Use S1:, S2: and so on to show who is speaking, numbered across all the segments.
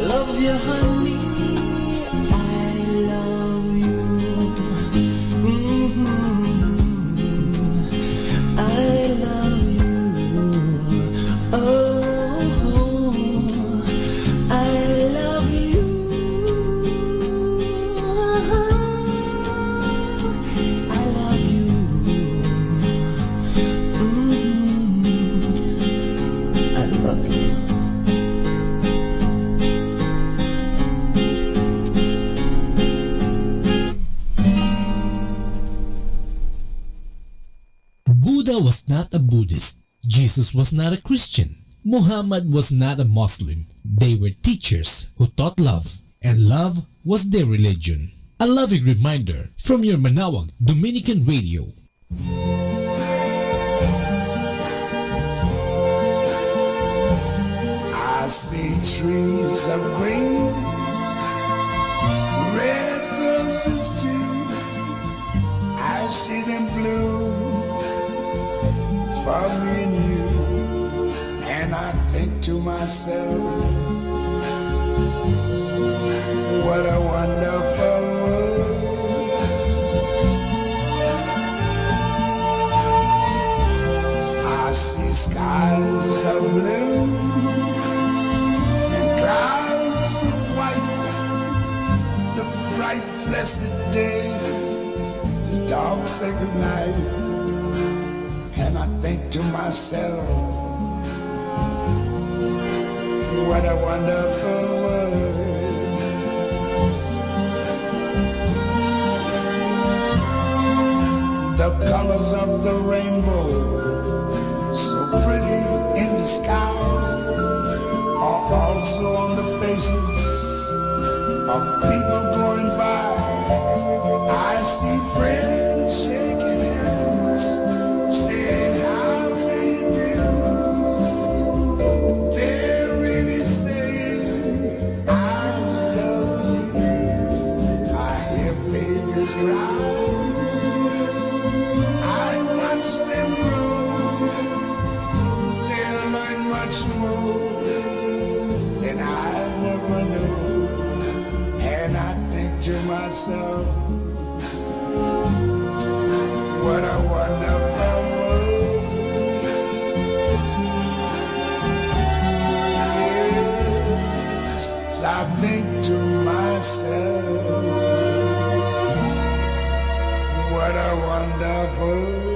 S1: love you, honey. I love you. I love you. Oh, I love you. I love you. I love you.
S2: Buddha was not a Buddhist. Jesus was not a Christian. Muhammad was not a Muslim. They were teachers who taught love, and love was their religion. A loving reminder from your Manawag Dominican Radio.
S3: I see trees of green, red roses too. I see them bloom for me and you. And I think to myself, what a wonderful world. I see skies of blue and clouds of white, the bright blessed day, the dark sacred night. And I think to myself, what a wonderful world. The colors of the rainbow, so pretty in the sky, are also on the faces of people going by. I see friends shaking hands, saying how do you do. They're really saying I love you. I hear babies cry, I watch them grow. They'll learn much more than I never knew. And I think to myself, what a wonderful world. Yes, I think to myself, what a wonderful world.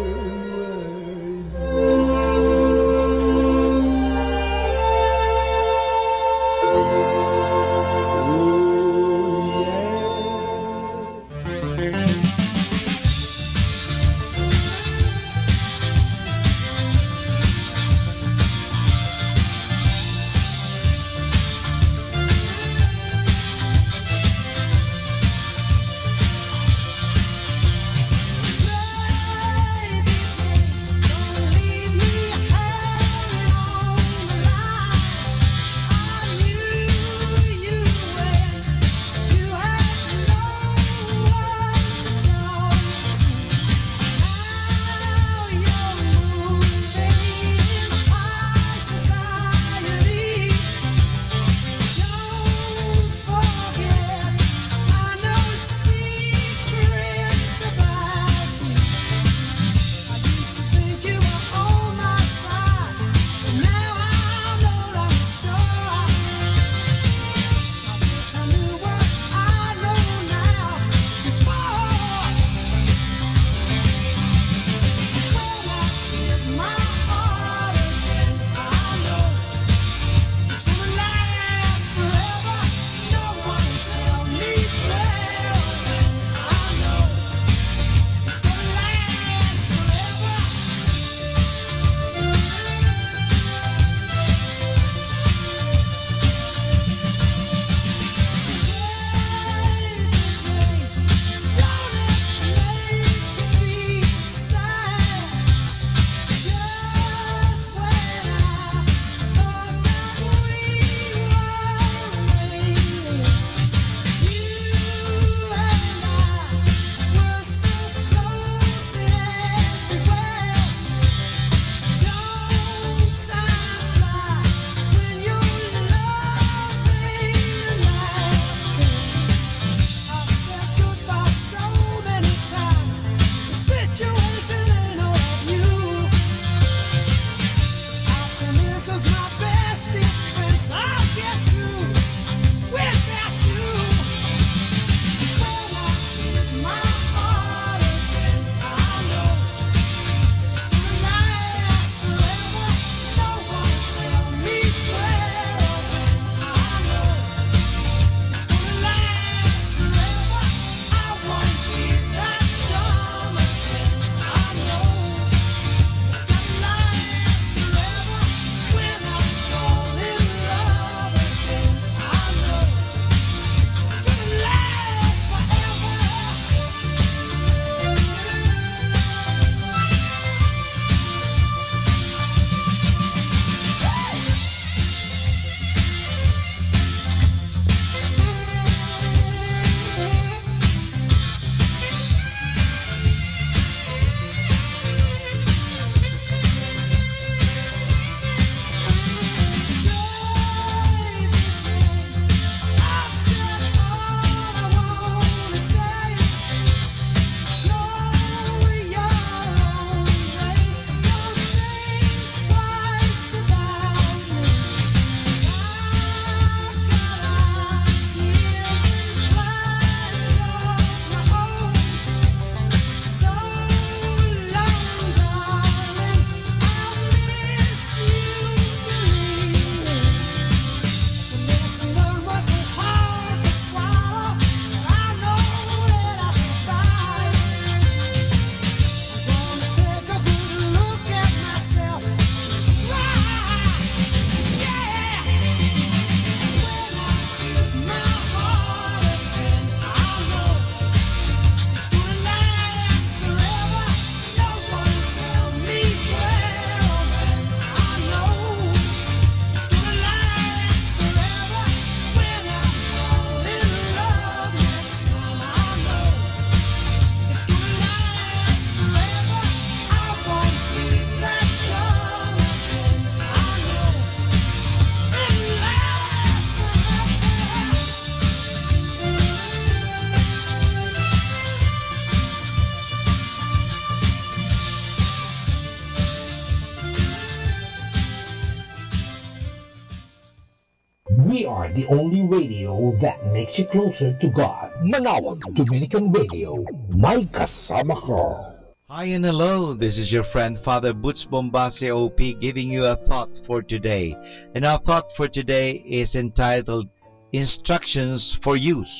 S4: We are the only radio that makes you closer to God. Manawag Dominican Radio. May kasama ka.
S5: Hi and hello, this is your friend Father Butch Bombase OP giving you a thought for today. And our thought for today is entitled Instructions for Use.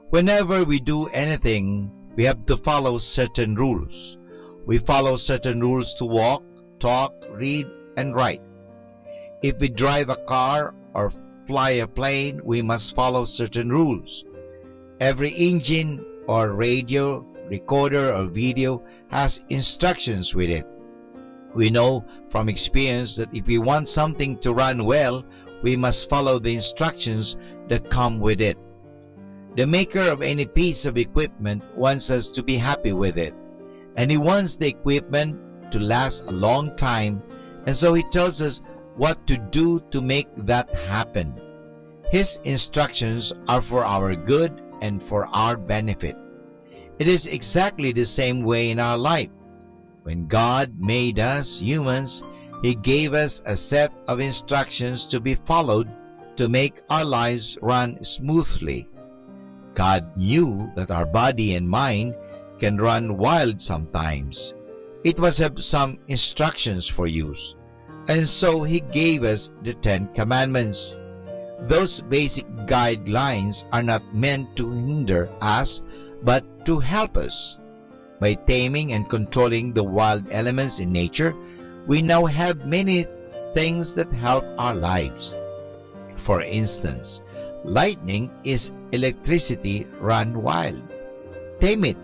S5: Whenever we do anything, we have to follow certain rules. We follow certain rules to walk, talk, read, and write. If we drive a car or fly a plane, we must follow certain rules. Every engine or radio, recorder or video has instructions with it. We know from experience that if we want something to run well, we must follow the instructions that come with it. The maker of any piece of equipment wants us to be happy with it, and he wants the equipment to last a long time, and so he tells us what to do to make that happen. His instructions are for our good and for our benefit. It is exactly the same way in our life. When God made us humans, He gave us a set of instructions to be followed to make our lives run smoothly. God knew that our body and mind can run wild sometimes. It must have some instructions for use. And so He gave us the 10 Commandments. Those basic guidelines are not meant to hinder us, but to help us. By taming and controlling the wild elements in nature, we now have many things that help our lives. For instance, lightning is electricity run wild. Tame it.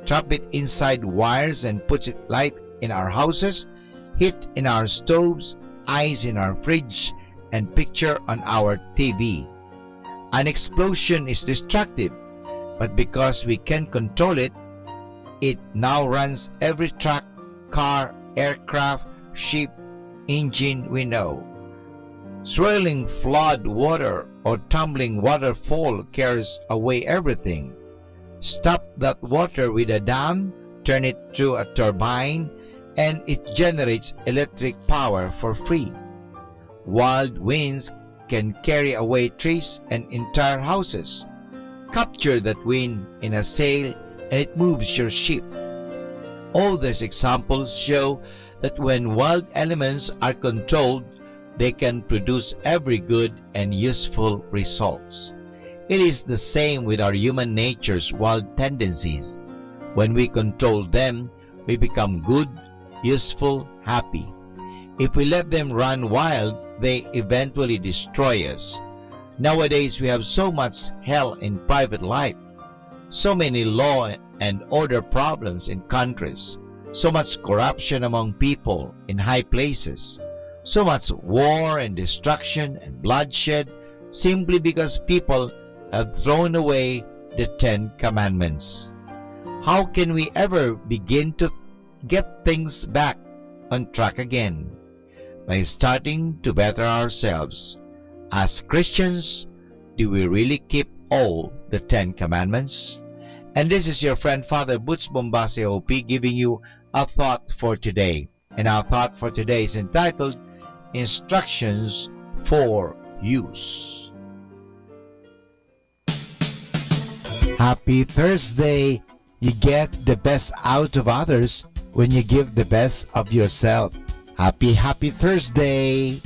S5: Trap it inside wires and put it light in our houses, heat in our stoves, ice in our fridge, and picture on our TV. An explosion is destructive, but because we can control it, it now runs every truck, car, aircraft, ship, engine we know. Swirling flood water or tumbling waterfall carries away everything. Stop that water with a dam, turn it through a turbine, and it generates electric power for free. Wild winds can carry away trees and entire houses. Capture that wind in a sail and it moves your ship. All these examples show that when wild elements are controlled, they can produce every good and useful results. It is the same with our human nature's wild tendencies. When we control them, we become good, useful, happy. If we let them run wild, they eventually destroy us. Nowadays, we have so much hell in private life, so many law and order problems in countries, so much corruption among people in high places, so much war and destruction and bloodshed simply because people have thrown away the 10 Commandments. How can we ever begin to get things back on track again? By starting to better ourselves. As Christians, do we really keep all the 10 Commandments? And this is your friend Father Butch Bombase OP giving you a thought for today. And our thought for today is entitled Instructions for Use. Happy Thursday! You get the best out of others when you give the best of yourself. Happy Thursday!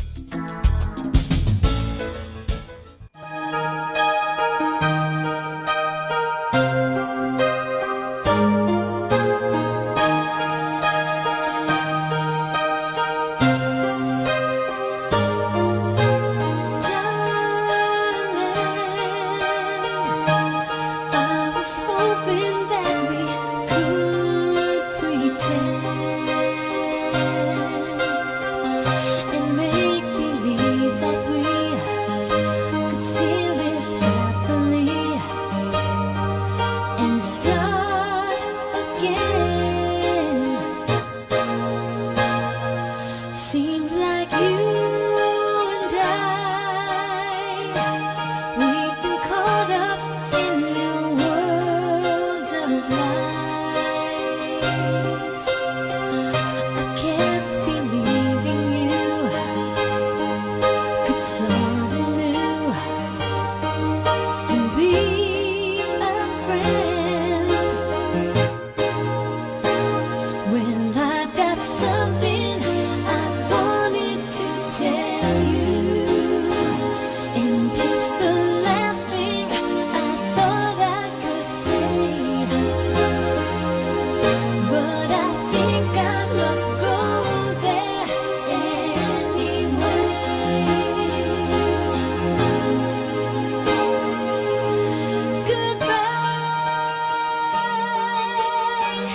S6: And make believe something I wanted to tell you, and it's the last thing I thought I could say, but I think I must go there anyway. Goodbye,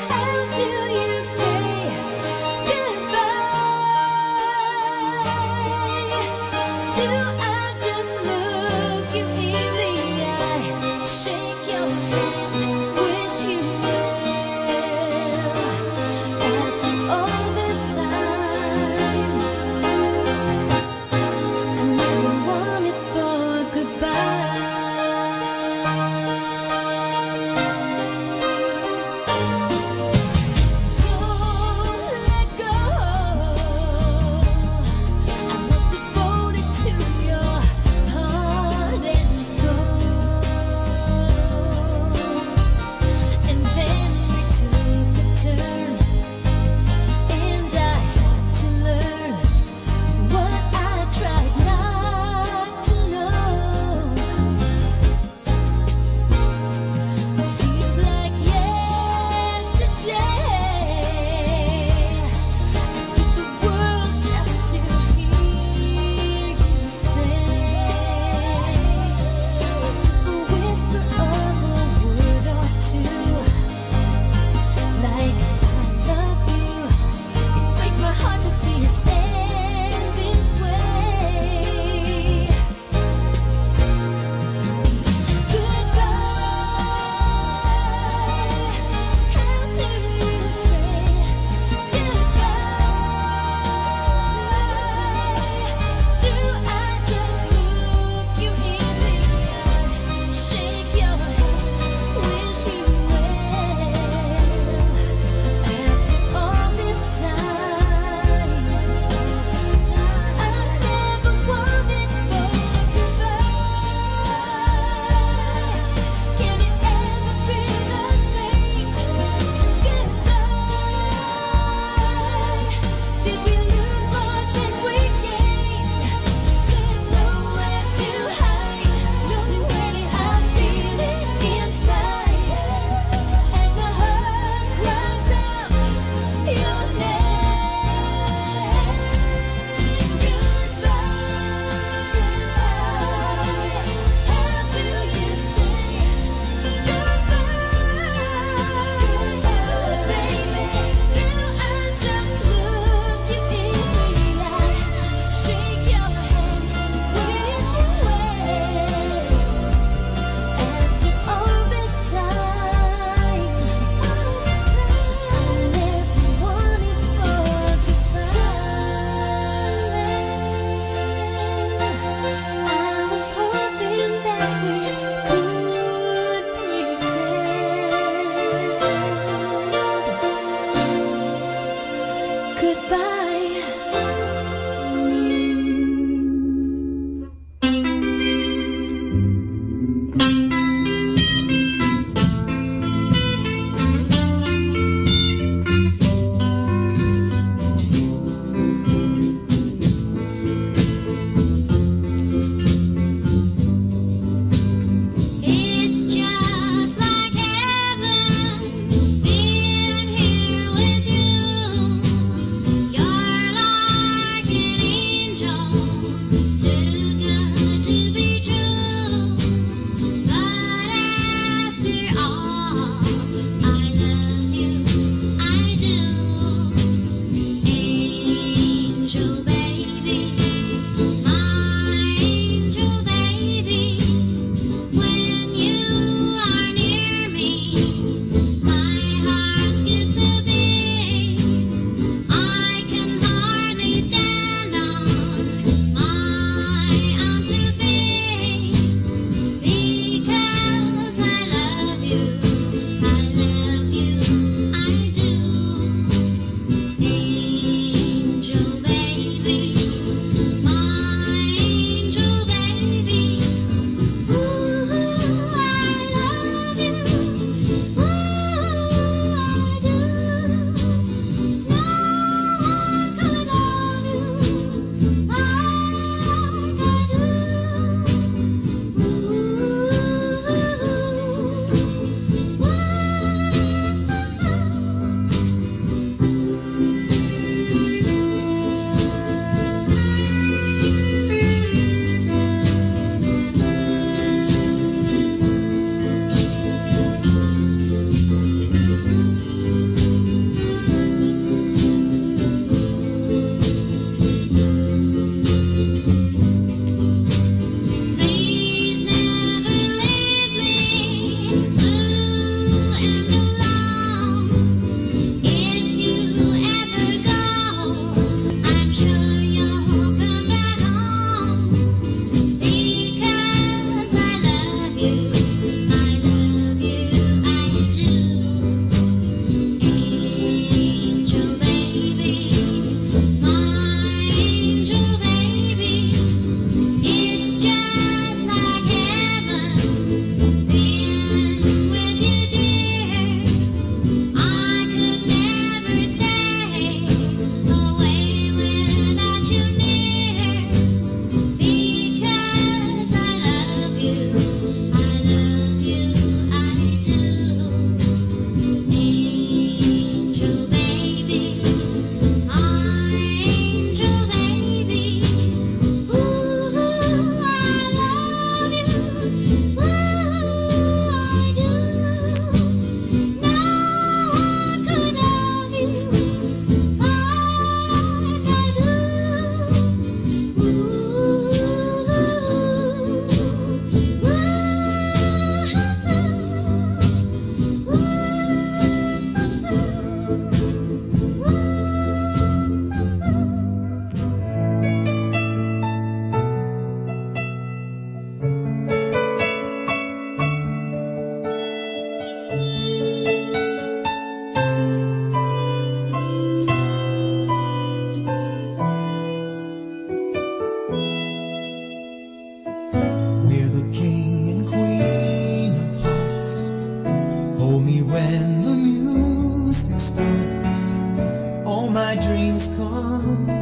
S6: how do you say goodbye?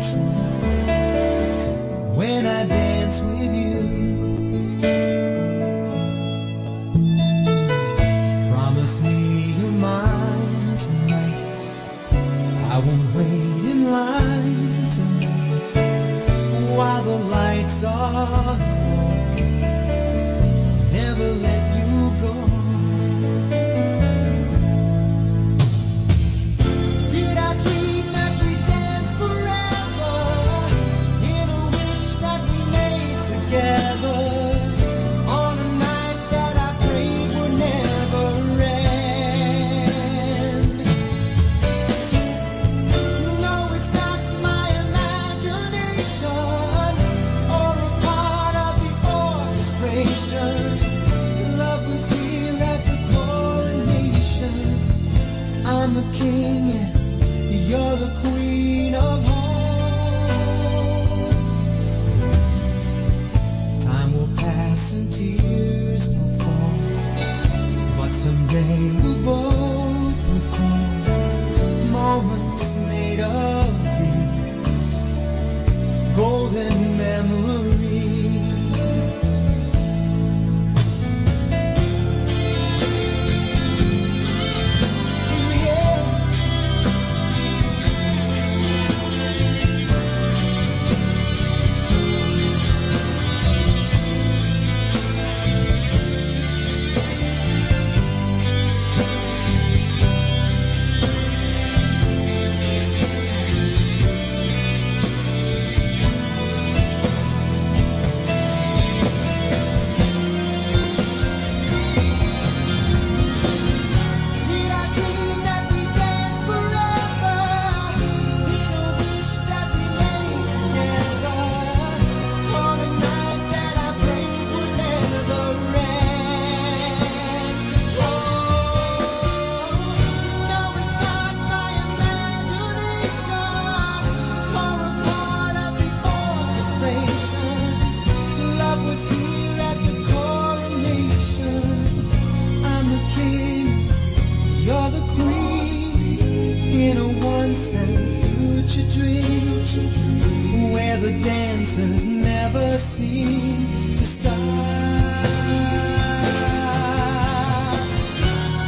S1: true when I dance with you. Promise me you're mine tonight. I won't wait in line tonight while the lights are low. Never let you go. Did I dream that we danced forever in a wish that we made together on a night that I prayed would never end? No, it's not my imagination or a part of the orchestration. Love was here at the coronation. I'm the king and you're the queen of hearts. Time will pass and tears will fall, but someday we'll both recall moments made of these golden memories. Yeah. Did I dream that we danced forever in a wish that we made together on a night that I prayed would never end? Oh, no, it's not my imagination or a part of the orchestration. Love was here at the coronation. I'm the king, you're the queen, in a once and future dream, where the dancers never seem to stop.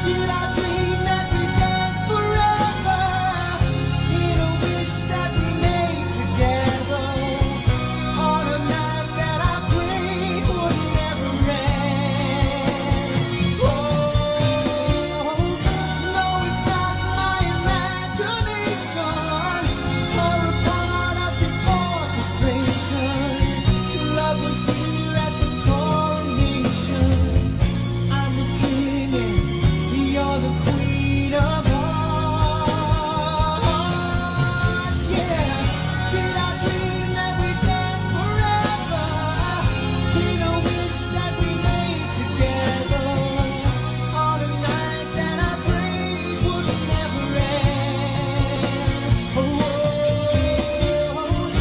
S1: Did I dream that we danced forever in a wish that we made together on a night that I prayed would never end? Oh, no, it's not my imagination or a part of the orchestration. Love was here at the coronation. I'm the king and you're the queen of hearts. Yeah. Did I dream that we danced forever in a wish that we made together on a night that I prayed would never end? Oh,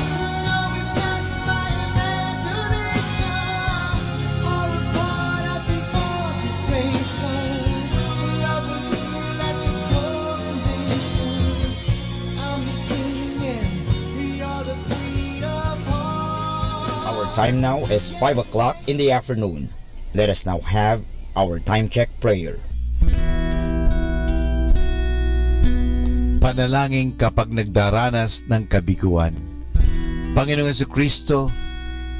S1: no, it's not my imagination or a part of the orchestration. Love was here at the coronation. I'm the king and you're the queen of hearts.
S7: Our time now is 5 o'clock in the afternoon. Let us now have our time check prayer.
S5: Panalangin kapag nagdaranas ng kabiguan. Panginoong Jesucristo,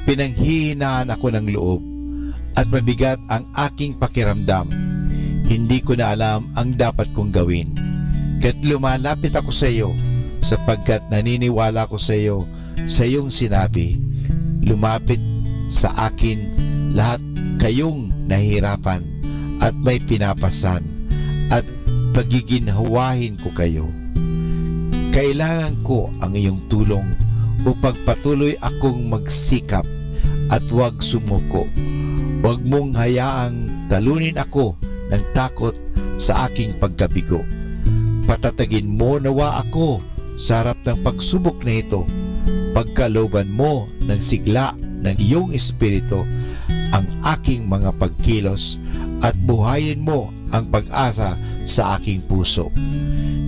S5: pinanghihinaan ako ng loob at mabigat ang aking pakiramdam. Hindi ko na alam ang dapat kong gawin. Kaya't lumalapit ako sa iyo sapagkat naniniwala ko sa iyo sa iyong sinabi. Lumapit sa akin lahat kayong nahihirapan at may pinapasan at pagiginhawahin ko kayo. Kailangan ko ang iyong tulong upang patuloy akong magsikap at huwag sumuko. Huwag mong hayaang talunin ako ng takot sa aking pagkabigo. Patatagin mo nawa ako sa harap ng pagsubok na ito. Pagkalooban mo ng sigla ng iyong espiritu ang aking mga pagkilos at buhayin mo ang pag-asa sa aking puso.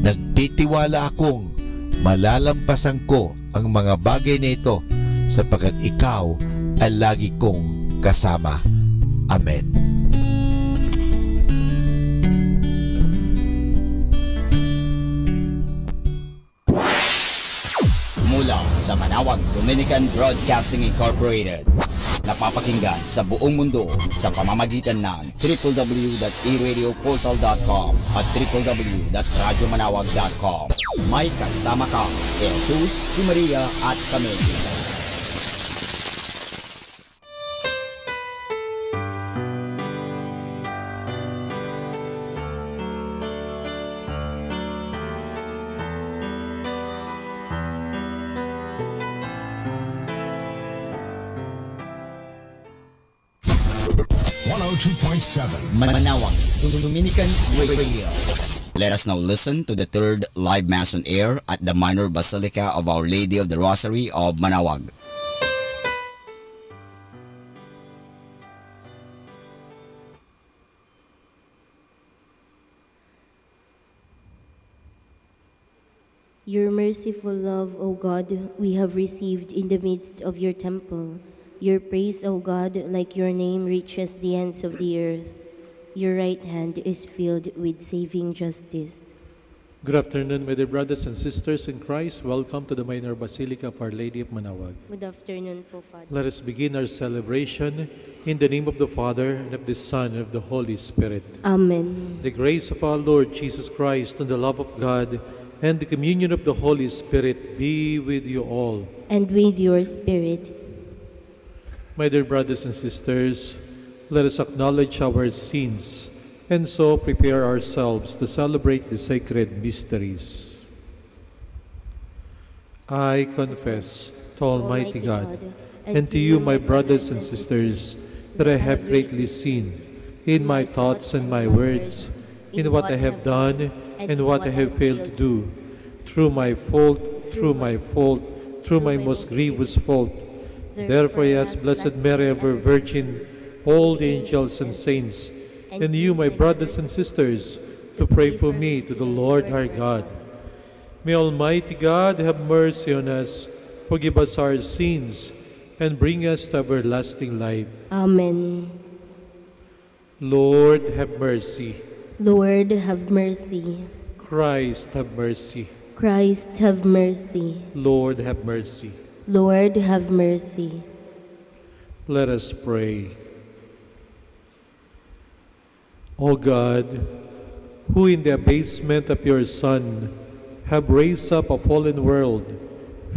S5: Nagtitiwala akong malalampasan ko
S8: ang mga bagay na ito sapagkat ikaw ay lagi kong kasama. Amen.
S7: Mula sa Manawag Dominican Broadcasting Incorporated, napapakinggan sa buong mundo sa pamamagitan ng www.eradioportal.com at www.radyomanawag.com. May kasama ka si Jesus, si Maria at kami. Manawag Dominican Radio. Let us now listen to the third live Mass on air at the Minor Basilica of Our Lady of the Rosary of Manawag.
S9: Your merciful love, O God, we have received in the midst of your temple. Your praise, O God, like your name reaches the ends of the earth. Your right hand is filled with saving justice.
S10: Good afternoon, my dear brothers and sisters in Christ. Welcome to the Minor Basilica of Our Lady of Manawag.
S9: Good afternoon po, Father.
S10: Let us begin our celebration in the name of the Father, and of the Son, and of the Holy Spirit.
S9: Amen.
S10: The grace of our Lord Jesus Christ, and the love of God, and the communion of the Holy Spirit be with you all.
S9: And with your spirit.
S10: My dear brothers and sisters, let us acknowledge our sins and so prepare ourselves to celebrate the sacred mysteries. I confess to Almighty God and to you, my brothers and sisters, that I have greatly sinned in my thoughts and my words, in what I have done and what I have failed to do, through my most grievous fault. Therefore, I ask Blessed Mary, ever Virgin, all the angels and saints, and you, my brothers and sisters, to pray for me to the Lord our God. May Almighty God have mercy on us, forgive us our sins, and bring us to everlasting life.
S9: Amen.
S10: Lord, have mercy.
S9: Lord, have mercy.
S10: Christ, have mercy.
S9: Christ, have mercy.
S10: Lord, have mercy.
S9: Lord, have mercy.
S10: Let us pray. O God, who in the abasement of your Son have raised up a fallen world,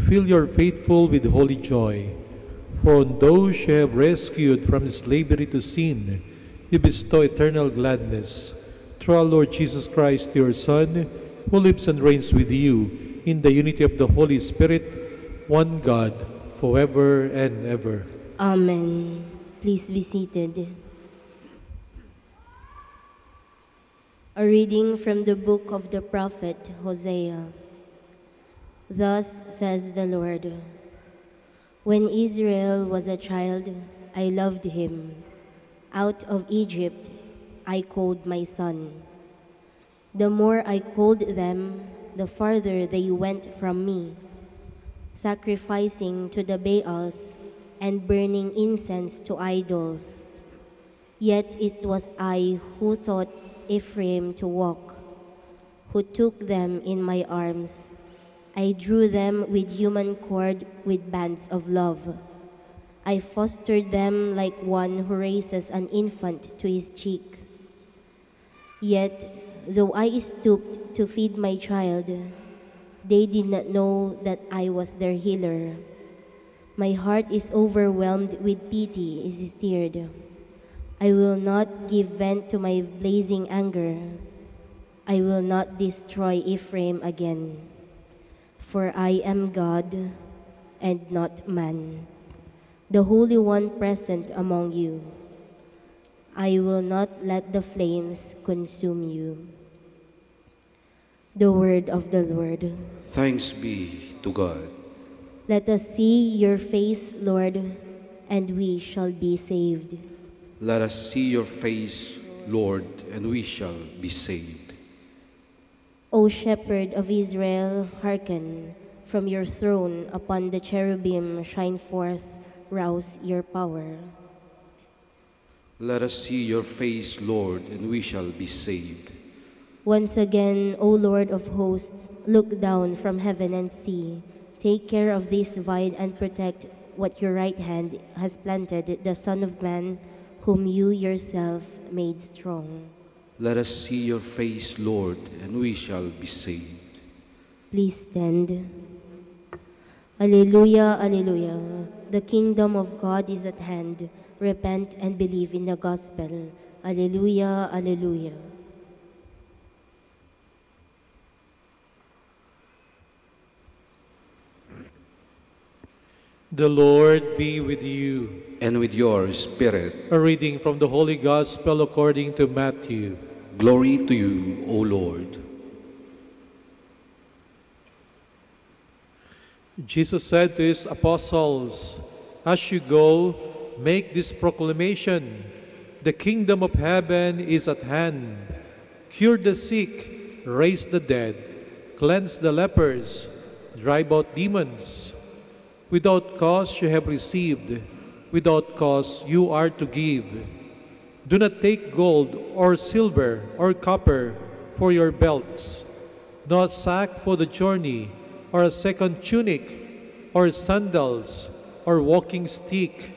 S10: fill your faithful with holy joy. For on those you have rescued from slavery to sin, you bestow eternal gladness. Through our Lord Jesus Christ, your Son, who lives and reigns with you in the unity of the Holy Spirit, one God, forever and ever.
S9: Amen. Please be seated. A reading from the book of the prophet Hosea. Thus says the Lord, when Israel was a child, I loved him. Out of Egypt, I called my son. The more I called them, the farther they went from me, sacrificing to the Baals and burning incense to idols. Yet it was I who taught Ephraim to walk, who took them in my arms. I drew them with human cord, with bands of love. I fostered them like one who raises an infant to his cheek. Yet, though I stooped to feed my child, they did not know that I was their healer. My heart is overwhelmed with pity, is stirred. I will not give vent to my blazing anger. I will not destroy Ephraim again. For I am God and not man, the Holy One present among you. I will not let the flames consume you. The word of the Lord.
S11: Thanks be to God.
S9: Let us see your face, Lord, and we shall be saved.
S11: Let us see your face, Lord, and we shall be saved.
S9: O Shepherd of Israel, hearken, From your throne upon the cherubim shine forth, rouse your power.
S11: Let us see your face, Lord, and we shall be saved.
S9: Once again, O Lord of hosts, look down from heaven and see. Take care of this vine and protect what your right hand has planted, the Son of Man, whom you yourself made strong.
S11: Let us see your face, Lord, and we shall be saved.
S9: Please stand. Alleluia, alleluia. The kingdom of God is at hand. Repent and believe in the gospel. Alleluia, alleluia.
S10: The Lord be with you.
S11: And with your spirit.
S10: A reading from the Holy Gospel according to Matthew.
S11: Glory to you, O Lord.
S10: Jesus said to his apostles, "As you go, make this proclamation: the kingdom of heaven is at hand. Cure the sick, raise the dead, cleanse the lepers, drive out demons. Without cause you have received, without cause you are to give. Do not take gold or silver or copper for your belts, nor sack for the journey, or a second tunic, or sandals, or walking stick.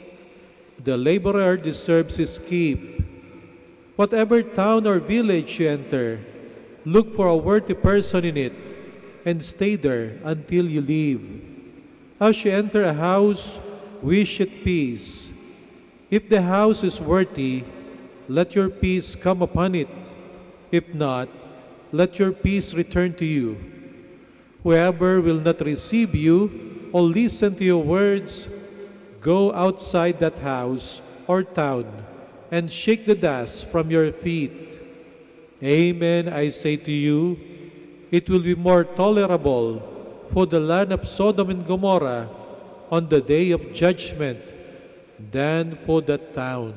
S10: The laborer deserves his keep. Whatever town or village you enter, look for a worthy person in it, and stay there until you leave. As you enter a house, wish it peace. If the house is worthy, let your peace come upon it. If not, let your peace return to you. Whoever will not receive you or listen to your words, go outside that house or town and shake the dust from your feet. Amen, I say to you, it will be more tolerable for the land of Sodom and Gomorrah on the day of judgment than for that town."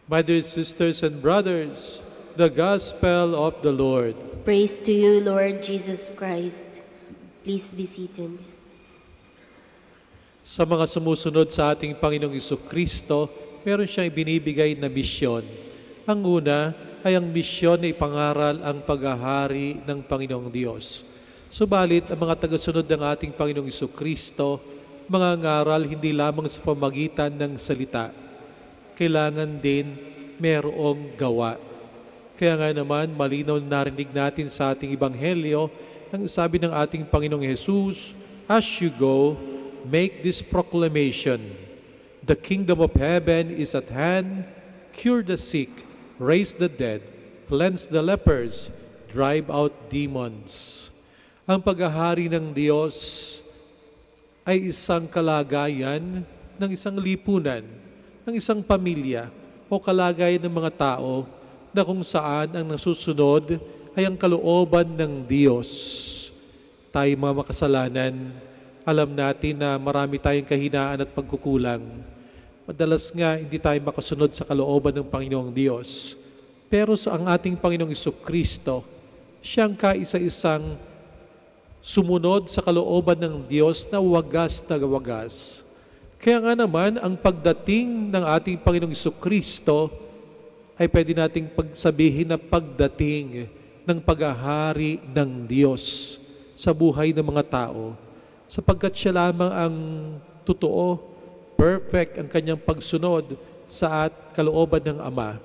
S10: My dear sisters and brothers, the Gospel of the Lord.
S9: Praise to you, Lord Jesus Christ. Please be seated.
S10: Sa mga sumusunod sa ating Panginoong Jesucristo, meron siyang ibinibigay na misyon. Ang una ay ang misyon na ipangaral ang paghahari ng Panginoong Diyos. Subalit, ang mga tagasunod ng ating Panginoong Jesucristo, mga ngaral hindi lamang sa pamagitan ng salita. Kailangan din merong gawa. Kaya nga naman, malinaw na narinig natin sa ating Ebanghelyo, ang sabi ng ating Panginoong Jesus, "As you go, make this proclamation: the kingdom of heaven is at hand. Cure the sick, raise the dead, cleanse the lepers, drive out demons." Ang paghahari ng Diyos ay isang kalagayan ng isang lipunan, ng isang pamilya, o kalagayan ng mga tao na kung saan ang nasusunod ay ang kalooban ng Diyos. Tayo mga makasalanan, alam natin na marami tayong kahinaan at pagkukulang. Madalas nga hindi tayo makasunod sa kalooban ng Panginoong Diyos. Pero sa ang ating Panginoong Jesucristo, siyang kaisa-isang sumunod sa kalooban ng Diyos na wagas na wagas. Kaya nga naman, ang pagdating ng ating Panginoong Jesucristo ay pwede nating pagsabihin na pagdating ng paghahari ng Diyos sa buhay ng mga tao, sapagkat siya lamang ang totoo, perfect ang kanyang pagsunod sa kalooban ng Ama.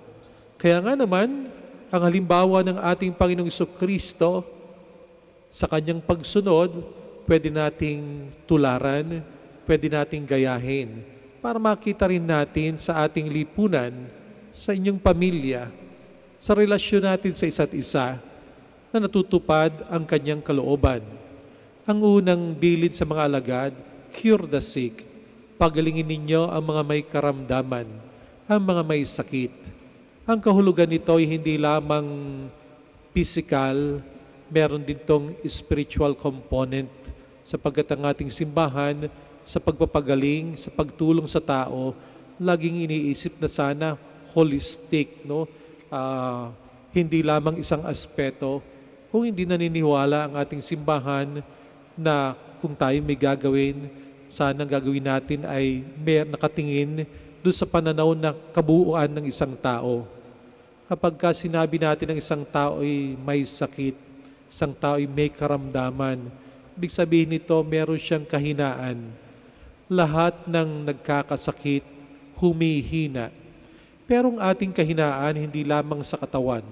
S10: Kaya nga naman, ang halimbawa ng ating Panginoong Jesucristo sa kanyang pagsunod, pwede nating tularan, pwede nating gayahin, para makita rin natin sa ating lipunan, sa inyong pamilya, sa relasyon natin sa isa't isa, na natutupad ang kanyang kalooban. Ang unang bilid sa mga alagad, cure the sick. Pagalingin ninyo ang mga may karamdaman, ang mga may sakit. Ang kahulugan nito ay hindi lamang physical, meron din tong spiritual component, sapagkat ang ating simbahan sa pagpapagaling, sa pagtulong sa tao, laging iniisip na sana holistic, no? Hindi lamang isang aspeto, Kung hindi naniniwala ang ating simbahan na kung tayo may gagawin, sana ang gagawin natin ay may nakatingin doon sa pananaw na kabuuan ng isang tao. Kapag ka sinabi natin ng isang tao ay may sakit, isang tao ay may karamdaman, ibig sabihin nito meron siyang kahinaan. Lahat ng nagkakasakit, humihina. Pero ang ating kahinaan hindi lamang sa katawan.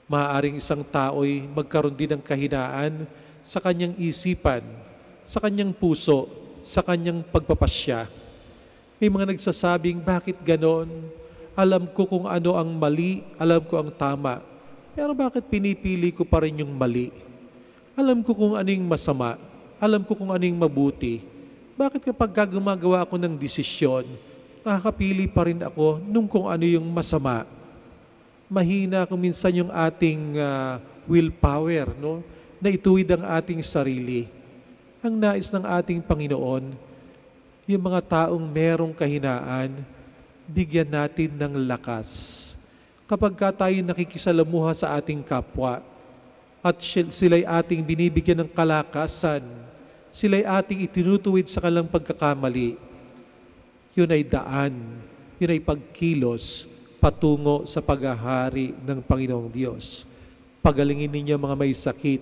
S10: Maaaring isang tao ay magkaroon din ng kahinaan sa kanyang isipan, sa kanyang puso, sa kanyang pagpapasya. May mga nagsasabing, bakit ganon? Alam ko kung ano ang mali, alam ko ang tama. Pero bakit pinipili ko pa rin yung mali? Alam ko kung ano yung masama, alam ko kung ano yung mabuti. Bakit kapag gumagawa ako ng desisyon, nakakapili pa rin ako nung kung ano yung masama? Mahina kung minsan yung ating willpower, no? Na ituwid ang ating sarili. Ang nais ng ating Panginoon, yung mga taong merong kahinaan, bigyan natin ng lakas. Kapag tayo nakikisalamuha sa ating kapwa, at sila'y ating binibigyan ng kalakasan, sila'y ating itinutuwid sa kanilang pagkakamali, yun ay daan, yun ay pagkilos patungo sa paghahari ng Panginoong Diyos. Pagalingin ninyo mga may sakit,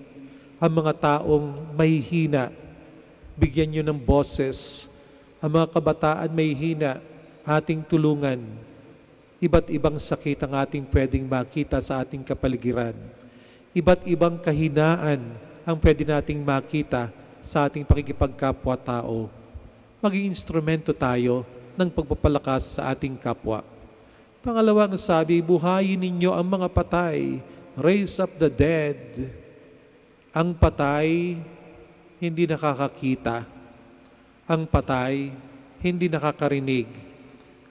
S10: ang mga taong may hina, bigyan nyo ng boses, ang mga kabataan may hina, ating tulungan. Iba't ibang sakit ang ating pwedeng makita sa ating kapaligiran. Iba't ibang kahinaan ang pwede nating makita sa ating pakikipagkapwa-tao. Maging instrumento tayo ng pagpapalakas sa ating kapwa. Pangalawang sabi, buhayin ninyo ang mga patay, raise up the dead. Ang patay, hindi nakakakita. Ang patay, hindi nakakarinig.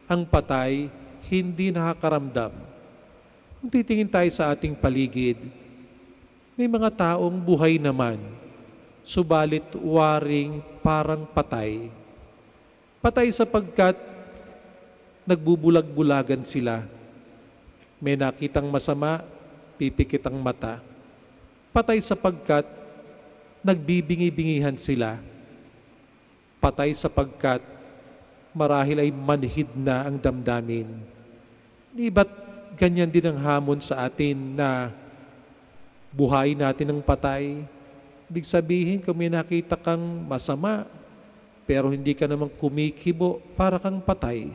S10: Ang patay, hindi nakakaramdam. Kung titingin tayo sa ating paligid, may mga taong buhay naman, subalit waring parang patay. Patay sapagkat nagbubulag-bulagan sila. May nakitang masama, pipikit ang mata. Patay sapagkat nagbibingi-bingihan sila. Patay sapagkat marahil ay manhid na ang damdamin. Di ba't ganyan din ang hamon sa atin na buhay natin ng patay? Ibig sabihin, kung may nakita kang masama, pero hindi ka naman kumikibo, para kang patay.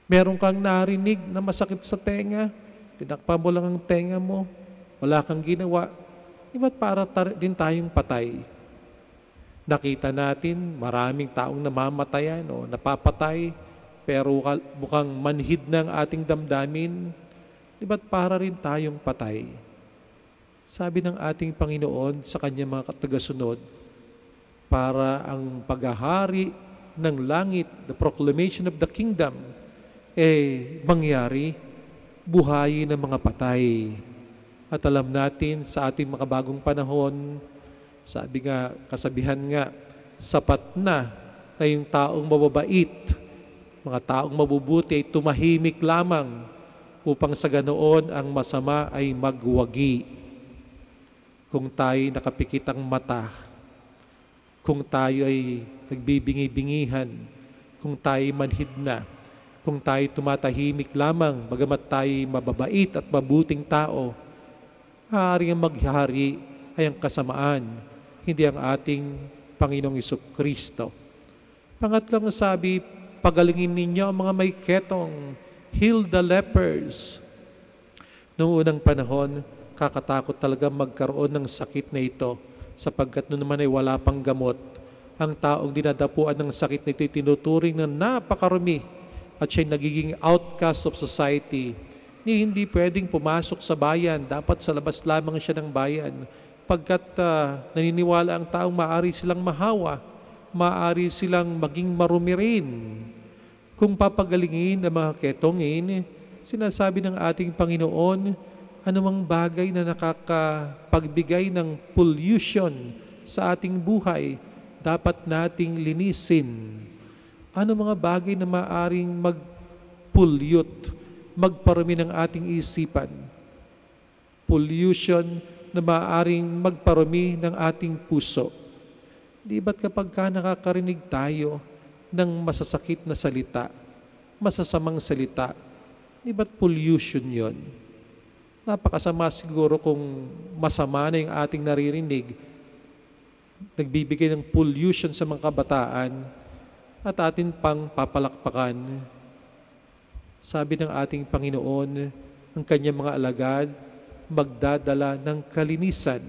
S10: Meron kang narinig na masakit sa tenga, tinakpan mo lang ang tenga mo, wala kang ginawa, iba't para din tayong patay. Nakita natin maraming taong namamatayan o napapatay, pero mukhang manhid ng ating damdamin, iba't para rin tayong patay. Sabi ng ating Panginoon sa kanyang mga tagasunod, para ang paghahari ng langit, the proclamation of the kingdom, mangyari, buhayin ng mga patay. At alam natin sa ating mga bagong panahon, sabi nga, kasabihan nga, sapat na yung taong mababait, mga taong mabubuti ay tumahimik lamang upang sa ganoon ang masama ay magwagi. Kung tayo nakapikit ang mata, kung tayo ay nagbibingi-bingihan, kung tayo manhid na, kung tayo tumatahimik lamang, bagamat tayo mababait at mabuting tao, maaaring ang maghari ay ang kasamaan, hindi ang ating Panginoong Jesucristo. Pangatlong sabi, pagalingin ninyo ang mga may ketong, heal the lepers. Noong unang panahon, kakatakot talaga magkaroon ng sakit na ito, sapagkat noon naman ay wala pang gamot. Ang taong dinadapuan ng sakit na ito tinuturing na napakarumi at siya'y nagiging outcast of society. Hindi pwedeng pumasok sa bayan, dapat sa labas lamang siya ng bayan. Pagkat naniniwala ang taong maaari silang mahawa, maaari silang maging marumi rin. Kung papagalingin ang mga ketongin, sinasabi ng ating Panginoon, anumang bagay na nakakapagbigay ng pollution sa ating buhay, dapat nating linisin. Ano mga bagay na maaring mag-pollute, magparumi ng ating isipan? pollution na maaaring magparumi ng ating puso. Di ba't kapag ka nakakarinig tayo ng masasakit na salita, masasamang salita, di ba't pollution yon? Napakasama siguro kung masama na yung ating naririnig, nagbibigay ng pollution sa mga kabataan at atin pang papalakpakan. Sabi ng ating Panginoon, ang kanyang mga alagad, magdadala ng kalinisan.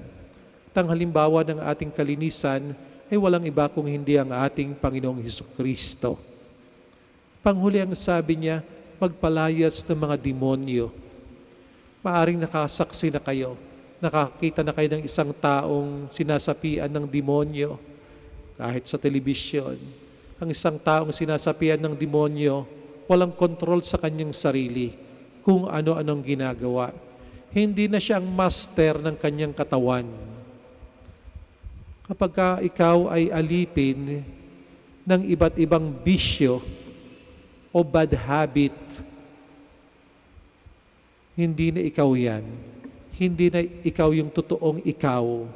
S10: At ang halimbawa ng ating kalinisan ay walang iba kung hindi ang ating Panginoong Hesukristo. Panghuli ang sabi niya, magpalayas ng mga demonyo. Maaring nakasaksi na kayo, nakakita na kayo ng isang taong sinasapian ng demonyo, kahit sa telebisyon. Ang isang taong sinasapian ng demonyo, walang kontrol sa kanyang sarili, kung ano-anong ginagawa. Hindi na siya ang master ng kanyang katawan. Kapag ka ikaw ay alipin ng iba't ibang bisyo o bad habit, hindi na ikaw yan. Hindi na ikaw yung totoong ikaw.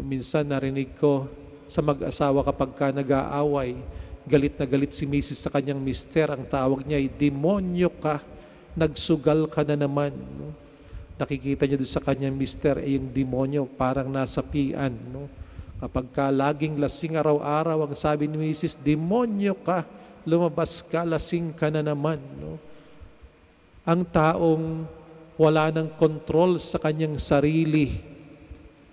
S10: Minsan narinig ko sa mag-asawa kapag ka nag-aaway, galit na galit si Mrs. sa kanyang mister, ang tawag niya ay, demonyo ka, nagsugal ka na naman. No? Nakikita niya doon sa kanyang mister, yung demonyo parang nasapian. No? Kapag ka laging lasing araw-araw, ang sabi ni Mrs., demonyo ka, lumabas ka, lasing ka na naman. No? Ang taong wala ng kontrol sa kanyang sarili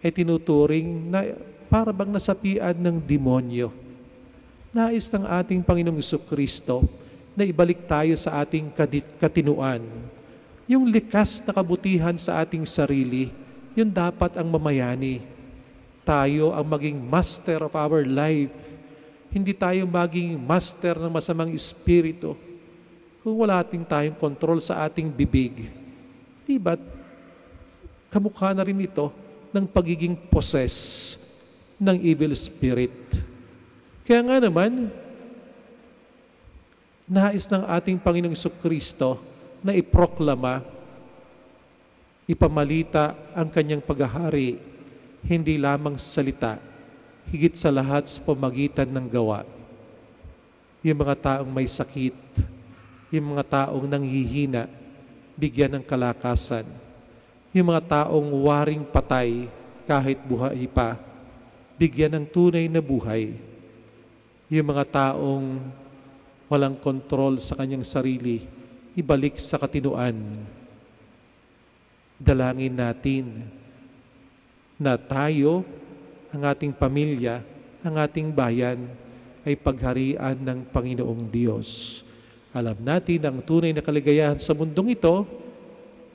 S10: ay tinuturing na para bang nasapian ng demonyo. Nais ng ating Panginoong Jesucristo na ibalik tayo sa ating katinuan. Yung likas na kabutihan sa ating sarili, yun dapat ang mamayani. Tayo ang maging master of our life. Hindi tayo maging master ng masamang espiritu. Kung wala tayong kontrol sa ating bibig, di ba't kamukha na rin ito ng pagiging possess ng evil spirit? Kaya nga naman, nais ng ating Panginoong Jesucristo na iproklama, ipamalita ang kanyang paghahari, hindi lamang sa salita, higit sa lahat sa pamagitan ng gawa. Yung mga taong may sakit, yung mga taong nanghihina, bigyan ng kalakasan. Yung mga taong waring patay kahit buhay pa, bigyan ng tunay na buhay. Yung mga taong walang kontrol sa kanyang sarili, ibalik sa katinuan. Dalangin natin na tayo, ang ating pamilya, ang ating bayan, ay pagharian ng Panginoong Diyos. Alam natin ang tunay na kaligayahan sa mundong ito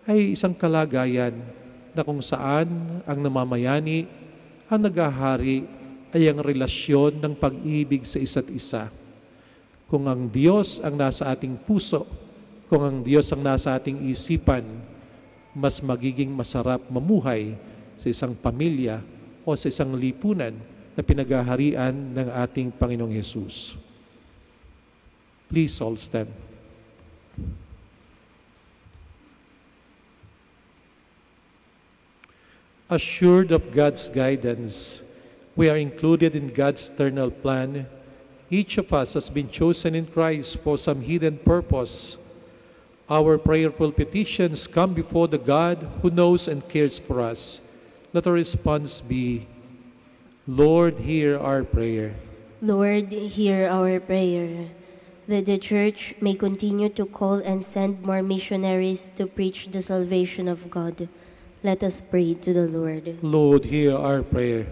S10: ay isang kalagayan na kung saan ang namamayani, ang naghahari ay ang relasyon ng pag-ibig sa isa't isa. Kung ang Diyos ang nasa ating puso, kung ang Diyos ang nasa ating isipan, mas magiging masarap mamuhay sa isang pamilya o sa isang lipunan na pinaghaharian ng ating Panginoong Hesus. Please all stand. Assured of God's guidance, we are included in God's eternal plan. Each of us has been chosen in Christ for some hidden purpose. Our prayerful petitions come before the God who knows and cares for us. Let our response be, Lord, hear our prayer.
S9: Lord, hear our prayer. That the Church may continue to call and send more missionaries to preach the salvation of God. Let us pray to the Lord.
S10: Lord, hear our prayer.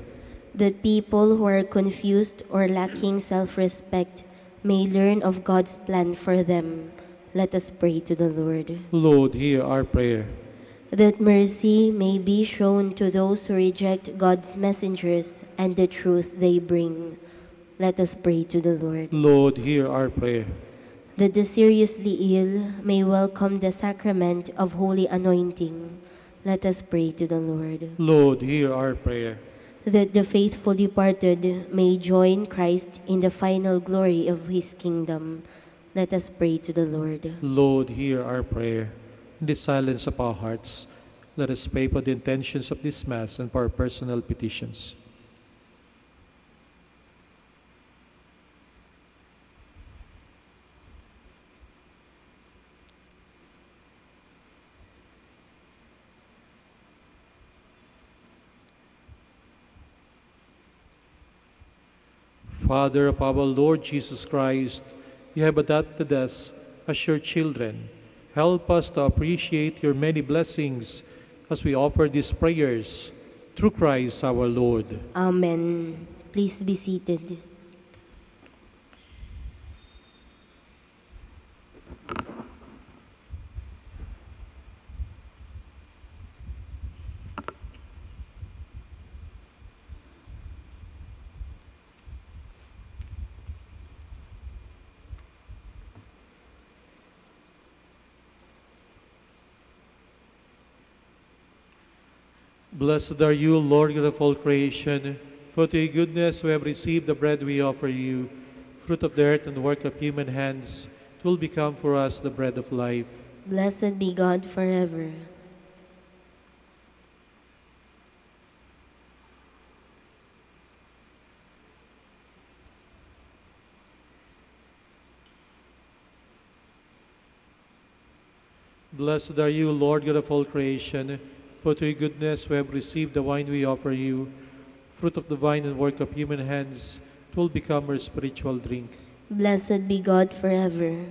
S9: That people who are confused or lacking self-respect may learn of God's plan for them. Let us pray to the Lord.
S10: Lord, hear our prayer.
S9: That mercy may be shown to those who reject God's messengers and the truth they bring. Let us pray to the Lord.
S10: Lord, hear our prayer.
S9: That the seriously ill may welcome the sacrament of holy anointing. Let us pray to the Lord.
S10: Lord, hear our prayer.
S9: That the faithful departed may join Christ in the final glory of His kingdom. Let us pray to the Lord.
S10: Lord, hear our prayer. In the silence of our hearts, Let us pray for the intentions of this Mass and for our personal petitions. Father of our Lord Jesus Christ, you have adopted us as your children. Help us to appreciate your many blessings as we offer these prayers through Christ our Lord.
S9: Amen. Please be seated.
S10: Blessed are you, Lord God of all creation, for to your goodness we have received the bread we offer you, fruit of the earth and work of human hands. It will become for us the bread of life.
S9: Blessed be God forever.
S10: Blessed are you, Lord God of all creation, for to your goodness we have received the wine we offer you, fruit of the vine and work of human hands. It will become our spiritual drink.
S9: Blessed be God forever.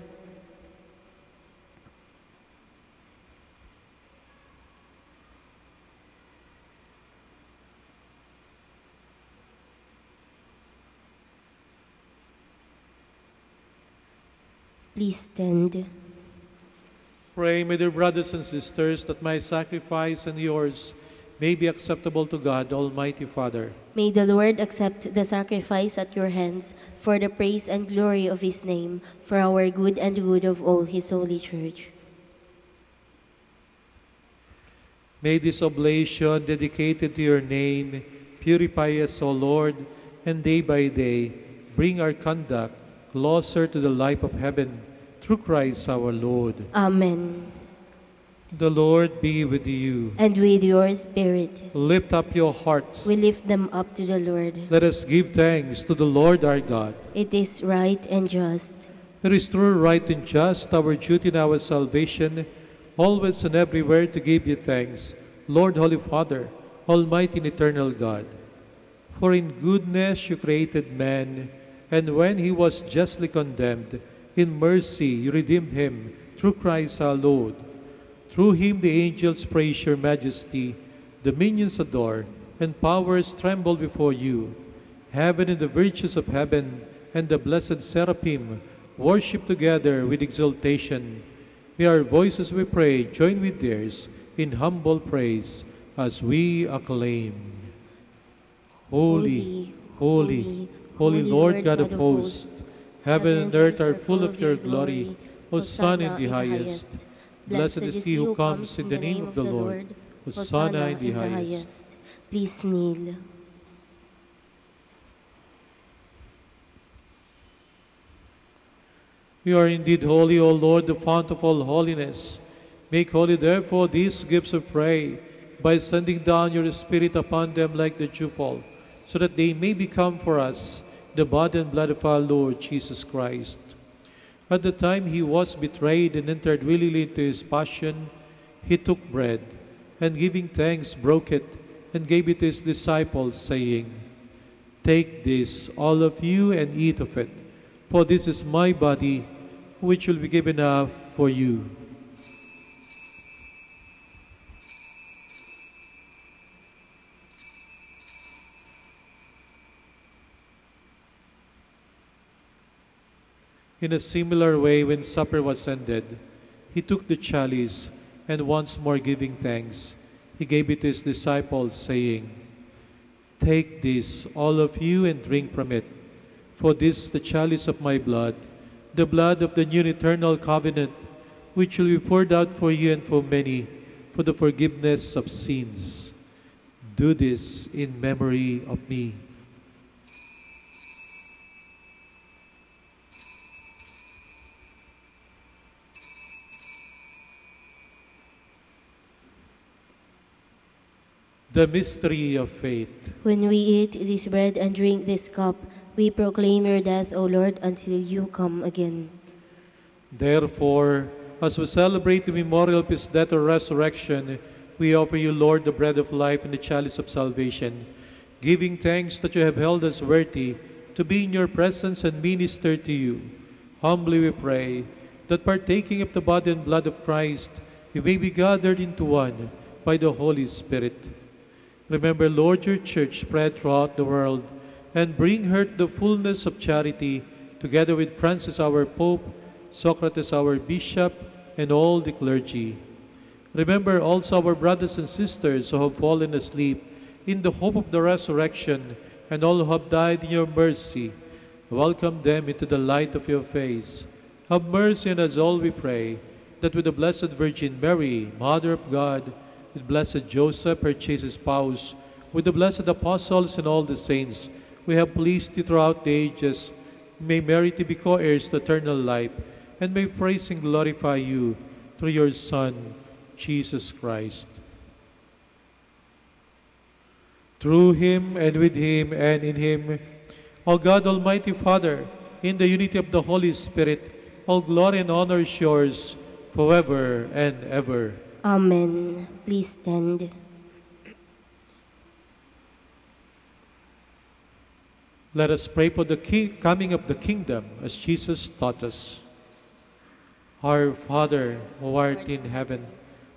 S9: Please stand.
S10: Pray, my dear brothers and sisters, that my sacrifice and yours may be acceptable to God, Almighty Father.
S9: May the Lord accept the sacrifice at your hands for the praise and glory of his name, for our good and the good of all his holy church.
S10: May this oblation dedicated to your name purify us, O Lord, and day by day bring our conduct closer to the life of heaven, through Christ our Lord.
S9: Amen.
S10: The Lord be with you.
S9: And with your spirit.
S10: Lift up your hearts.
S9: We lift them up to the Lord.
S10: Let us give thanks to the Lord our God.
S9: It is right and just.
S10: It is true, right, and just, our duty and our salvation, always and everywhere to give you thanks, Lord, Holy Father, Almighty and eternal God. For in goodness you created man, and when he was justly condemned, in mercy you redeemed him through Christ our Lord. Through him the angels praise your majesty, dominions adore, and powers tremble before you. Heaven and the virtues of heaven and the blessed seraphim worship together with exultation. May our voices, we pray, join with theirs in humble praise as we acclaim. Holy, holy, holy Lord God of hosts, heaven and earth are full of your glory. Hosanna in the highest. Blessed is he who comes in the name of the Lord. Hosanna in the highest.
S9: Please kneel.
S10: You are indeed holy, O Lord, the fount of all holiness. Make holy, therefore, these gifts of prayer, by sending down your Spirit upon them like the dewfall, so that they may become for us the body and blood of our Lord Jesus Christ. At the time he was betrayed and entered willingly into his passion, he took bread, and giving thanks, broke it, and gave it to his disciples, saying, "Take this, all of you, and eat of it, for this is my body, which will be given up for you." In a similar way, when supper was ended, he took the chalice, and once more giving thanks, he gave it to his disciples, saying, "Take this, all of you, and drink from it, for this is the chalice of my blood, the blood of the new and eternal covenant, which will be poured out for you and for many, for the forgiveness of sins. Do this in memory of me." The mystery of faith.
S9: When we eat this bread and drink this cup, we proclaim your death, O Lord, until you come again.
S10: Therefore, as we celebrate the memorial of his death or resurrection, we offer you, Lord, the bread of life and the chalice of salvation, giving thanks that you have held us worthy to be in your presence and minister to you. Humbly we pray that partaking of the body and blood of Christ, we may be gathered into one by the Holy Spirit. Remember, Lord, your church spread throughout the world, and bring her to the fullness of charity, together with Francis our Pope, Socrates our Bishop, and all the clergy. Remember also our brothers and sisters who have fallen asleep in the hope of the resurrection, and all who have died in your mercy. Welcome them into the light of your face. Have mercy on us all, we pray, that with the Blessed Virgin Mary, Mother of God, with blessed Joseph, her chaste spouse, with the blessed apostles and all the saints, we have pleased you throughout the ages. May merit to be co-heirs to eternal life, and may praise and glorify you through your Son, Jesus Christ. Through him, and with him, and in him, O God, Almighty Father, in the unity of the Holy Spirit, all glory and honor is yours forever and ever.
S9: Amen. Please stand.
S10: Let us pray for the coming of the kingdom, as Jesus taught us. Our Father, who art in heaven,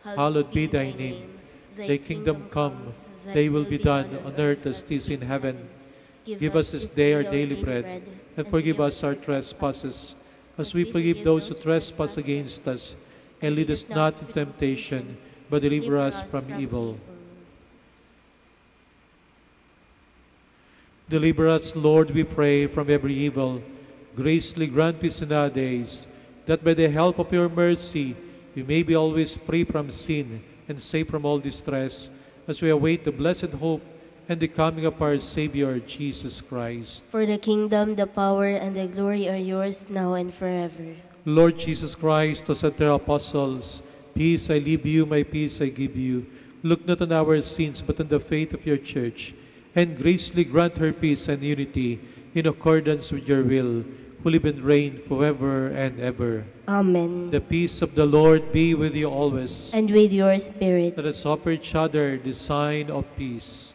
S10: hallowed be thy name. Thy kingdom come, thy will be done on earth as it is in heaven. Give us this day our daily bread, and forgive us our trespasses, as we forgive those who trespass against us. And lead us not into temptation, but deliver us from evil. Deliver us, Lord, we pray, from every evil. Graciously grant peace in our days, that by the help of your mercy we may be always free from sin and safe from all distress, as we await the blessed hope and the coming of our Savior, Jesus Christ.
S9: For the kingdom, the power, and the glory are yours now and forever.
S10: Lord Jesus Christ, who said to the apostles, Peace I leave you, my peace I give you. Look not on our sins, but on the faith of your church, and graciously grant her peace and unity in accordance with your will, who live and reign forever and ever.
S9: Amen.
S10: The peace of the Lord be with you always.
S9: And with your spirit.
S10: Let us offer each other the sign of peace.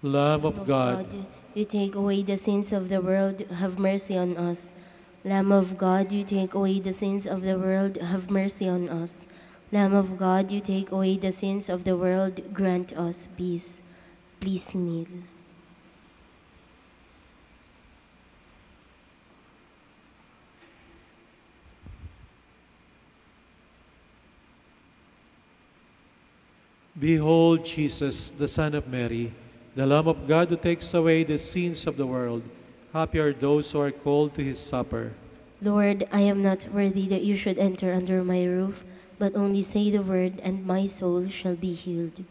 S10: Lamb of God,
S9: you take away the sins of the world, have mercy on us. Lamb of God, you take away the sins of the world, have mercy on us. Lamb of God, you take away the sins of the world, grant us peace. Please kneel.
S10: Behold Jesus, the Son of Mary, the Lamb of God who takes away the sins of the world. Happy are those who are called to his supper.
S9: Lord, I am not worthy that you should enter under my roof, but only say the word, and my soul shall be healed.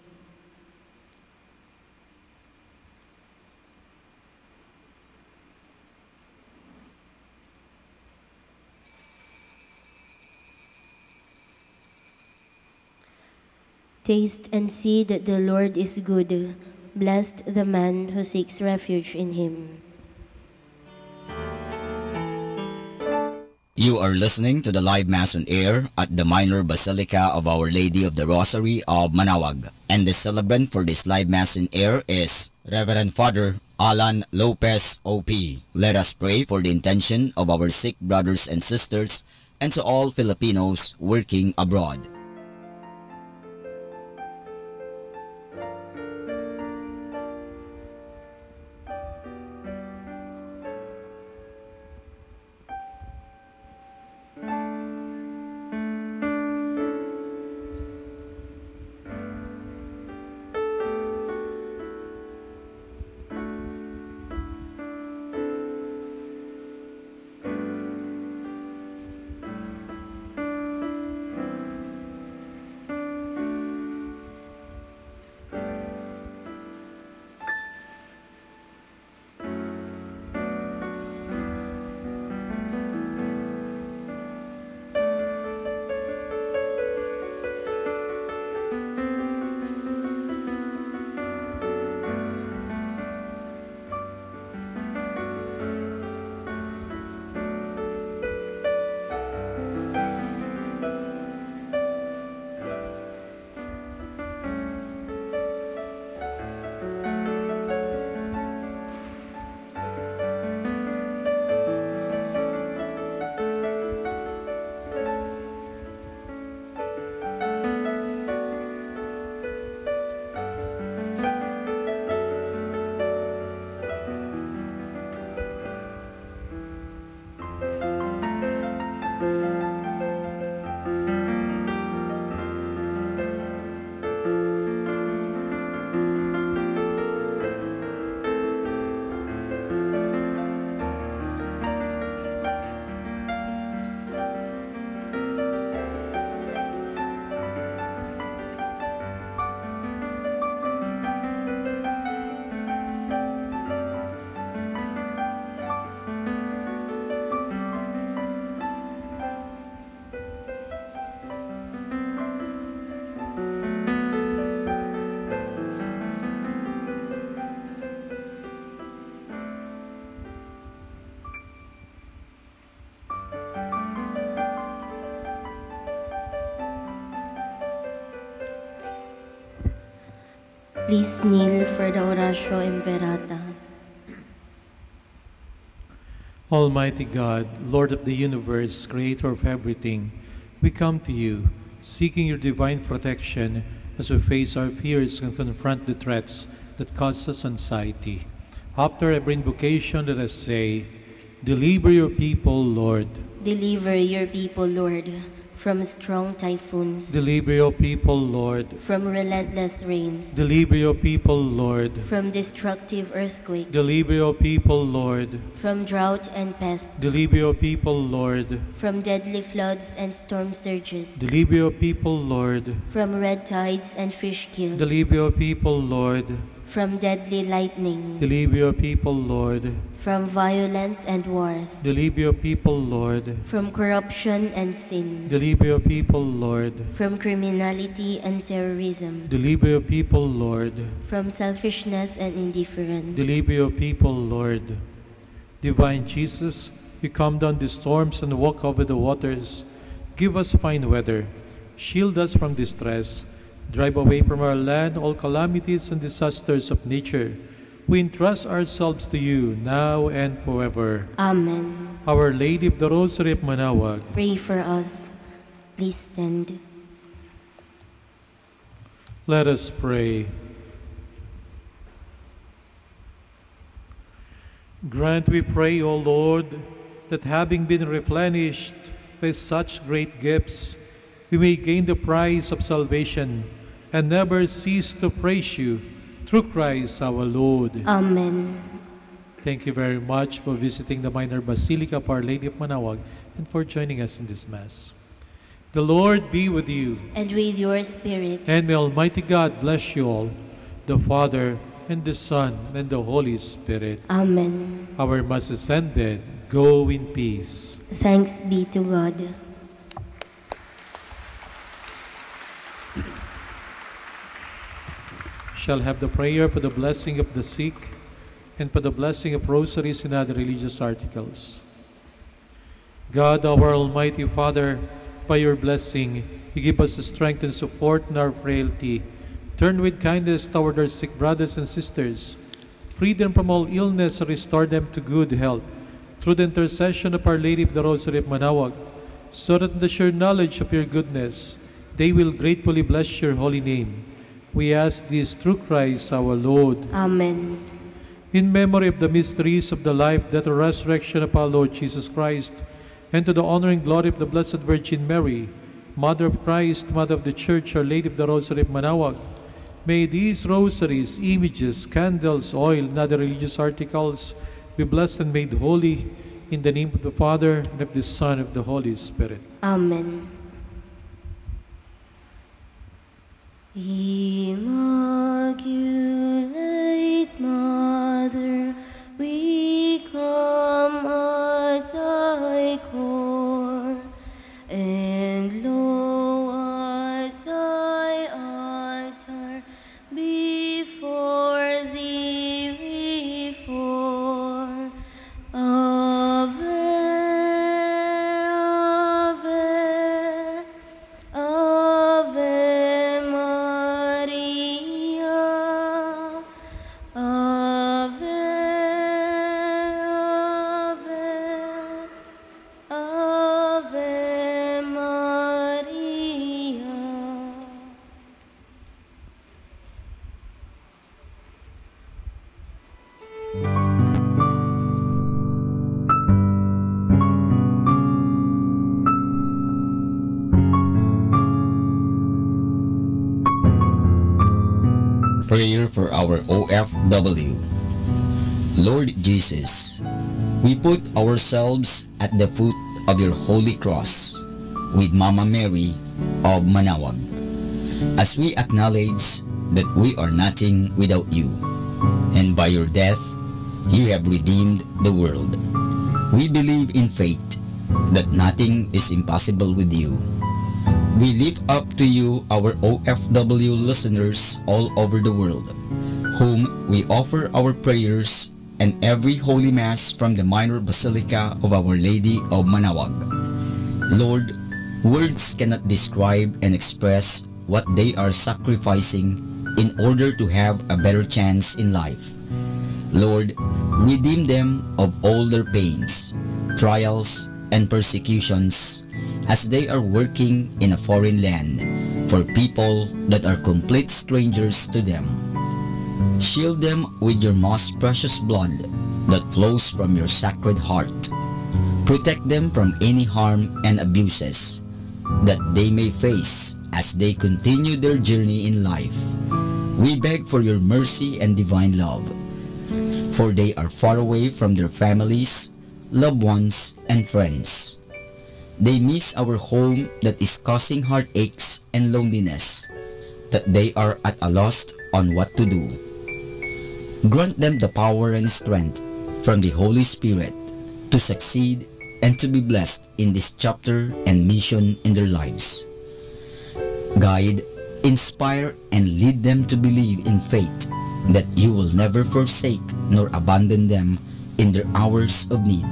S9: Taste and see that the Lord is good. Blessed the man who seeks refuge in him.
S7: You are listening to the live Mass on air at the Minor Basilica of Our Lady of the Rosary of Manaoag. And the celebrant for this live Mass on air is Reverend Father Alan Lopez, O.P. Let us pray for the intention of our sick brothers and sisters and to all Filipinos working abroad.
S9: Please kneel for the Oratio Imperata.
S10: Almighty God, Lord of the universe, creator of everything, we come to you, seeking your divine protection as we face our fears and confront the threats that cause us anxiety. After every invocation, let us say, Deliver your people, Lord.
S9: Deliver your people, Lord, from strong typhoons,
S10: Deliver your people, Lord.
S9: from relentless rains,
S10: Deliver your people, Lord.
S9: from destructive earthquakes,
S10: Deliver your people, Lord.
S9: from drought and pest,
S10: Deliver your people, Lord.
S9: from deadly floods and storm surges,
S10: Deliver your people, Lord.
S9: from red tides and fish kills,
S10: Deliver your people, Lord.
S9: from deadly lightning,
S10: Deliver your people, Lord.
S9: from violence and wars,
S10: Deliver your people, Lord.
S9: from corruption and sin,
S10: Deliver your people, Lord.
S9: from criminality and terrorism,
S10: Deliver your people, Lord.
S9: from selfishness and indifference.
S10: Deliver your people, Lord. Divine Jesus, we calm down the storms and walk over the waters. Give us fine weather. Shield us from distress. Drive away from our land all calamities and disasters of nature. We entrust ourselves to you now and forever.
S9: Amen.
S10: Our Lady of the Rosary of Manaoag,
S9: Pray for us. Please stand.
S10: let us pray. Grant, we pray, O Lord, that having been replenished by such great gifts, we may gain the prize of salvation and never cease to praise you through Christ our Lord.
S9: Amen.
S10: Thank you very much for visiting the Minor Basilica of Our Lady of Manaoag and for joining us in this Mass. The Lord be with you.
S9: And with your spirit.
S10: And may Almighty God bless you all, the Father, and the Son, and the Holy Spirit.
S9: Amen.
S10: Our Mass is ended. Go in peace.
S9: Thanks be to God.
S10: Shall have the prayer for the blessing of the sick and for the blessing of rosaries and other religious articles. God, our Almighty Father, by your blessing, you give us the strength and support in our frailty. Turn with kindness toward our sick brothers and sisters. Free them from all illness and restore them to good health. Through the intercession of Our Lady of the Rosary of Manaoag, so that in the sure knowledge of your goodness, they will gratefully bless your holy name. We ask this through Christ our Lord.
S9: Amen.
S10: In memory of the mysteries of the life, death, and resurrection of our Lord Jesus Christ, and to the honor and glory of the Blessed Virgin Mary, Mother of Christ, Mother of the Church, Our Lady of the Rosary of Manaoag, may these rosaries, images, candles, oil, and other religious articles be blessed and made holy in the name of the Father, and of the Son, and of the Holy Spirit.
S9: Amen. Immaculate Mother, we come at thy call, and lo, at thy altar, before thee we fall. Ave, Ave, Ave Maria, Ave, Ave, Ave Maria.
S7: Prayer for our OFW. Lord Jesus, we put ourselves at the foot of your holy cross with Mama Mary of Manaoag, as we acknowledge that we are nothing without you, and by your death you have redeemed the world. We believe in faith that nothing is impossible with you. We lift up to you our OFW listeners all over the world, whom we offer our prayers and every Holy Mass from the Minor Basilica of Our Lady of Manaoag. Lord, words cannot describe and express what they are sacrificing in order to have a better chance in life. Lord, redeem them of all their pains, trials, and persecutions as they are working in a foreign land for people that are complete strangers to them. Shield them with your most precious blood that flows from your sacred heart. Protect them from any harm and abuses that they may face as they continue their journey in life. We beg for your mercy and divine love, for they are far away from their families, loved ones, and friends. They miss our home that is causing heartaches and loneliness, that they are at a loss on what to do. Grant them the power and strength from the Holy Spirit to succeed and to be blessed in this chapter and mission in their lives. Guide, inspire, and lead them to believe in faith that you will never forsake nor abandon them in their hours of need.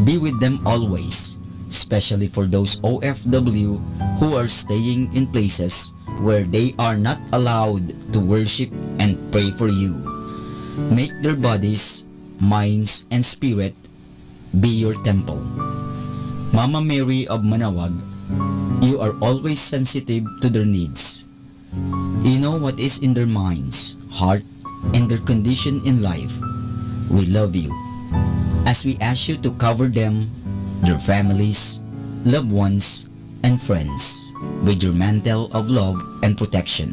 S7: Be with them always, especially for those OFW who are staying in places where they are not allowed to worship and pray for you. Make their bodies, minds, and spirit be your temple. Mama Mary of Manawag, you are always sensitive to their needs. You know what is in their minds, heart, and their condition in life. We love you. As we ask you to cover them, their families, loved ones, and friends with your mantle of love and protection.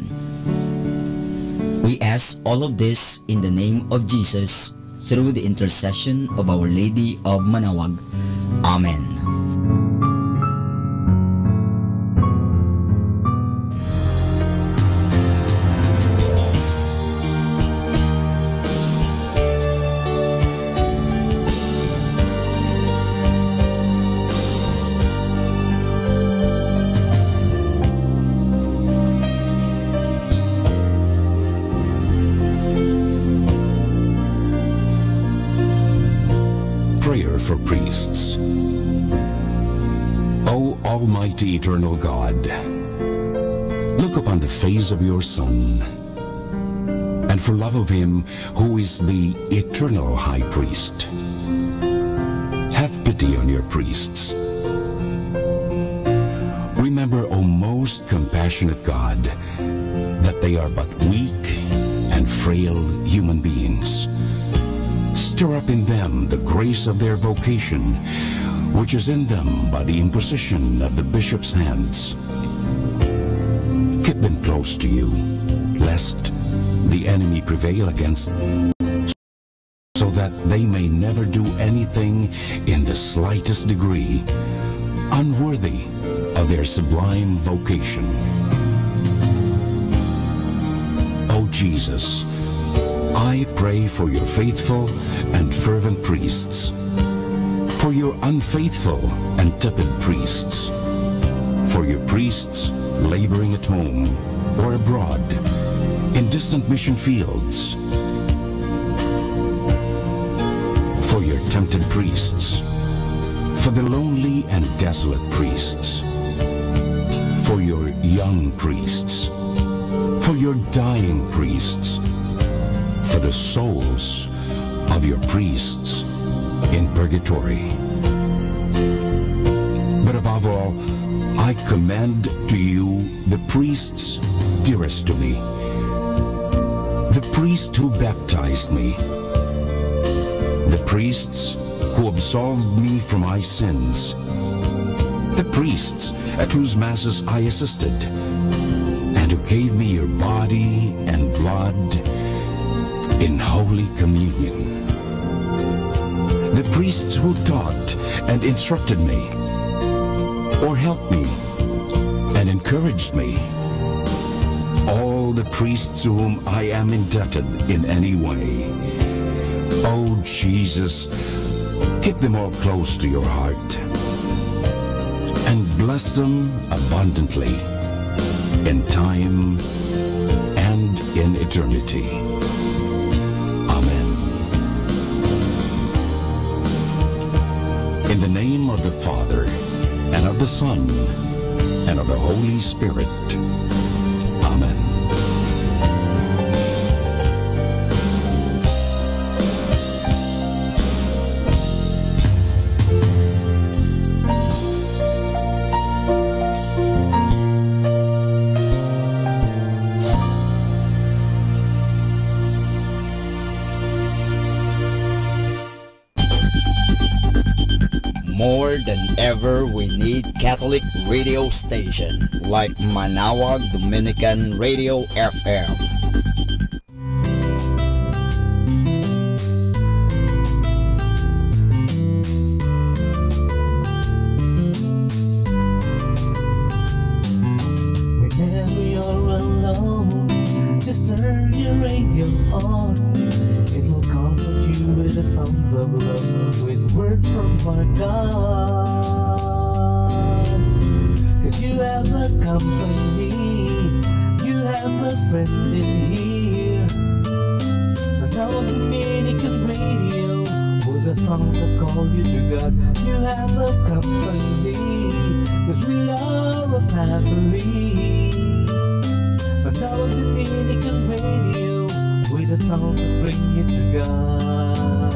S7: We ask all of this in the name of Jesus through the intercession of Our Lady of Manawag. Amen.
S12: Prayer for priests. O Almighty Eternal God, look upon the face of your Son, and for love of him who is the eternal High Priest, have pity on your priests. Remember, O most compassionate God, that they are but weak and frail human beings. Stir up in them the grace of their vocation, which is in them by the imposition of the bishop's hands. Keep them close to you, lest the enemy prevail against them, so that they may never do anything in the slightest degree unworthy of their sublime vocation. O Jesus, I pray for your faithful and fervent priests, for your unfaithful and tepid priests, for your priests laboring at home or abroad in distant mission fields, for your tempted priests, for the lonely and desolate priests, for your young priests, for your dying priests, for the souls of your priests in purgatory. But above all, I commend to you the priests dearest to me, the priest who baptized me, the priests who absolved me from my sins, the priests at whose masses I assisted, and who gave me your body and blood in Holy Communion, the priests who taught and instructed me, or helped me and encouraged me, all the priests to whom I am indebted in any way. Oh Jesus, keep them all close to your heart, and bless them abundantly in time and in eternity. Amen. In the name of the Father, and of the Son, and of the Holy Spirit. Amen.
S7: ever we need Catholic radio station like Manawag Dominican Radio FM.
S1: Whenever you're alone, just turn your radio on. It will comfort you with the songs of love, with words from our God. 'Cause you have a company, you have a friend in here. Now Dominican radio, with the songs that call you to God. You have a company, 'cause we are a family. But now Dominican radio, with the songs that bring you to God.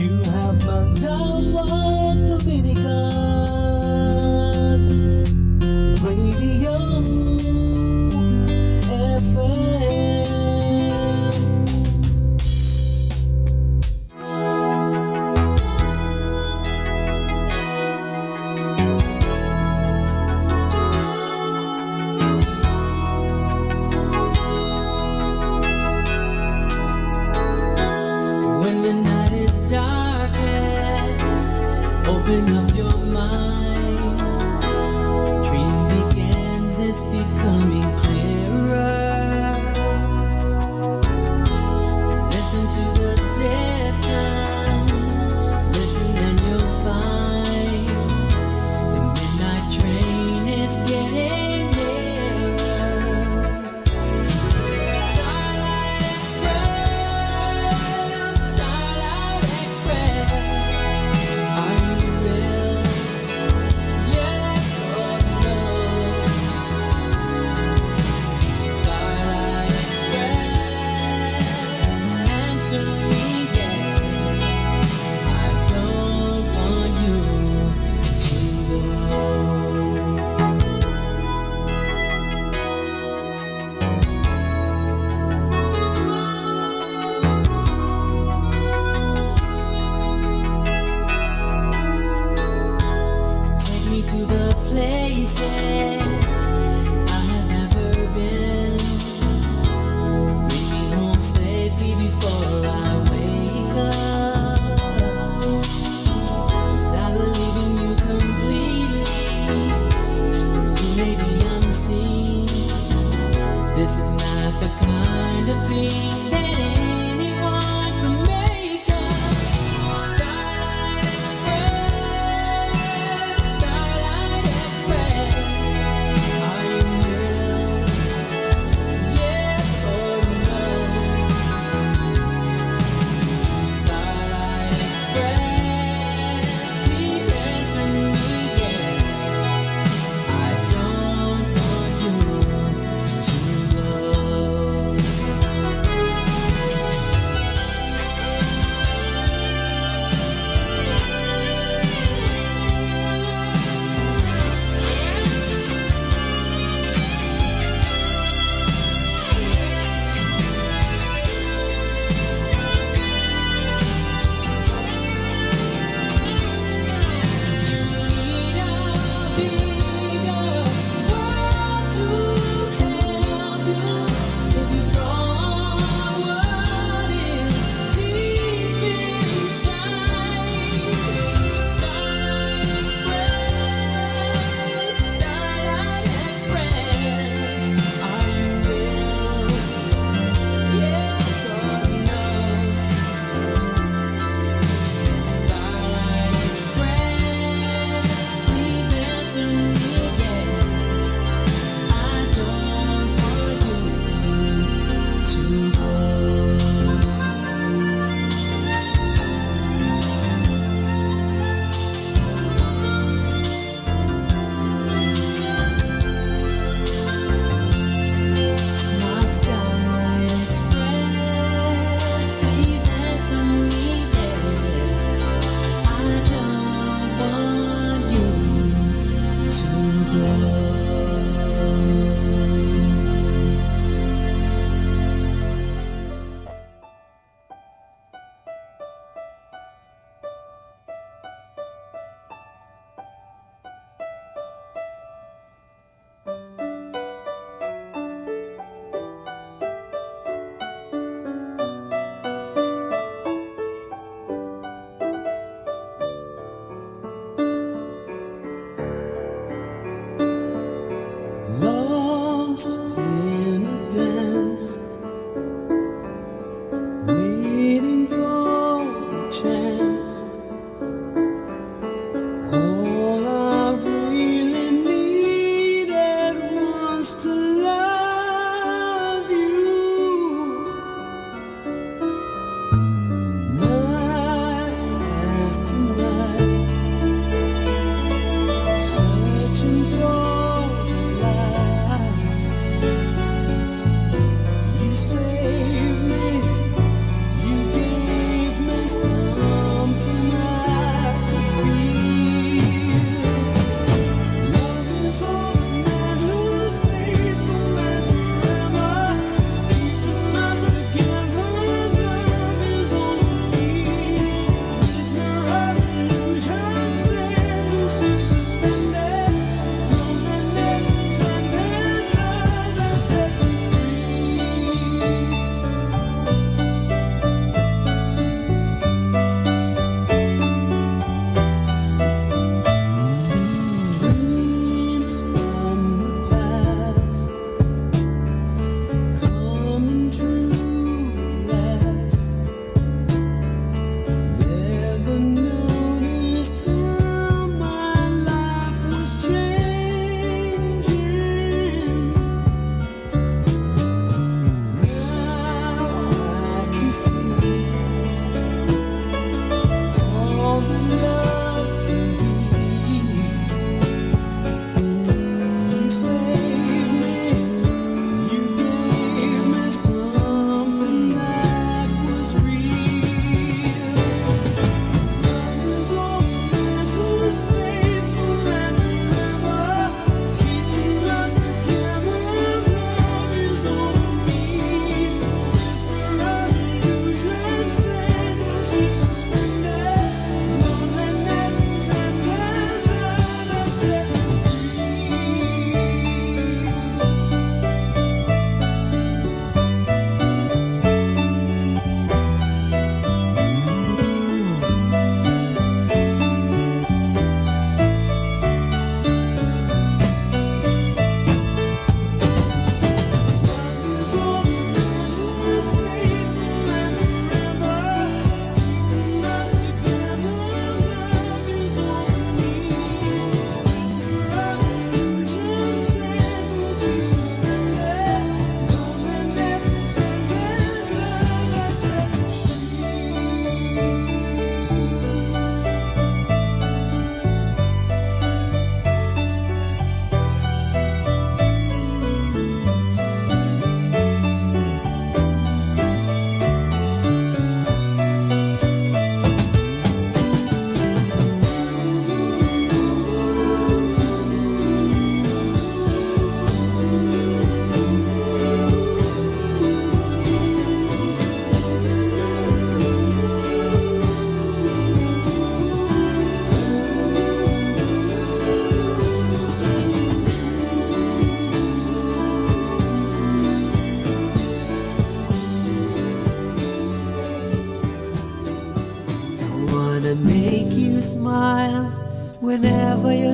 S1: You have Manawag Dominican Radio FM.
S13: When the night is darkest, open up your mind. Dream begins, it's becoming clearer. Listen to the distance, listen and you'll find the midnight train is getting nearer. Starlight Express, Starlight Express, are you real? Yes or no? Starlight Express, answer me yes. I don't want you to go. Take me to the places I have never been. Bring me home safely before I wake up. 'Cause I believe in you completely. You may be unseen. This is not the kind of thing that anyone can make up. Starlight Express, Starlight Express, are you real? Yes or no? Starlight Express, please answer me yes. I don't want you to go.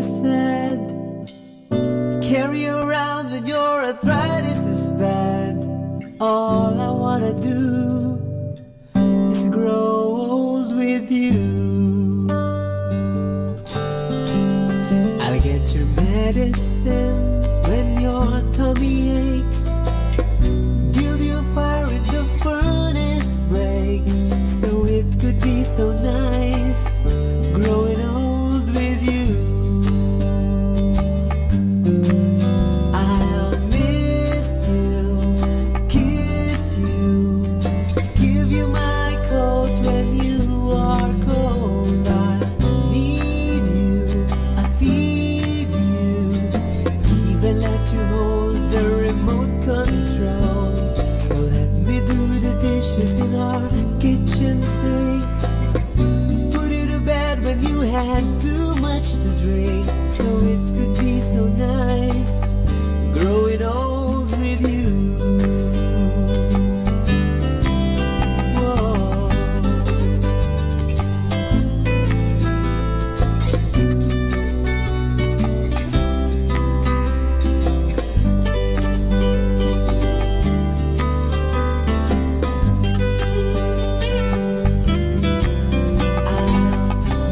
S1: said, carry around when your arthritis is bad. All I wanna do is grow old with you. I'll get your medicine when your tummy aches. Build you a fire if the furnace breaks. So it could be so nice growing old with you. I'll miss you, kiss you, give you my coat when you are cold. I need you, I feed you, even let you hold the remote control. So let me do the dishes in our kitchen sink. Put you to bed when you had too much to drink. So it could be so nice growing old with you. Whoa.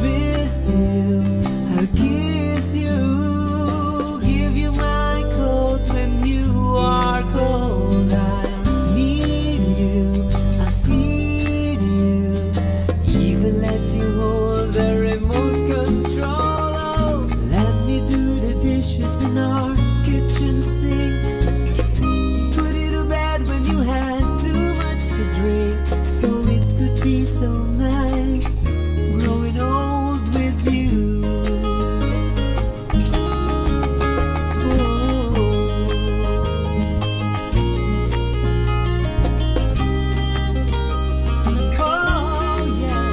S1: Miss you, I'll kiss you, give you my coat when you are cold. I need you, I feed you, even let you hold the remote control. Oh, let me do the dishes in our kitchen sink. Put you to bed when you had too much to drink. So it could be so nice growing old with you. Oh, yeah.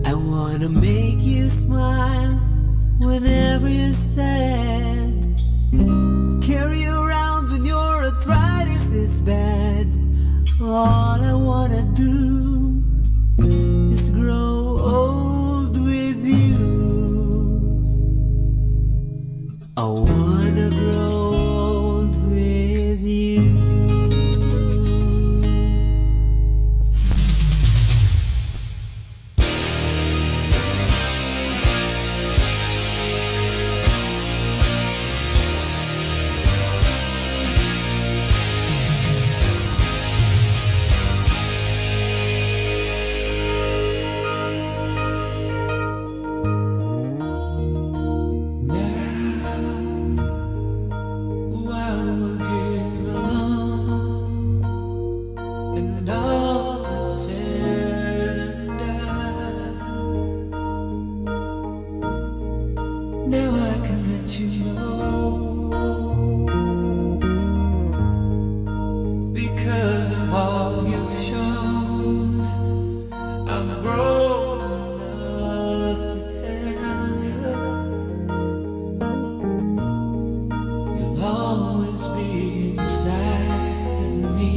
S1: I wanna make you smile whenever you're sad. Carry you around when your arthritis is bad. All I wanna do is grow old with you. I wanna grow old with you. Now I can let you know, because of all you've shown, I'm grown enough to tell you, you'll always be inside of me.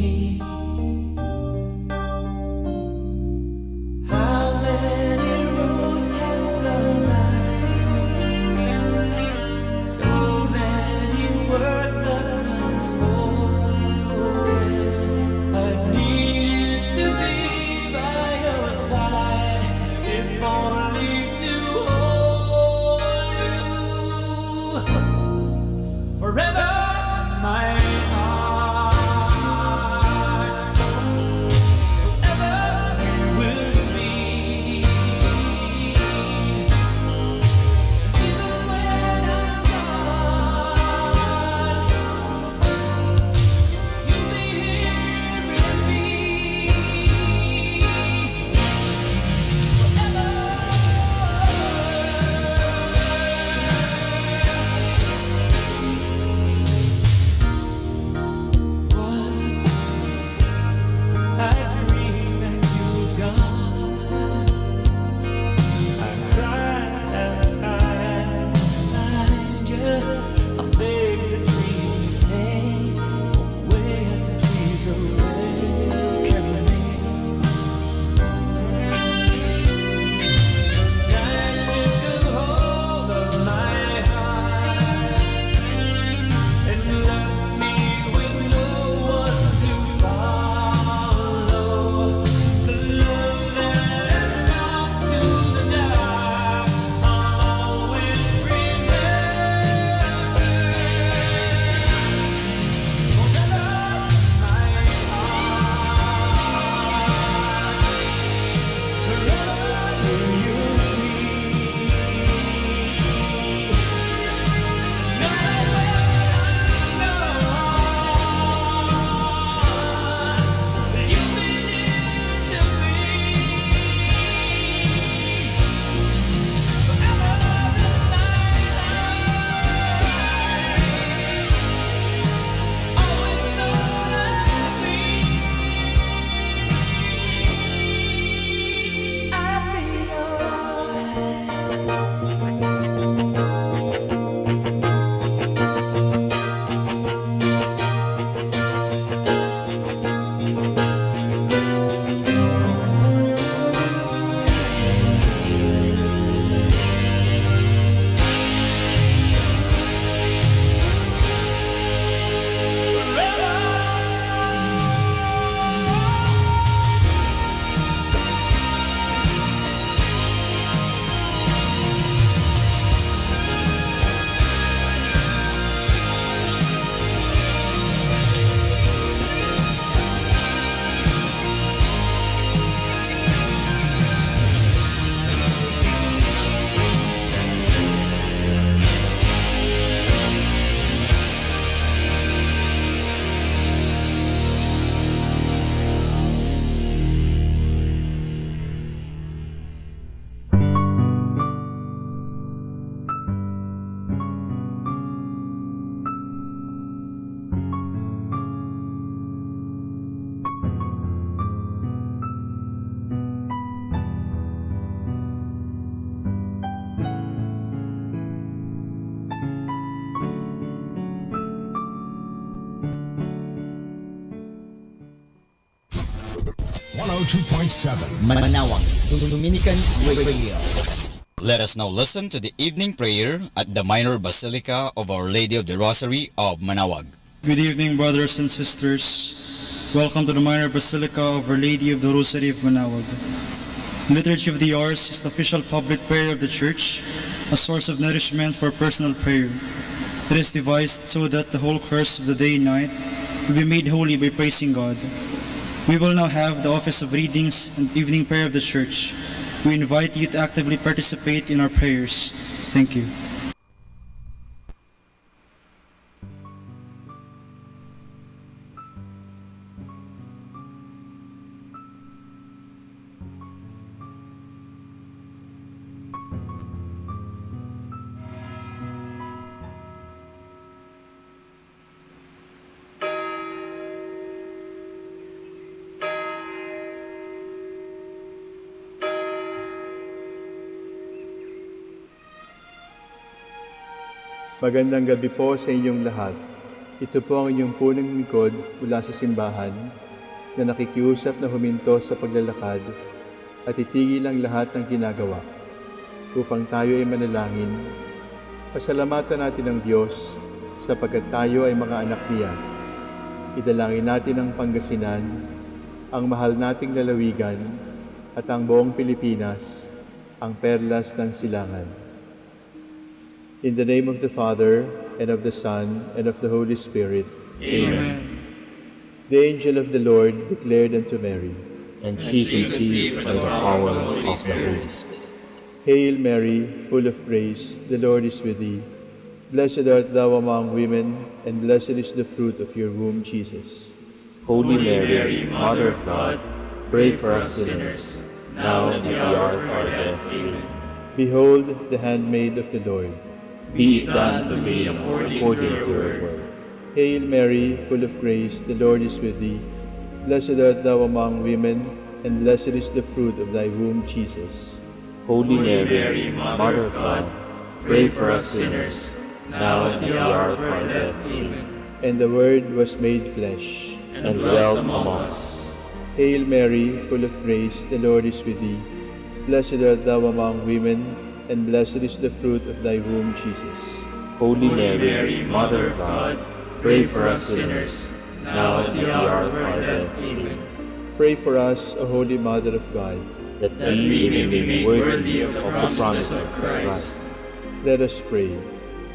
S12: 102.7
S7: Manawag, Dominican Radio. Let us now listen to the evening prayer at the Minor Basilica of Our Lady of the Rosary of Manawag.
S14: Good evening, brothers and sisters. Welcome to the Minor Basilica of Our Lady of the Rosary of Manawag. The Liturgy of the Hours is the official public prayer of the Church, a source of nourishment for personal prayer. It is devised so that the whole course of the day and night will be made holy by praising God. We will now have the office of readings and evening prayer of the Church. We invite you to actively participate in our prayers. Thank you.
S15: Magandang gabi po sa inyong lahat. Ito po ang inyong punong lingkod mula sa simbahan na nakikiusap na huminto sa paglalakad at itigil ang lahat ng ginagawa upang tayo ay manalangin. Pasalamatan natin ang Diyos sapagkat tayo ay mga anak niya. Idalangin natin ang Pangasinan, ang mahal nating lalawigan at ang buong Pilipinas, ang perlas ng silangan. In the name of the Father, and of the Son, and of the Holy Spirit.
S16: Amen.
S15: The angel of the Lord declared unto Mary,
S16: And she conceived by the power of the Holy Spirit.
S15: Hail Mary, full of grace, the Lord is with thee. Blessed art thou among women, and blessed is the fruit of your womb, Jesus.
S16: Holy Mary, Mother of God, pray for us sinners, now and at the hour of our death. Amen.
S15: Behold the handmaid of the Lord.
S16: Be it done to me according to your word.
S15: Hail Mary, full of grace, the Lord is with thee. Blessed art thou among women, and blessed is the fruit of thy womb, Jesus.
S16: Holy Mary, Mother of God, pray for us sinners, now and at the hour of our death. Amen.
S15: And the Word was made flesh,
S16: and dwelt among us.
S15: Hail Mary, full of grace, the Lord is with thee. Blessed art thou among women, and blessed is the fruit of thy womb, Jesus.
S16: Holy Mary, Mother of God, pray for us sinners, now and at the hour of our death. Amen.
S15: Pray for us, O Holy Mother of God,
S16: that we may be made worthy of the promises of Christ.
S15: Let us pray.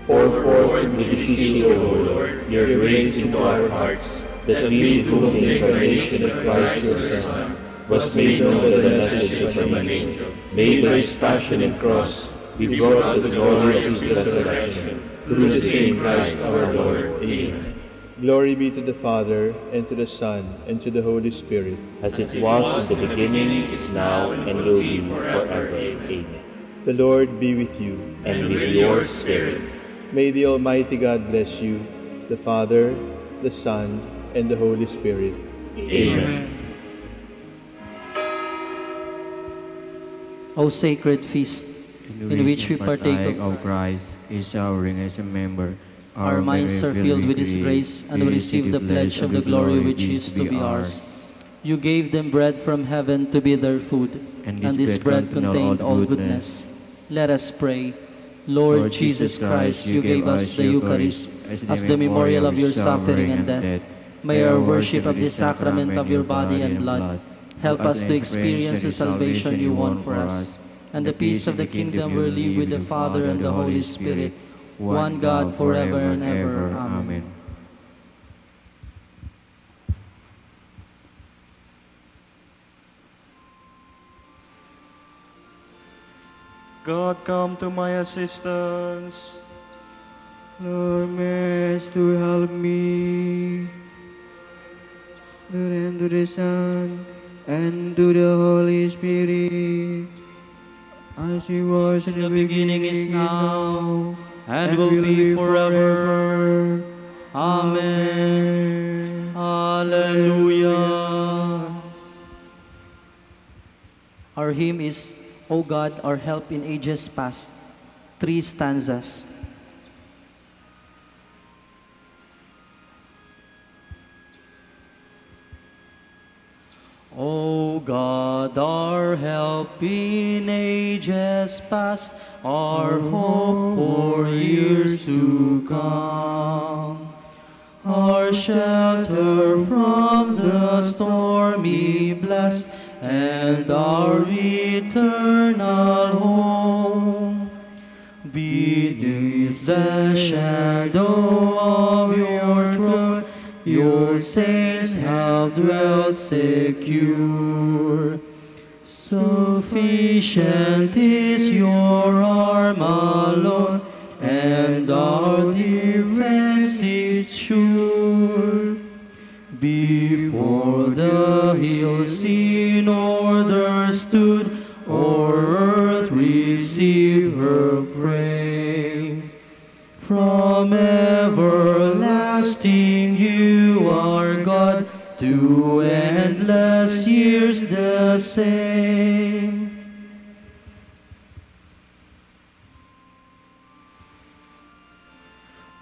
S16: Pour forth, we beseech you, O Lord, your grace into our hearts, that we, through the incarnation of Christ your Son, was made known by the message from an angel, made by his passion and cross, be brought to the glory of his resurrection, through the same Christ our Lord. Amen.
S15: Glory be to the Father, and to the Son, and to the Holy Spirit.
S16: As it was in the beginning, is now, and will be forever. Amen.
S15: The Lord be with you.
S16: And with your spirit.
S15: May the Almighty God bless you, the Father, the Son, and the Holy Spirit.
S16: Amen.
S17: O sacred feast, in which we partake
S18: of Christ, His showering as a member,
S17: our minds are filled with His grace, and we receive the pledge of the glory which is to be ours. You gave them bread from heaven to be their food, and this bread contained all goodness. Let us pray. Lord Jesus Christ, you gave us the Eucharist as the memorial of your suffering and death. May our worship of the sacrament of your body and blood help us to experience the salvation you won for us, and the peace of the kingdom where we live with the Father and the Holy Spirit, one God forever and ever. Amen.
S19: God, come to my assistance.
S18: Lord, mercy to help me. And to the Son, and to the Holy Spirit, as He was in the beginning, is now,
S17: and will be forever. Amen. Hallelujah. Our hymn is, O God, our help in ages past. 3 stanzas. O O God, our help in ages past, our hope for years to come, our shelter from the stormy blast, and our eternal home. Beneath the shadow of your throne, your saints have dwelt secure. Sufficient is your arm alone, and our defense is sure. Before the hills in order stood, or earth received her prey. From everlasting you are God, to endless years the same.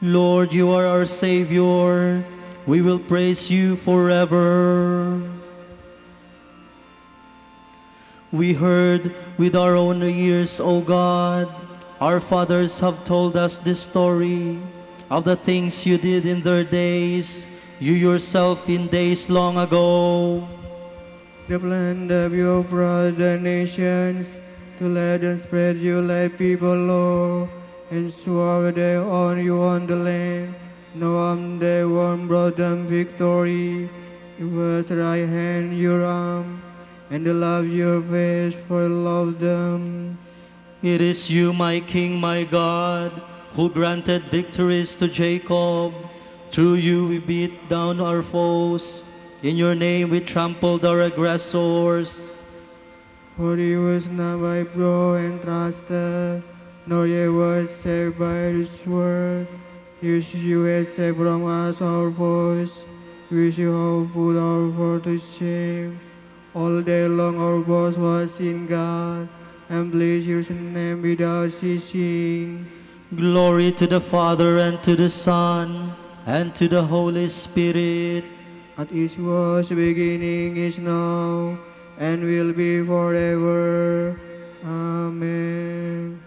S17: Lord, you are our Savior. We will praise you forever. We heard with our own ears, O God, our fathers have told us this story of the things you did in their days, you yourself in days long ago.
S18: The plan of you brought the nations to let them spread you like people low, and swore they on you on the land. No they one brought them victory. It was right hand your arm, and the love your face for love them.
S17: It is you, my King, my God, who granted victories to Jacob. Through you we beat down our foes. In your name we trampled our aggressors.
S18: For he was not by blow and trusted, nor yet was saved by the sword. Yes, you have saved from us our foes, which you have put our foe to shame. All day long our boast was in God, and bless your name without ceasing.
S17: Glory to the Father, and to the Son, and to the Holy Spirit.
S18: As it was beginning, is now, and will be forever. Amen.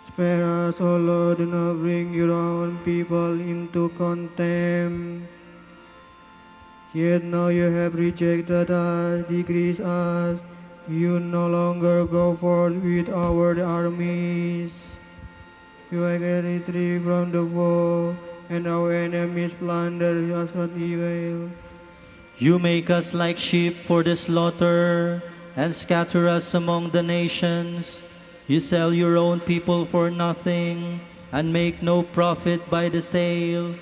S18: Spare us, O Lord, do not bring your own people into contempt. Yet now you have rejected us, decreased us. You no longer go forth with our armies. You have retreated from the foe, and our enemies plunder us with evil.
S17: You make us like sheep for the slaughter, and scatter us among the nations. You sell your own people for nothing, and make no profit by the sale.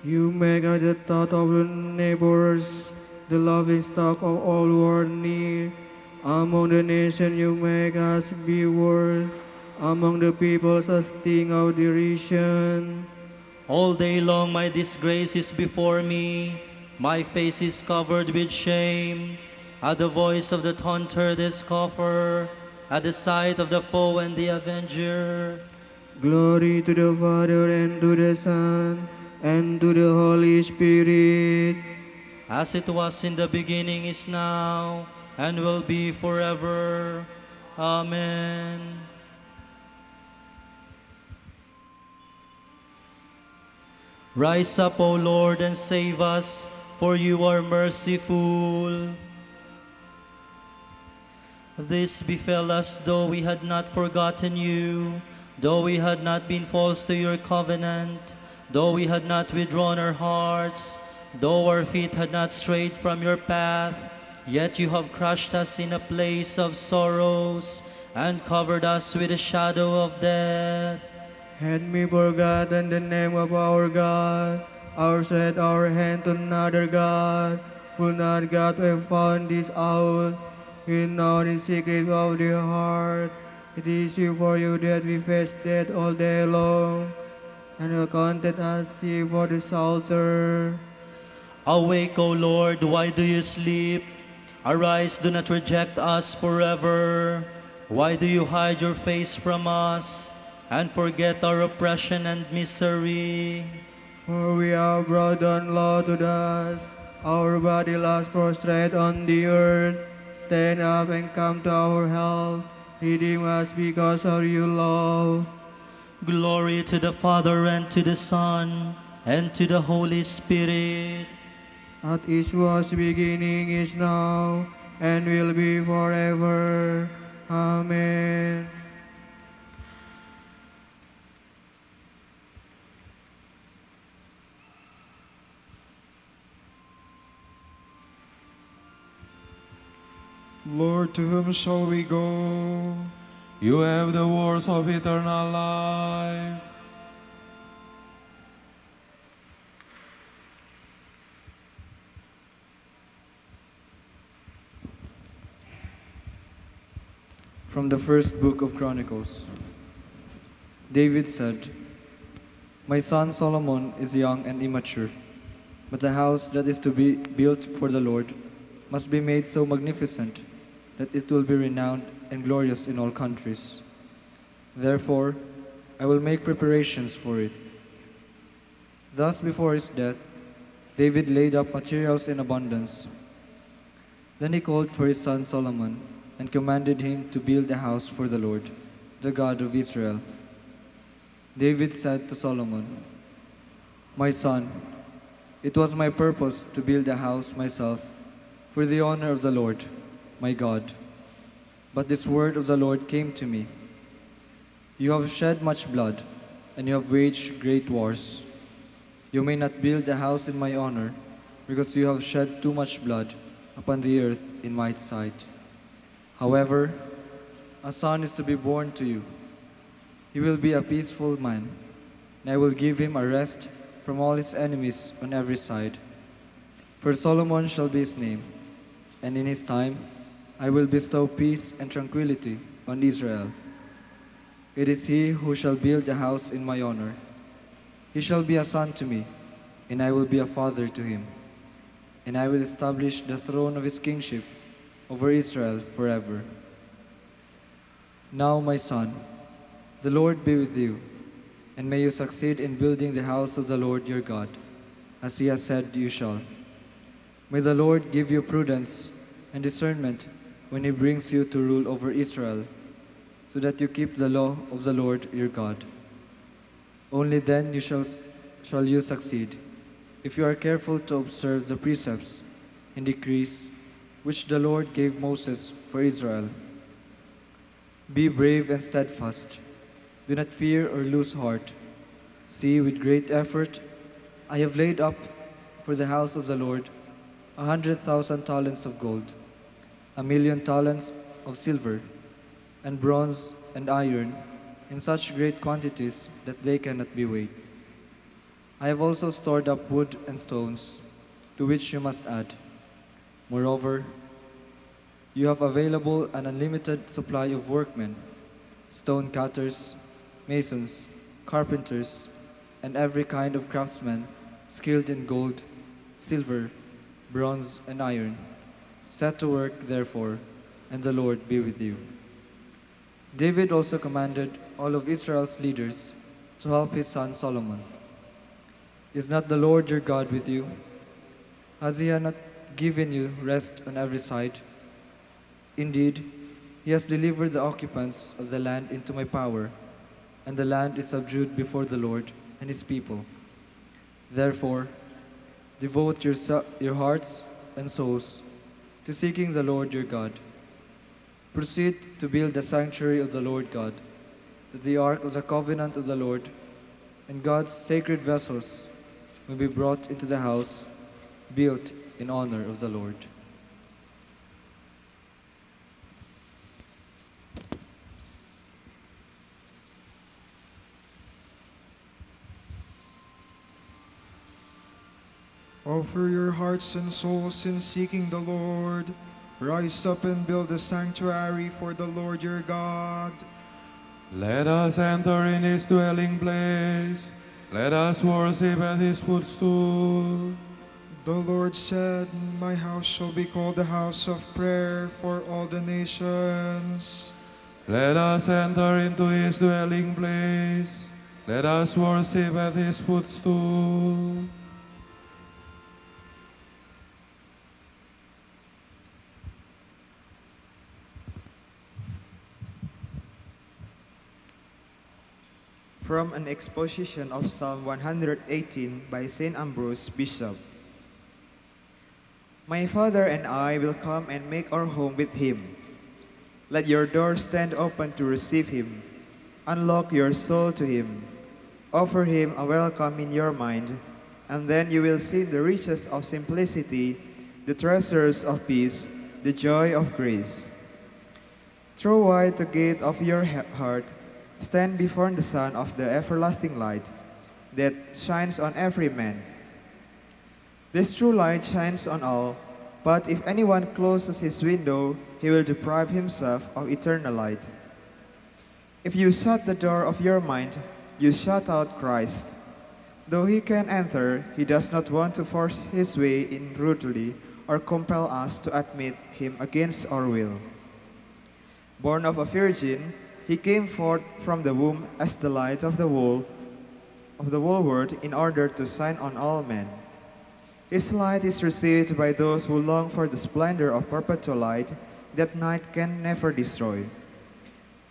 S18: You make us the thought of your neighbors, the laughing stock of all who are near. Among the nations you make us be worth, among the peoples a sting of derision.
S17: All day long my disgrace is before me, my face is covered with shame. At the voice of the taunter, the scoffer, at the sight of the foe and the avenger.
S18: Glory to the Father, and to the Son, and to the Holy Spirit.
S17: As it was in the beginning, is now, and will be forever. Amen. Rise up, O Lord, and save us, for you are merciful. This befell us though we had not forgotten you, though we had not been false to your covenant, though we had not withdrawn our hearts, though our feet had not strayed from your path, yet you have crushed us in a place of sorrows, and covered us with the shadow of death.
S18: Had me forgotten the name of our God, or set our hand to another God, would not God have found this out? We know the secret of the heart. It is for you that we face death all day long, and accounted as sea for the salter.
S17: Awake, O Lord, why do you sleep? Arise, do not reject us forever. Why do you hide your face from us, and forget our oppression and misery.
S18: For we have brought down low to dust, our body lies prostrate on the earth. Stand up and come to our help. Redeem us because of your love.
S17: Glory to the Father, and to the Son, and to the Holy Spirit.
S18: As it was beginning, is now, and will be forever. Amen.
S20: Lord, to whom shall we go? You have the words of eternal life.
S21: From the first book of Chronicles. David said, My son Solomon is young and immature, but the house that is to be built for the Lord must be made so magnificent that it will be renowned and glorious in all countries. Therefore, I will make preparations for it. Thus, before his death, David laid up materials in abundance. Then he called for his son Solomon and commanded him to build a house for the Lord, the God of Israel. David said to Solomon, My son, it was my purpose to build a house myself for the honor of the Lord, my God. But this word of the Lord came to me. You have shed much blood, and you have waged great wars. You may not build a house in my honor, because you have shed too much blood upon the earth in my sight. However, a son is to be born to you. He will be a peaceful man, and I will give him a rest from all his enemies on every side. For Solomon shall be his name, and in his time I will bestow peace and tranquility on Israel. It is he who shall build a house in my honor. He shall be a son to me, and I will be a father to him. And I will establish the throne of his kingship over Israel forever. Now, my son, the Lord be with you, and may you succeed in building the house of the Lord your God, as he has said you shall. May the Lord give you prudence and discernment when he brings you to rule over Israel, so that you keep the law of the Lord your God. Only then shall you succeed, if you are careful to observe the precepts and decrees which the Lord gave Moses for Israel. Be brave and steadfast. Do not fear or lose heart. See, with great effort, I have laid up for the house of the Lord 100,000 talents of gold, 1,000,000 talents of silver, and bronze and iron in such great quantities that they cannot be weighed. I have also stored up wood and stones, to which you must add. Moreover, you have available an unlimited supply of workmen, stone cutters, masons, carpenters, and every kind of craftsman skilled in gold, silver, bronze, and iron. Set to work, therefore, and the Lord be with you. David also commanded all of Israel's leaders to help his son Solomon. Is not the Lord your God with you? Has he not given you rest on every side? Indeed, he has delivered the occupants of the land into my power, and the land is subdued before the Lord and his people. Therefore, devote your hearts and souls to seeking the Lord your God. Proceed to build the sanctuary of the Lord God, that the ark of the covenant of the Lord and God's sacred vessels may be brought into the house built in honor of the Lord.
S20: Offer your hearts and souls in seeking the Lord. Rise up and build a sanctuary for the Lord your God. Let us enter in his dwelling place. Let us worship at his footstool. The Lord said, My house shall be called a house of prayer for all the nations. Let us enter into his dwelling place. Let us worship at his footstool.
S2: From an exposition of Psalm 118 by St. Ambrose, Bishop. My Father and I will come and make our home with him. Let your door stand open to receive him. Unlock your soul to him. Offer him a welcome in your mind, and then you will see the riches of simplicity, the treasures of peace, the joy of grace. Throw wide the gate of your heart. Stand before the sun of the everlasting light that shines on every man. This true light shines on all, but if anyone closes his window, he will deprive himself of eternal light. If you shut the door of your mind, you shut out Christ. Though he can enter, he does not want to force his way in brutally or compel us to admit him against our will. Born of a virgin, he came forth from the womb as the light of the whole world in order to shine on all men. His light is received by those who long for the splendor of perpetual light that night can never destroy.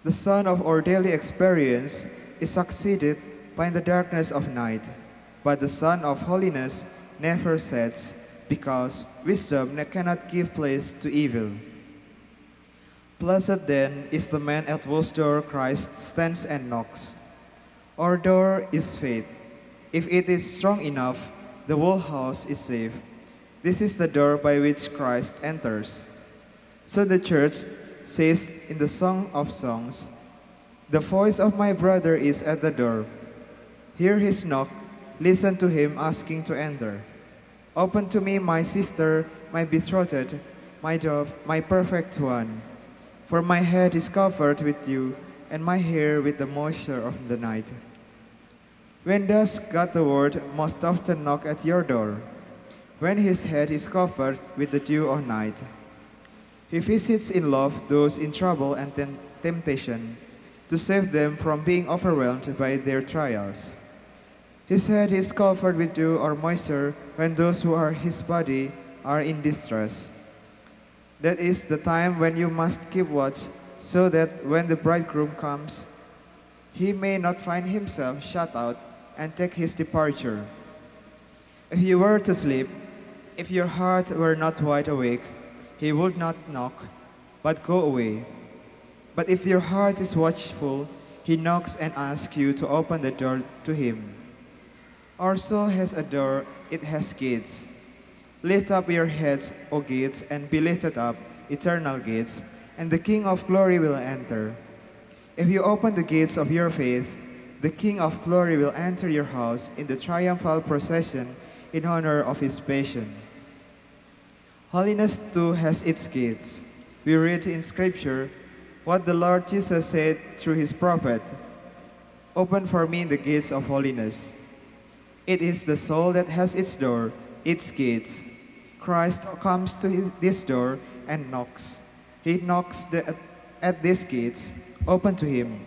S2: The sun of our daily experience is succeeded by the darkness of night, but the sun of holiness never sets, because wisdom cannot give place to evil. Blessed then is the man at whose door Christ stands and knocks. Our door is faith. If it is strong enough, the whole house is safe. This is the door by which Christ enters. So the church says in the Song of Songs, "The voice of my brother is at the door. Hear his knock, listen to him asking to enter. Open to me, my sister, my betrothed, my dove, my perfect one. For my head is covered with dew, and my hair with the moisture of the night." When does God the Word most often knock at your door? When his head is covered with the dew of night. He visits in love those in trouble and temptation, to save them from being overwhelmed by their trials. His head is covered with dew or moisture when those who are his body are in distress. That is the time when you must keep watch, so that when the bridegroom comes, he may not find himself shut out and take his departure. If you were to sleep, if your heart were not wide awake, he would not knock, but go away. But if your heart is watchful, he knocks and asks you to open the door to him. Our soul has a door, it has gates. Lift up your heads, O gates, and be lifted up, eternal gates, and the King of glory will enter. If you open the gates of your faith, the King of glory will enter your house in the triumphal procession in honor of his passion. Holiness too has its gates. We read in Scripture what the Lord Jesus said through his prophet, "Open for me the gates of holiness." It is the soul that has its door, its gates. Christ comes to this door and knocks. He knocks at these gates, open to him.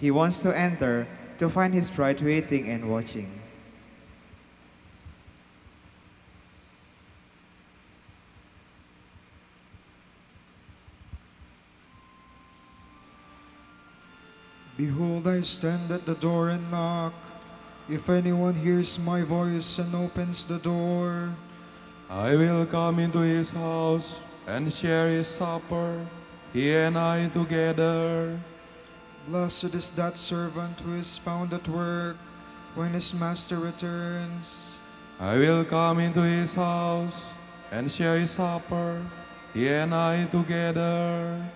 S2: He wants to enter, to find his bride waiting and watching.
S20: Behold, I stand at the door and knock. If anyone hears my voice and opens the door, I will come into his house and share his supper, he and I together. Blessed is that servant who is found at work when his master returns. I will come into his house and share his supper, he and I together.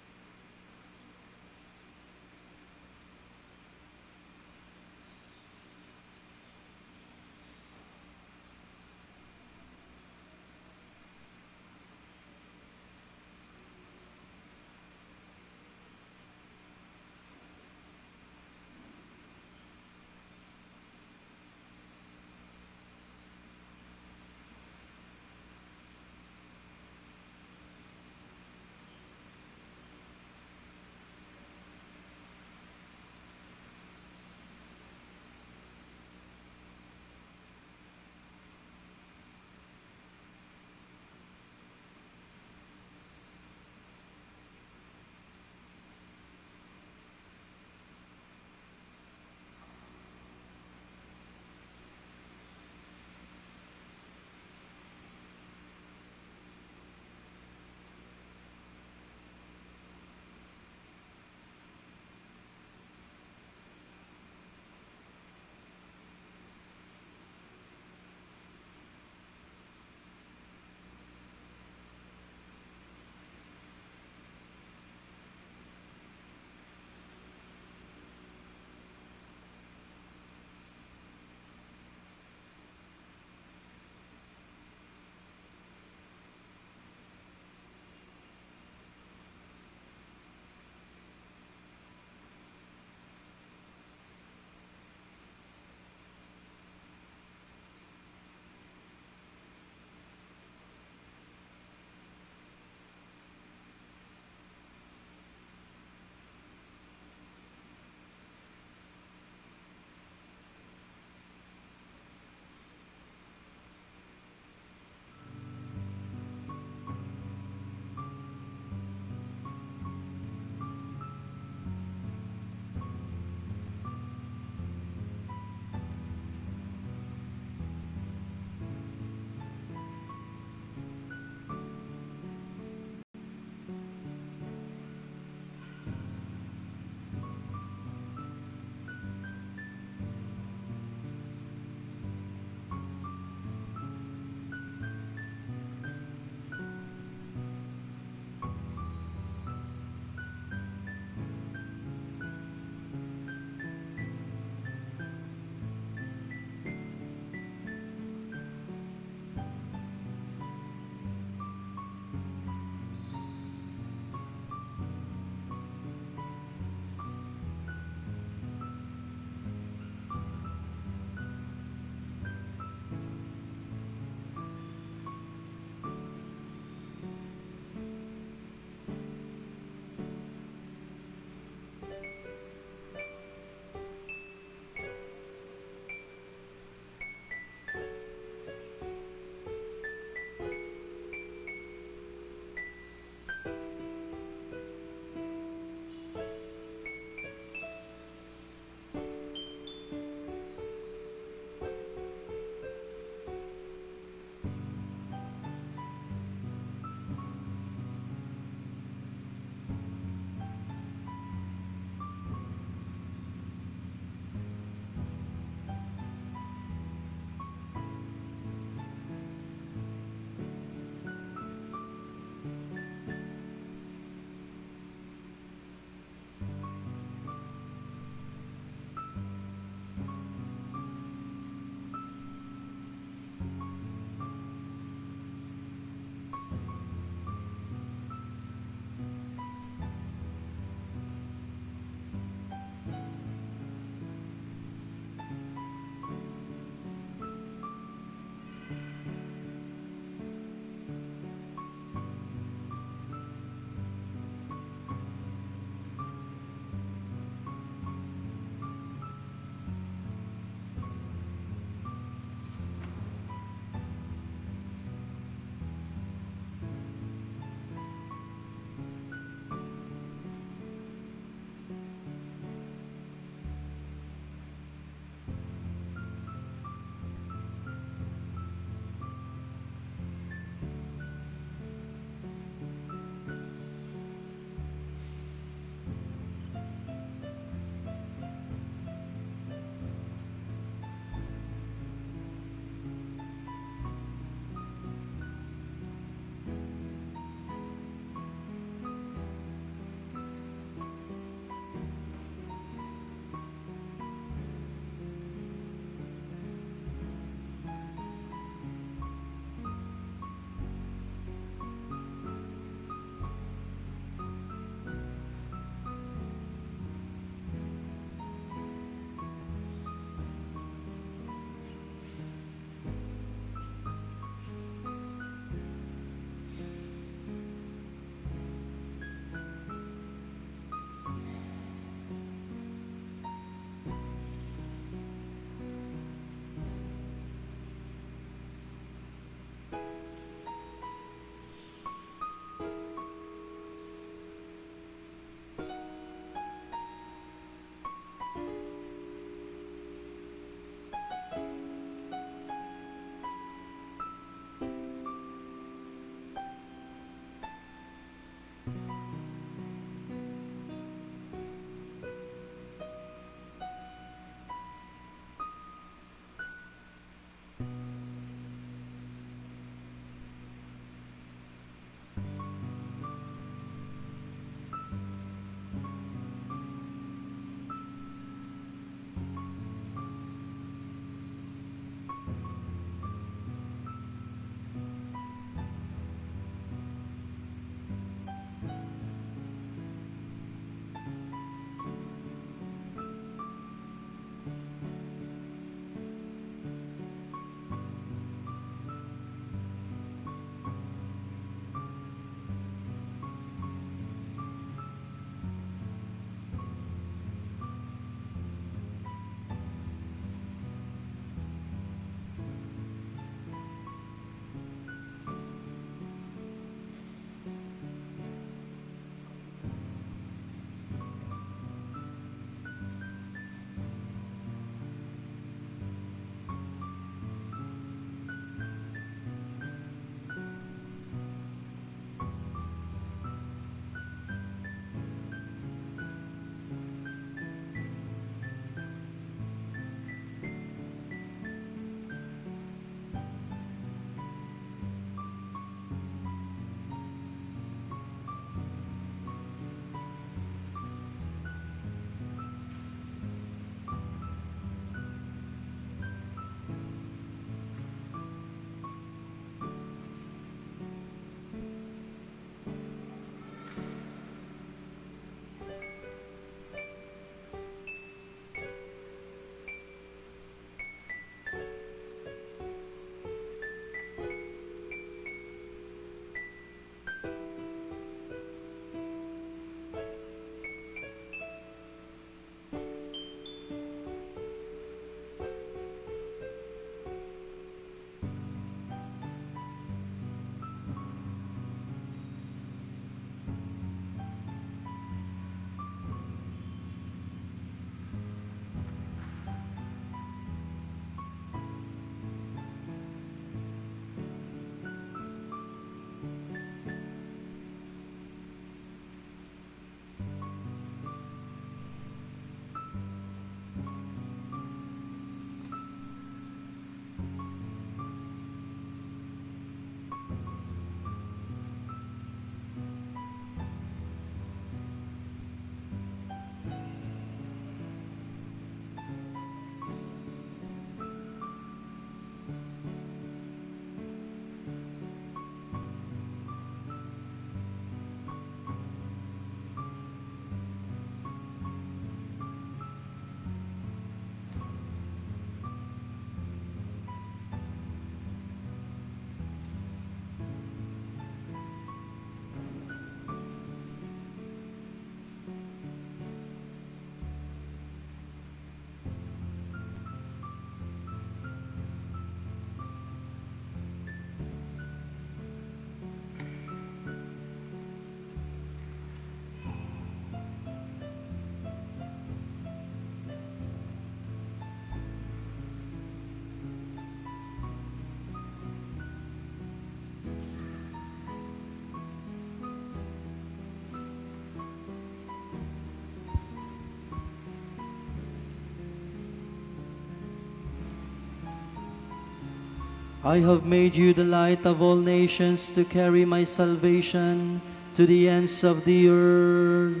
S17: I have made you the light of all nations to carry my salvation to the ends of the earth.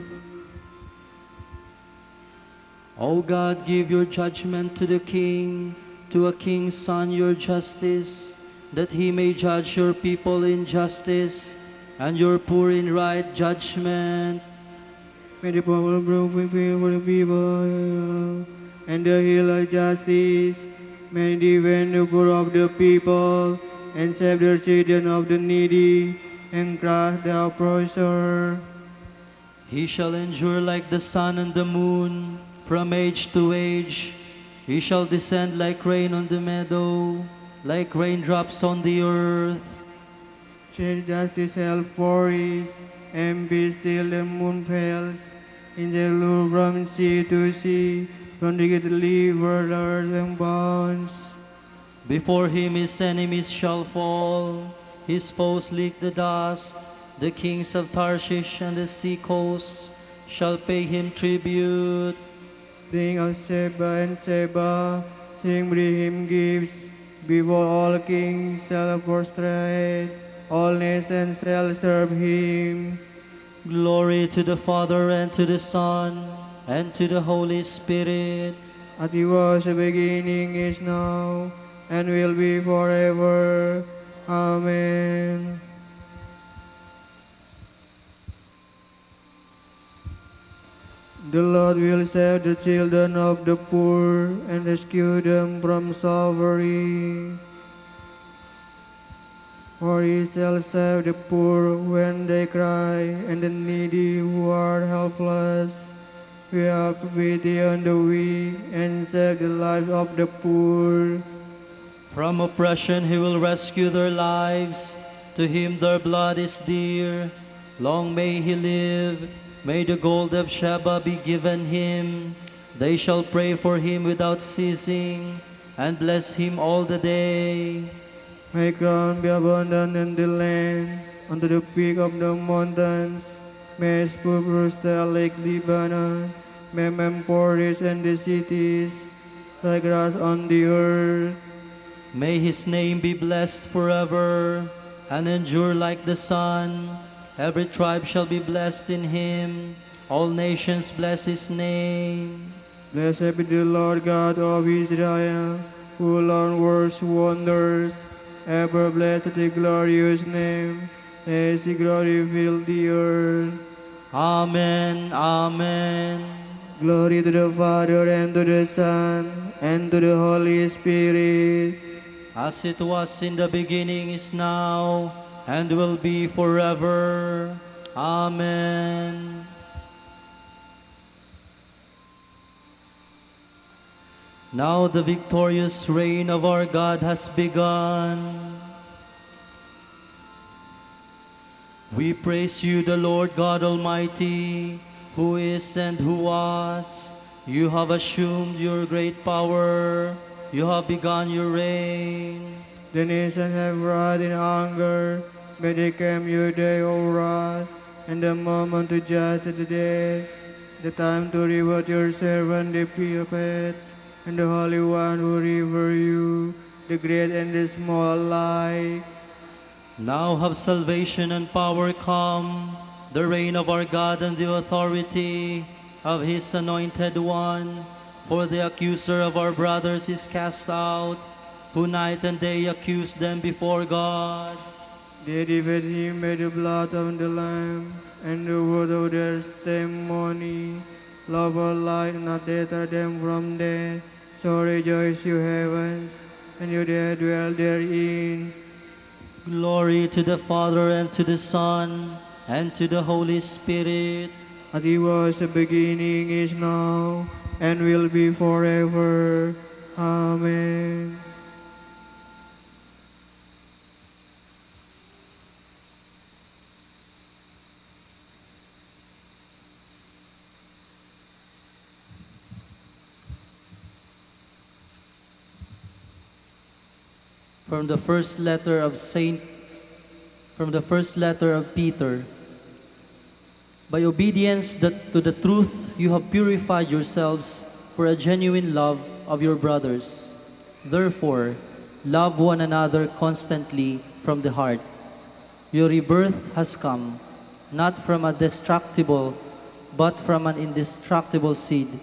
S17: O God, give your judgment to the king, to a king's son your justice, that he may judge your people in justice and your poor in right judgment.
S18: May the power prevail for the people, and the hill of justice. May defend the poor of the people, and save the children of the needy, and crush the oppressor.
S17: He shall endure like the sun and the moon, from age to age. He shall descend like rain on the meadow, like raindrops on the earth.
S18: Shall justice help forest, and peace till the moon fails. In the lure from sea to sea, from the deliver earth and bonds.
S17: Before him his enemies shall fall, his foes lick the dust. The kings of Tarshish and the sea coasts shall pay him tribute.
S18: Sing of Sheba and Sheba, sing bring him gifts. Before all kings shall prostrate, all nations shall serve him.
S17: Glory to the Father and to the Son and to the Holy Spirit.
S18: As it was the beginning, is now, and will be forever. Amen. The Lord will save the children of the poor and rescue them from slavery. For he shall save the poor when they cry, and the needy who are helpless. We have pity on the weak, and save the lives of the poor.
S17: From oppression he will rescue their lives. To him their blood is dear. Long may he live. May the gold of Sheba be given him. They shall pray for him without ceasing, and bless him all the day.
S18: May crown be abundant in the land, unto the peak of the mountains. May his fruit like Lebanon. May men flourish in the cities, like grass on the earth.
S17: May his name be blessed forever, and endure like the sun. Every tribe shall be blessed in him. All nations bless his name.
S18: Blessed be the Lord God of Israel, who alone works wonders. Ever blessed the glorious name, as his glory fill the earth.
S17: Amen, amen.
S18: Glory to the Father, and to the Son, and to the Holy Spirit.
S17: As it was in the beginning, is now, and will be forever. Amen. Now the victorious reign of our God has begun. We praise you, the Lord God Almighty, who is and who was. You have assumed your great power. You have begun your reign.
S18: The nations have wrath in anger, but they came your day of wrath, and the moment to judge the dead, the time to reward your servant the prophets, and the Holy One who revere you, the great and the small alike.
S17: Now have salvation and power come, the reign of our God and the authority of his anointed one. For the accuser of our brothers is cast out, who night and day accuse them before God.
S18: They defeat him by the blood of the Lamb, and the word of their testimony. Love or light, not deter them from death. So rejoice, you heavens, and you that dwell therein.
S17: Glory to the Father, and to the Son, and to the Holy Spirit.
S18: As it was the beginning, is now, and will be forever. Amen.
S17: From the first letter of Peter. By obedience to the truth, you have purified yourselves for a genuine love of your brothers. Therefore, Love one another constantly from the heart. Your rebirth has come, not from a destructible, but from an indestructible seed,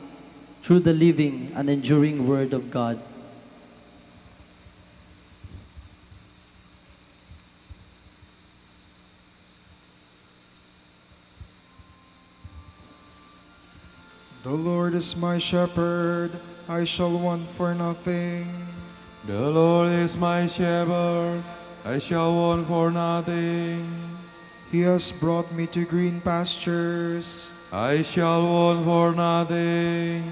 S17: through the living and enduring Word of God.
S20: The Lord is my shepherd, I shall want for nothing.
S3: The Lord is my shepherd, I shall want for nothing.
S20: He has brought me to green pastures.
S3: I shall want for nothing.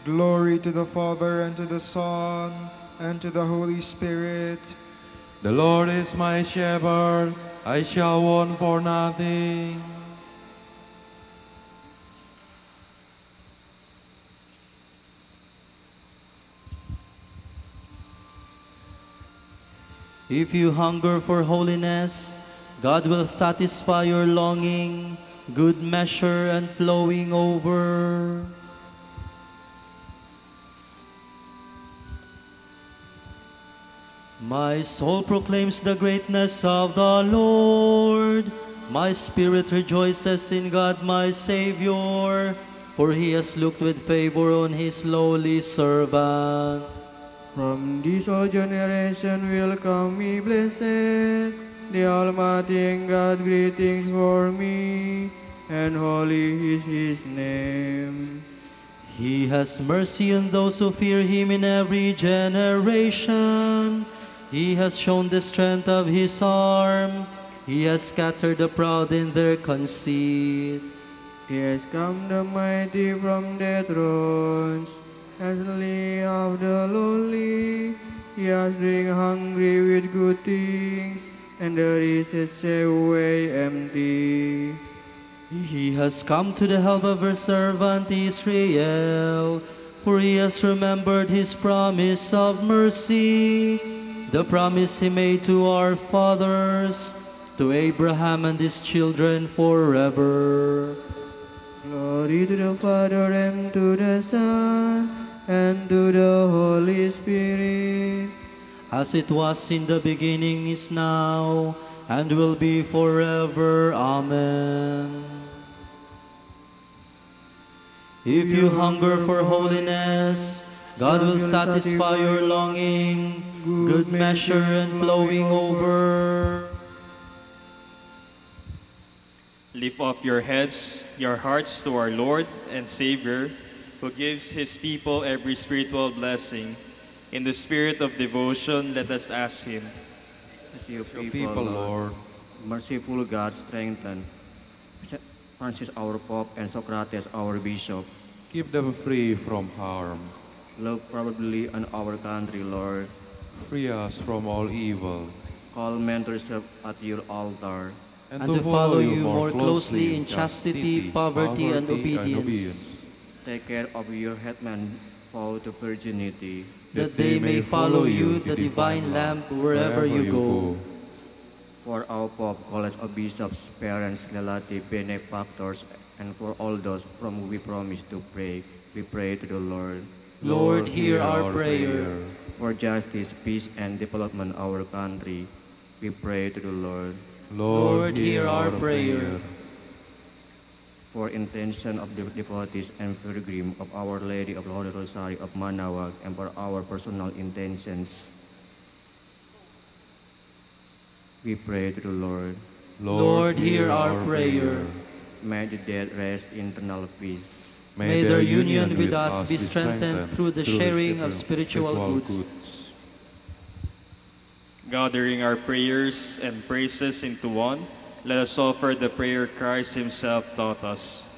S20: Glory to the Father, and to the Son, and to the Holy Spirit.
S3: The Lord is my shepherd, I shall want for nothing.
S17: If you hunger for holiness, God will satisfy your longing, good measure and flowing over. My soul proclaims the greatness of the Lord. My spirit rejoices in God my Savior, for He has looked with favor on His lowly servant.
S18: From this whole generation will come me blessed, the Almighty God greetings for me, and holy is His name.
S17: He has mercy on those who fear Him in every generation. He has shown the strength of His arm. He has scattered the proud in their conceit.
S18: He has come the mighty from their thrones, and lay of the lowly. He has bring hungry with good things, and the rich set away empty.
S17: He has come to the help of her servant Israel, for He has remembered His promise of mercy, the promise He made to our fathers, to Abraham and his children forever.
S18: Glory to the Father, and to the Son, and to the Holy Spirit.
S17: As it was in the beginning, is now, and will be forever. Amen. If you hunger for holiness, God will satisfy your longing, good measure and flowing over.
S22: Lift up your heads, your hearts to our Lord and Savior, who gives His people every spiritual blessing. In the spirit of devotion, let us ask Him.
S23: Your
S3: people, Lord.
S23: Merciful God, strengthen Francis our Pope and Socrates our Bishop.
S3: Keep them free from harm.
S23: Look probably on our country, Lord.
S3: Free us from all evil.
S23: Call men to serve at your altar.
S17: And to follow you more closely in chastity, poverty, and obedience.
S23: Take care of your headmen, fall to virginity.
S17: That they may follow you, the divine lamp, wherever you go.
S23: For our Pope, College of Bishops, parents, relatives, benefactors, and for all those from whom we promise to pray, we pray to the Lord.
S17: Lord, hear our prayer.
S23: For justice, peace, and development of our country, we pray to the Lord.
S17: Lord, hear our prayer.
S23: For intention of the devotees and pilgrims of Our Lady of the Holy Rosary of Manaoag, and for our personal intentions, we pray to the Lord.
S17: Lord, hear our prayer.
S23: May the dead rest in eternal peace.
S17: May their union with us be strengthened through the sharing of spiritual goods.
S22: Gathering our prayers and praises into one, let us offer the prayer Christ Himself taught us.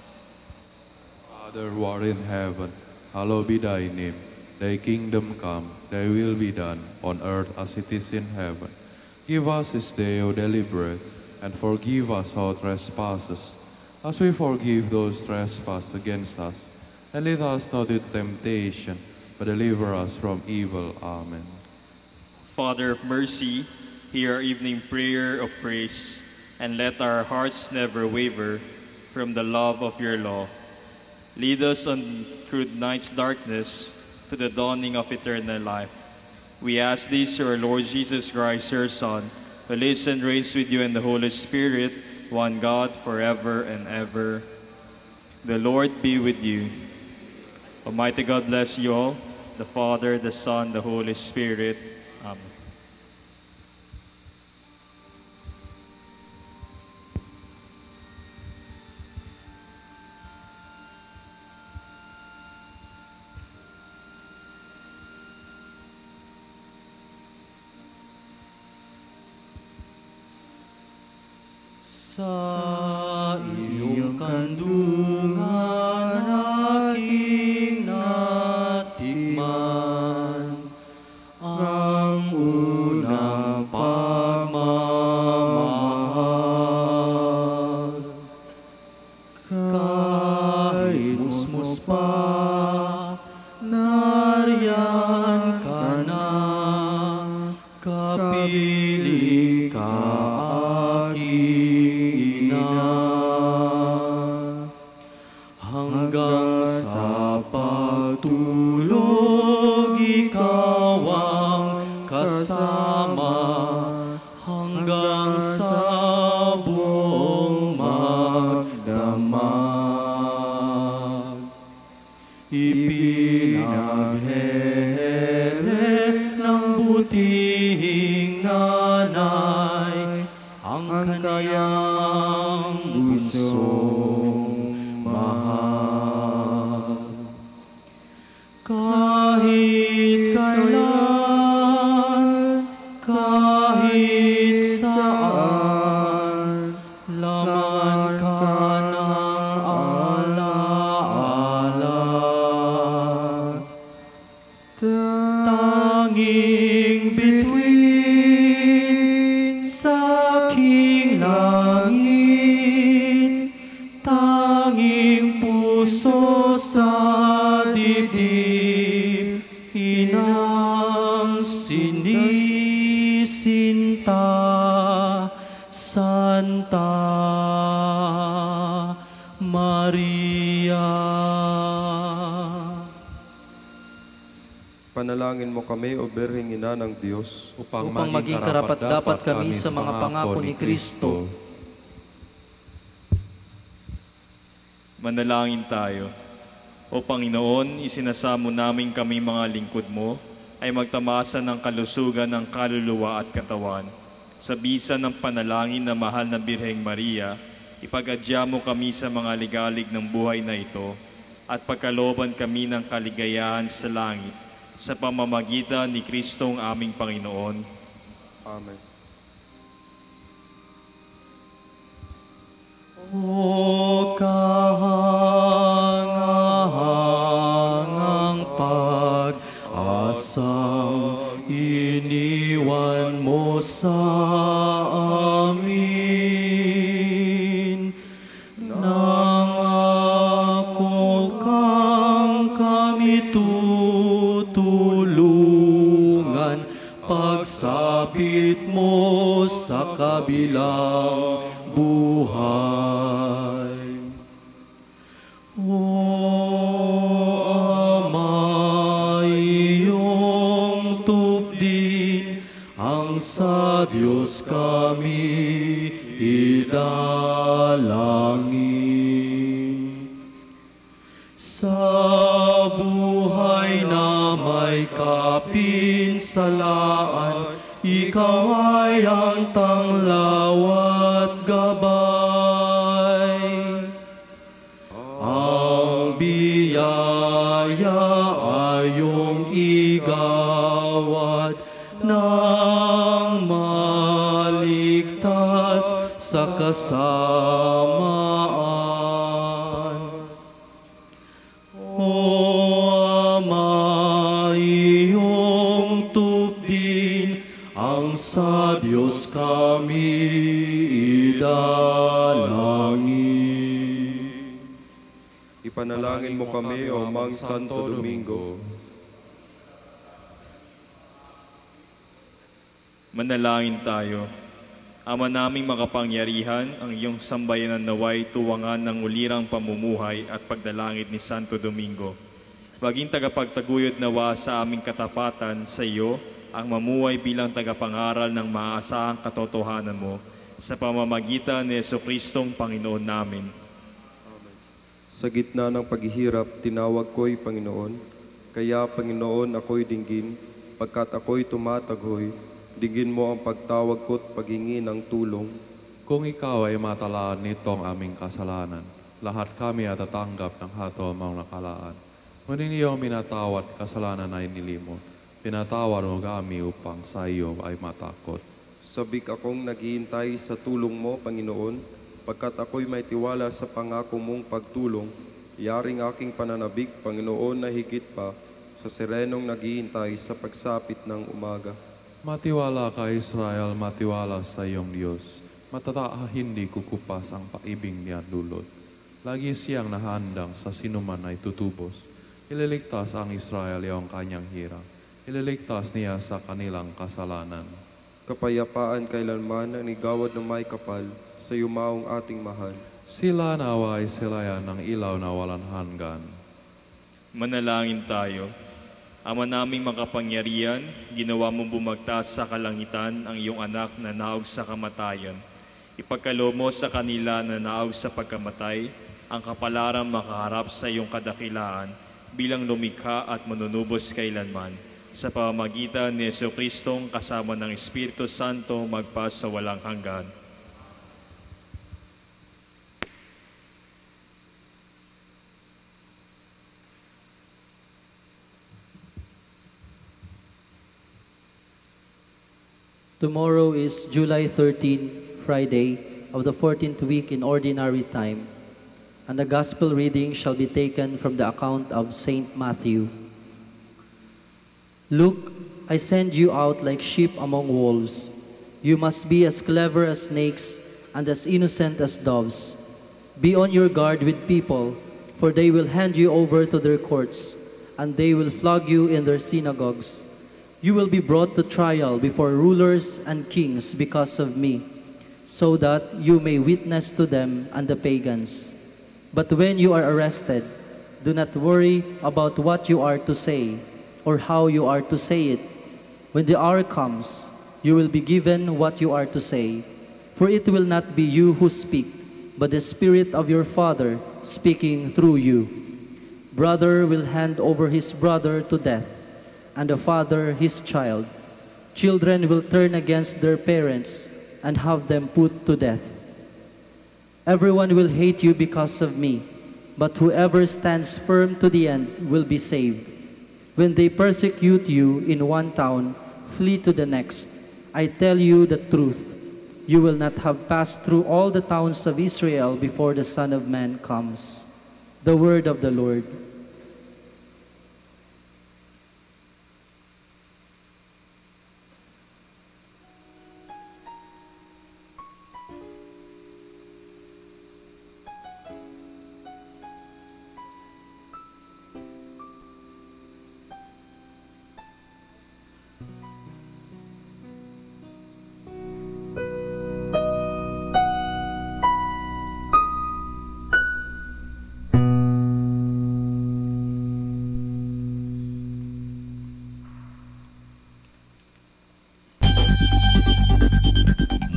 S3: Father who art in heaven, hallowed be thy name. Thy kingdom come, thy will be done, on earth as it is in heaven. Give us this day our daily bread, and forgive us our trespasses, as we forgive those trespass against us. And lead us not into temptation, but deliver us from evil. Amen.
S22: Father of mercy, hear our evening prayer of praise, and let our hearts never waver from the love of your law. Lead us on through night's darkness to the dawning of eternal life. We ask this through our Lord Jesus Christ, your Son, who lives and reigns with you in the Holy Spirit, one God, forever and ever. The Lord be with you. Almighty God bless you all, the Father, the Son, the Holy Spirit. Amen.
S17: Sa iyong kandungan aking natikman ang unang pagmamahal. Kahit musmus pa, nariyan ka na, kapiling ka aking ina. Hanggang sa pagtulog, ikaw ang kasama, hanggang sa buong magdamag. Ipinaghele ng butihing nanay ang kaniyang bunsong mahal. Kahit kailan, kahit saan, laman ka ng alaala. Tanging bituin sa aking langit, tanging puso sa dibdib, inang sinisinta, Santa Maria.
S4: Panalangin mo kami, O Birheng Ina ng Diyos,
S17: upang maging karapat-dapat kami sa mga pangako ni Kristo.
S22: Manalangin tayo. O Panginoon, isinasamo namin kami mga lingkod mo ay magtamasa ng kalusugan ng kaluluwa at katawan. Sa bisa ng panalangin na mahal na Birheng Maria, ipag-adya mo kami sa mga ligalig ng buhay na ito at pagkalooban kami ng kaligayahan sa langit sa pamamagitan ni Kristong aming Panginoon.
S4: Amen.
S17: O kahangang pag-asang iniwan mo sa amin, nangako kang kami tutulungan pagsapit mo sa kabilang buhay. O Ama, iyong tupdin ang sa Diyos kami idalangin. Sa buhay na may kapinsalaan, ikaw ay ang tanglaw at gabay. Ang biyaya ay iyong igawad nang maligtas sa kasamaan. O Ama, iyong tupdin ang sa Diyos kami idalangin.
S4: Ipanalangin mo kami, O Mang Santo Domingo.
S22: Manalangin tayo. Ama naming makapangyarihan, ang iyong sambayanan naway tuwangan ng ulirang pamumuhay at pagdalangit ni Santo Domingo. Maging tagapagtaguyod nawa sa aming katapatan sa iyo ang mamuhay bilang tagapangaral ng maaasahang katotohanan mo sa pamamagitan ni Jesucristong Panginoon namin.
S4: Sa gitna ng paghihirap, tinawag ko'y Panginoon. Kaya, Panginoon, ako'y dinggin. Pagkat ako'y tumataghoy, dinggin mo ang pagtawag ko't paghingi ng tulong.
S3: Kung ikaw ay matalaan nitong aming kasalanan, lahat kami at tatanggap ng hatol mong nakalaan. Ngunit iyong minatawad kasalanan ay nilimot. Pinatawad mo kami upang sa iyo ay matakot.
S4: Sabik akong naghihintay sa tulong mo, Panginoon, pagkat ako'y may tiwala sa pangako mong pagtulong. Yaring aking pananabik, Panginoon, na higit pa sa sirenong naghihintay sa pagsapit ng umaga.
S3: Matiwala ka, Israel, matiwala sa iyong Diyos. Matataha hindi kukupas ang paibig niya dulot. Lagi siyang nahandang sa sinuman ay tutubos. Ililigtas ang Israel iyong kanyang hirap. Ililigtas niya sa kanilang kasalanan.
S4: Kapayapaan kailanman ang igawad ng may kapal sa yumaong ating mahal.
S3: Sila nawa ay silayan ng ilaw na walang hanggan.
S22: Manalangin tayo. Ama naming makapangyarihan, ginawa mong bumagtas sa kalangitan ang iyong anak na naog sa kamatayan. Ipagkaloob mo sa kanila na naog sa pagkamatay, ang kapalaran makaharap sa iyong kadakilaan bilang lumikha at manunubos kailanman. Sa pamamagitan ni Jesucristong kasama ng Espiritu Santo magpa sa walang hanggan.
S17: Tomorrow is July 13, Friday, of the 14th week in Ordinary Time, and the Gospel reading shall be taken from the account of Saint Matthew. Look, I send you out like sheep among wolves. You must be as clever as snakes and as innocent as doves. Be on your guard with people, for they will hand you over to their courts, and they will flog you in their synagogues. You will be brought to trial before rulers and kings because of me, so that you may witness to them and the pagans. But when you are arrested, do not worry about what you are to say or how you are to say it. When the hour comes, you will be given what you are to say, for it will not be you who speak, but the Spirit of your Father speaking through you. Brother will hand over his brother to death, and the father his child. Children will turn against their parents and have them put to death. Everyone will hate you because of me, but whoever stands firm to the end will be saved. When they persecute you in one town, flee to the next. I tell you the truth. You will not have passed through all the towns of Israel before the Son of Man comes. The word of the Lord.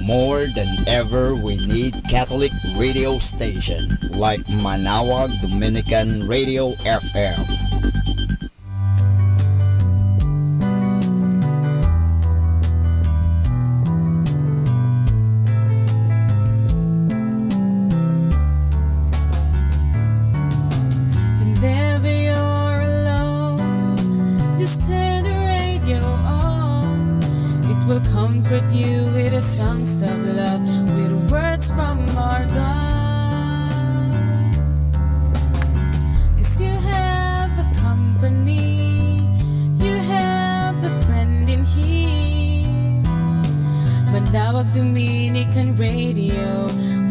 S7: More than ever, we need Catholic radio station like Manawag Dominican Radio FM.
S5: Whenever you're alone, just turn the radio on. It will comfort you with the songs of love, with words from our God. 'Cause you have a company, you have a friend in here. Manawag Dominican Radio,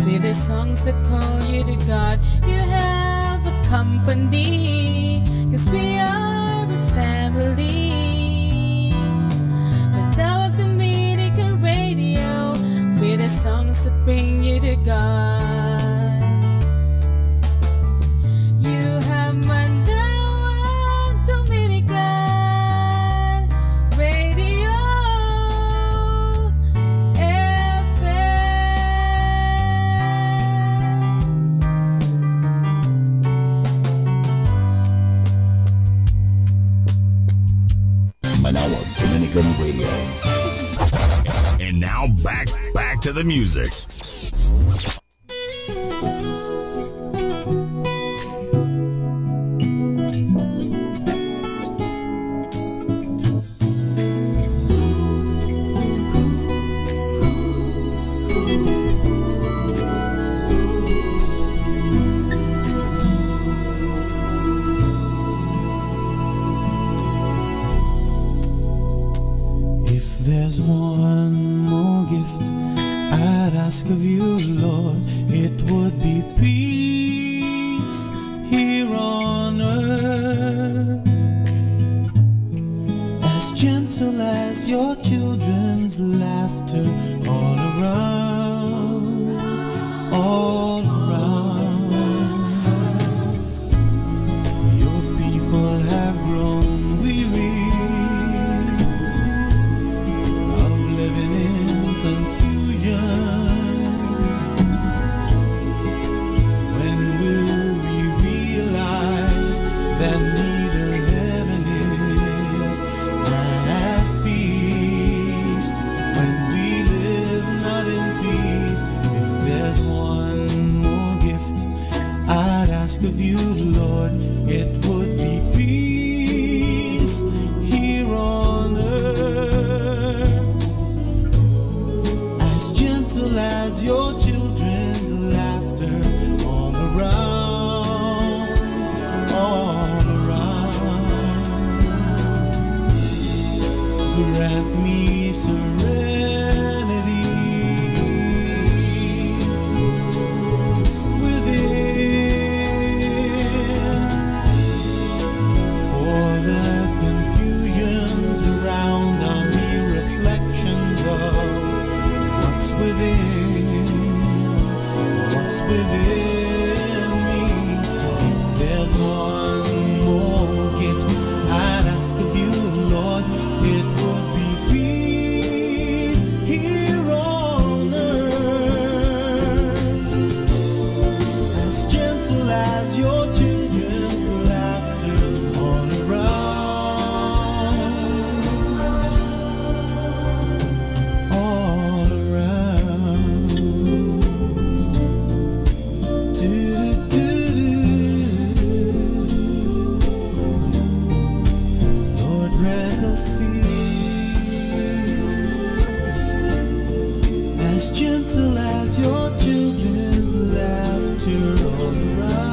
S5: with the songs that call you to God. You have a company, 'cause we are a family. Manawag Dominican Radio, with the songs that bring you to God. You have Manawag Dominican Radio.
S6: to the music.
S1: If there's one more gift I'd ask of you, Lord, it would be peace here on earth, as gentle as your children's laughter all around, all around. Your people have grown weary of living in confusion. When will we realize that neither heaven is at peace? When we live not in peace, if there's one more gift I'd ask of you, Lord, it would be peace here on earth, as gentle as your children's laughter all around, all around. Grant me serenity for the confusions around are mere reflections of what's within me. If there's one more gift I'd ask of you, Lord, it would be peace here on earth, as gentle as your children's laughter all around, all around. Lord, grant us peace, as gentle as your children's laughter all around.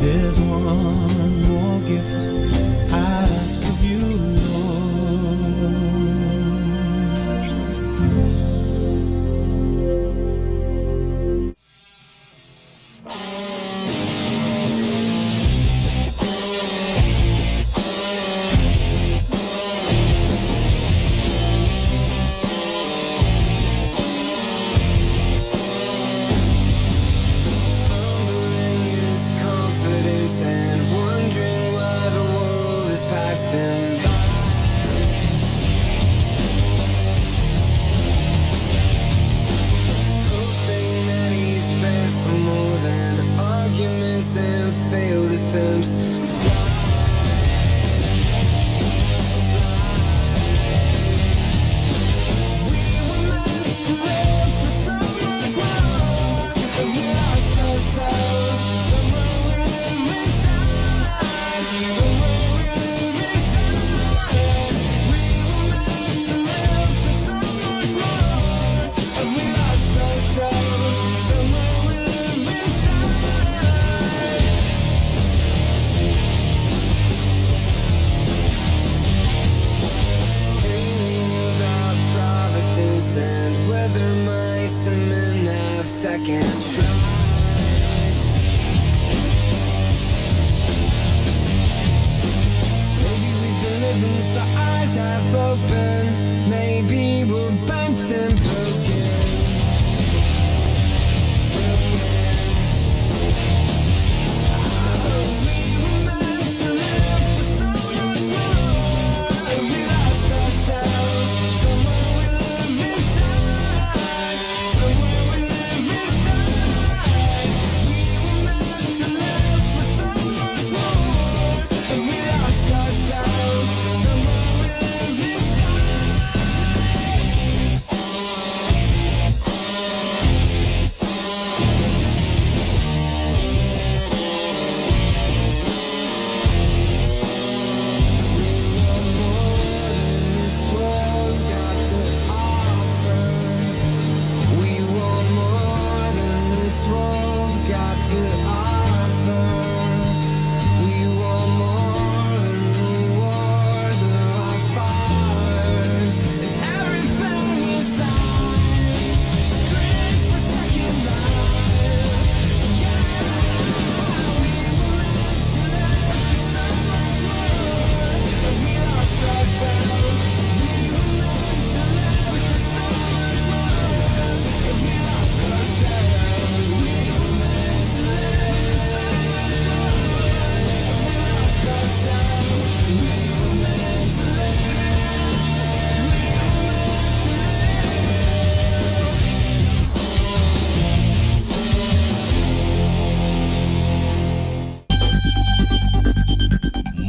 S1: There's one more gift I'd ask of you, confidence and wondering why the world has passed him by. Hoping that he's bent for more than arguments and failed attempts. Second tries. Maybe we've been living with our eyes half open. Maybe we're bent and broken. We were meant to live for so much more. We lost ourselves.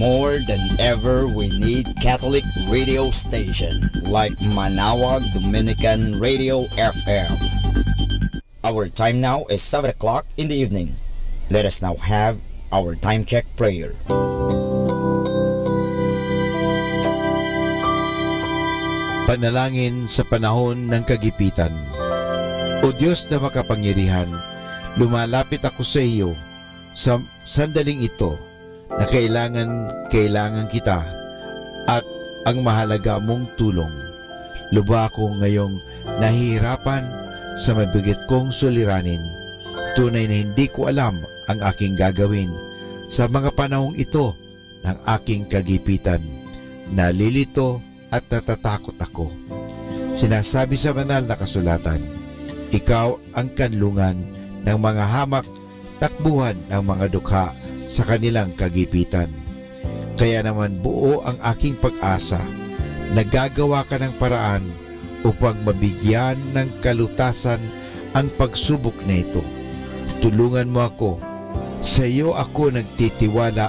S7: More than ever, we need Catholic radio station like Manawag Dominican Radio FM. Our time now is 7 o'clock in the evening. Let us now have our time check prayer.
S6: Panalangin sa panahon ng kagipitan. O Diyos na makapangyarihan, lumalapit ako sa iyo sa sandaling ito na kailangan kita at ang mahalaga mong tulong. Luba ako ngayong nahihirapan sa mabigat kong suliranin. Tunay na hindi ko alam ang aking gagawin sa mga panahong ito ng aking kagipitan. Nalilito at natatakot ako. Sinasabi sa banal na kasulatan, ikaw ang kanlungan ng mga hamak, takbuhan ng mga dukha sa kanilang kagipitan. Kaya naman buo ang aking pag-asa. Nagagawa ka ng paraan upang mabigyan ng kalutasan ang pagsubok na ito. Tulungan mo ako. Sa iyo ako nagtitiwala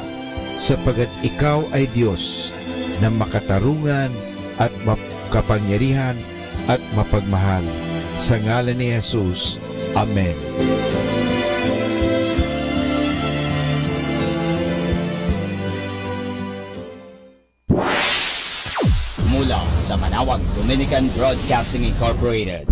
S6: sapagat ikaw ay Diyos na makatarungan at makapangyarihan at mapagmahal. Sa ngalan ni Jesus. Amen.
S7: Mula sa Manawag Dominican Broadcasting Incorporated,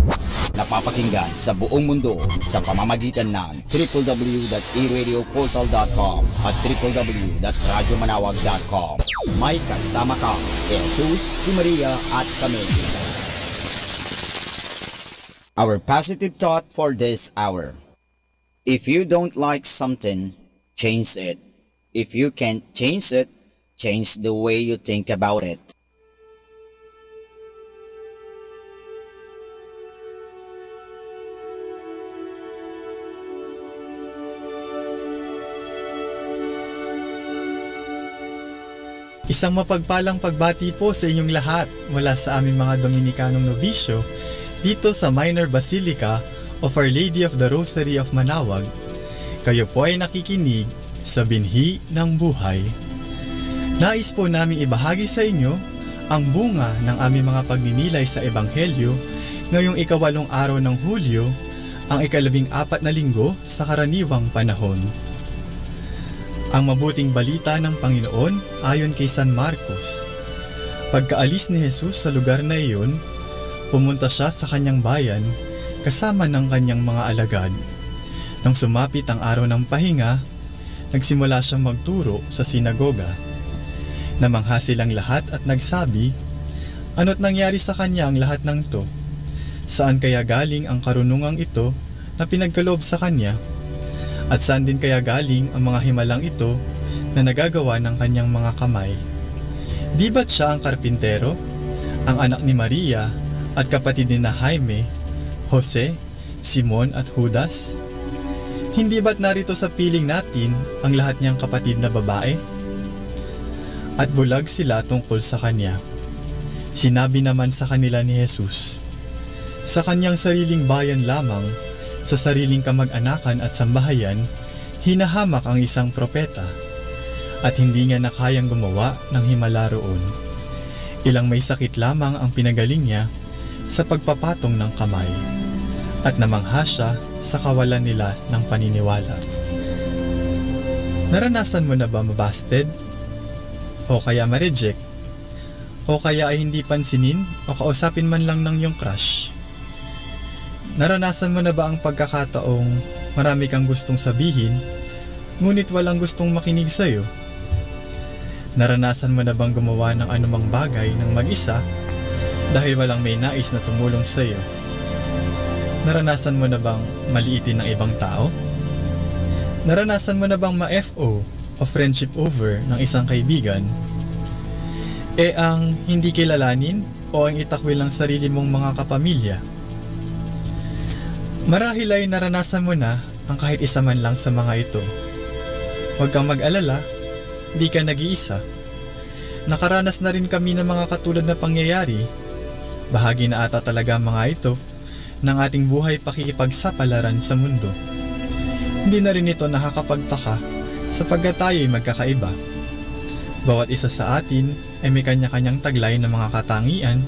S7: napapakinggan sa buong mundo sa pamamagitan ng www.eradioportal.com at www.radyomanawag.com. May kasama ka si Jesus, si Maria at kami. Our positive thought for this hour. If you don't like something, change it. If you can't change it, change the way you think about it.
S8: Isang mapagpalang pagbati po sa inyong lahat mula sa aming mga Dominikanong nobisyo dito sa Minor Basilica of Our Lady of the Rosary of Manawag. Kayo po ay nakikinig sa Binhi ng Buhay. Nais po namin ibahagi sa inyo ang bunga ng aming mga pagninilay sa Ebanghelyo ngayong 8 araw ng Hulyo, ang 14 na linggo sa karaniwang panahon. Ang mabuting balita ng Panginoon ayon kay San Marcos. Pagkaalis ni Jesus sa lugar na iyon, pumunta siya sa kanyang bayan kasama ng kanyang mga alagad. Nang sumapit ang araw ng pahinga, nagsimula siyang magturo sa sinagoga. Namangha silang lahat at nagsabi, "Ano't nangyari sa kanya ang lahat ng to? Saan kaya galing ang karunungang ito na pinagkaloob sa kanya? At saan din kaya galing ang mga himalang ito na nagagawa ng kanyang mga kamay? Di ba't siya ang karpintero, ang anak ni Maria at kapatid ni na Jaime, Jose, Simon at Judas? Hindi ba't narito sa piling natin ang lahat niyang kapatid na babae?" At bulag sila tungkol sa kanya. Sinabi naman sa kanila ni Jesus, "Sa kanyang sariling bayan lamang, sa sariling kamag-anakan at sambahayan, hinahamak ang isang propeta, at hindi niya na kayang gumawa ng himala roon. Ilang may sakit lamang ang pinagaling niya sa pagpapatong ng kamay, at namangha siya sa kawalan nila ng paniniwala." Naranasan mo na ba mabasted? O kaya ma-reject? O kaya ay hindi pansinin o kausapin man lang ng iyong crush? Naranasan mo na ba ang pagkakataong marami kang gustong sabihin, ngunit walang gustong makinig sa'yo? Naranasan mo na bang gumawa ng anumang bagay ng mag-isa dahil walang may nais na tumulong sa'yo? Naranasan mo na bang maliitin ng ibang tao? Naranasan mo na bang ma-FO o friendship over ng isang kaibigan? Ang hindi kilalanin o ang itakwil ng sarili mong mga kapamilya? Marahil ay naranasan mo na ang kahit isa man lang sa mga ito. Huwag kang mag-alala, di ka nag-iisa. Nakaranas na rin kami ng mga katulad na pangyayari. Bahagi na ata talaga mga ito ng ating buhay pakikipagsapalaran sa mundo. Hindi na rin ito nakakapagtaka sapagkat tayo'y magkakaiba. Bawat isa sa atin ay may kanya-kanyang taglay ng mga katangian,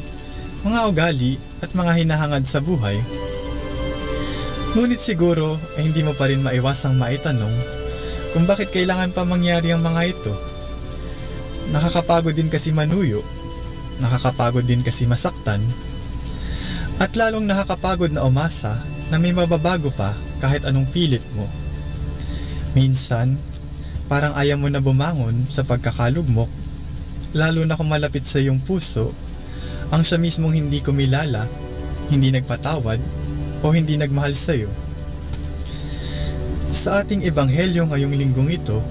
S8: mga ugali at mga hinahangad sa buhay. Ngunit siguro ay hindi mo pa rin maiwasang maitanong kung bakit kailangan pa mangyari ang mga ito. Nakakapagod din kasi manuyo, nakakapagod din kasi masaktan, at lalong nakakapagod na umasa na may mababago pa kahit anong pilit mo. Minsan, parang ayaw mo na bumangon sa pagkakalugmok, lalo na kung malapit sa iyong puso ang siya mismong hindi kumilala, hindi nagpatawad, o hindi nagmahal sa iyo. Sa ating ebanghelyo ngayong linggong ito,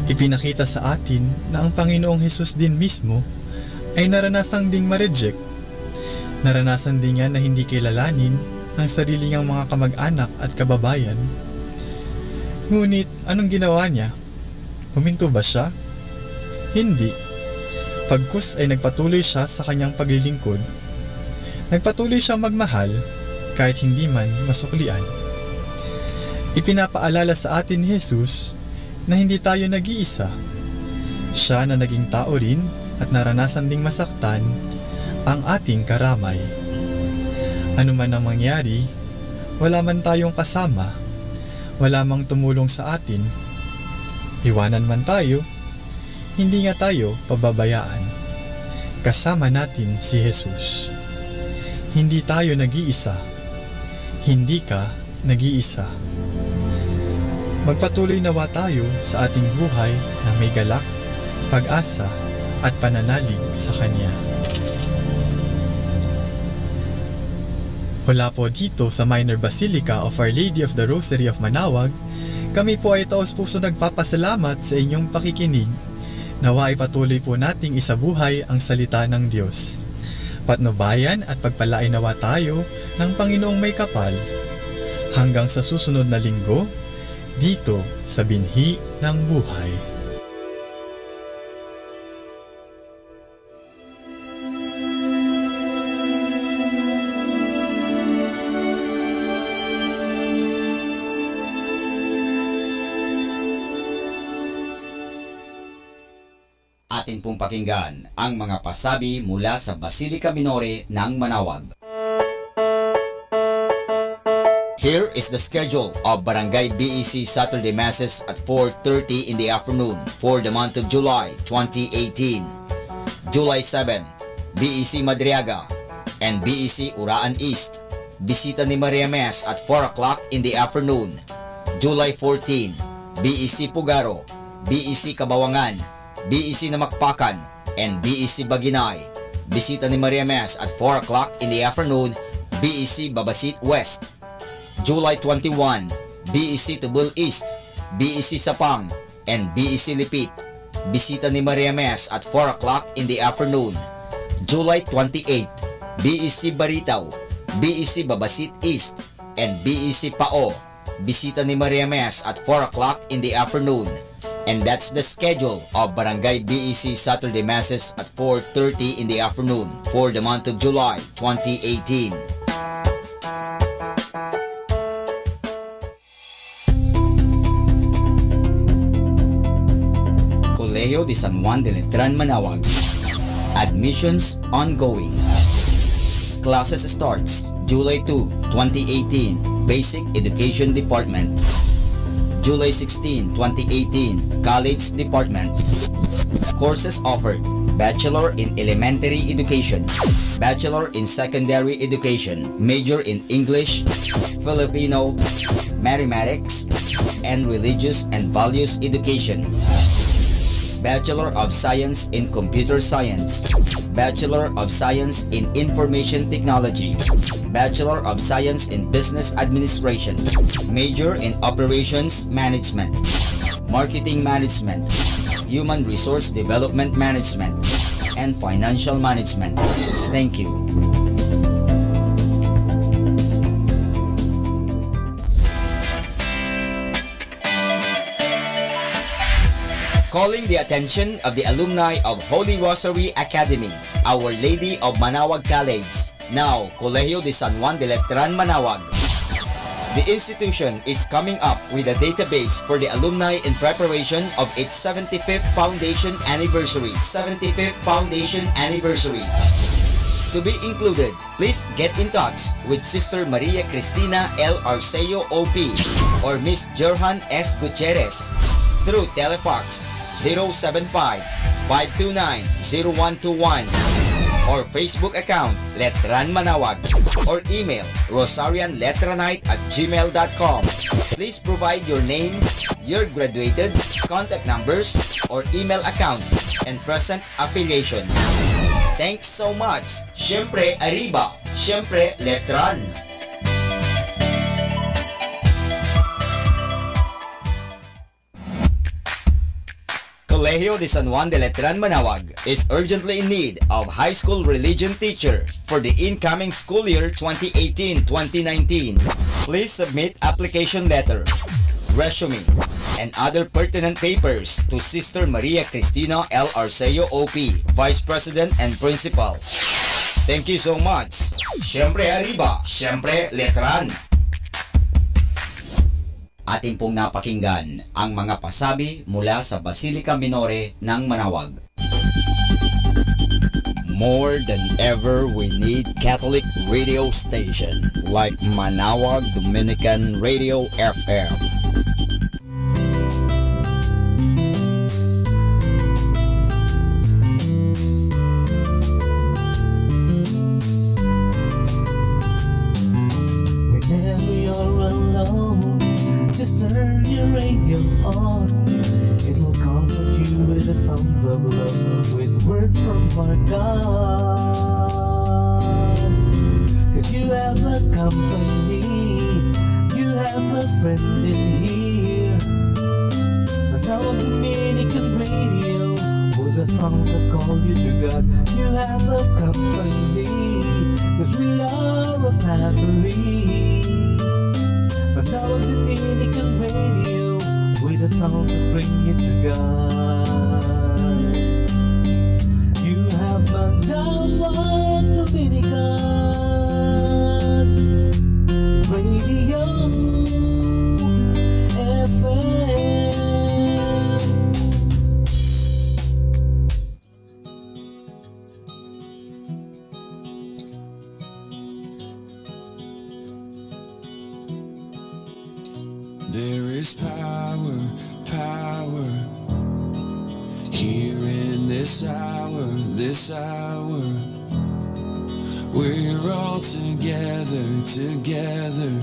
S8: ipinakita sa atin na ang Panginoong Hesus din mismo ay naranasang ding ma-reject. Naranasan din niya na hindi kilalanin ang sarili niyang mga kamag-anak at kababayan. Ngunit anong ginawa niya? Huminto ba siya? Hindi. Pagkus ay nagpatuloy siya sa kanyang paglilingkod. Nagpatuloy siyang magmahal kahit hindi man masuklian. Ipinapaalala sa atin ni Jesus na hindi tayo nag-iisa. Siya na naging tao rin at naranasan ding masaktan ang ating karamay. Ano man ang mangyari, wala man tayong kasama, wala mang tumulong sa atin, iwanan man tayo, hindi nga tayo pababayaan. Kasama natin si Jesus. Hindi tayo nag-iisa. Hindi ka nag-iisa. Magpatuloy nawa tayo sa ating buhay na may galak, pag-asa at pananalig sa Kanya. Mula po dito sa Minor Basilica of Our Lady of the Rosary of Manaoag, kami po ay taos-puso nagpapasalamat sa inyong pakikinig. Nawa ay patuloy po nating isabuhay ang salita ng Diyos. Patnubayan at pagpalain nawa tayo ng Panginoong may kapal. Hanggang sa susunod na linggo, dito sa Binhi ng Buhay.
S7: Atin pong pakinggan ang mga pasabi mula sa Basilica Minore ng Manaoag. Here is the schedule of Barangay BEC Saturday Masses at 4:30 in the afternoon for the month of July 2018. July 7, BEC Madriaga and BEC Uraan East. Bisita ni Maria Mass at 4 o'clock in the afternoon. July 14, BEC Pugaro, BEC Kabawangan, BEC Namakpakan, and BEC Baginay. Bisita ni Maria Mass at 4 o'clock in the afternoon, BEC Babasit West. July 21, BEC Tubul East, BEC Sapang, and BEC Lipit. Bisita ni Maria Mass at 4 o'clock in the afternoon. July 28, BEC Baritaw, BEC Babasit East, and BEC Pao. Bisita ni Maria Mass at 4 o'clock in the afternoon. And that's the schedule of Barangay BEC Saturday Masses at 4:30 in the afternoon for the month of July 2018. Colegio de San Juan de Letran, Manaoag. Admissions ongoing. Classes starts July 2, 2018, Basic Education Department. July 16, 2018, College Department. Courses offered: Bachelor in Elementary Education, Bachelor in Secondary Education, Major in English, Filipino, Mathematics, and Religious and Values Education. Bachelor of Science in Computer Science, Bachelor of Science in Information Technology, Bachelor of Science in Business Administration, Major in Operations Management, Marketing Management, Human Resource Development Management, and Financial Management. Thank you. Calling the attention of the alumni of Holy Rosary Academy, Our Lady of Manaoag College, now Colegio de San Juan de Letran, Manaoag. The institution is coming up with a database for the alumni in preparation of its 75th foundation anniversary. 75th foundation anniversary. To be included, please get in touch with Sister Maria Cristina L. Arceo OP or Miss Johan S. Gutierrez through Telefax 075-529-0121 or Facebook account Letran Manawag or email rosarianletranite@gmail.com. Please provide your name, your graduated, contact numbers, or email account, and present affiliation. Thanks so much. Siyempre, Arriba. Siyempre, Letran. Colegio de San Juan de Letran Manawag is urgently in need of high school religion teacher for the incoming school year 2018-2019. Please submit application letter, resume, and other pertinent papers to Sister Maria Cristina L. Arceo OP, Vice President and Principal. Thank you so much. Siyempre Arriba, siyempre Letran. Atin pong napakinggan ang mga pasabi mula sa Basilica Minore ng Manawag. More than ever, we need Catholic radio station like Manawag Dominican Radio FM.
S1: Whenever you're alone, just turn your radio on. It'll comfort you with the songs of love, with words from our God. 'Cause you have a company, you have a friend in here. Manawag Dominican Radio, with the songs that call you to God. You have a company, 'cause we are a family. Manawag Dominican Radio, with the songs that bring you to God. You have Manawag Dominican Radio FM.
S9: There is power, power here in this hour, this hour. We're all together, together,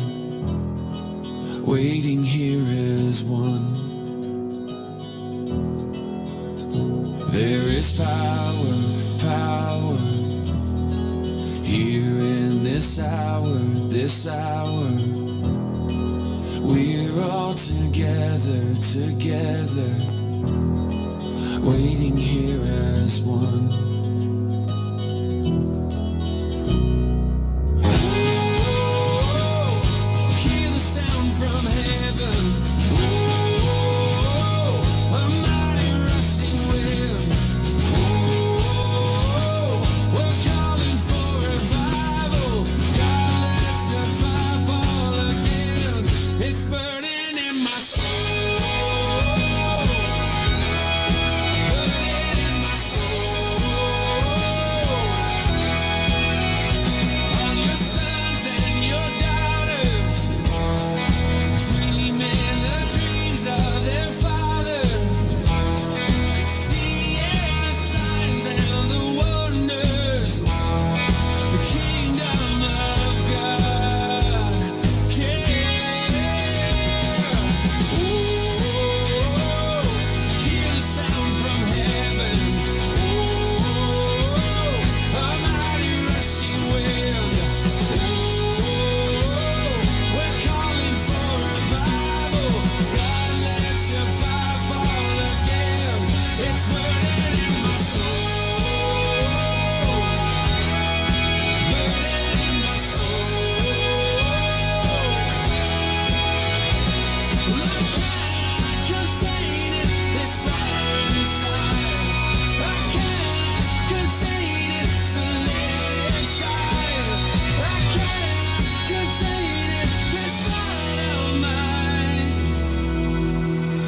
S9: waiting here as one. There is power, power here in this hour, this hour. We're all together, together, waiting here as one. Hear the sound from heaven. A mighty rushing wind. We're calling for revival. God, let your fire fall again. It's burning in my soul. Burning in my soul.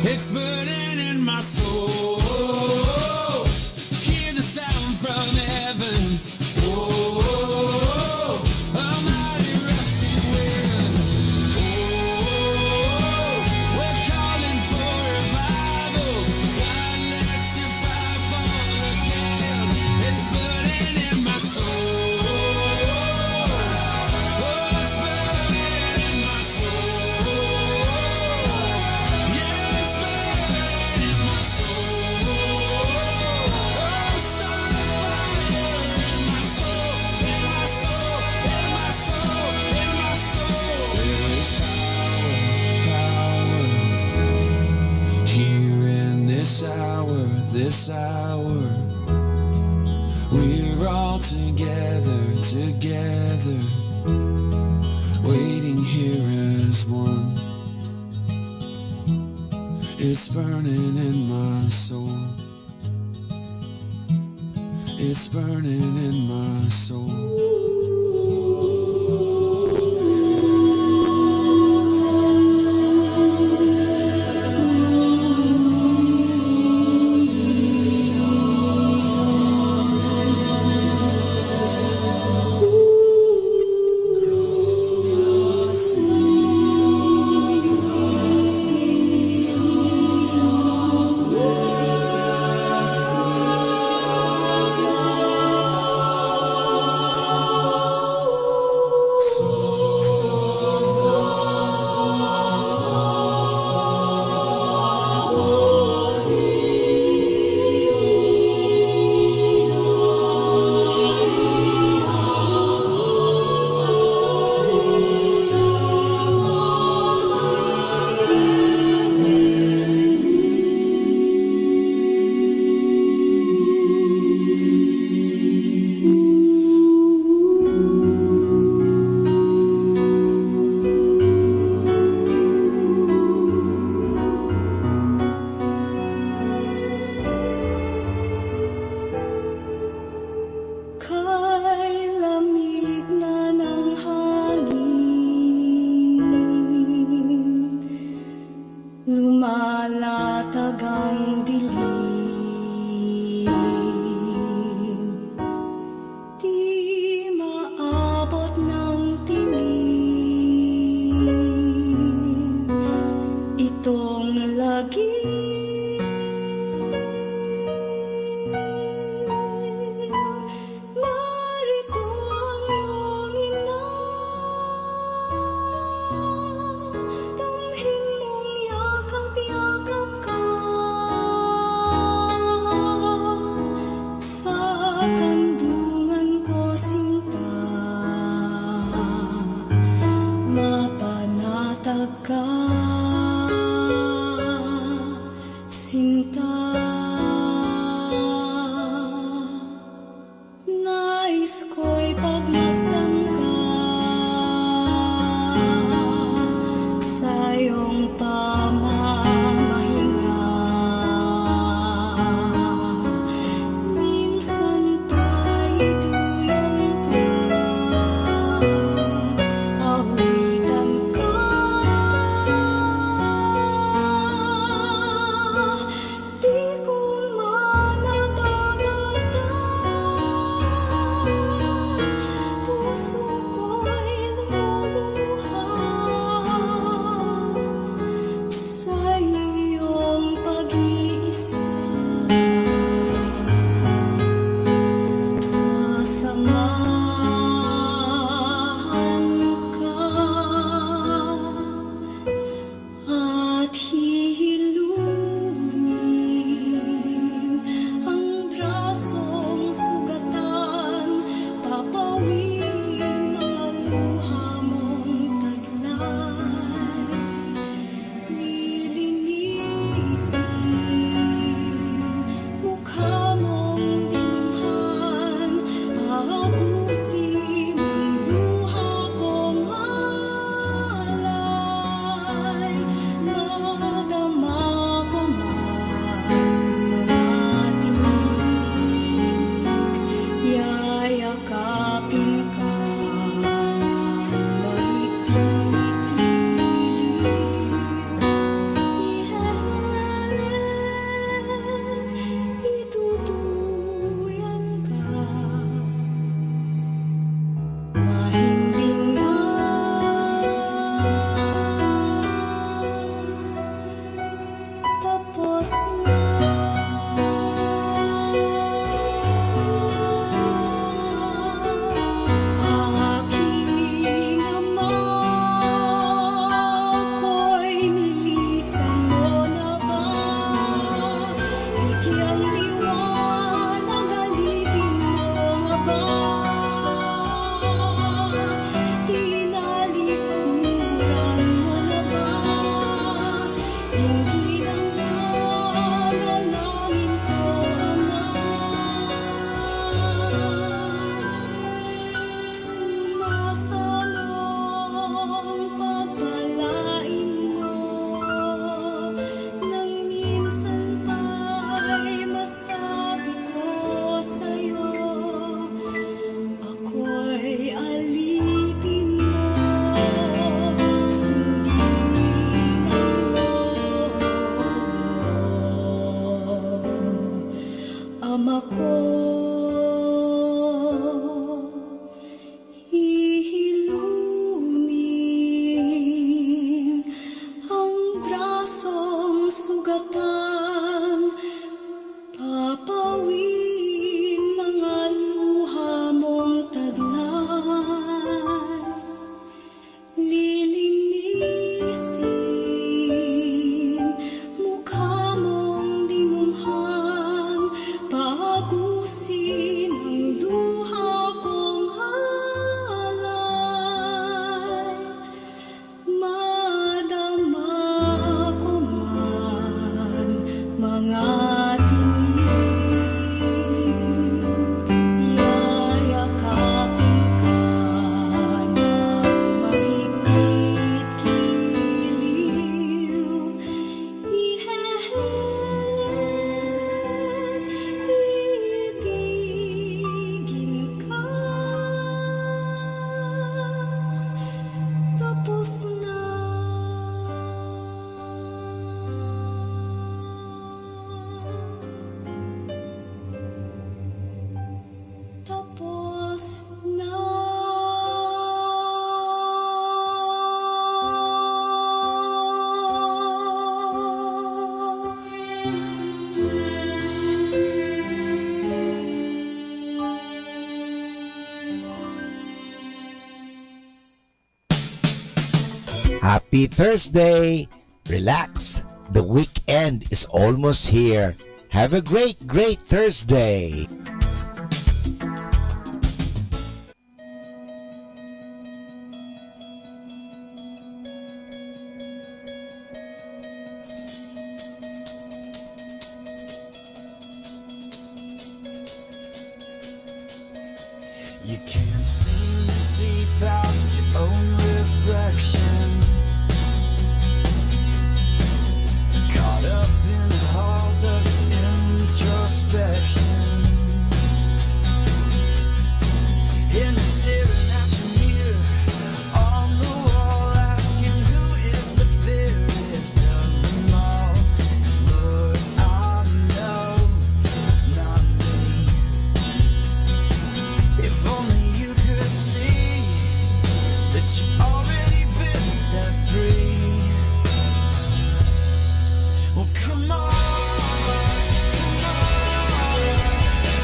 S9: It's burning in my soul. Hear the sound from heaven. Oh, a mighty rushing wind. Oh, we're calling for revival. God, let your fire fall again. It's burning in my soul. Oh, it's burning in my soul. Yeah, it's burning in my soul. Oh, sun of fire in my soul, in my soul, in my soul, in my soul. There is power here in this hour, this hour. We're all together, together, waiting here as one. It's burning in my soul. It's burning in my soul.
S1: Kay lamig na ng hangin, lumalatag ang dilim. Di maabot ng tingin itong lagi. Narito ang iyong ina, damhin mong yakap-yakap ka. Sa kandungan ko sinta, mapanatag ka. sugatan, papawin mga luha mong taglay, lilinisin mukha mong dinumhan, paagusin ang luha kong halay. Madama ko man mga tinig, yayakapin ka ng mahigpit kiliw, ihehet, ibigin ka, tapos na. Tapos na.
S6: Happy Thursday! Relax. The weekend is almost here. Have a great Thursday!
S9: You can't seem to see past your own reflection. Caught up in the halls of introspection. And you're staring at your mirror on the wall, asking who is the fairest of them all. 'Cause Lord, I know it's not me. If only you could see that you've already been set free. Well, come on,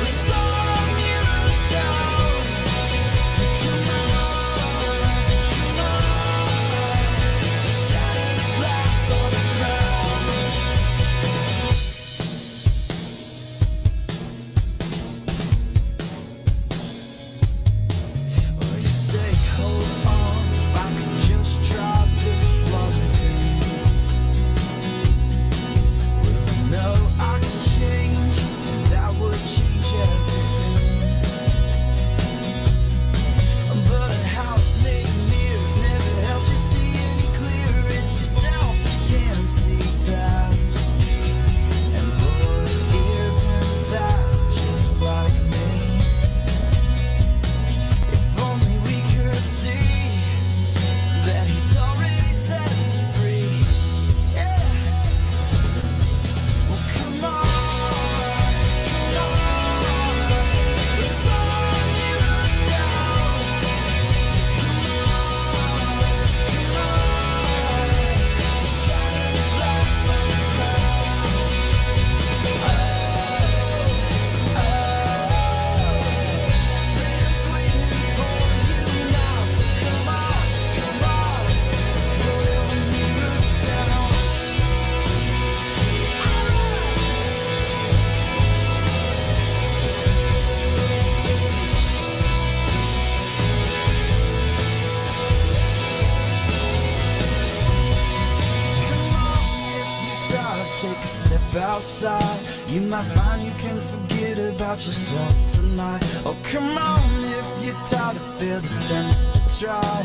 S9: let's throw our mirrors down. Come on, shatter the glass on the ground. Well, you say, hold on, if I could just try this one thing. Well, no, I can change, and that would change everything. But a house made of mirrors never helps you see any clearer. It's yourself you can't see past. And Lord, isn't that just like me? If only we could see that He's already set us free. Yeah. Well, come on, let's throw our mirrors down. Shatter the glass on the ground. Freedom's waiting for you now. So come on, throw your mirrors down. Take a step outside. You might find you can forget about yourself tonight. Oh, come on, if you're tired of failed attempts to try.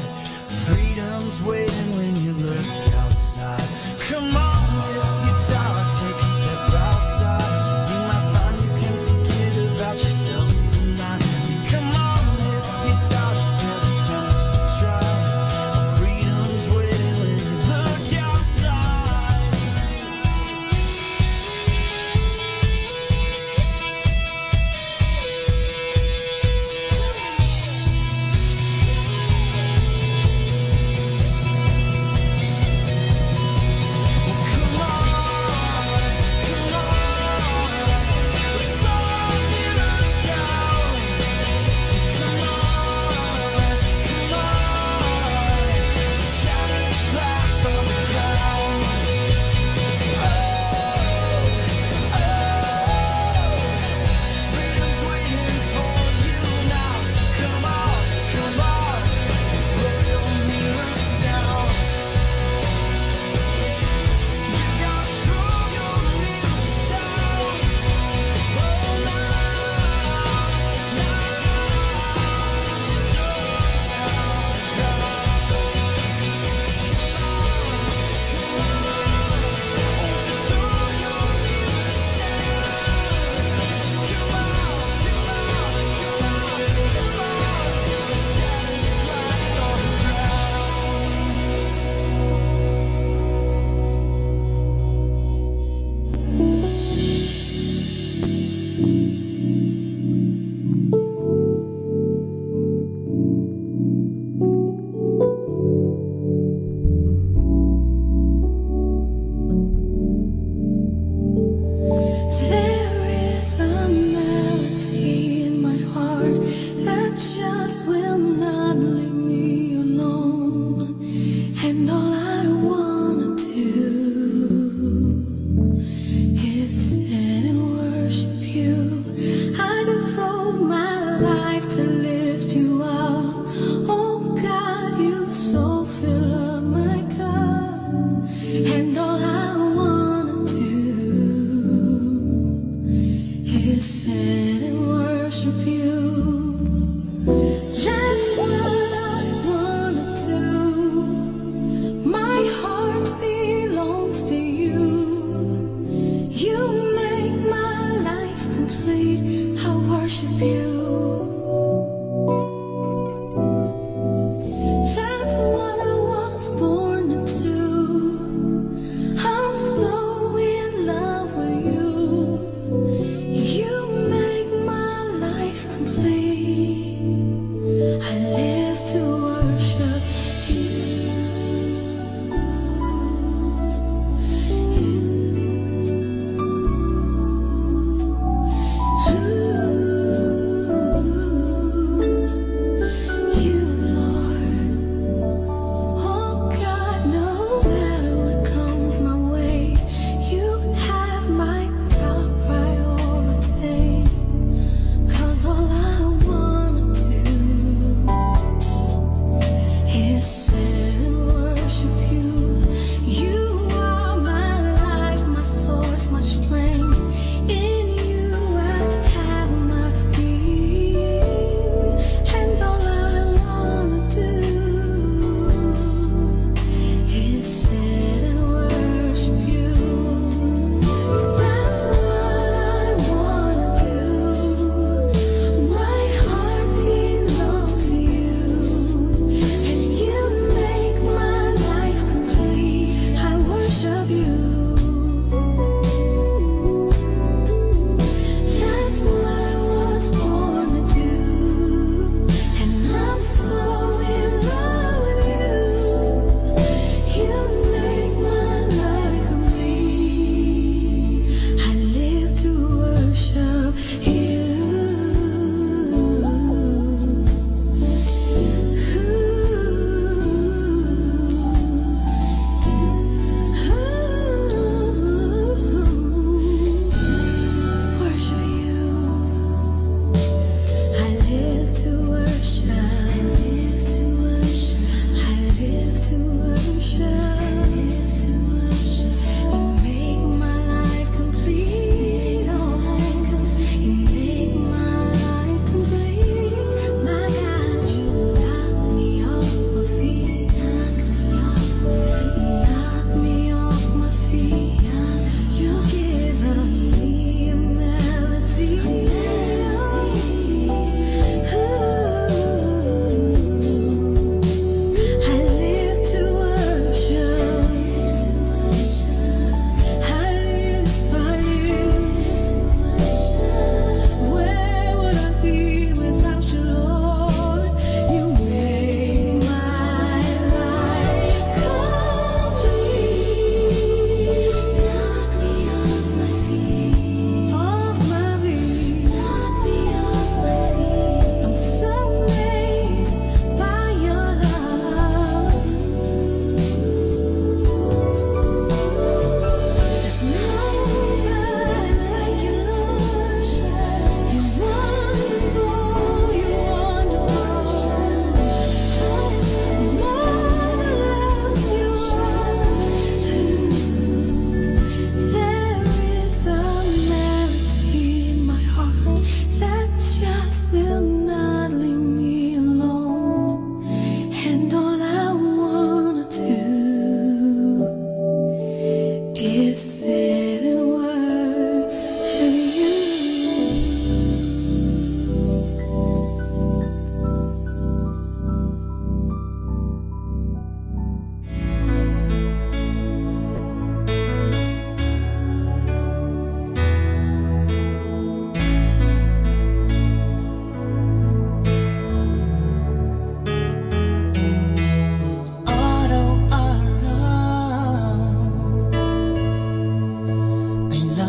S9: Freedom's waiting when you look outside. Come on, if you're tired, take a step outside. You might find you can forget about yourself tonight. Come on, if you're tired of failed attempts to try. Freedom's waiting when you look outside. Well,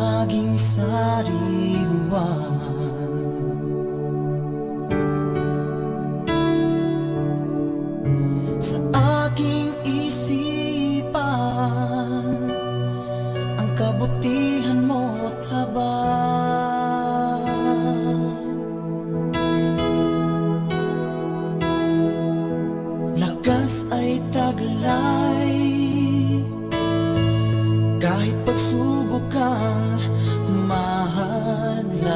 S1: aking sariwa. Sa aking isipan, ang kabutihan mo't habag. Lakas ay taglay, kahit pagsubok kang mahadlang.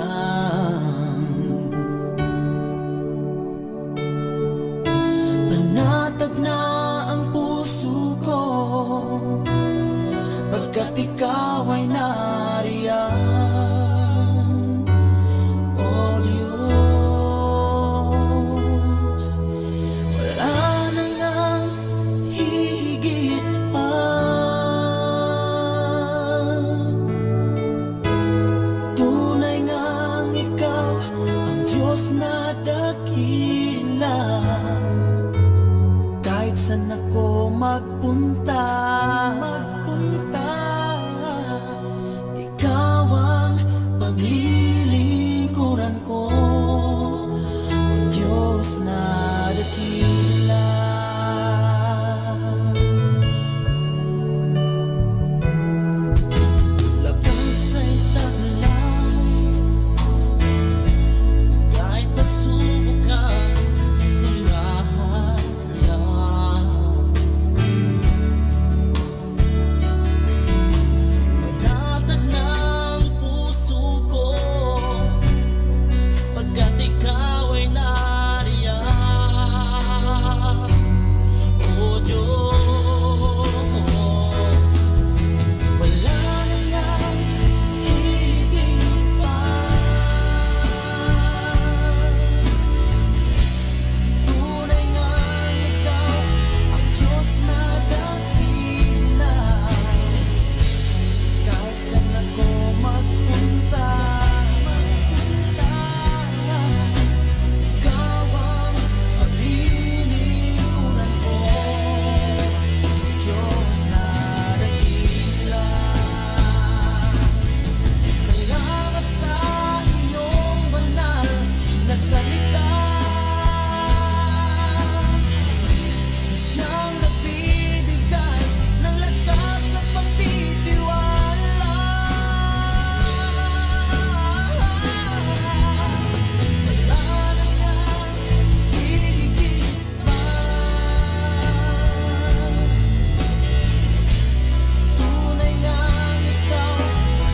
S1: Panatag na ang puso ko, pagkat ikaw ay nariyan. O Diyos, wala na ngang higit pa. Tunay ngang ikaw ang Diyos na dakila. Kahit saan ako magpunta, ikaw ang paglilingkuran ko, o Diyos na dakila. Lakas ay taglay, kahit pagsubok kang hinaharap. Panatag ng puso ko, pagkat ikaw ay nariyan. O Diyos, wala na ngang higit pa. Tunay ngang ikaw ang Diyos na dakila. Kahit saan ako magpunta, ikaw ang paglilingkuran ko, Diyos na dakila. Salamat sa iyong banal na salita, siyang nagbibigay ng lakas sa pagtitiwala. Wala na ngang higit pa. Tunay ngang ikaw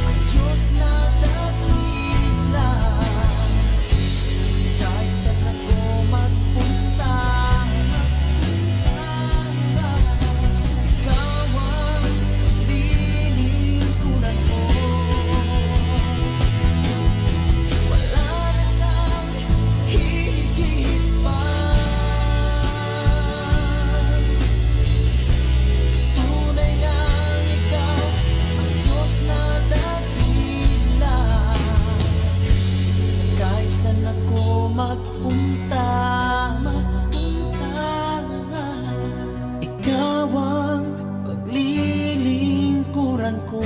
S1: ang Diyos na dakila. Kahit saan ako magpunta, ikaw ang lilingkuran ko. Wala na ngang higit pa. Tunay ngang ikaw ang Diyos na dakila. Kahit saan ako magpunta, ikaw ang paglilingkuran ko,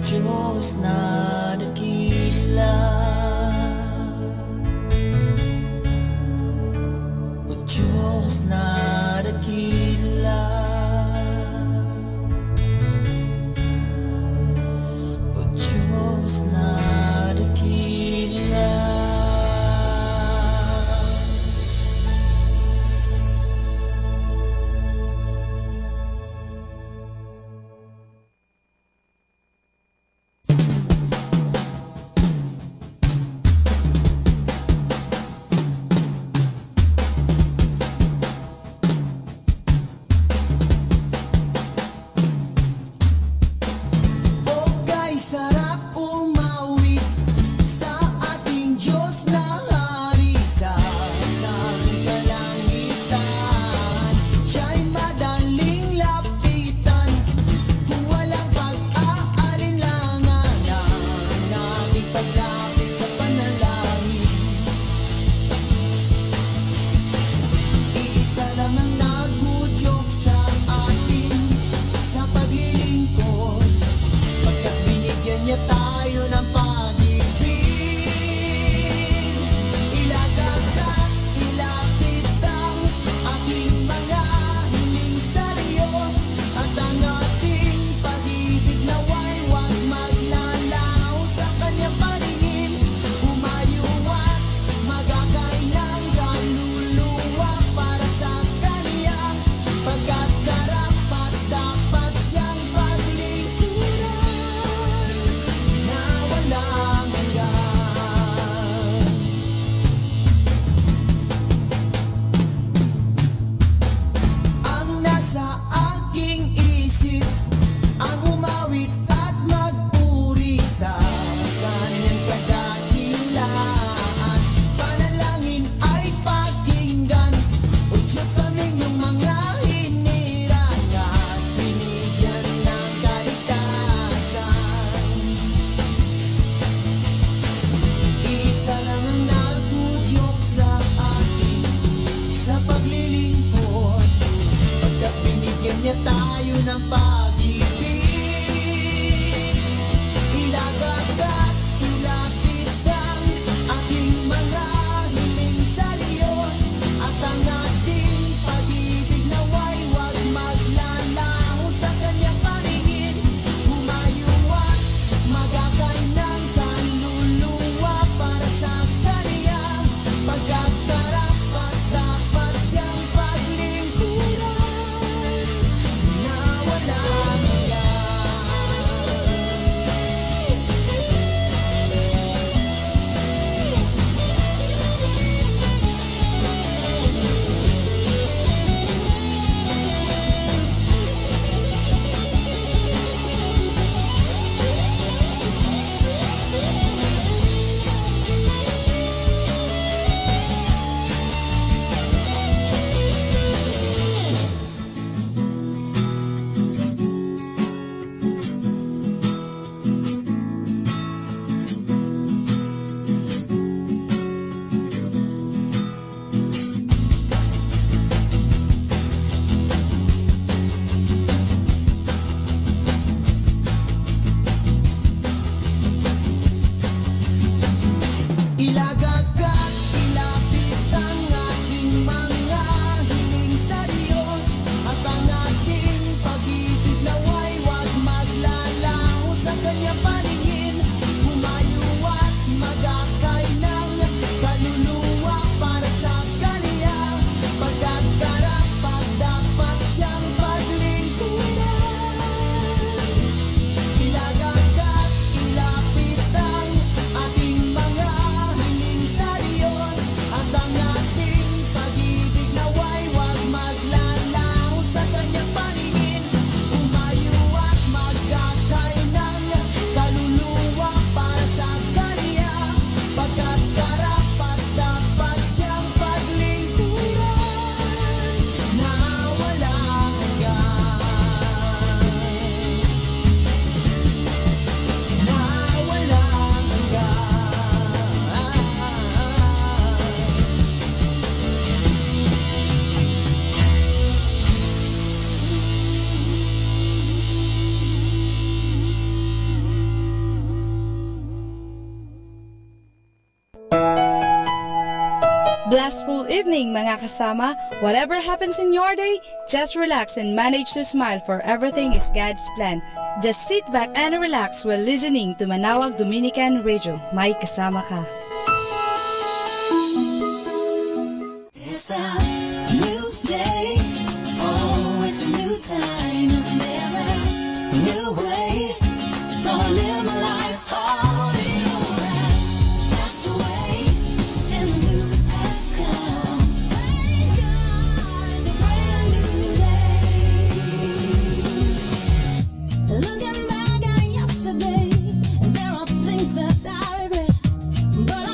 S1: Diyos na dakila. O Diyos na dakila. O Diyos na dakila. niya tayo ng pag-ibig. Ilagagad, ilapit ang aking mga hiling sa Diyos, at ang ating pag-ibig nawa'y huwag maglalaho sa kanyang paningin. Humayo at magakay ng kaluluwa para sa kanya, pagkat karapat dapat siyang paglingkuran na walang hanggan. Ang nasa aking isip, ang umawit at magpuri sa kanyang kadakilaan. Panalangin ay pakinggan, O Diyos, kaming iyong mga hinirang at binigyan ng kaligtasan. Isa lang ang nag-udyok sa atin sa paglilingkod, pagkat binigyan niya tayo ng pag-ibig. Ilagagad, ilapit ang ating mga hiling sa Diyos, at ang ating pag-ibig nawa'y huwag maglalaho sa kanyang paningin. Humayo at magakay ng kaluluwa para sa kanya, pagkat karapat dapat siyang paglingkuran na walang hanggan. Ilagagad, ilapit ang ating mga hiling sa Diyos, at ang ating pag-ibig nawa'y huwag maglalaho sa kanyang paningin. Humayo at magakay ng kaluluwa para sa kanya, pagkat karapat dapat siyang paglingkuran. Ilagagad, ilapit ang ating mga hiling sa Diyos, at ang ating pag-ibig nawa'y huwag maglalaho sa kanyang paningin. Humayo at magakay ng kaluluwa para sa kanya, pagkat karapat dapat siyang paglingkuran na walang hanggan. Na walang
S10: Blissful evening mga kasama. Whatever happens in your day, just relax and manage to smile, for everything is God's plan. Just sit back and relax while listening to Manawag Dominican Radio. May kasama ka.
S9: It's a new day, oh, it's a new time, and there's a new way. Gonna live my life all in your eyes. Passed away, and the new has come. Thank God, it's a brand new day. Looking back at yesterday, there are things that I regret, but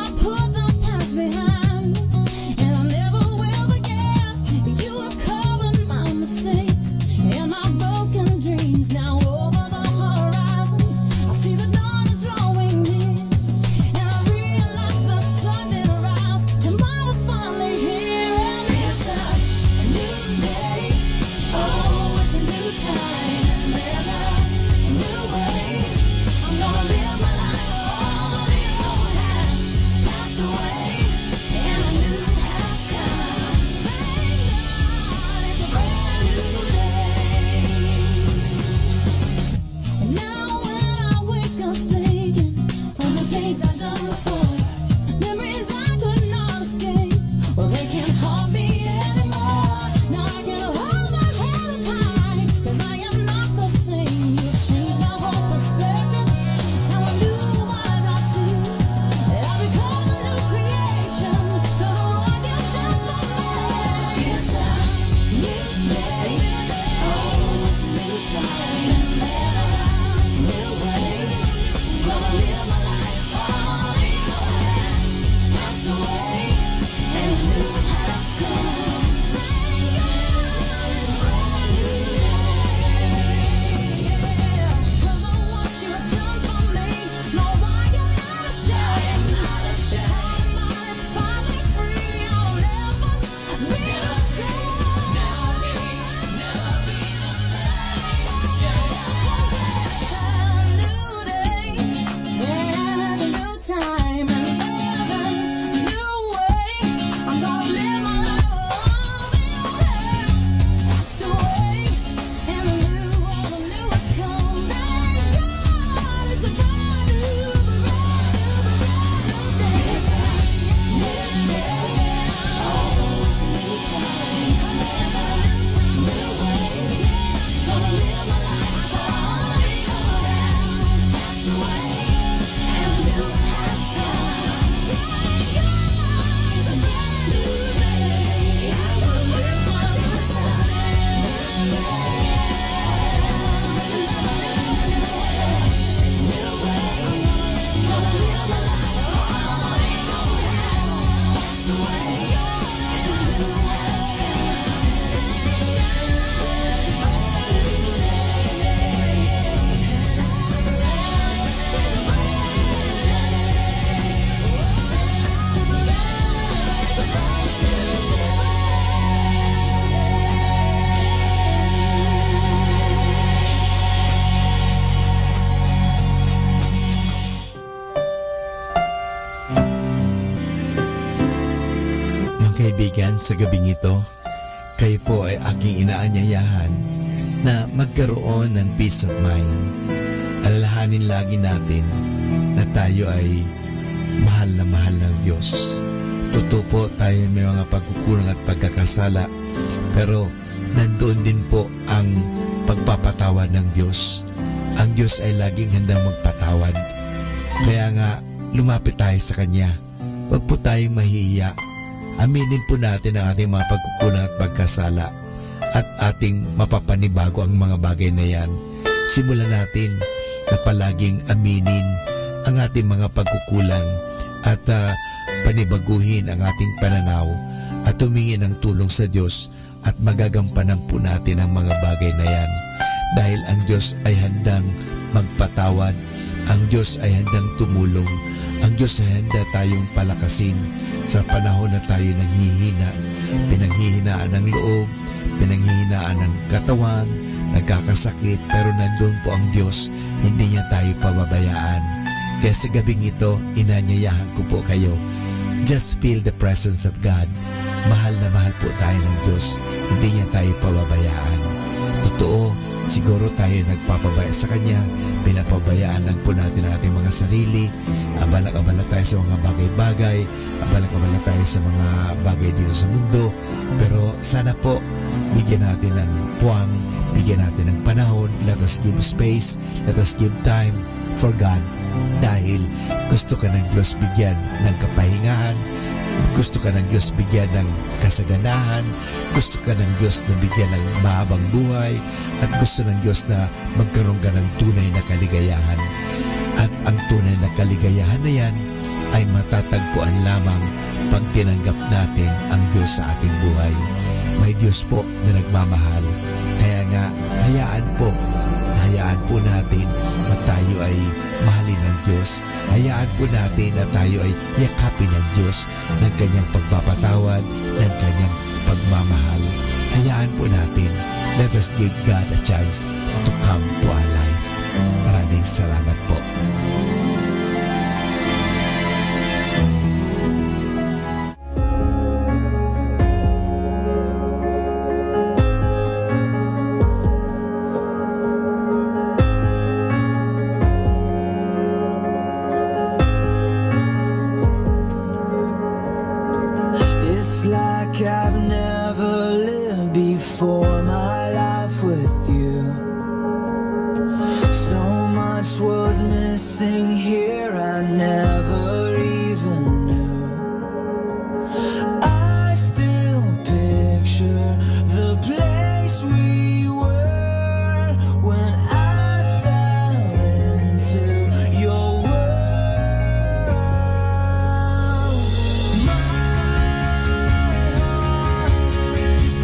S6: kaibigan, sa gabing ito, kayo po ay aking inaanyayahan na magkaroon ng peace of mind. Alalahanin lagi natin na tayo ay mahal na mahal ng Diyos. Totoo po tayo may mga pagkukulang at pagkakasala, pero nandoon din po ang pagpapatawad ng Diyos. Ang Diyos ay laging handang magpatawad. Kaya nga, lumapit tayo sa Kanya. Huwag po tayong mahihiya. Aminin po natin ang ating mga pagkukulang at pagkasala at ating mapapanibago ang mga bagay na yan. Simulan natin na palaging aminin ang ating mga pagkukulang at panibaguhin ang ating pananaw at humingi ng tulong sa Diyos at magagampanan po natin ang mga bagay na yan. Dahil ang Diyos ay handang magpatawad, ang Diyos ay handang tumulong, ang Diyos ay handa tayong palakasin sa panahon na tayo nanghihina, pinanghihinaan ng loob, pinanghihinaan ng katawan, nagkakasakit, pero nandun po ang Diyos, hindi niya tayo pababayaan. Kaya sa gabing ito, inanyayahan ko po kayo, just feel the presence of God. Mahal na mahal po tayo ng Diyos, hindi niya tayo pababayaan. Totoo, siguro tayo nagpapabaya sa Kanya, pinapabayaan lang po natin ang ating mga sarili, abalak-abala tayo sa mga bagay-bagay, abalak-abala tayo sa mga bagay dito sa mundo, pero sana po, bigyan natin ng puwang, bigyan natin ng panahon, let us give space, let us give time for God, dahil gusto ka ng Diyos bigyan ng kapahingahan, gusto ka ng Diyos bigyan ng kasaganahan, gusto ka ng Diyos na bigyan ng mahabang buhay, at gusto ng Diyos na magkaroon ka ng tunay na kaligayahan. At ang tunay na kaligayahan na yan ay matatagpuan lamang pag tinanggap natin ang Diyos sa ating buhay. May Diyos po na nagmamahal. Kaya nga, hayaan po natin na tayo ay mahalin ng Diyos. Hayaan po natin na tayo ay yakapin ng Diyos ng Kanyang pagpapatawad, ng Kanyang pagmamahal. Hayaan po natin. Let us give God a chance to come to our life. Maraming salamat po.
S1: It's like I've never lived before, my life with you. So much was missing here I never even knew. I still picture the place we were when I fell into your world. My heart is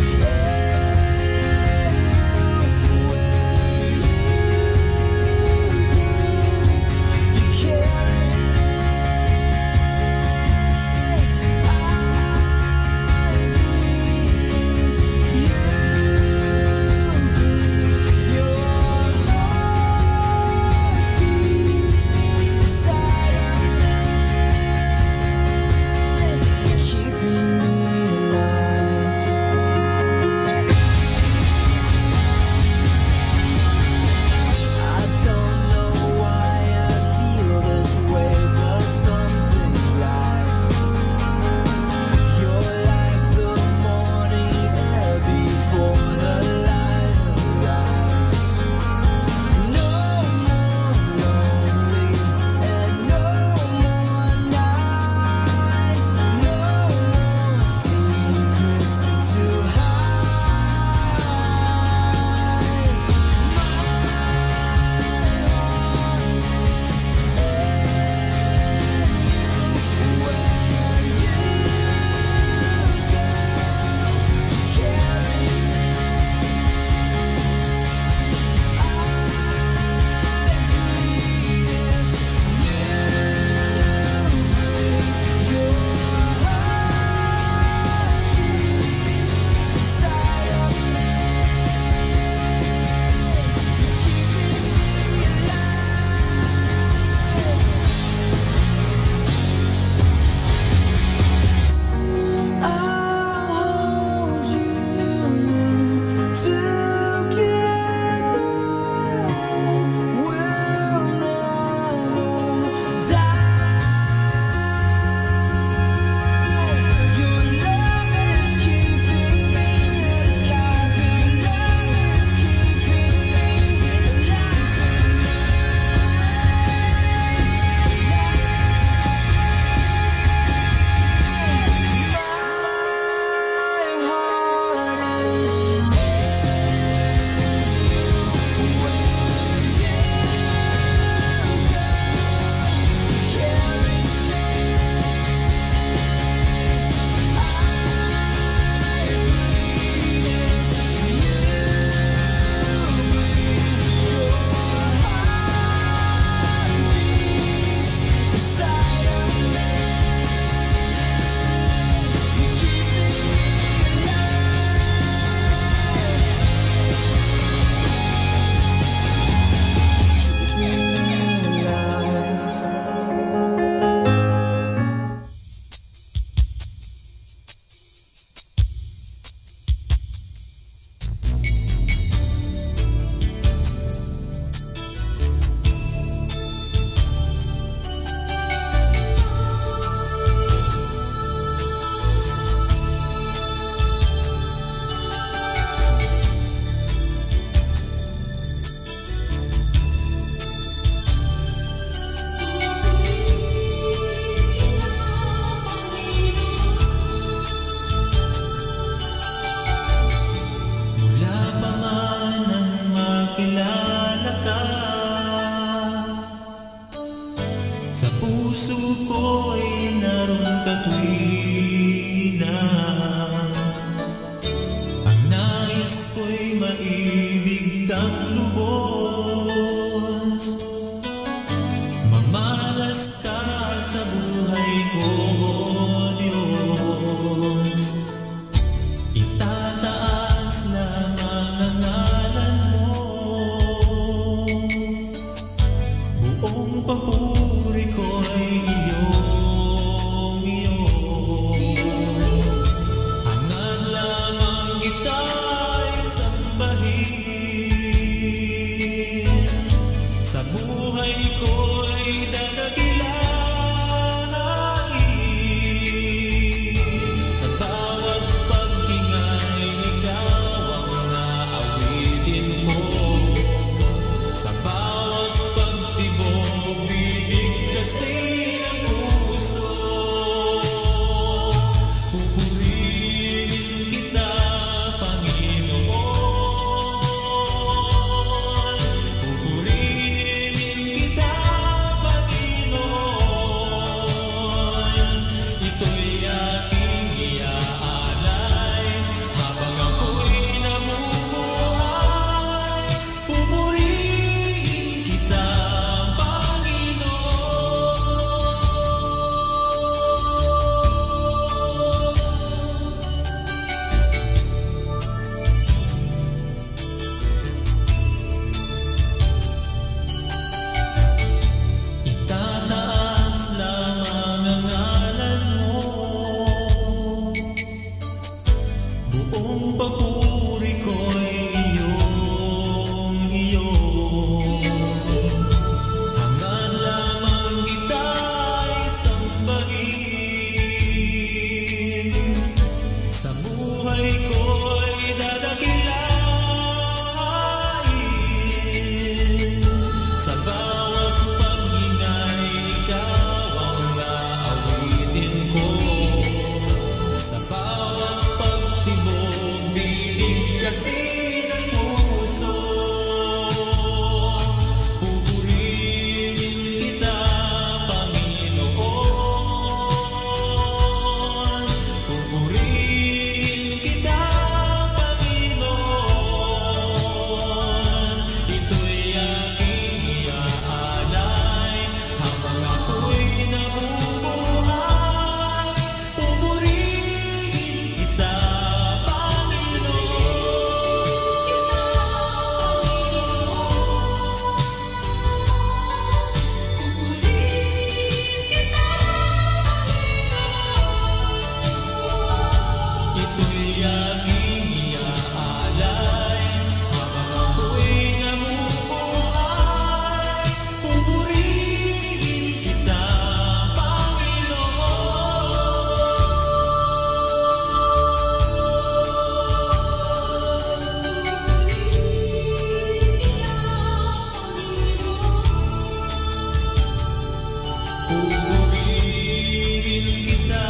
S9: Sa puso ko'y naroon ka tuwina. Ang nais ko'y maibig kang lubos. Mamalas ka sa buhay ko, Diyos. Itataas lamang ang ngalan mo. Buong papuri ko'y iyong. Hangad lamang kita'y sambahin. Sa buhay ko'y dadakilain. Sa bawat paghingay, ikaw ang naawitin mo. Sa bawat pagtibok, bibigkasin ang puso. Pupurihin kita, Panginoon. Pupurihin kita, Panginoon. Ito'y aking iaalay habang ako'y namumuhay. Pupurihin kita, Itataas lamang ang ngalan mo. Buong papuri ko'y iyong. Hangad lamang kita'y sambahin. Sa buhay ko'y dadakilain. Sa bawat paghingay, ikaw ang naawitin ko. Sa bawat pagtibok, bibigkasin ang puso. Pupurihin kita, Panginoon. Pupurihin kita, Panginoon. Ito'y aking iaalay habang ako'y namumuhay. Pupurihin kita, Ito'y aking iaalay habang ako'y namumuhay. Pupurihin kita, Pupurihin kita,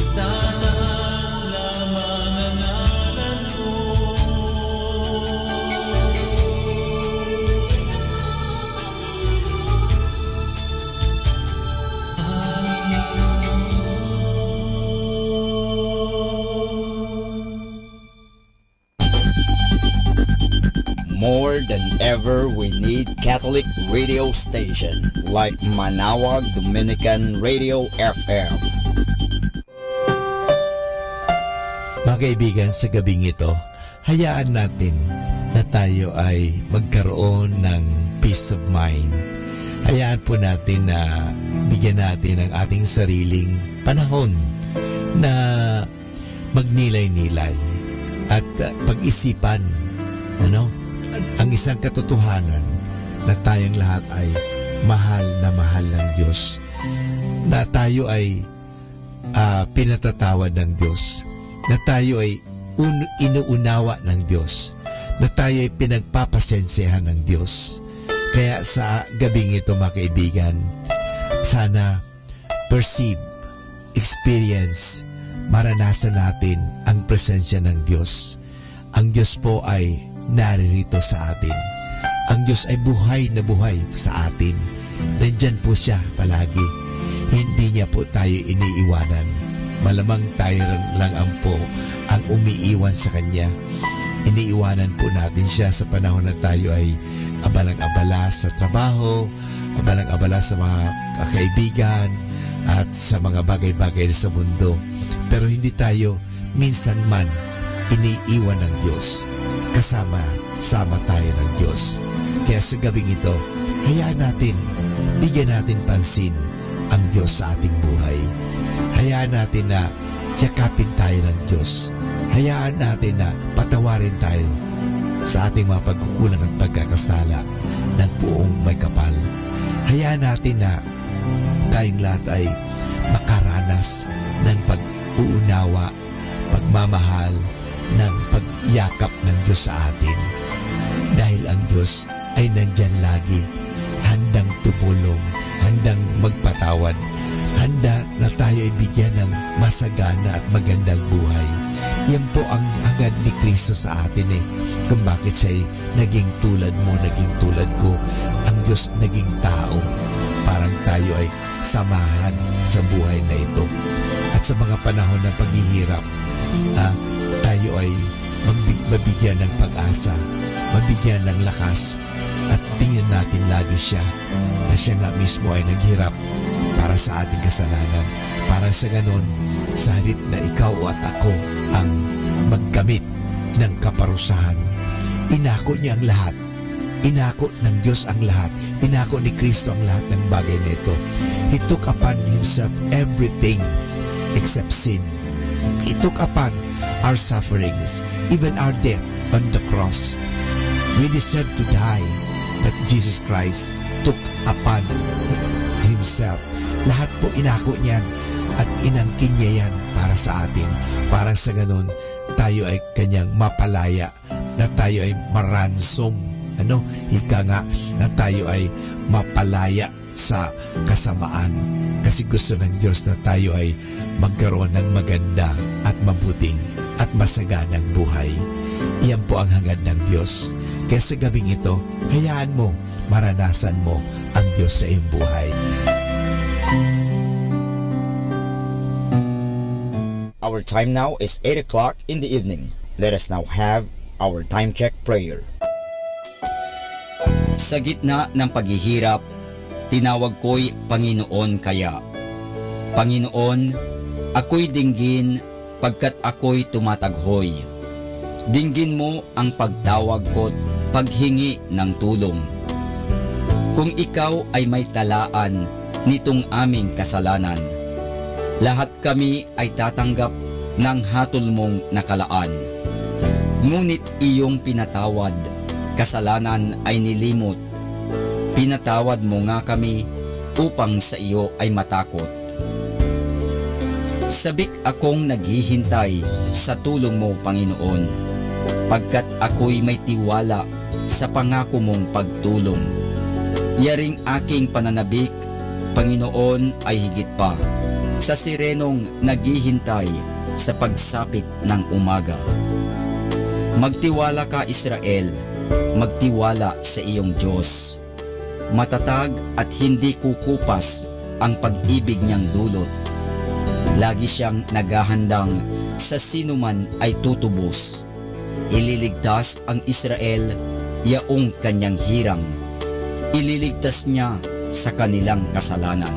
S9: Itataas lamang ang ngalan mo.
S7: More than ever, we need Catholic radio station like Manawag Dominican Radio FM.
S6: Mga kaibigan, sa gabing ito, hayaan natin na tayo ay magkaroon ng peace of mind. Hayaan po natin na bigyan natin ang ating sariling panahon na magnilay-nilay at pag-isipan ang isang katotohanan na tayong lahat ay mahal ng Diyos, na tayo ay pinatatawad ng Diyos, na tayo ay inuunawa ng Diyos, na tayo ay pinagpapasensehan ng Diyos. Kaya sa gabing ito, mga kaibigan, sana perceive experience, maranasan natin ang presensya ng Diyos. Ang Diyos po ay naririto sa atin. Ang Diyos ay buhay na buhay sa atin. Nandyan po siya palagi. Hindi niya po tayo iniiwanan. Malamang tayo lang ang umiiwan sa Kanya. Iniiwanan po natin siya sa panahon na tayo ay abalang-abala sa trabaho, abalang-abala sa mga kaibigan at sa mga bagay-bagay sa mundo. Pero hindi tayo minsan man iniiwan ng Diyos. Kasama tayo ng Diyos. Kaya sa gabing ito, hayaan natin, bigyan natin pansin ang Diyos sa ating buhay. Hayaan natin na yakapin tayo ng Diyos. Hayaan natin na patawarin tayo sa ating mga pagkukulang at pagkakasala ng buong may kapal. Hayaan natin na tayong lahat ay makaranas ng pag-uunawa, pagmamahal, ng pagyakap ng Diyos sa atin. Dahil ang Diyos ay nandyan lagi, handang tumulong, handang magpatawad, handa na tayo ay bigyan ng masagana at magandang buhay. Yan po ang hangad ni Kristo sa atin kung bakit siya ay naging tulad mo, naging tulad ko. Ang Diyos naging tao, parang tayo ay samahan sa buhay na ito. At sa mga panahon ng paghihirap, tayo ay mabigyan ng pag-asa, mabigyan ng lakas, at tingnan natin lagi siya na siya nga mismo ay naghirap para sa ating kasalanan. Para sa ganon, sa halip na ikaw at ako ang magkamit ng kaparusahan, inako niya ang lahat. Inako ng Diyos ang lahat. Inako ni Kristo ang lahat ng bagay na ito. He took upon Himself everything except sin. He took upon our sufferings, even our death on the cross. We deserve to die, but Jesus Christ took upon Himself. Lahat po inako niyan at inangkin niya yan para sa atin. Para sa ganun, tayo ay Kanyang mapalaya, na tayo ay maransom. Ika nga, na tayo ay mapalaya sa kasamaan. Kasi gusto ng Diyos na tayo ay magkaroon ng maganda at mabuting at masaganang buhay. Iyan po ang hangad ng Diyos. Kaya sa gabing ito, hayaan mo, maranasan mo ang Diyos sa iyong buhay.
S7: Our time now is 8 o'clock in the evening. Let us now have our time check prayer. Sa gitna ng paghihirap, tinawag ko'y Panginoon kaya. Panginoon, ako'y dinggin pagkat ako'y tumataghoy. Dinggin mo ang pagtawag ko't paghingi ng tulong. Kung ikaw ay may talaan nitong aming kasalanan, lahat kami ay tatanggap ng hatol mong nakalaan. Ngunit iyong pinatawad, kasalanan ay nilimot. Pinatawad mo nga kami upang sa iyo ay matakot. Sabik akong naghihintay sa tulong mo, Panginoon, pagkat ako'y may tiwala sa pangako mong pagtulong. Yaring aking pananabik, Panginoon, ay higit pa sa sirenong naghihintay sa pagsapit ng umaga. Magtiwala ka, Israel, magtiwala sa iyong Diyos. Matatag at hindi kukupas ang pag-ibig niyang dulot. Lagi siyang naghahandang sa sinuman ay tutubos. Ililigtas ang Israel, yaong kanyang hirang. Ililigtas niya sa kanilang kasalanan.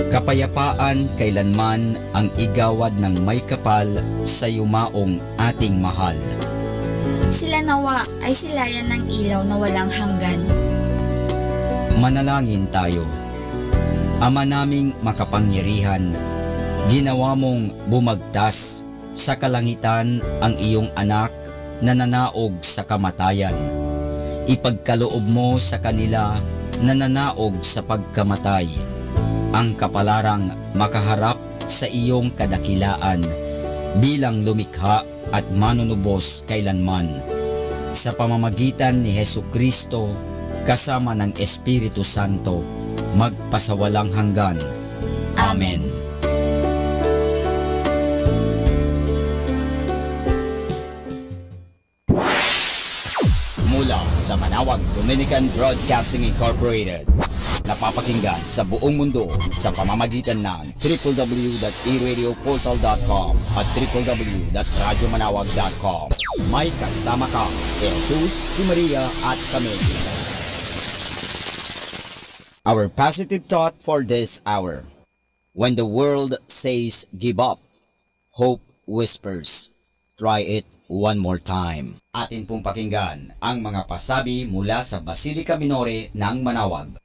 S7: Kapayapaan kailanman ang igawad ng may kapal sa yumaong ating mahal.
S11: Sila nawa ay silayan ng ilaw na walang hanggan.
S7: Manalangin tayo. Ama naming makapangyarihan, ginawa mong bumagtas sa kalangitan ang iyong anak na nanaog sa kamatayan. Ipagkaloob mo sa kanila na nanaog sa pagkamatay ang kapalarang makaharap sa iyong kadakilaan bilang lumikha at manunubos kailanman. Sa pamamagitan ni Hesu Kristo, kasama ng Espiritu Santo, magpasawalang hanggan. Amen. Mula sa Manawag Dominican Broadcasting Incorporated, napapakinggan sa buong mundo sa pamamagitan ng www.eradioportal.com at www.radyomanawag.com. May kasama ka si Jesus, si Maria at kami. Our positive thought for this hour. When the world says give up, hope whispers, try it one more time. Atin pong pakinggan ang mga pasabi mula sa Basilica Minore ng Manawag.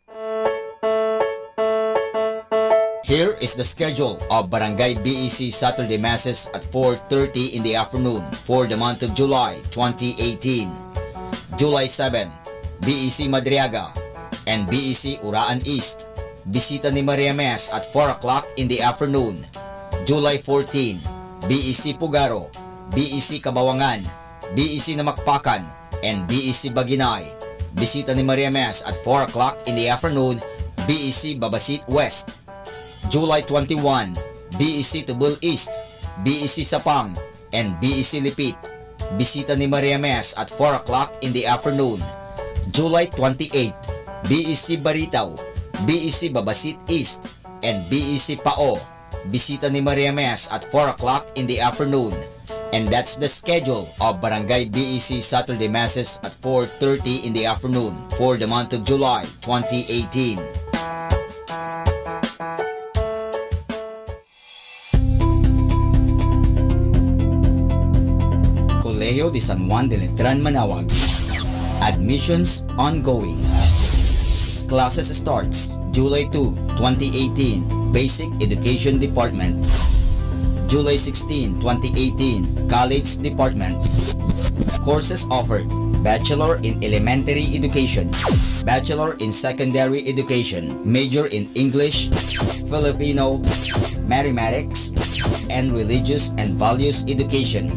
S7: Here is the schedule of Barangay BEC Saturday Masses at 4:30 in the afternoon for the month of July 2018. July 7, BEC Madriaga and BEC Uraan East. Bisita ni Maria Mes at 4 o'clock in the afternoon. July 14, BEC Pugaro, BEC Kabawangan, BEC Namakpakan, and BEC Baginay. Bisita ni Maria Mes at 4 o'clock in the afternoon, BEC Babasit West. July 21, BEC Tubul East, BEC Sapang, and BEC Lipit. Bisita ni Maria Mes at 4 o'clock in the afternoon. July 28, BEC Baritaw, BEC Babasit East, and BEC Pao. Bisita ni Maria Mes at 4 o'clock in the afternoon. And that's the schedule of Barangay BEC Saturday Masses at 4:30 in the afternoon for the month of July 2018. Colegio de San Juan de Letran, Manawag. Admissions ongoing. Classes starts July 2, 2018, Basic Education Department. July 16, 2018, College Department. Courses offered: Bachelor in Elementary Education, Bachelor in Secondary Education, Major in English, Filipino, Mathematics, and Religious and Values Education.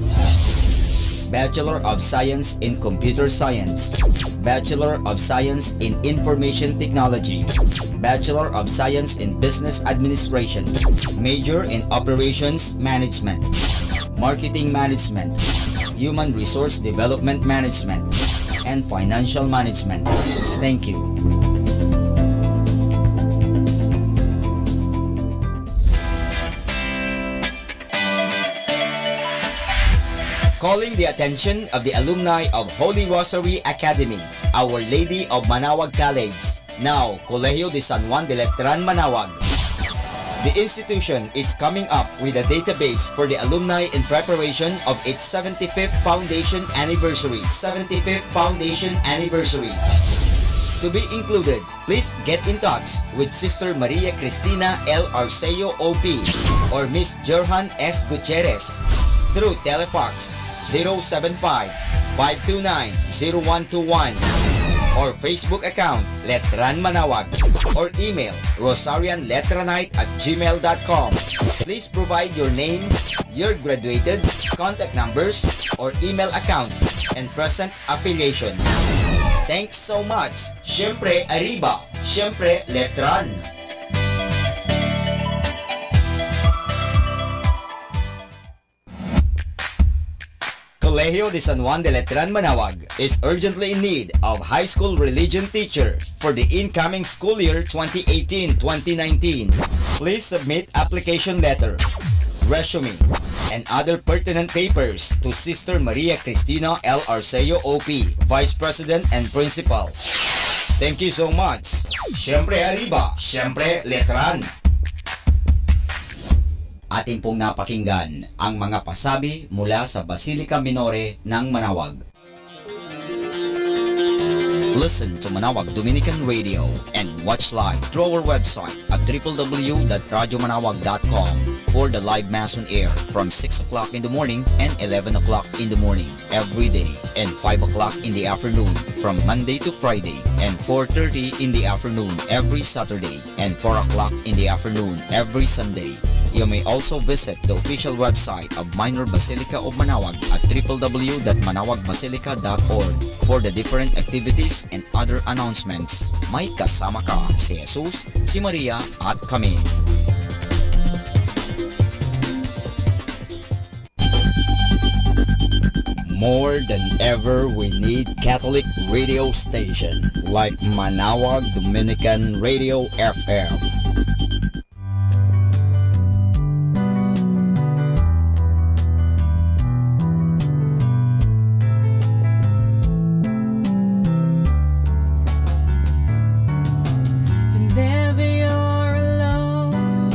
S7: Bachelor of Science in Computer Science, Bachelor of Science in Information Technology, Bachelor of Science in Business Administration, Major in Operations Management, Marketing Management, Human Resource Development Management, and Financial Management. Thank you. Calling the attention of the alumni of Holy Rosary Academy, Our Lady of Manawag College, now Colegio de San Juan de Letran, Manawag. The institution is coming up with a database for the alumni in preparation of its 75th foundation anniversary. To be included, please get in touch with Sister Maria Cristina L. Arceo OP or Miss Jerhan S. Gutierrez through Telefax 075-529-0121 or Facebook account Letran Manawag or email rosarianletranite@gmail.com. Please provide your name, your graduated, contact numbers, or email account, and present affiliation. Thanks so much. Siyempre Arriba, siyempre Letran. Colegio de San Juan de Letran, Manawag is urgently in need of high school religion teacher for the incoming school year 2018-2019. Please submit application letter, resume, and other pertinent papers to Sister Maria Cristina L. Arceo OP, Vice President and Principal. Thank you so much. Siyempre Arriba, siyempre Letran. Atin pong napakinggan ang mga pasabi mula sa Basilica Minore ng Manawag. Listen to Manawag Dominican Radio and watch live through our website at www.radyomanawag.com for the live Mass on air from 6 o'clock in the morning and 11 o'clock in the morning every day and 5 o'clock in the afternoon from Monday to Friday and 4:30 in the afternoon every Saturday and 4 o'clock in the afternoon every Sunday. You may also visit the official website of Minor Basilica of Manaoag at www.manawagbasilica.org for the different activities and other announcements. May kasama ka si Jesus, si Maria at kami. More than ever, we need Catholic radio station like Manaoag Dominican Radio FM.
S5: Whenever you're alone,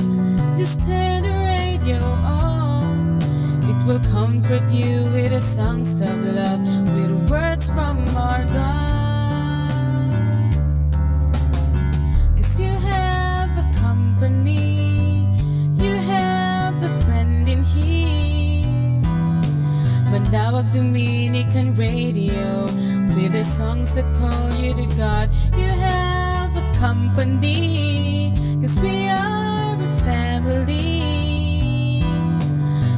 S5: just turn the radio on. It will comfort you with the songs of love, with words from our God. 'Cause you have a company, you have a friend in here. Manaoag Dominican Radio, with the songs that call you to God. You have a company, 'cause we are a family.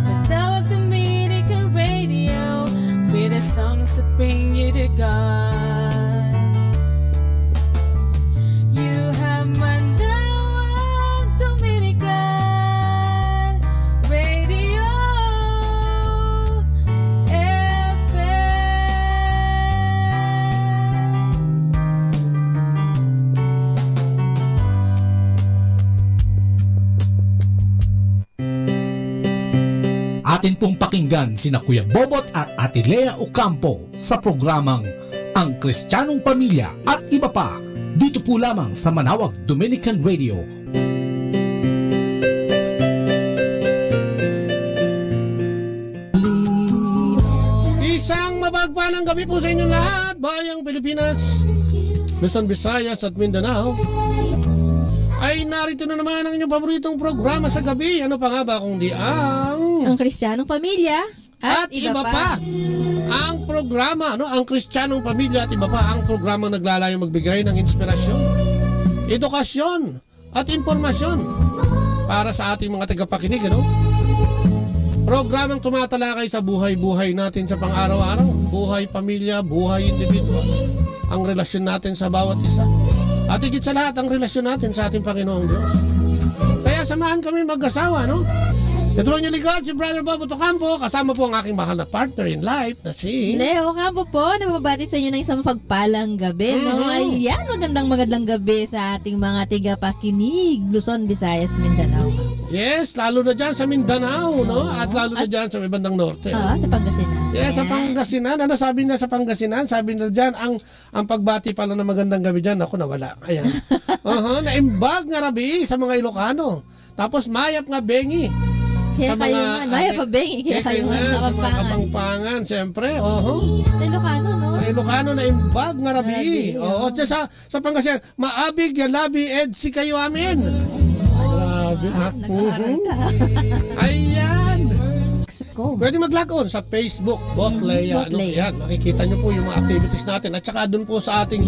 S5: Manaoag Dominican Radio, with the songs that bring you to God. You have Manaoag Dominican Radio
S12: Atin pong pakinggan sina Kuya Bobot at Ate Lea Ocampo sa programang Ang Kristiyanong Pamilya at Iba Pa, dito po lamang sa Manaoag Dominican Radio.
S13: Isang mapagpalang gabi po sa inyong lahat, bayang Pilipinas, Luzon, Visayas at Mindanao. Ay narito na naman ang inyong paboritong programa sa gabi. Ano pa nga ba kundi ang
S14: Kristiyanong Pamilya at Iba Pa.
S13: Ang programa, ang Kristiyanong Pamilya at Iba Pa, ang programa naglalayong magbigay ng inspirasyon, edukasyon at impormasyon para sa ating mga tagapakinig. Programang tumatalakay sa buhay-buhay natin sa pang-araw-araw, buhay pamilya, buhay individual, ang relasyon natin sa bawat isa. At higit sa lahat, ang relasyon natin sa ating Panginoong Diyos. Kaya samahan kami mag-asawa, Ito ang inyong likod, si Brother Bob Ocampo. Kasama po ang aking mahal na partner in life na si
S14: Leo Ocampo po. Nababati sa inyo ng isang mapagpalang gabi. Ayan, magandang gabi sa ating mga tigapakinig, Luzon, Visayas, Mindanao.
S13: Yes, lalo na dyan sa Mindanao, At lalo na dyan sa may bandang norte.
S14: Sa Pangasinan.
S13: Yes, sa Pangasinan. Ano sabi na sa Pangasinan? Sabi na dyan, ang pagbati pala ng magandang gabi dyan, ako nawala. Ayan. Naimbag nga rabi sa mga Ilocano. Tapos mayap nga bengi.
S14: Kaya
S13: sa
S14: kayo
S13: mga
S14: man, maya pa bengi. Kaya kayo man,
S13: sa mga Kapampangan, siyempre.
S14: Sa Ilocano,
S13: Sa Ilocano na imbag nga rabi. Sa Pangasinan, maabig yalabi edsi kayo amin. Grabe ha. Ayan. Pwede mag-log on sa Facebook, Botlea. Yan, makikita nyo po yung mga activities natin. At saka dun po sa ating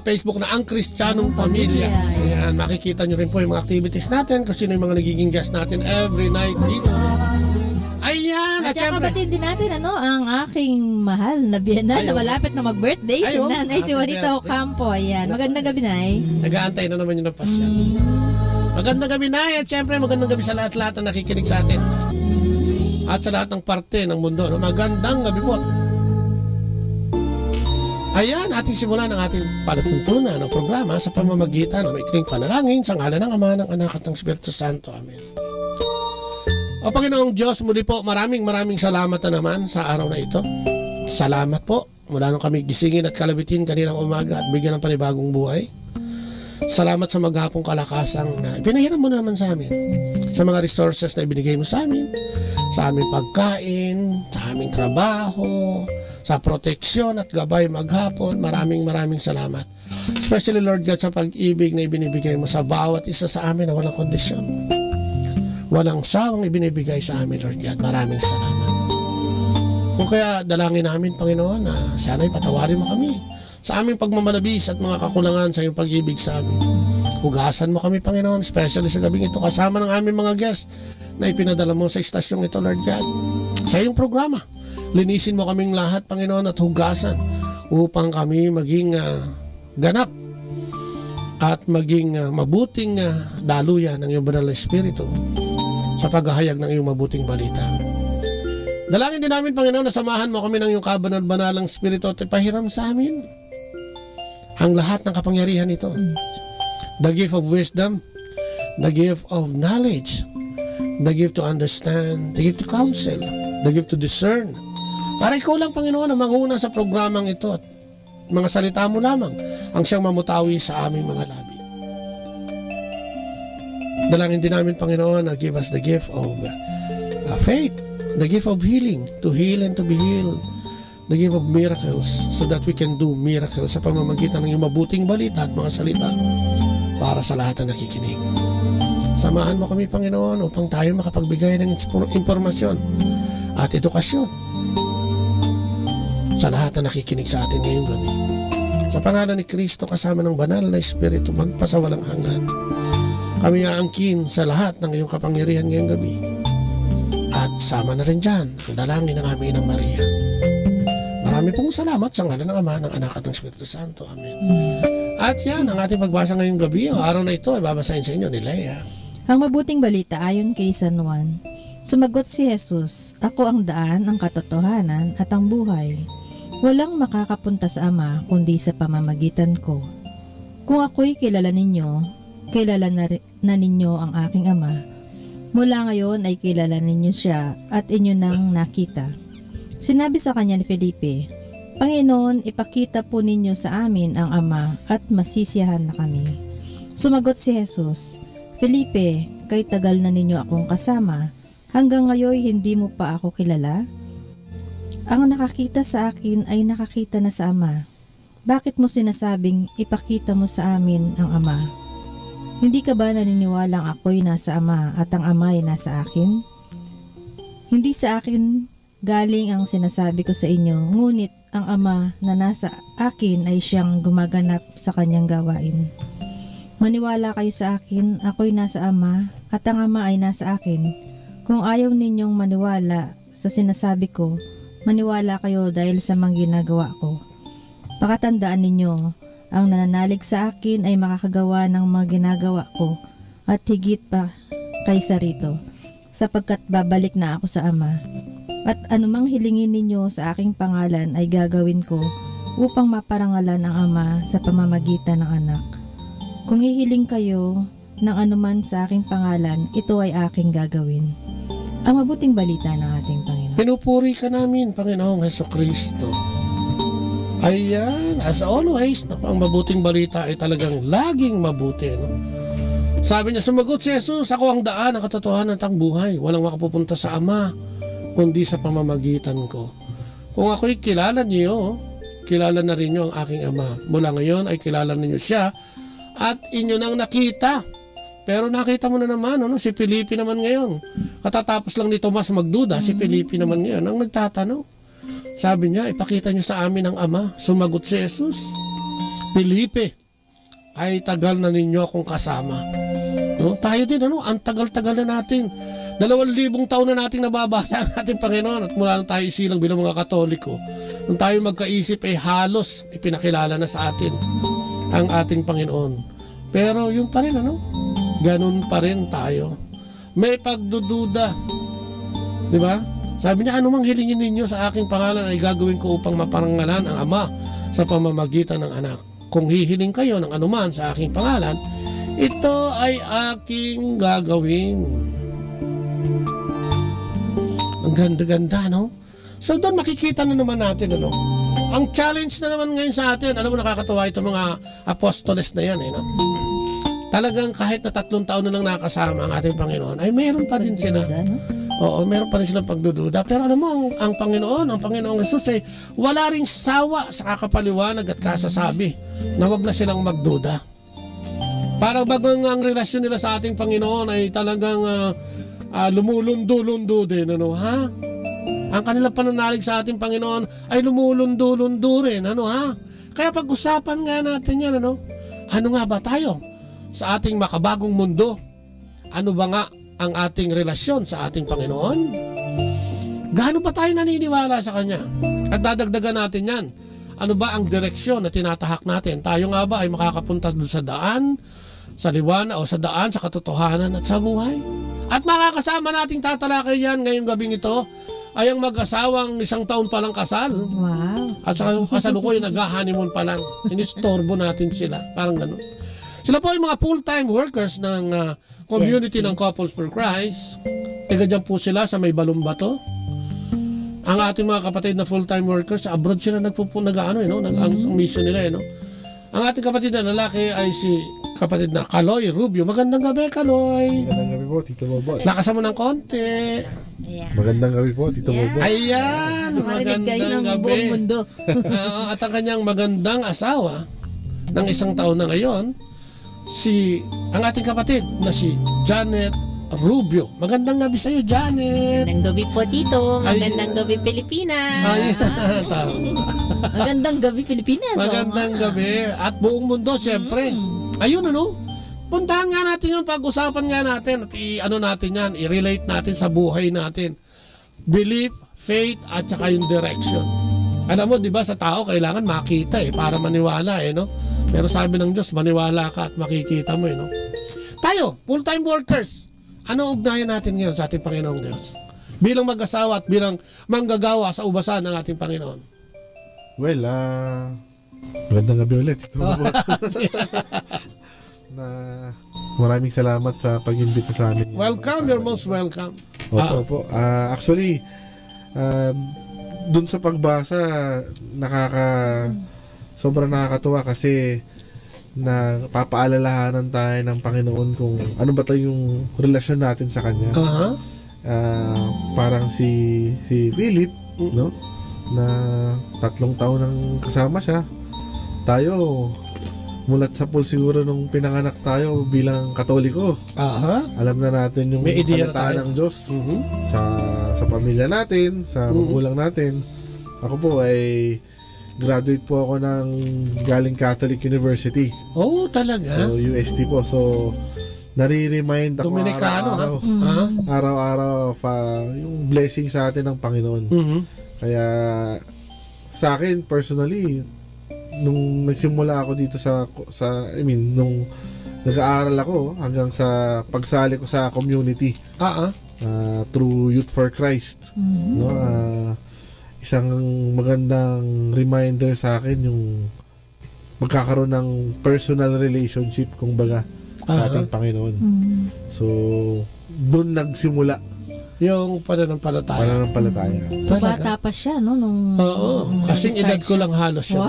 S13: Facebook na Ang Kristiyanong Pamilya. Ayan, makikita nyo rin po yung mga activities natin kung sino yung mga nagiging guest natin every night dito. Ayan,
S14: at syempre din natin ang aking mahal na biyanan na malapit na mag-birthday, si Nanay si Juanita Ocampo. Ayan, magandang gabi, Nay.
S13: Nag-aantay na naman yung napasya. Magandang gabi, Nay, at syempre magandang gabi sa lahat-lahat na nakikinig sa atin. At sa lahat ng parte ng mundo. Magandang gabi po. Ayan, ating simulan ang ating palatuntunan ng programa sa pamamagitan ng maikling panalangin sa ngalan ng Ama, ng Anak at ng Espiritu Santo. Amen. O Panginoong Diyos, muli po maraming salamat na naman sa araw na ito. Salamat po mula nung kami gisingin at kalabitin kaninang umaga at bigyan ng panibagong buhay. Salamat sa maghapong kalakasang na ipinahiram mo na naman sa amin. Sa mga resources na ibinigay mo sa amin, sa aming pagkain, sa aming trabaho, sa proteksyon at gabay maghapon. Maraming salamat. Especially Lord God sa pag-ibig na ibinibigay mo sa bawat isa sa amin na walang kondisyon. Walang sawang ibinibigay sa amin, Lord God. Maraming salamat. Kung kaya dalangin namin, Panginoon, na sana'y patawarin mo kami sa aming pagmamalabis at mga kakulangan sa iyong pag-ibig sa amin. Hugasan mo kami, Panginoon, especially sa gabing ito kasama ng aming mga guests na ipinadala mo sa istasyong ito, Lord God. Sa iyong programa, linisin mo kaming lahat, Panginoon, at hugasan upang kami maging ganap at maging mabuting daluyan ng iyong banal na Espiritu sa paghahayag ng iyong mabuting balita. Dalangin din namin, Panginoon, na samahan mo kami ng iyong kabanal-banalang Espiritu at ipahiram sa amin ang lahat ng kapangyarihan ito. The gift of wisdom, the gift of knowledge, the gift to understand, the gift to counsel, the gift to discern. Para ikaw lang, Panginoon, ang manguna sa programang ito at mga salita mo lamang ang siyang mamutawi sa aming mga labi. Dalangin din namin, Panginoon, na give us the gift of faith, the gift of healing, to heal and to be healed, the gift of miracles, so that we can do miracles sa pamamagitan ng iyong mabuting balita at mga salita para sa lahat na nakikinig. Samahan mo kami, Panginoon, upang tayo makapagbigay ng impormasyon at edukasyon sa lahat na nakikinig sa atin ngayong gabi. Sa pangalan ni Kristo kasama ng banal na Espiritu magpasawalang hanggan, kami aangkin sa lahat ng iyong kapangyarihan ngayong gabi. At sama na rin dyan ang dalangin ng aming Inang Maria. Marami pong salamat sa ngalan ng Ama, ng Anak at ng Espiritu Santo. Amen. At yan, ang ating pagbasa ngayong gabi. Ang araw na ito ay babasahin sa inyo ni Leia.
S14: Ang mabuting balita ayon kay San Juan. Sumagot si Jesus, "Ako ang daan, ang katotohanan at ang buhay. Walang makakapunta sa Ama kundi sa pamamagitan ko. Kung ako'y kilala ninyo, kilala na ninyo ang aking Ama. Mula ngayon ay kilala ninyo siya at inyo nang nakita." Sinabi sa kanya ni Felipe, "Panginoon, ipakita po ninyo sa amin ang Ama at masisiyahan na kami." Sumagot si Jesus, "Felipe, kay tagal na ninyo akong kasama, hanggang ngayon hindi mo pa ako kilala? Ang nakakita sa akin ay nakakita na sa Ama. Bakit mo sinasabing ipakita mo sa amin ang Ama? Hindi ka ba naniniwalang ako'y nasa Ama at ang Ama ay nasa akin? Hindi sa akin galing ang sinasabi ko sa inyo, ngunit ang Ama na nasa akin ay siyang gumaganap sa kanyang gawain. Maniwala kayo sa akin, ako'y nasa Ama at ang Ama ay nasa akin. Kung ayaw ninyong maniwala sa sinasabi ko, maniwala kayo dahil sa mga ginagawa ko. Pakatandaan ninyo, ang nananalig sa akin ay makakagawa ng mga ginagawa ko at higit pa kaysa rito, sapagkat babalik na ako sa Ama. At anumang hilingin ninyo sa aking pangalan ay gagawin ko upang maparangalan ang Ama sa pamamagitan ng Anak. Kung hihiling kayo ng anuman sa aking pangalan, ito ay aking gagawin." Ang mabuting balita ng ating Panginoon.
S13: Pinupuri ka namin, Panginoong Hesukristo. Ayan, as always, ang mabuting balita ay talagang laging mabuti. No? Sabi niya, sumagot si Jesus, "Ako ang daan, ang katotohanan at ang buhay. Walang makapupunta sa Ama kundi sa pamamagitan ko." Kung ako'y kilala niyo, kilala na rin niyo ang aking Ama. Mula ngayon ay kilala ninyo siya at inyo nang nakita. Pero nakita mo na naman, si Felipe naman ngayon. Katatapos lang ni Tomas magduda, si Felipe naman ngayon ang nagtatanong. Sabi niya, ipakita niyo sa amin ang Ama. Sumagot si Jesus, "Felipe, ay tagal na ninyo akong kasama." No? Tayo din, ang tagal-tagal na natin. 2,000 taon na nating nababasa ang ating Panginoon at mula nung tayo isilang bilang mga Katoliko. Nung tayo magkaisip ay halos ipinakilala na sa atin ang ating Panginoon. Pero yung pa rin, ganun pa rin tayo. May pagdududa. Di ba? Sabi niya, anumang hilingin ninyo sa aking pangalan ay gagawin ko upang maparangalan ang Ama sa pamamagitan ng Anak. Kung hihiling kayo ng anuman sa aking pangalan, ito ay aking gagawin. Ang ganda-ganda, no? So doon makikita na naman natin, ang challenge na naman ngayon sa atin, alam mo, nakakatawa itong mga apostoles na yan, no? Talagang kahit na 3 taon na lang nakasama ang ating Panginoon, ay meron pa din sila. Oo, meron pa rin silang pagdududa. Pero alam mo, ang Panginoong Jesus ay wala ring sawa sa kakapaliwanag at kasasabi na wag na silang magduda. Parang bagang ang relasyon nila sa ating Panginoon ay talagang lumulundo-lundo din, ha? Ang kanilang pananalig sa ating Panginoon ay lumulundo-lundo rin, ha? Kaya pag-usapan nga natin yan, ano? Ano nga ba tayo sa ating makabagong mundo? Ano ba nga ang ating relasyon sa ating Panginoon? Gaano ba tayo naniniwala sa Kanya? At dadagdagan natin yan. Ano ba ang direksyon na tinatahak natin? Tayo nga ba ay makakapunta doon sa daan, sa liwanag o sa daan, sa katotohanan at sa buhay? At makakasama nating tatalakay yan ngayong gabing ito ay ang mag-asawang 1 taon pa lang kasal.
S14: Wow.
S13: At sa kasalukuyan nag-honeymoon pa lang. Inistorbo natin sila. Parang gano'n. Sila po ay mga full-time workers ng community ng Couples for Christ. Tiga dyan po sila sa may Balumbato. Ang ating mga kapatid na full-time workers, abroad sila ang mission nila. Ang ating kapatid na lalaki ay si kapatid na Kaloy Rubio. Magandang gabi, Kaloy.
S15: Magandang gabi po, Tito Bobot.
S13: Lakas mo ng konti.
S15: Magandang gabi po, Tito Bobot.
S13: Ayan, magandang gabi. At ang kanyang magandang asawa ng 1 taon na ngayon, ang ating kapatid na si Janet Rubio. Magandang gabi sa iyo, Janet.
S16: Magandang gabi po, Tito. Magandang gabi, Pilipinas.
S14: Magandang gabi, Pilipinas.
S13: Magandang gabi. At buong mundo, siyempre. Ayun, puntahan nga natin yung pag-usapan nga natin at natin yan, i-relate natin sa buhay natin. Belief, faith, at saka yung direction. Alam mo, di ba, sa tao kailangan makita para maniwala, no? Pero sabi ng Diyos, maniwala ka at makikita mo, no? Tayo, full-time workers. Ano ugnayan natin ngayon sa ating Panginoong Diyos? Bilang mag-asawa at bilang manggagawa sa ubasan ng ating Panginoon.
S15: Well, magandang gabi ulit. Ito na maraming salamat sa pag-imbita sa amin.
S13: Welcome, you're most welcome.
S15: Opo. Actually, dun sa pagbasa, sobrang nakakatuwa kasi na papaalalahanan tayo ng Panginoon kung ano ba yung relasyon natin sa Kanya. Parang si Philip, no? Na 3 taon nang kasama siya. Tayo, mulat sa pool siguro nung pinanganak tayo bilang Katoliko. Alam na natin yung salita ng Diyos sa pamilya natin, sa magulang natin. Ako po ay graduate po ako ng galing Catholic University.
S13: Oh, talaga?
S15: So, UST po. So, nare-remind ako araw-araw yung blessing sa atin ng Panginoon. Kaya, sa akin, personally, nung nagsimula ako dito nung nag-aaral ako hanggang sa pagsali ko sa community through Youth for Christ, no? Isang magandang reminder sa akin yung magkakaroon ng personal relationship kumbaga sa ating Panginoon. So, doon nagsimula
S13: yung pananampalataya.
S14: Bata pa siya, no?
S13: Oo. Kasing edad ko lang halos siya.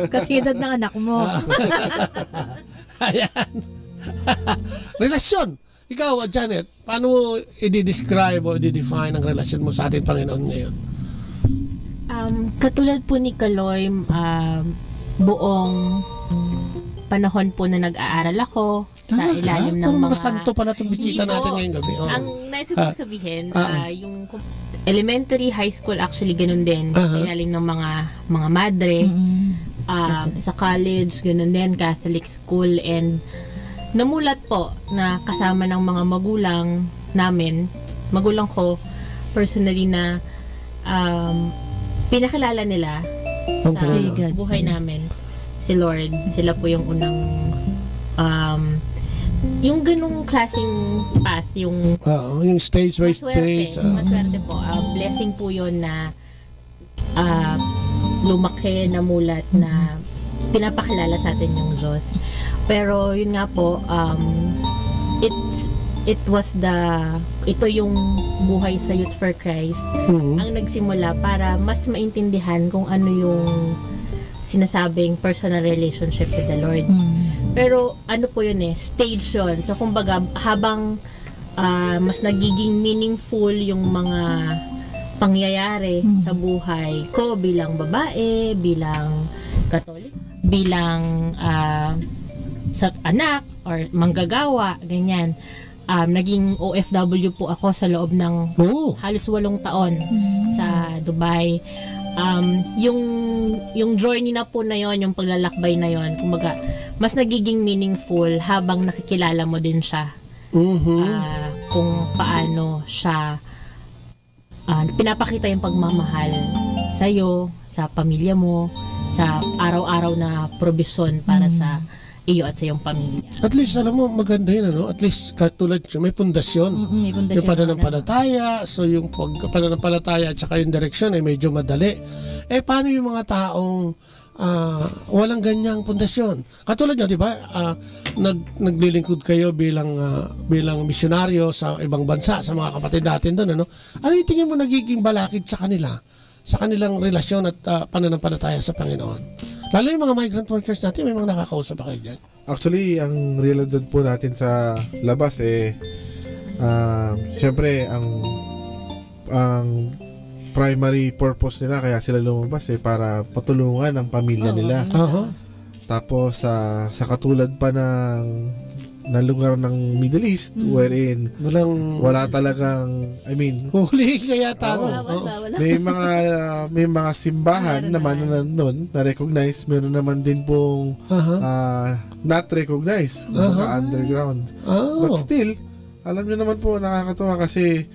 S14: Kasing edad ng anak mo.
S13: Ayan. Relasyon. Ikaw, Janet, paano mo i-describe o i-define ang relasyon mo sa ating Panginoon ngayon?
S16: Katulad po ni Kaloy, buong panahon po na nag-aaral ako sa ilalim ng mga
S13: santo pa na itong bisita natin ngayong gabi.
S16: Ang nais kong sabihin, yung elementary, high school, actually ganun din. Sa ilalim ng mga madre. Sa college, ganun din, Catholic school. And namulat po na kasama ng mga magulang ko, personally na pinakilala nila sa buhay namin si Lord. Sila po yung unang yung ganung klaseng path, yung
S13: stage by stage.
S16: Maswerte po. Blessing po yun na lumaki, namulat, na pinapakilala sa atin yung Diyos. Pero yun nga po, ito yung buhay sa Youth for Christ ang nagsimula para mas maintindihan kung ano yung sinasabing personal relationship with the Lord. Pero ano po yun stage yun. So kumbaga habang mas nagiging meaningful yung mga pangyayari sa buhay ko bilang babae, bilang Katolik, bilang sa anak or manggagawa, ganyan. Naging OFW po ako sa loob ng halos 8 taon sa Dubai. yung journey na po na yon, yung paglalakbay na yon, kumbaga mas nagiging meaningful habang nakikilala mo din siya. Kung paano siya pinapakita yung pagmamahal sa'yo, sa pamilya mo, sa araw-araw na probisyon para sa iyo at sa iyong pamilya.
S13: At least, alam mo, maganda yun, ano? At least, katulad siya, may pundasyon.
S16: May pundasyon.
S13: Yung pananampalataya, so yung pananampalataya at saka yung direksyon ay medyo madali. Paano yung mga taong walang ganyang pundasyon? Katulad nyo, di ba? Naglilingkod kayo bilang misyonaryo sa ibang bansa, sa mga kapatid natin doon, ano? Ano yung tingin mo nagiging balakid sa kanila? Sa kanilang relasyon at pananampalataya sa Panginoon? Lalo yung mga migrant workers natin, may mga nakakausap pa kayo dyan.
S15: Actually, ang realidad po natin sa labas siyempre ang primary purpose nila kaya sila lumabas para patulungan ang pamilya nila. Tapos sa katulad pa ng lugar ng Middle East wherein wala talagang
S13: huli kaya
S15: may mga simbahan naman na nandun na recognize, meron naman din pong not recognize, underground. But still, alam nyo naman po, nakakatawa kasi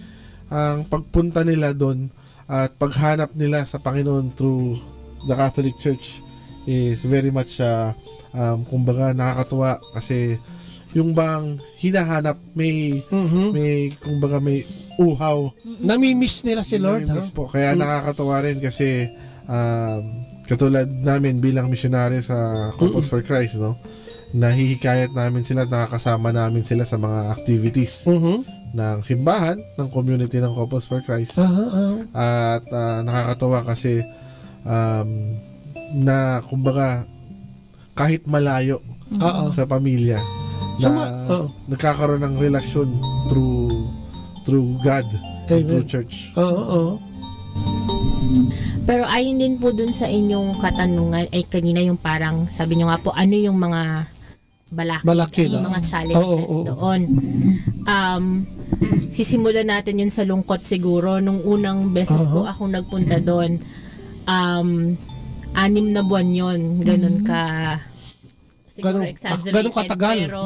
S15: ang pagpunta nila doon at paghanap nila sa Panginoon through the Catholic Church is very much kumbaga nakakatuwa kasi yung bang hinahanap may kumbaga may uhaw.
S13: Nami-miss nila si Lord.
S15: Po. Kaya nakakatuwa rin kasi katulad namin bilang misyonaryo sa Couples for Christ, no? Nahihikayat namin sila, nakakasama namin sila sa mga activities ng simbahan, ng community ng Couples for Christ. At nakakatuwa kasi na kumbaga kahit malayo sa pamilya nagkakaroon ng relasyon through God and through church.
S16: Pero ayon din po dun sa inyong katanungan ay kanina yung parang sabi nyo nga po ano yung mga balakid yung mga challenges doon. Sisimulan natin yun sa lungkot siguro. Nung unang beses po akong nagpunta doon, 6 na buwan yun. Ganun ka siguro exaggerated.
S13: Ganun katagal.
S16: Pero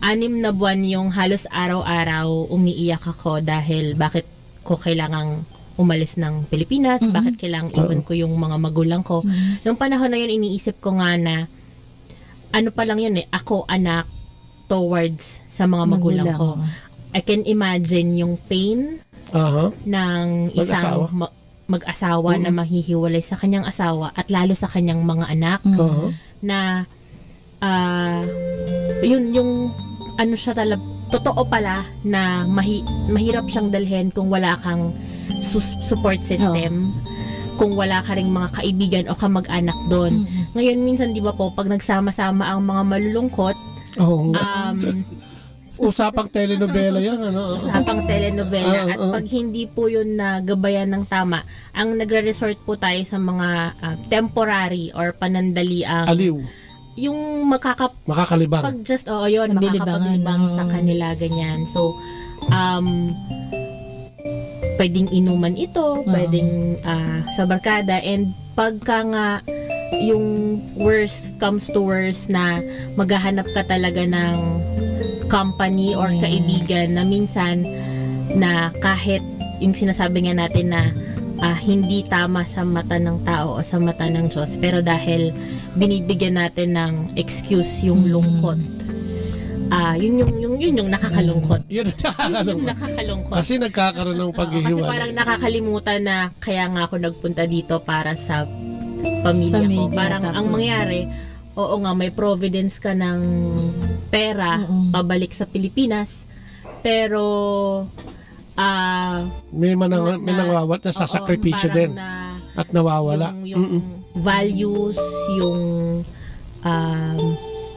S16: 6 na buwan yung halos araw-araw umiiyak ako dahil bakit ko kailangang umalis ng Pilipinas, bakit kailangang iwan ko yung mga magulang ko. Nung panahon na yun, iniisip ko nga na ano pa lang yun ako anak towards sa mga magulang ko. I can imagine yung pain ng isang mag-asawa na mahihiwalay sa kanyang asawa at lalo sa kanyang mga anak na yun yung ano siya talaga totoo pala na mahirap siyang dalhin kung wala kang support system, kung wala ka ring mga kaibigan o kamag-anak doon. Ngayon minsan di ba po pag nagsama-sama ang mga malulungkot
S13: usapang telenovela yan, ano?
S16: Usapang telenovela. At pag hindi po yun nagabayan ng tama, ang nagre-resort po tayo sa mga temporary or panandaliang
S13: aliw.
S16: Yung
S13: makakalibang.
S16: Pag just, makakapaglibang sa kanila, ganyan. So, pwedeng inuman ito, pwedeng sa barkada, and pagka nga yung worst comes to worst na maghahanap ka talaga ng company or kaibigan na minsan na kahit yung sinasabi nga natin na hindi tama sa mata ng tao o sa mata ng Diyos, pero dahil binibigyan natin ng excuse yung lungkot. Yun yung nakakalungkot.
S13: Yun yung
S16: nakakalungkot.
S13: Kasi nagkakaroon ng paghihiwalay.
S16: Kasi parang nakakalimutan na kaya nga ako nagpunta dito para sa pamilya ko. Parang ang mangyari, oo nga, may providence ka ng pera pabalik sa Pilipinas, pero
S13: may nangawawat na sasakripisyo din at nawawala.
S16: Yung values, yung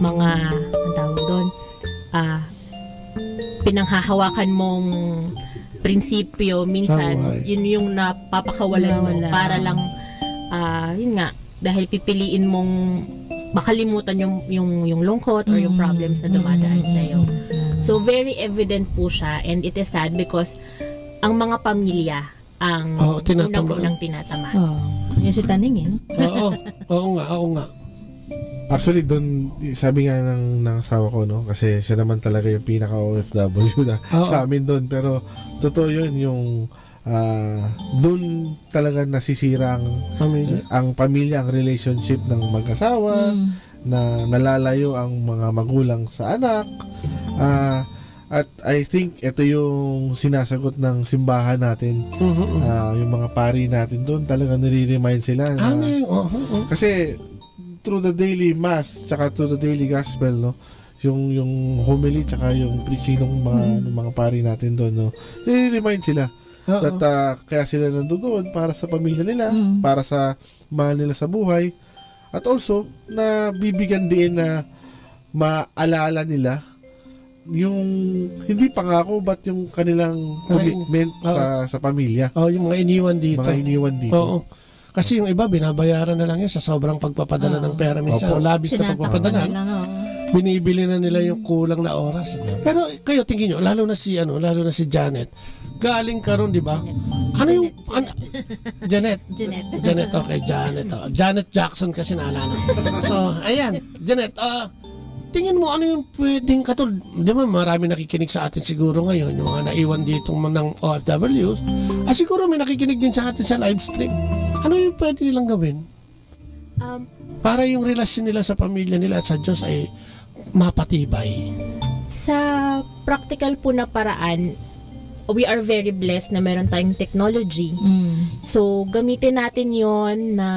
S16: mga ang tawag doon, pinanghahawakan mong prinsipyo, minsan yun yung napapakawalan mo para lang yun nga, dahil pipiliin mong makalimutan yung lungkot or yung problems na dumadaan sa'yo. So, very evident po siya, and it is sad because ang mga pamilya, ang
S13: tinatamaan.
S16: unang tinatamaan.
S14: Yung si Taningin.
S13: Oo nga.
S15: Actually, doon, sabi nga ng asawa ko, no? Kasi siya naman talaga yung pinaka-OFW na sa amin doon. Pero, totoo yun, yung doon talaga nasisira ang pamilya, ang relationship ng mag-asawa, na nalalayo ang mga magulang sa anak. At I think ito yung sinasagot ng simbahan natin. Yung mga pari natin doon talaga nire-remind sila na, kasi through the daily mass tsaka through the daily gospel, no, yung homily tsaka yung preaching ng mga pari natin doon, no, nire-remind sila that kaya sila nandoon para sa pamilya nila, para sa mahal nila sa buhay, at also na bibigyan din na maalala nila yung hindi pangako but yung kanilang commitment sa pamilya.
S13: Yung mga iniwan dito. Oo. Kasi yung iba binabayaran na lang yun sa sobrang pagpapadala ng pera minsan. Labis na pagpapadala. Binibili na nila yung kulang na oras. Pero kayo tingin nyo, lalo na si Janet. Galing ka ron, di ba? Ano yung Janet, okay, Janet. Janet Jackson kasi naalala. So, ayan, Janet, tingin mo ano yung pwedeng katulad, di ba marami nakikinig sa atin siguro ngayon, yung mga naiwan dito ng OFWs, siguro may nakikinig din sa atin sa live stream. Ano yung pwede nilang gawin? Para yung relasyon nila sa pamilya nila at sa Diyos ay mapatibay.
S16: Sa practical po na paraan, we are very blessed na meron tayong technology. So, gamitin natin yon na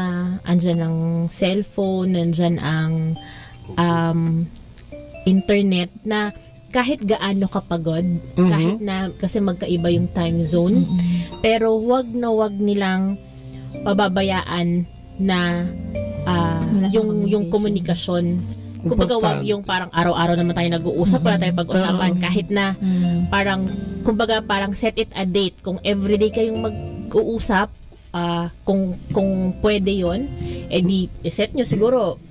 S16: andyan ang cellphone, andyan ang internet na kahit gaano kapagod, kahit na kasi magkaiba yung time zone, pero wag nilang pababayaan na yung komunikasyon. Kumbaga wag yung parang araw-araw naman tayo nag-uusap, wala tayong pag-usapan kahit na parang set it a date. Kung everyday kayong mag-uusap, kung pwede yon, edi set nyo siguro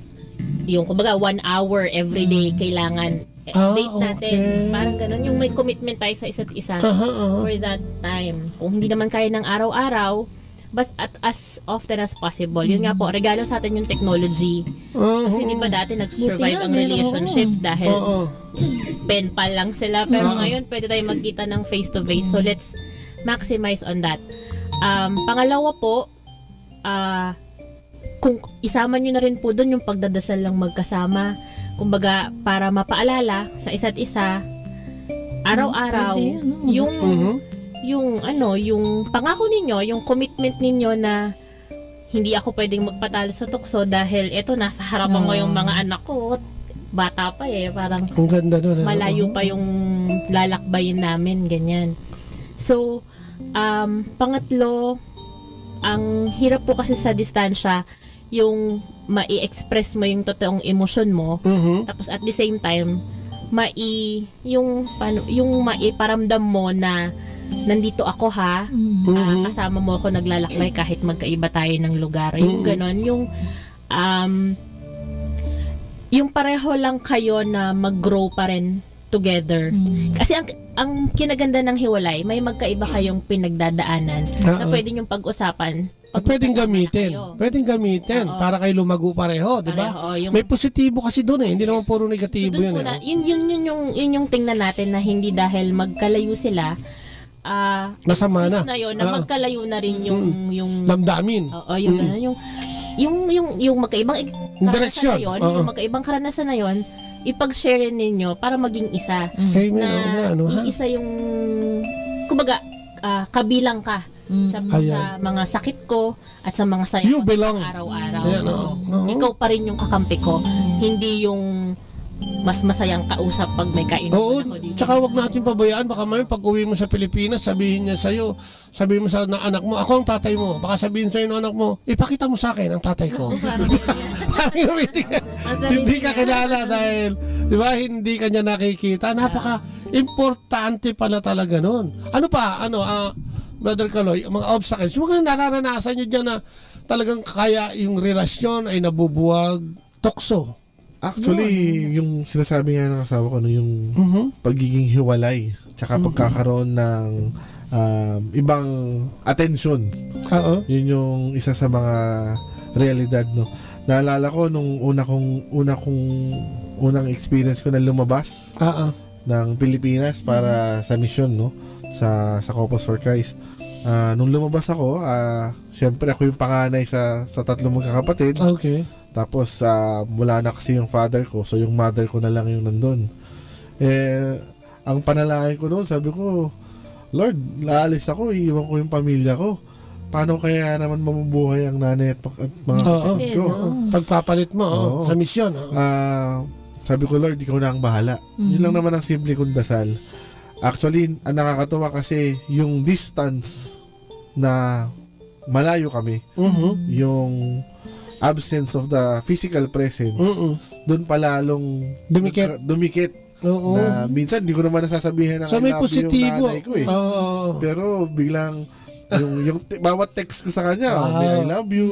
S16: yung kumbaga 1 hour everyday kailangan date natin. Parang ganun, yung may commitment tayo sa isa't isa for that time. Kung hindi naman kaya ng araw-araw, but as often as possible. Yun nga po, regalo sa atin yung technology. Kasi di ba dati nag-survive ang relationships dahil pen pal lang sila. Pero ngayon, pwede tayo magkita ng face-to-face. So, let's maximize on that. Pangalawa po, kung isama nyo na rin po doon yung pagdadasal lang magkasama, kumbaga para mapaalala sa isa't isa araw-araw yung pangako ninyo, yung commitment ninyo na hindi ako pwedeng magpatalo sa tukso dahil eto nasa harapan ko yung mga anak ko, bata pa parang
S13: ang ganda nun,
S16: malayo pa yung lalakbayin namin, ganyan. So pangatlo, ang hirap po kasi sa distansya yung mai-express mo yung totoong emosyon mo, tapos at the same time yung maiparamdam mo na nandito ako kasama mo ako naglalakbay kahit magkaiba tayo ng lugar, yung ganon, yung pareho lang kayo na mag-grow pa rin together. Kasi ang kinaganda ng hiwalay, may magkaiba kayong pinagdadaanan na pwede yung pag-usapan.
S13: At pwedeng gamitin. Para kayo lumago pareho, di ba? May positibo kasi doon hindi naman puro negatibo yun.
S16: Yun yung tingnan natin na hindi dahil magkalayo sila,
S13: masama na
S16: yun, na magkalayo na rin yung
S13: damdamin.
S16: Yung ganun, yung magkaibang karanasan na yun, yung magkaibang karanasan na yun, ipag-share ninyo para maging isa. Iisa yung kumbaga kabilang ka sa mga sakit ko at sa mga saya ko sa araw-araw. Ikaw pa rin yung kakampi ko, hindi yung mas masayang kausap pag may kainuman ako dito.
S13: Tsaka wag natin pabayaan, baka may pag-uwi mo sa Pilipinas, sabihin mo sa anak mo, ako ang tatay mo. Baka sabihin sa'yo ng anak mo, ipakita mo sa akin ang tatay ko. Hindi ka kilala dahil, di ba, hindi ka niya nakikita. Napaka-importante pala talaga nun. Ano pa, Brother Kaloy, mga obstacles, yung mga nararanasan nyo dyan na talagang kaya yung relasyon ay nabubuwag, tukso.
S15: Actually, yung sinasabi nga ng asawa ko, yung pagiging hiwalay, tsaka pagkakaroon ng ibang attention. Yun yung isa sa mga realidad, no. Naalala ko nung unang experience ko na lumabas ng Pilipinas para sa mission, no, sa Corpus for Christ. Nung lumabas ako, syempre ako yung panganay sa tatlong magkakapatid.
S13: Okay.
S15: Tapos wala na kasi yung father ko, so yung mother ko na lang yung nandun. Ang panalangin ko noon, sabi ko, Lord, laalis ako, iiwan ko yung pamilya ko. Paano kaya naman mamubuhay ang nanay at mga kapatid ko?
S13: Pagpapalit mo sa misyon.
S15: Sabi ko, Lord, ikaw na ang bahala. Yun lang naman ang simple kong dasal. Actually, ang nakakatuwa kasi yung distance na malayo kami, yung absence of the physical presence, doon palalong dumikit. Na minsan hindi ko naman nasasabihin ng
S13: so, may positibo
S15: yung nanay ko eh. Pero biglang yung bawat text ko sa kanya, I love you,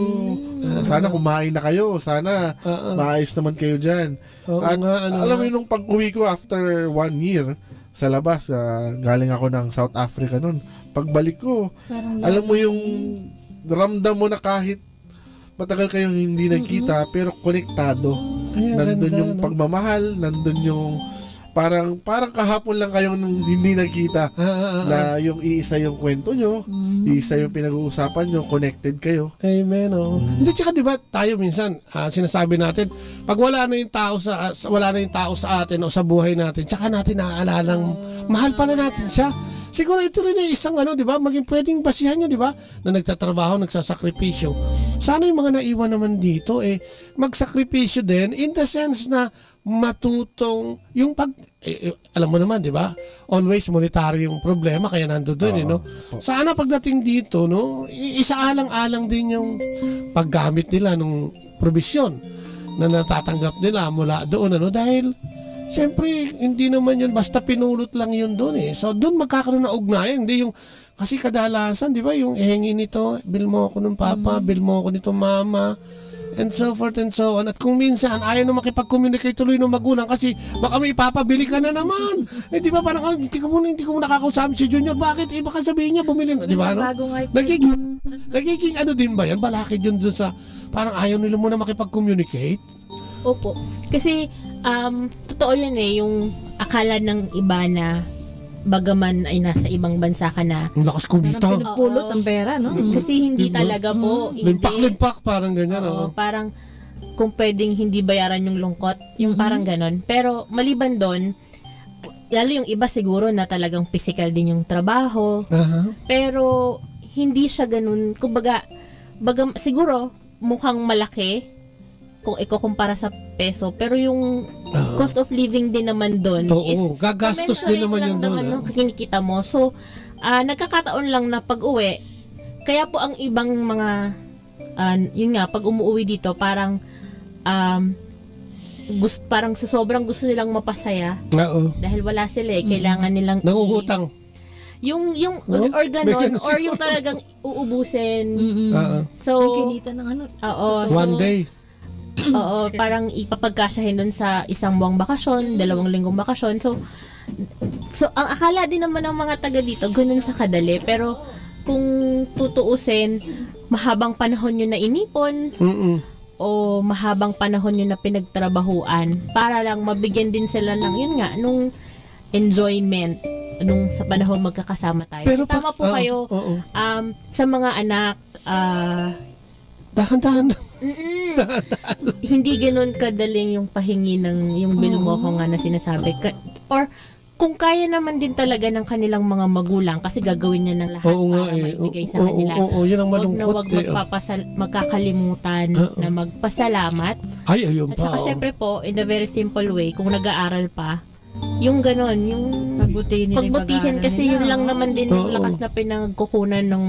S15: sana kumain na kayo, sana maayos naman kayo dyan. At alam mo nung pag-uwi ko after 1 year sa labas, galing ako ng South Africa nun, pagbalik ko, alam mo yung ramdam mo na kahit matagal kayong hindi nagkita, pero konektado. Nandun yung pagmamahal, nandun yung parang kahapon lang kayong hindi nagkita, na yung iisa yung kwento nyo, iisa yung pinag-uusapan nyo, connected kayo.
S13: Amen. Hindi, tsaka diba tayo minsan sinasabi natin, pag wala na yung tao sa atin o sa buhay natin, tsaka natin naaalala mahal pala natin siya. Siguro ito rin ay isang diba, maging pwedeng basihan nyo, diba, na nagtatrabaho, nagsasakripisyo. Sana yung mga naiwan naman dito, magsakripisyo din, in the sense na matutong, yung alam mo naman, diba, always monetary yung problema, kaya nando doon, no? Sana pagdating dito, no, isaalang-alang din yung paggamit nila ng probisyon na natatanggap nila mula doon, dahil siyempre, hindi naman yun, basta pinulot lang yun doon So, doon magkakaroon na ugnayan. Hindi yung, kasi kadalasan, di ba, yung ihingi nito, bill mo ako ng papa, bill mo ako nito mama, and so forth and so on. At kung minsan, ayaw na makipag-communicate tuloy ng magulang kasi baka may ipapabili ka na naman. Di ba, parang, hindi ko muna nakakausap si Junior. Bakit? Baka sabihin niya, bumili na. Di ba, Nagiging din ba yan? Balakid yun dun sa, parang ayaw nila muna makipag-communicate.
S16: Opo. Kasi, totoo yun yung akala ng iba na bagaman ay nasa ibang bansa ka na.
S13: Ang lakas kumita.
S14: Pinagpulot ng pera, no?
S16: Kasi hindi talaga po.
S13: Limpak-limpak, parang ganyan.
S16: Parang kung pwedeng hindi bayaran yung lungkot, yung parang ganon. Pero maliban doon, lalo yung iba siguro na talagang physical din yung trabaho. Pero hindi siya ganun. Kumbaga, siguro mukhang malaki kung ikukumpara sa peso, pero yung cost of living din naman doon is
S13: gagastos din naman yun doon.
S16: Yung kinikita mo. So, nagkakataon lang na pag-uwi, kaya po ang ibang mga, yun nga, pag umuwi dito, parang, parang sa sobrang gusto nilang mapasaya. Dahil wala sila kailangan nilang
S13: nangungutang.
S16: Yung or ganon, or yung talagang uubusin. So,
S14: kinita ng
S13: one day.
S16: Oo, parang ipapagkasyahin doon sa isang buwang bakasyon, 2 linggong bakasyon. So ang akala din naman ng mga taga dito, ganun siya kadali. Pero kung tutuusin, mahabang panahon yun na inipon, o mahabang panahon yun na pinagtrabahuan, para lang mabigyan din sila ng, yun nga, nung enjoyment nung sa panahon magkakasama tayo. Pero tama po kayo, sa mga anak,
S13: dahan-dahan.
S16: Hindi ganoon kadaling yung pahingi ng yung bill mo ko nga na sinasabi. Or kung kaya naman din talaga ng kanilang mga magulang kasi gagawin niya ng lahat para maibigay sa kanila.
S13: Yun ang malungkot.
S16: Huwag magkakalimutan na magpasalamat.
S13: Ayun
S16: pa. At saka syempre po, in a very simple way, kung nag-aaral pa, yung ganon, yung pagbutihin kasi yun lang naman din yung lakas na pinagkukunan ng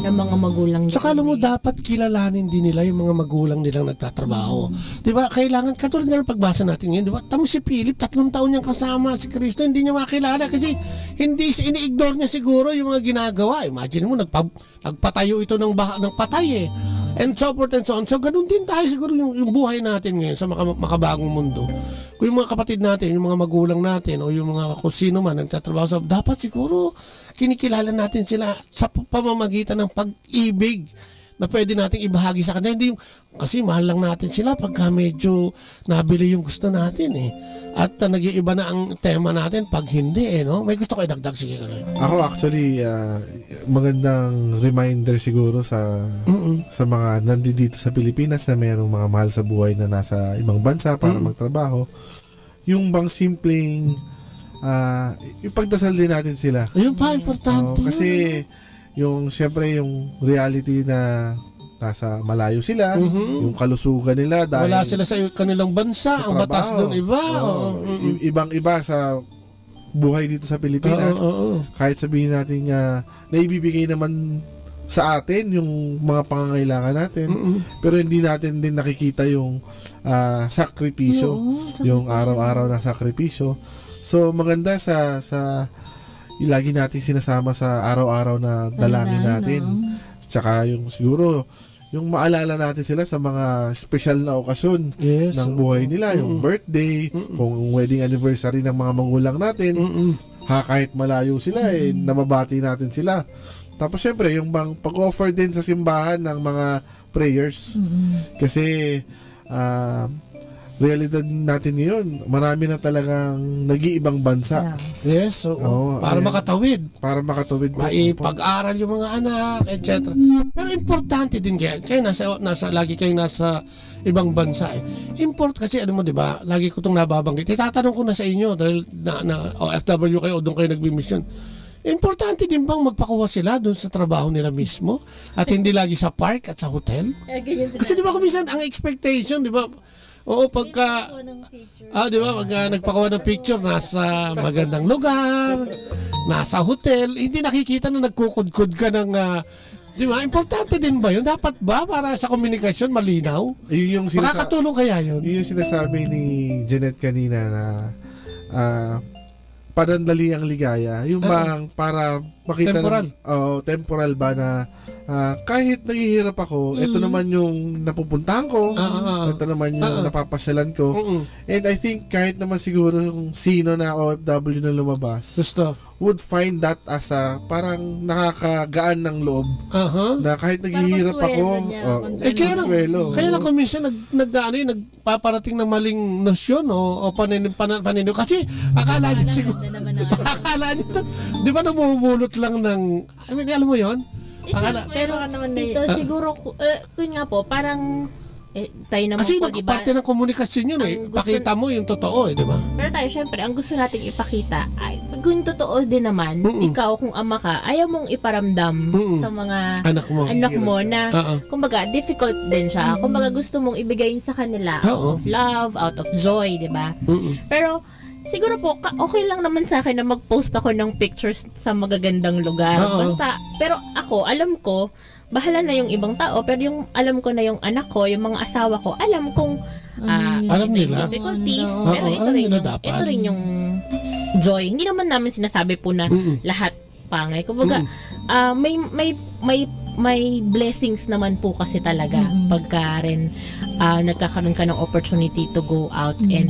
S16: mga magulang.
S13: Saka alam mo, dapat kilalanin din nila yung mga magulang nilang nagtatrabaho. Diba? Kailangan, katulad nga ng pagbasa natin ngayon, diba? Tama si Philip, 3 taon niyang kasama si Kristo, hindi niya makilala kasi ini-ignore niya siguro yung mga ginagawa. Imagine mo, nagpatayo ito ng patay And so forth and so on. So, ganun din tayo siguro yung buhay natin ngayon sa makabagong mundo. Kung yung mga kapatid natin, yung mga magulang natin, o yung mga kusino man nagtatrabaho sa, dapat siguro kinikilala natin sila sa pamamagitan ng pag-ibig na pwede nating ibahagi sa kanila. Hindi yung, kasi mahal lang natin sila pagka medyo nabili yung gusto natin eh. At nag-iiba na ang tema natin pag hindi eh, no? May gusto ko idagdag, sige ka lang.
S15: Ako actually, magandang reminder siguro sa mga nandito sa Pilipinas na mayroong mga mahal sa buhay na nasa ibang bansa para magtrabaho. Yung bang simpleng ipagdasal din natin sila.
S13: Ayun pa, importante.
S15: Kasi yung siyempre yung reality na nasa malayo sila, yung kalusugan nila dahil
S13: wala sila sa kanilang bansa, ang batas doon iba.
S15: Ibang-iba sa buhay dito sa Pilipinas. Kahit sabihin natin na ibibigay naman sa atin yung mga pangangailangan natin, pero hindi natin din nakikita yung sakripisyo, yung araw-araw na sakripisyo. So maganda sa lagi natin sinasama sa araw-araw na dalangin natin. Tsaka yung siguro yung maalala natin sila sa mga special na okasyon ng buhay nila, yung birthday, kung wedding anniversary ng mga magulang natin, kahit malayo sila, nababati natin sila. Tapos syempre, yung bang pag-offer din sa simbahan ng mga prayers. Kasi realidad natin ngayon, marami na talagang nag-iibang bansa.
S13: Yes, para makatawid.
S15: Para makatawid.
S13: Maipag-aral yung mga anak, etc. Pero importante din kayo lagi kayong nasa ibang bansa eh. Kasi ano mo, di ba, lagi ko itong nababanggit. Itatanong ko na sa inyo dahil OFW kayo o doon kayo nagbimisyon. Importante din bang magpakuha sila doon sa trabaho nila mismo at hindi lagi sa park at sa hotel? Kasi di ba kumisan ang expectation, di ba? Oo, pagka di ba, pagka nagpakuha ng picture nasa magandang lugar, nasa hotel, hindi nakikita na nagkukudkud ka ng di ba? Importante din ba yun? Dapat ba para sa komunikasyon malinaw? Makakatulong kaya yun?
S15: Yun yung sinasabi ni Jeanette kanina na panandali ang ligaya. Yung bang para makita temporal ba na kahit naghihirap ako, ito naman yung napupuntahan ko, ito naman yung napapasyalan ko. And I think kahit naman siguro kung sino na OFW na lumabas, would find that as parang nakakagaan ng loob. Na kahit naghihirap ako,
S13: kaya lang minsan nagpaparating ng maling nosyon o paniniw. Kasi akala niya siguro, akala niya, di ba namumulot lang ng, alam mo yon?
S16: Pero dito siguro yun nga po parang tayo naman
S13: kasi
S16: po, diba?
S13: Parte ng komunikasyon yun pakita mo yung totoo di ba?
S16: Pero tayo syempre ang gusto nating ipakita ay kung totoo din naman ikaw kung ama ka ayaw mong iparamdam sa mga anak mo na kumbaga difficult din siya. Kumbaga gusto mong ibigay sa kanila out of love, out of joy, di ba? Pero siguro po, okay lang naman sa akin na mag-post ako ng pictures sa magagandang lugar. Basta, pero ako, alam ko, bahala na yung ibang tao, pero yung alam ko na yung anak ko, yung mga asawa ko, alam kong
S13: alam nila
S16: difficulties, pero ito rin yung joy. Hindi naman namin sinasabi po na lahat pangay. Kumbaga, may blessings naman po kasi talaga pagka rin nagkakaroon ka ng opportunity to go out and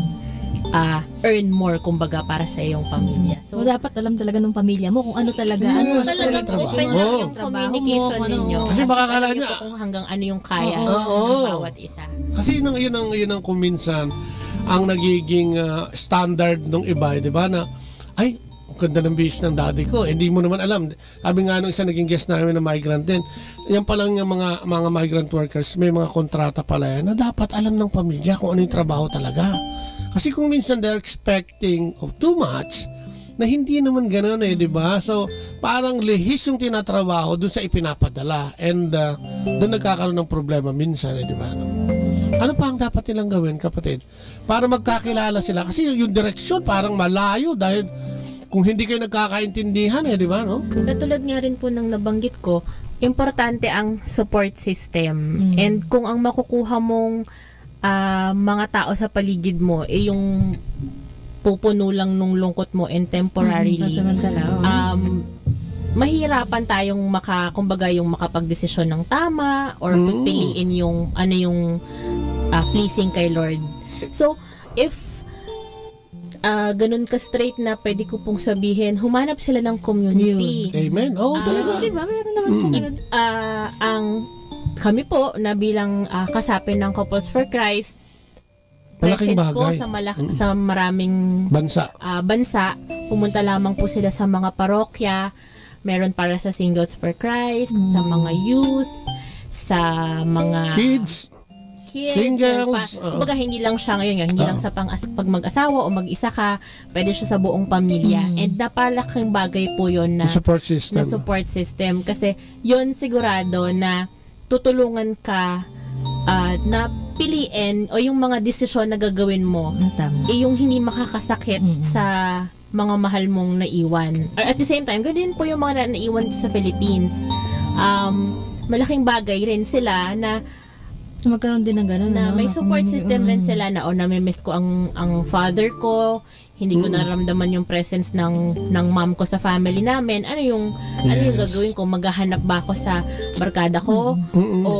S16: earn more kumbaga para sa iyong pamilya. So
S14: dapat alam talaga ng pamilya mo kung ano talaga yung
S16: communication ninyo.
S13: Kasi makakala niya
S16: kung hanggang ano yung kaya ng bawat isa.
S13: Kasi yun ang kuminsan ang nagiging standard ng iba, di ba, na ay ganda ng base ng daddy ko. Hindi mo naman alam. Sabi nga nung isa naging guest namin na migrant din, yan pa lang yung mga migrant workers, may mga kontrata pala yan na dapat alam ng pamilya kung ano yung trabaho talaga. Kasi kung minsan they're expecting of too much, na hindi naman gano'n di ba? So, parang lihis yung tinatrabaho dun sa ipinapadala. And dun nagkakaroon ng problema minsan, di ba? Ano pa ang dapat nilang gawin, kapatid? Para magkakilala sila. Kasi yung direksyon parang malayo dahil kung hindi kayo nagkakaintindihan, di ba? No?
S16: Katulad nga rin po ng nabanggit ko, importante ang support system. And kung ang makukuha mong mga tao sa paligid mo yung pupuno lang nung lungkot mo and temporarily mahirapan tayong kumbaga yung makapagdesisyon ng tama or pipiliin yung pleasing kay Lord. So, if ganun ka straight na pwede ko pong sabihin, humanap sila ng community.
S13: Amen. Oo, talaga.
S16: Diba? Meron naman kami po na bilang kasapi ng Couples for Christ,
S13: malaking
S16: present po
S13: bagay.
S16: sa maraming
S13: bansa.
S16: Pumunta lamang po sila sa mga parokya. Meron para sa Singles for Christ, sa mga youth, sa mga
S13: kids, singles.
S16: Kumbaga, hindi lang siya ngayon, hindi lang sa pag mag-asawa o mag-isa ka, pwede siya sa buong pamilya. And napalaking bagay po yun na
S13: support system.
S16: Kasi yun sigurado na tutulungan ka na piliin o yung mga desisyon na gagawin mo yung hindi makakasakit sa mga mahal mong naiwan. At the same time, ganun po yung mga naiwan sa Philippines. Malaking bagay rin sila na
S14: magkaroon din ng ganun
S16: na may support system rin sila na namimiss ko ang father ko, hindi ko naramdaman yung presence ng mom ko sa family namin. Ano yung gagawin ko? Maghahanap ba ako sa barkada ko o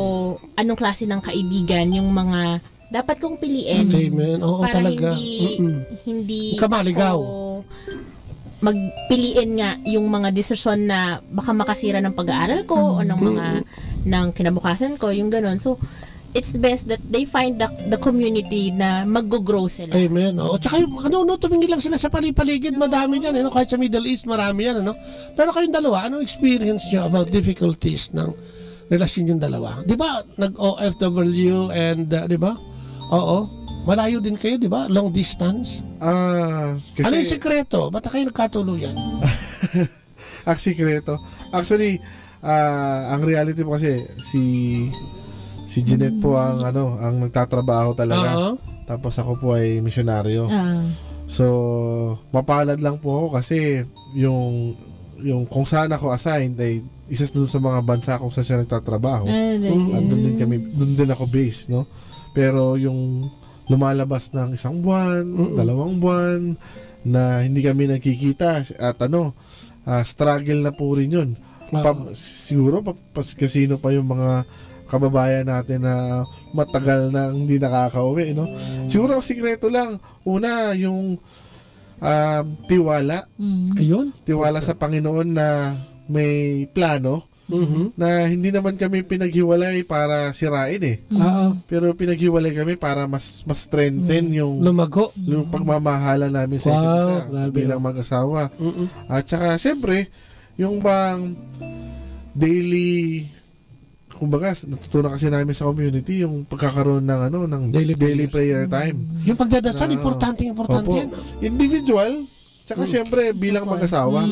S16: anong klase ng kaibigan yung mga dapat kong piliin?
S13: Amen. Oo,
S16: para
S13: talaga.
S16: hindi
S13: kamaligaw.
S16: Magpiliin nga yung mga desisyon na baka makasira ng pag-aaral ko o ng kinabukasan ko, yung ganun. So, it's best that they find the community na mag-grow sila.
S13: Amen. O, tsaka yung, tumingin lang sila sa paligid, madami dyan, kahit sa Middle East, marami yan, Pero kayong dalawa, anong experience nyo about difficulties ng relasyon yung dalawa? Di ba, nag-OFW and, di ba? Oo. Malayo din kayo, di ba? Long distance.
S15: Kasi...
S13: Ano yung sekreto? Ba't kayo nagkatuluyan?
S15: Sekreto. Actually, ang reality po kasi, si Jeanette po ang nagtatrabaho talaga. Tapos ako po ay misyonaryo. So, mapalad lang po ako kasi yung kung saan ako assigned ay isa doon sa mga bansa kung saan siya nagtatrabaho. At doon din ako based, no? Pero yung lumalabas ng 1 buwan, 2 buwan na hindi kami nagkikita at struggle na po rin yun. Siguro kasino pa yung mga kababayan natin na matagal na hindi nakakauwi, no? Siguro ang sikreto lang, una yung tiwala.
S13: Ayun.
S15: Tiwala sa Panginoon na may plano. Na hindi naman kami pinaghiwalay para sirain pero pinaghiwalay kami para mas strengthen yung
S13: lumago
S15: yung pagmamahala namin sa isa't isa bilang mag-asawa. At saka syempre yung bang daily, kumbaga natutunan kasi namin sa community yung pagkakaroon ng ng daily prayer time.
S13: Yung pagdadasal importante yan.
S15: Individual, tsaka syempre bilang mag-asawa.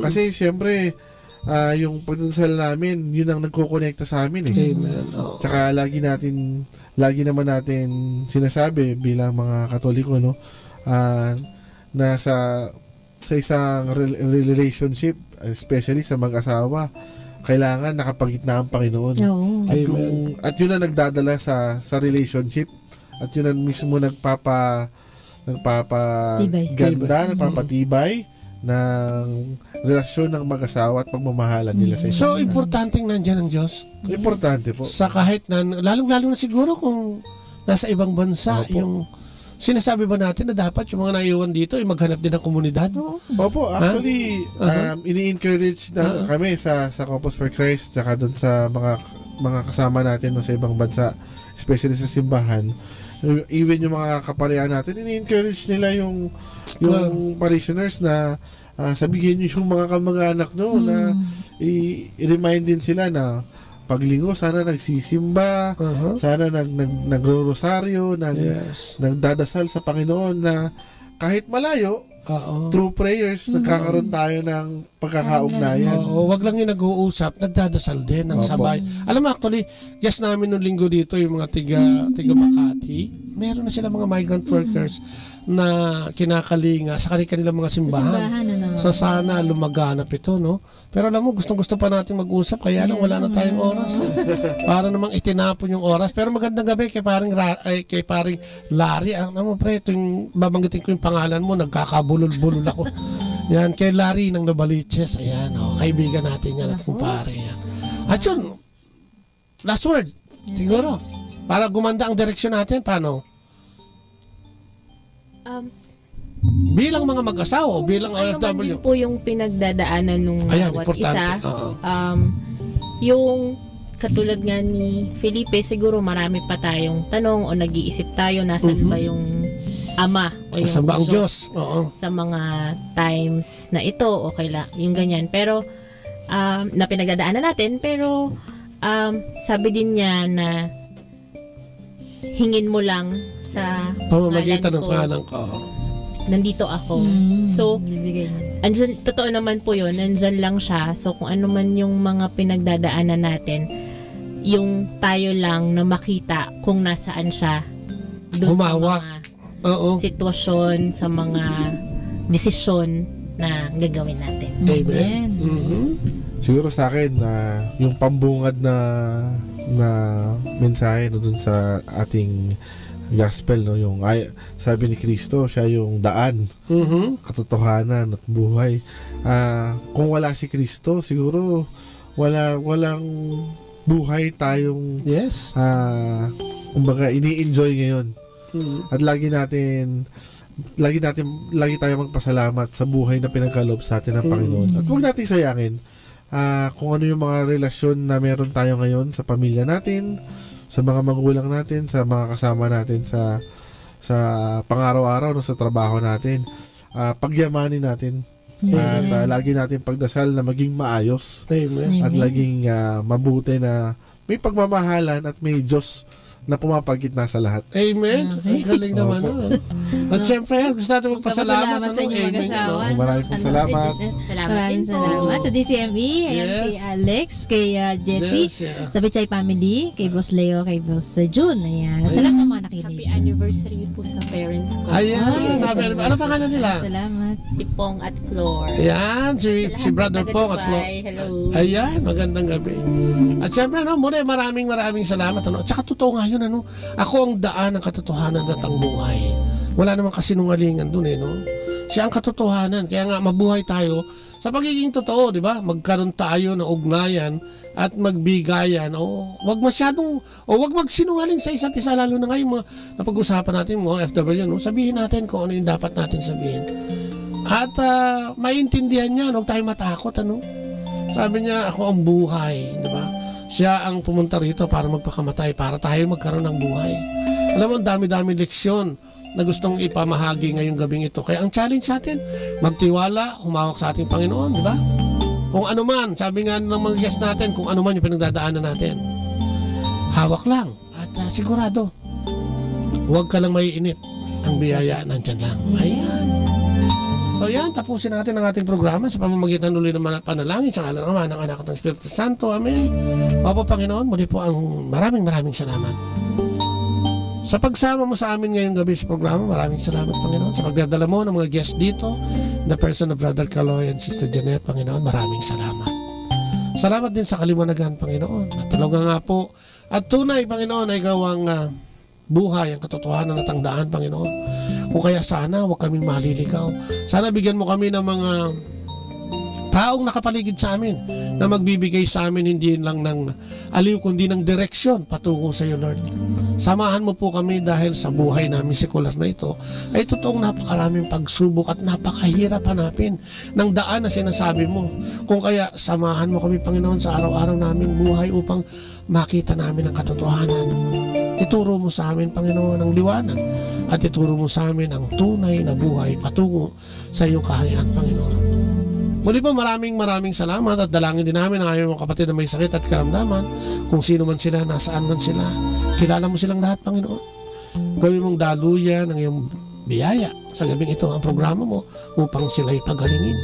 S15: Kasi syempre yung pagdadasal namin, yun ang nagko-connecta sa amin
S13: Amen.
S15: Tsaka lagi naman natin sinasabi bilang mga Katoliko, na sa isang relationship, especially sa mag-asawa, kailangan nakapagitna ang Panginoon. At yun ang nagdadala sa relationship, at yun ang mismo nagpapaganda, nagpapatibay ng relasyon ng mag-asawa at pagmamahalan nila sa isa't isa.
S13: So, importanteng nandyan ang Diyos.
S15: Importante po.
S13: Sa kahit na, lalong-lalo na siguro kung nasa ibang bansa, yung sinasabi ba natin na dapat yung mga naiwan dito ay maghanap din ng komunidad?
S15: Opo, actually, ini-encourage na kami sa Couples for Christ, tsaka doon sa mga kasama natin sa ibang bansa, especially sa simbahan. Even yung mga kaparehan natin, ini-encourage nila yung parishioners na sabihin nyo yung mga kamag-anak nyo na i-remind din sila na paglinggo sana nagsisimba, sana nagro-rosaryo, nagdadasal sa Panginoon na kahit malayo, through prayers, nagkakaroon tayo ng pagkakaugnayan.
S13: Wag lang yung nag-uusap, nagdadasal din ng sabay. Alam mo, actually, guest namin nung linggo dito, yung mga tiga Makati, meron na sila mga migrant workers na kinakalinga sa kanilang mga simbahan. So sana lumaganap ito, no? Pero alam mo, gustong-gusto pa natin mag-usap, kaya lang wala na tayong oras. Para namang itinapon yung oras. Pero magandang gabi kay paring Larry. Alam mo, pre, babanggitin ko yung pangalan mo, nagkakabulol-bulol ako. Yan, kay Larry ng Novaliches. Ayan, kaibigan natin yan at kumpare yan. At yun, last word, siguro. Para gumanda ang direksyon natin, paano? Bilang mga mag-asawa, bilang
S16: ano man
S13: OFW.
S16: din po yung pinagdadaanan nung bawat isa. Yung katulad nga ni Felipe, siguro marami pa tayong tanong o nag-iisip tayo, nasan ba yung Ama o yung
S13: Saan ba ang
S16: puso
S13: Diyos?
S16: sa mga times na ito o kaila, yung ganyan. Pero, na pinagdadaanan natin, pero sabi din niya na hingin mo lang sa
S13: pamamagitan ng
S16: ko.
S13: pangalan ko.
S16: Nandito ako. So, andyan, totoo naman po yun, nandyan lang siya. So, kung ano man yung mga pinagdadaanan natin, yung tayo lang na makita kung nasaan siya doon sa mga sitwasyon, sa mga desisyon na gagawin natin.
S13: Amen.
S15: Siguro sa akin yung pambungad na mensahe no, dun sa ating gospel, no, yung sabi ni Kristo, siya yung daan, katotohanan at buhay. Kung wala si Kristo, siguro walang buhay tayong kumbaga ini-enjoy ngayon. At lagi tayong magpasalamat sa buhay na pinagkaloob sa atin ng Panginoon. At huwag natin sayangin kung ano yung mga relasyon na meron tayo ngayon sa pamilya natin, sa mga magulang natin, sa mga kasama natin sa pang-araw-araw, no, sa trabaho natin. Pagyamanin natin. At lagi natin pagdasal na maging maayos.
S13: Amen.
S15: At laging mabuti na may pagmamahalan at may Diyos na pumapagitna sa lahat.
S13: Amen. Ang galing naman. At syempre, gusto natin magpasalamat
S14: sa inyong mag-asawa.
S15: Maraming pong salamat.
S14: Maraming salamat sa DCME, ayan, kay Alex, kay Jessie, sa Pichay Family, kay Boss Leo, kay Boss June. Ayan. At salamat ng mga nakinig.
S16: Happy anniversary po sa parents ko.
S13: Ayan. Ano pangalan nila?
S14: Salamat.
S16: Si Pong at Flor.
S13: Ayan. Si Brother Pong at Flor.
S16: Hello.
S13: Ayan. Magandang gabi. At syempre, muna maraming salamat. At saka totoo nga yun, ako ang daan ng katotohanan at ang buhay. Wala namang kasinungalingan dun no? Siya ang katotohanan. Kaya nga mabuhay tayo sa pagiging totoo, di ba? Magkaroon tayo ng ugnayan at magbigayan. Wag magsinungaling sa isa't isa, lalo na ngayon mga napag-usapan natin mga FW, no? Sabihin natin kung ano yung dapat natin sabihin. At maintindihan niya, huwag tayo matakot, Sabi niya, ako ang buhay, di ba? Siya ang pumunta rito para magpakamatay, para tayo magkaroon ng buhay. Alam mo, ang dami-dami leksyon na gustong ipamahagi ngayong gabing ito. Kaya ang challenge sa atin, magtiwala, humawak sa ating Panginoon, di ba? Kung ano man, sabi nga ng mga guest natin, kung ano man yung pinagdadaanan natin, hawak lang at sigurado, huwag ka lang maiinip. Ang biyaya nandyan lang. Ayan. So yan, tapusin natin ang ating programa sa pamamagitan ulit ng panalangin sa ngalan ng Ama, ng Anak at ng Espiritu Santo. Amen. Opo, Panginoon, muli po ang maraming salamat. Sa pagsama mo sa amin ngayong gabi sa programa, maraming salamat, Panginoon. Sa pagdadala mo ng mga guests dito, the person of Brother Caloy and Sister Janet, Panginoon, maraming salamat. Salamat din sa kaliwanagan, Panginoon. At tulungan nga po. At tunay, Panginoon, ay gawang buhay, ang katotohanan at ang daan, Panginoon. Kung kaya sana, huwag kaming maliligaw. Sana bigyan mo kami ng mga taong nakapaligid sa amin na magbibigay sa amin hindi lang ng aliw kundi ng direksyon patungo sa iyo, Lord. Samahan mo po kami dahil sa buhay namin sekular na ito ay totoong napakaraming pagsubok at napakahirap hanapin ng daan na sinasabi mo. Kung kaya samahan mo kami, Panginoon, sa araw-araw naming buhay upang makita namin ang katotohanan. Ituro mo sa amin, Panginoon, ang liwanag at ituro mo sa amin ang tunay na buhay patungo sa iyong kaharian, Panginoon. Muli po, maraming salamat at dalangin din namin ang aming mga kapatid na may sakit at karamdaman, kung sino man sila, nasaan man sila. Kilala mo silang lahat, Panginoon. Gawin mong daluyan ang iyong biyaya sa gabing ito ang programa mo upang sila'y pagalingin.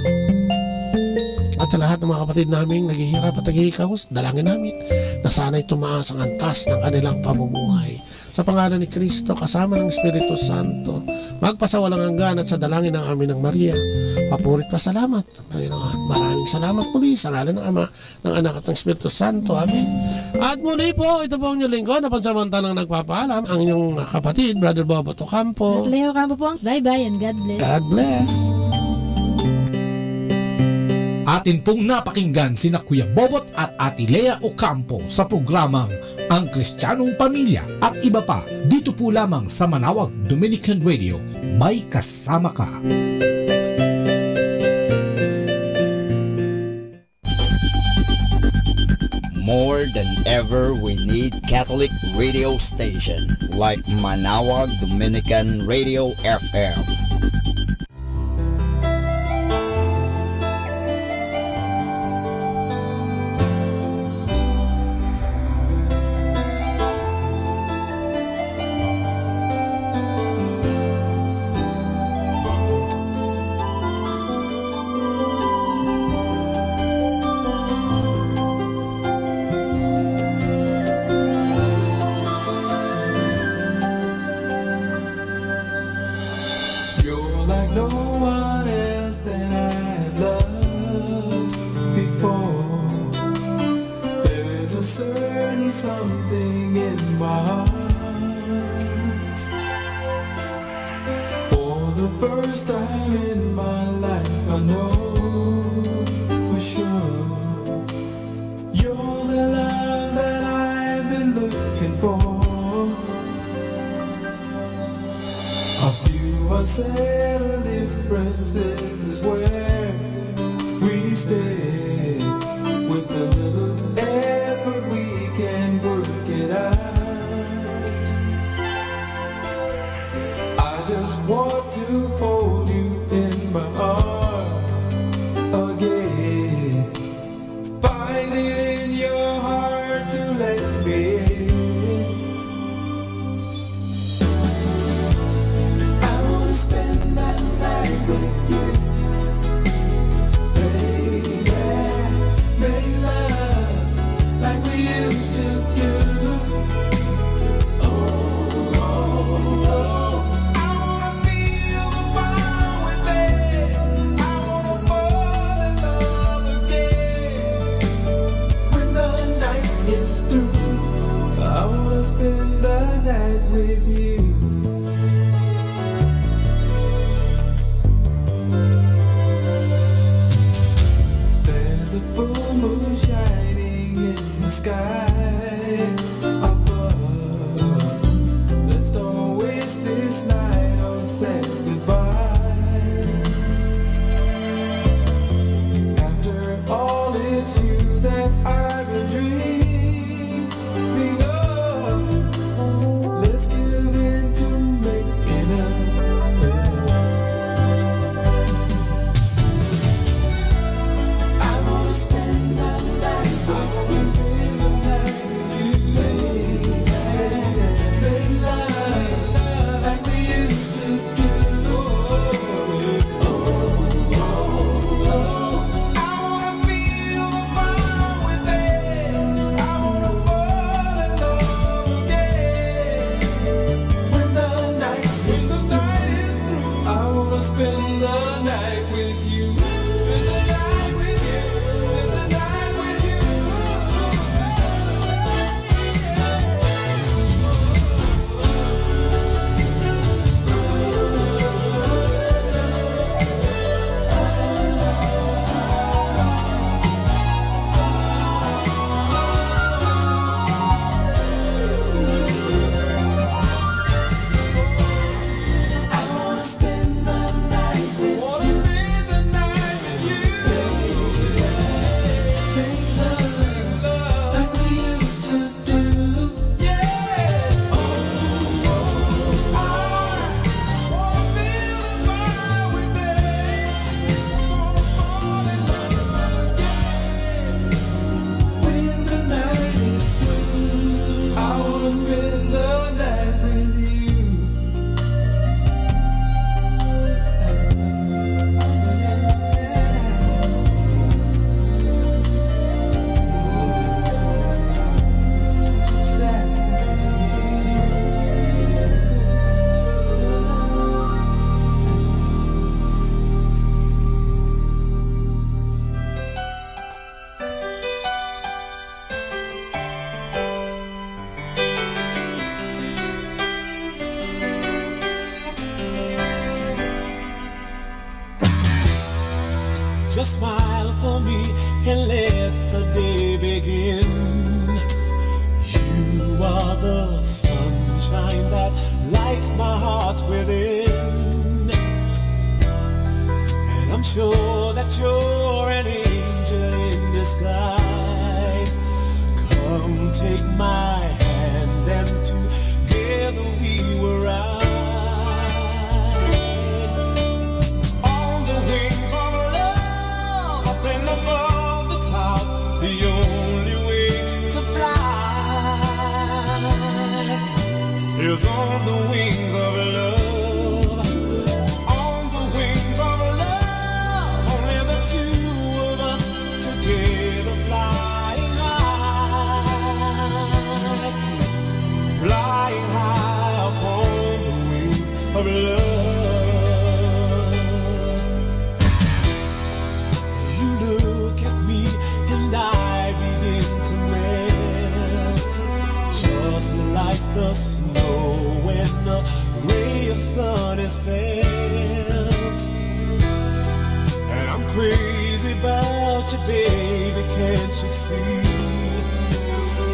S13: At sa lahat ng mga kapatid namin naghihirap at naghihikahos, dalangin namin na sana'y tumaas ang antas ng kanilang pamumuhay. Sa pangalan ni Kristo, kasama ng Espiritu Santo, magpasawalang hanggan at sa dalangin ng amin ng Maria, papurit pa salamat. Maraming salamat muli sa ngalan ng Ama, ng Anak at ng Espiritu Santo. Amen. At muli po, ito po ang inyong lingkod na pansamantalang nagpapaalam, ang inyong kapatid, Brother Bobo Ocampo.
S14: At Leo Ocampo po. Bye-bye and God bless.
S13: God bless.
S12: Atin pong napakinggan sina Kuya Bobot at Ate Lea Ocampo sa programang Ang Kristiyanong Pamilya at iba pa dito po lamang sa Manawag Dominican Radio. May kasama ka.
S7: More than ever, we need Catholic radio station like Manawag Dominican Radio FM.
S9: Just smile
S1: for me and let the day begin. You are the sunshine that lights my heart within. And I'm sure that you're an angel in disguise. Come take my hand and together we will ride. On the wings of love, up and above the clouds, the only way to fly is on the wings of love. On the wings of love, only the two of us together flying high. Flying high upon the wings of love. You look at me and I begin to melt, just like the snow when a ray of sun is felt. And I'm crazy about you, baby, can't you see?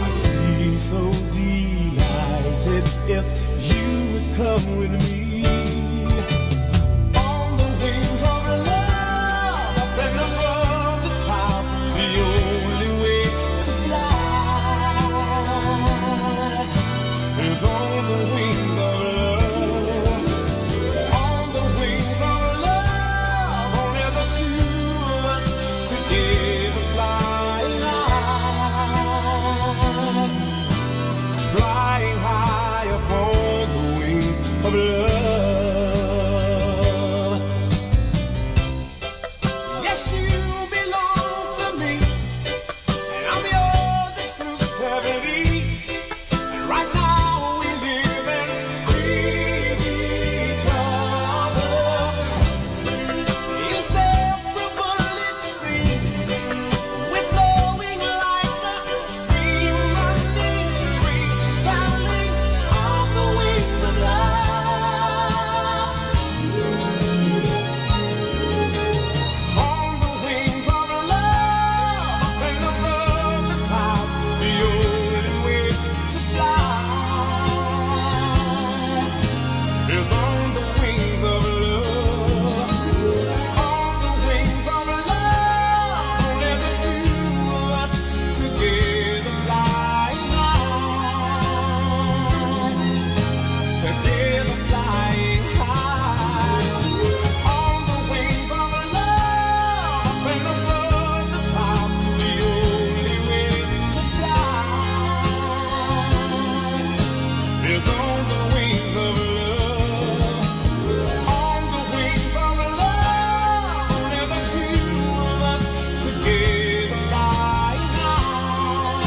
S1: I'd be so delighted if you would come with me. On the wings of love, up and above the clouds, the only way to fly is on the wings of love. On the wings of love, only the two of us together flying high. Flying high upon the wings of love. Yes, you belong to me, and I'm yours exclusively. And right now we live and breathe each other. Inseparable it seems, we're flowing like a stream running free, traveling on the wings of love. On the wings of love, up and above the clouds, the only way to fly is on the wings of love. On the wings of love, only the two of us together flying high. Together flying high. On the wings of love, up and above the clouds, the only way to fly is on the wings of love. On the wings of love, only the two of us together flying high.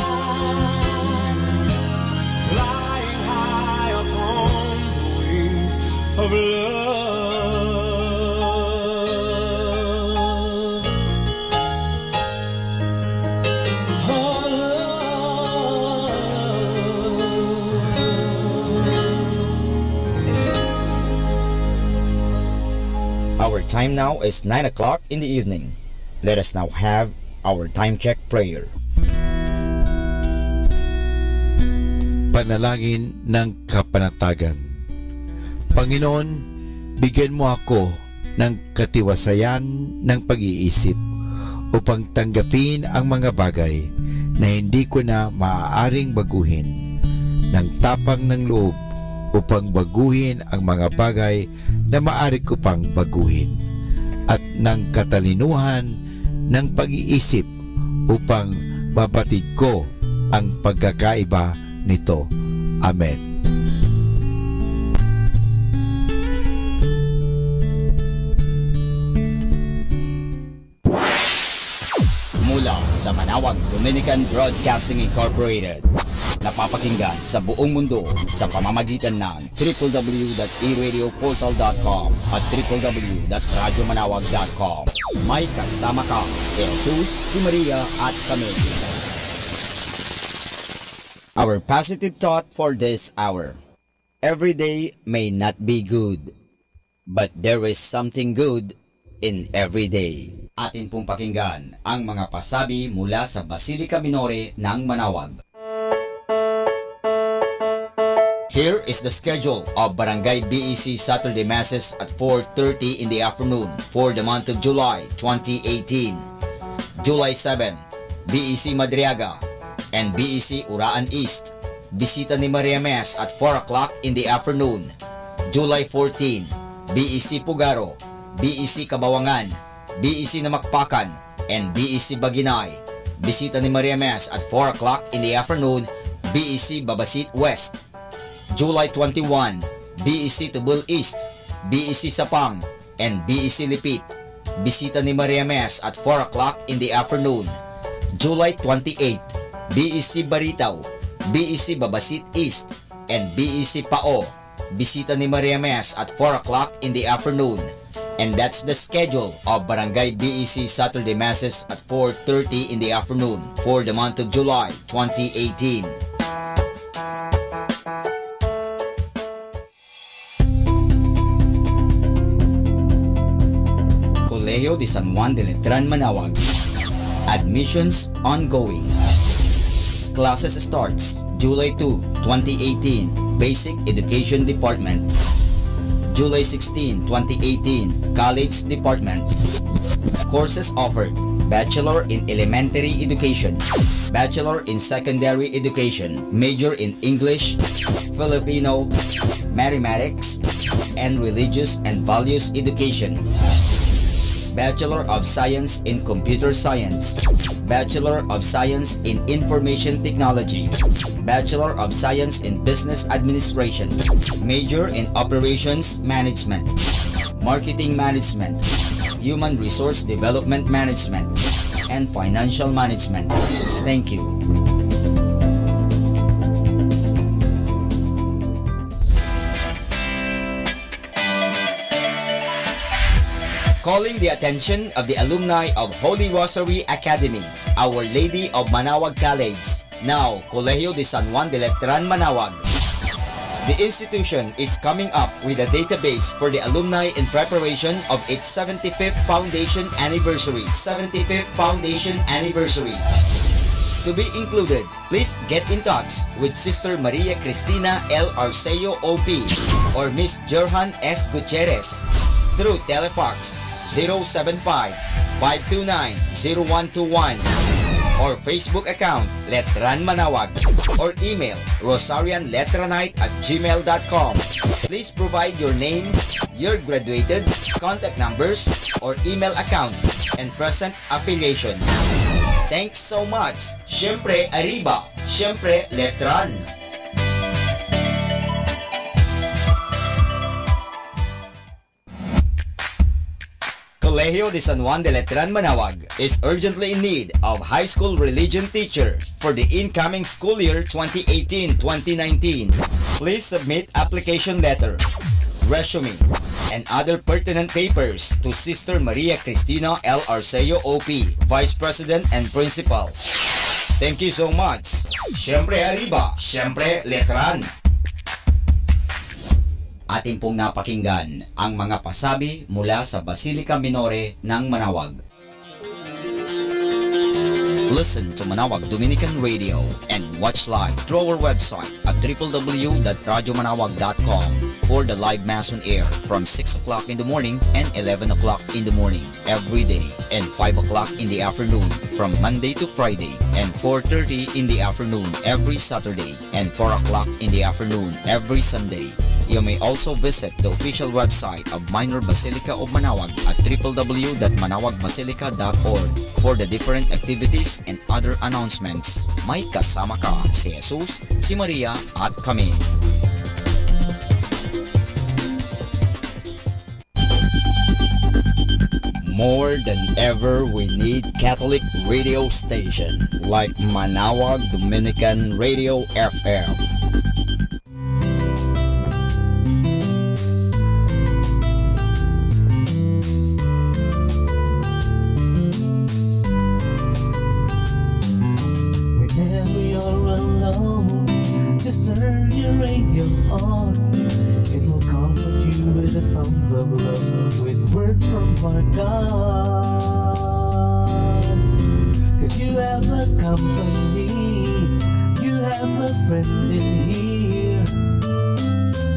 S1: Flying high upon the wings of love.
S7: Our time now is 9 o'clock in the evening. Let us now have our time check prayer.
S6: Panalangin ng kapanatagan. Panginoon, bigyan mo ako ng katiwasayan ng pag-iisip upang tanggapin ang mga bagay na hindi ko na maaaring baguhin, ng tapang ng loob upang baguhin ang mga bagay na maaari ko pang baguhin, at ng katalinuhan ng pag-iisip upang mabatid ko ang pagkakaiba nito. Amen.
S7: Mula sa Manawag Dominican Broadcasting Incorporated, napapakinggan sa buong mundo sa pamamagitan ng www.eradioportal.com at www.radyomanawag.com. May kasama ka si Jesus, si Maria at kami. Our positive thought for this hour. Every day may not be good, but there is something good in every day. Atin pong pakinggan ang mga pasabi mula sa Basilica Minore ng Manawag. Here is the schedule of Barangay BEC Saturday Masses at 4:30 in the afternoon for the month of July 2018. July 7, BEC Madriaga and BEC Uraan East. Bisita ni Maria Mes at 4 o'clock in the afternoon. July 14, BEC Pugaro, BEC Kabawangan, BEC Namakpakan, and BEC Baginay. Bisita ni Maria Mes at 4 o'clock in the afternoon, BEC Babasit West. July 21, BEC Tubul East, BEC Sapang, and BEC Lipit. Bisita ni Maria Mes at 4 o'clock in the afternoon. July 28, BEC Baritaw, BEC Babasit East, and BEC Pao. Bisita ni Maria Mes at 4 o'clock in the afternoon. And that's the schedule of Barangay BEC Saturday Masses at 4:30 in the afternoon for the month of July 2018. Colegio de San Juan de Letran, Manawag. Admissions ongoing. Classes starts July 2, 2018, Basic Education Department. July 16, 2018, College Department. Courses offered: Bachelor in Elementary Education, Bachelor in Secondary Education, Major in English, Filipino, Mathematics, and Religious and Values Education. Bachelor of Science in Computer Science, Bachelor of Science in Information Technology, Bachelor of Science in Business Administration, Major in Operations Management, Marketing Management, Human Resource Development Management, and Financial Management. Thank you. Calling the attention of the alumni of Holy Rosary Academy, Our Lady of Manawag College, now Colegio de San Juan de Letran, Manawag. The institution is coming up with a database for the alumni in preparation of its 75th foundation anniversary. 75th foundation anniversary. To be included, please get in touch with Sister Maria Cristina L. Arceo OP or Miss Jerhan S. Gutierrez through telefax 075-529-0121 or Facebook account Letran Manawag or email rosarianletranite@gmail.com. Please provide your name, your graduated, contact numbers, or email account, and present affiliation. Thanks so much. Siyempre Arriba, siyempre Letran. Colegio de San Juan de Letran, Manawag is urgently in need of high school religion teacher for the incoming school year 2018-2019. Please submit application letter, resume, and other pertinent papers to Sister Maria Cristina L. Arceo OP, Vice President and Principal. Thank you so much. Siyempre Arriba, siyempre Letran. Atin pong napakinggan ang mga pasabi mula sa Basilica Minore ng Manawag. Listen to Manawag Dominican Radio and watch live through our website at www.radyomanawag.com for the live Mass on air from 6 o'clock in the morning and 11 o'clock in the morning every day and 5 o'clock in the afternoon from Monday to Friday and 4:30 in the afternoon every Saturday and 4 o'clock in the afternoon every Sunday. You may also visit the official website of Minor Basilica of Manawag at www.manawagbasilica.org for the different activities and other announcements. May kasama ka si Jesus, si Maria at kami. More than ever, we need Catholic radio station like Manawag Dominican Radio FM.
S9: Songs of love with words from our God.
S2: 'cause you have a company, you have a friend in here.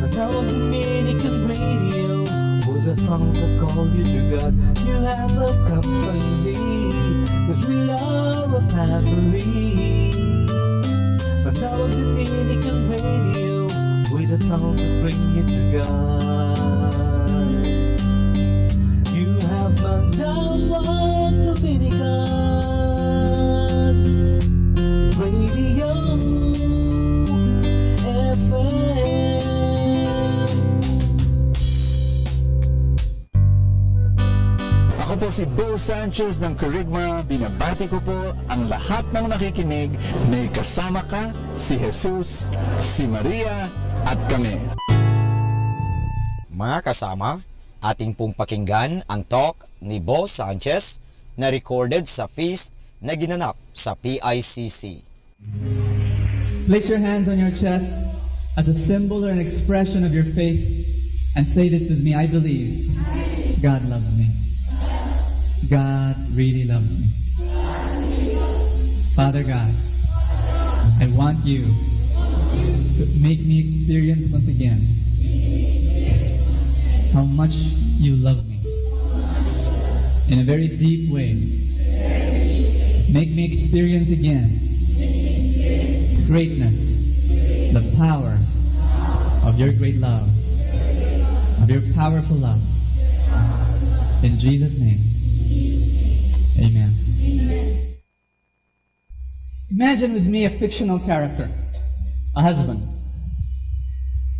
S2: Manawag Dominican Radio, with the songs that call you to God. You have a company, 'cause we are a family. Manawag Dominican Radio, with the songs that bring you to God. You have Manawag Dominican Radio FM.
S19: Ako po si Bo Sanchez ng Kerygma. Binabati ko po ang lahat ng nakikinig. May kasama ka, si Jesus, si Maria, at kami.
S7: Mga kasama, ating pong pakinggan ang talk ni Bo Sanchez na recorded sa feast na ginanap sa PICC.
S21: Place your hands on your chest as a symbol or an expression of your faith and say this with me. I believe God loves me. God really loves me. Father God, I want you to make me experience once again how much you love me in a very deep way. Make me experience again greatness, the power of your great love, of your powerful love. In Jesus' name, amen. Imagine with me a fictional character, a husband,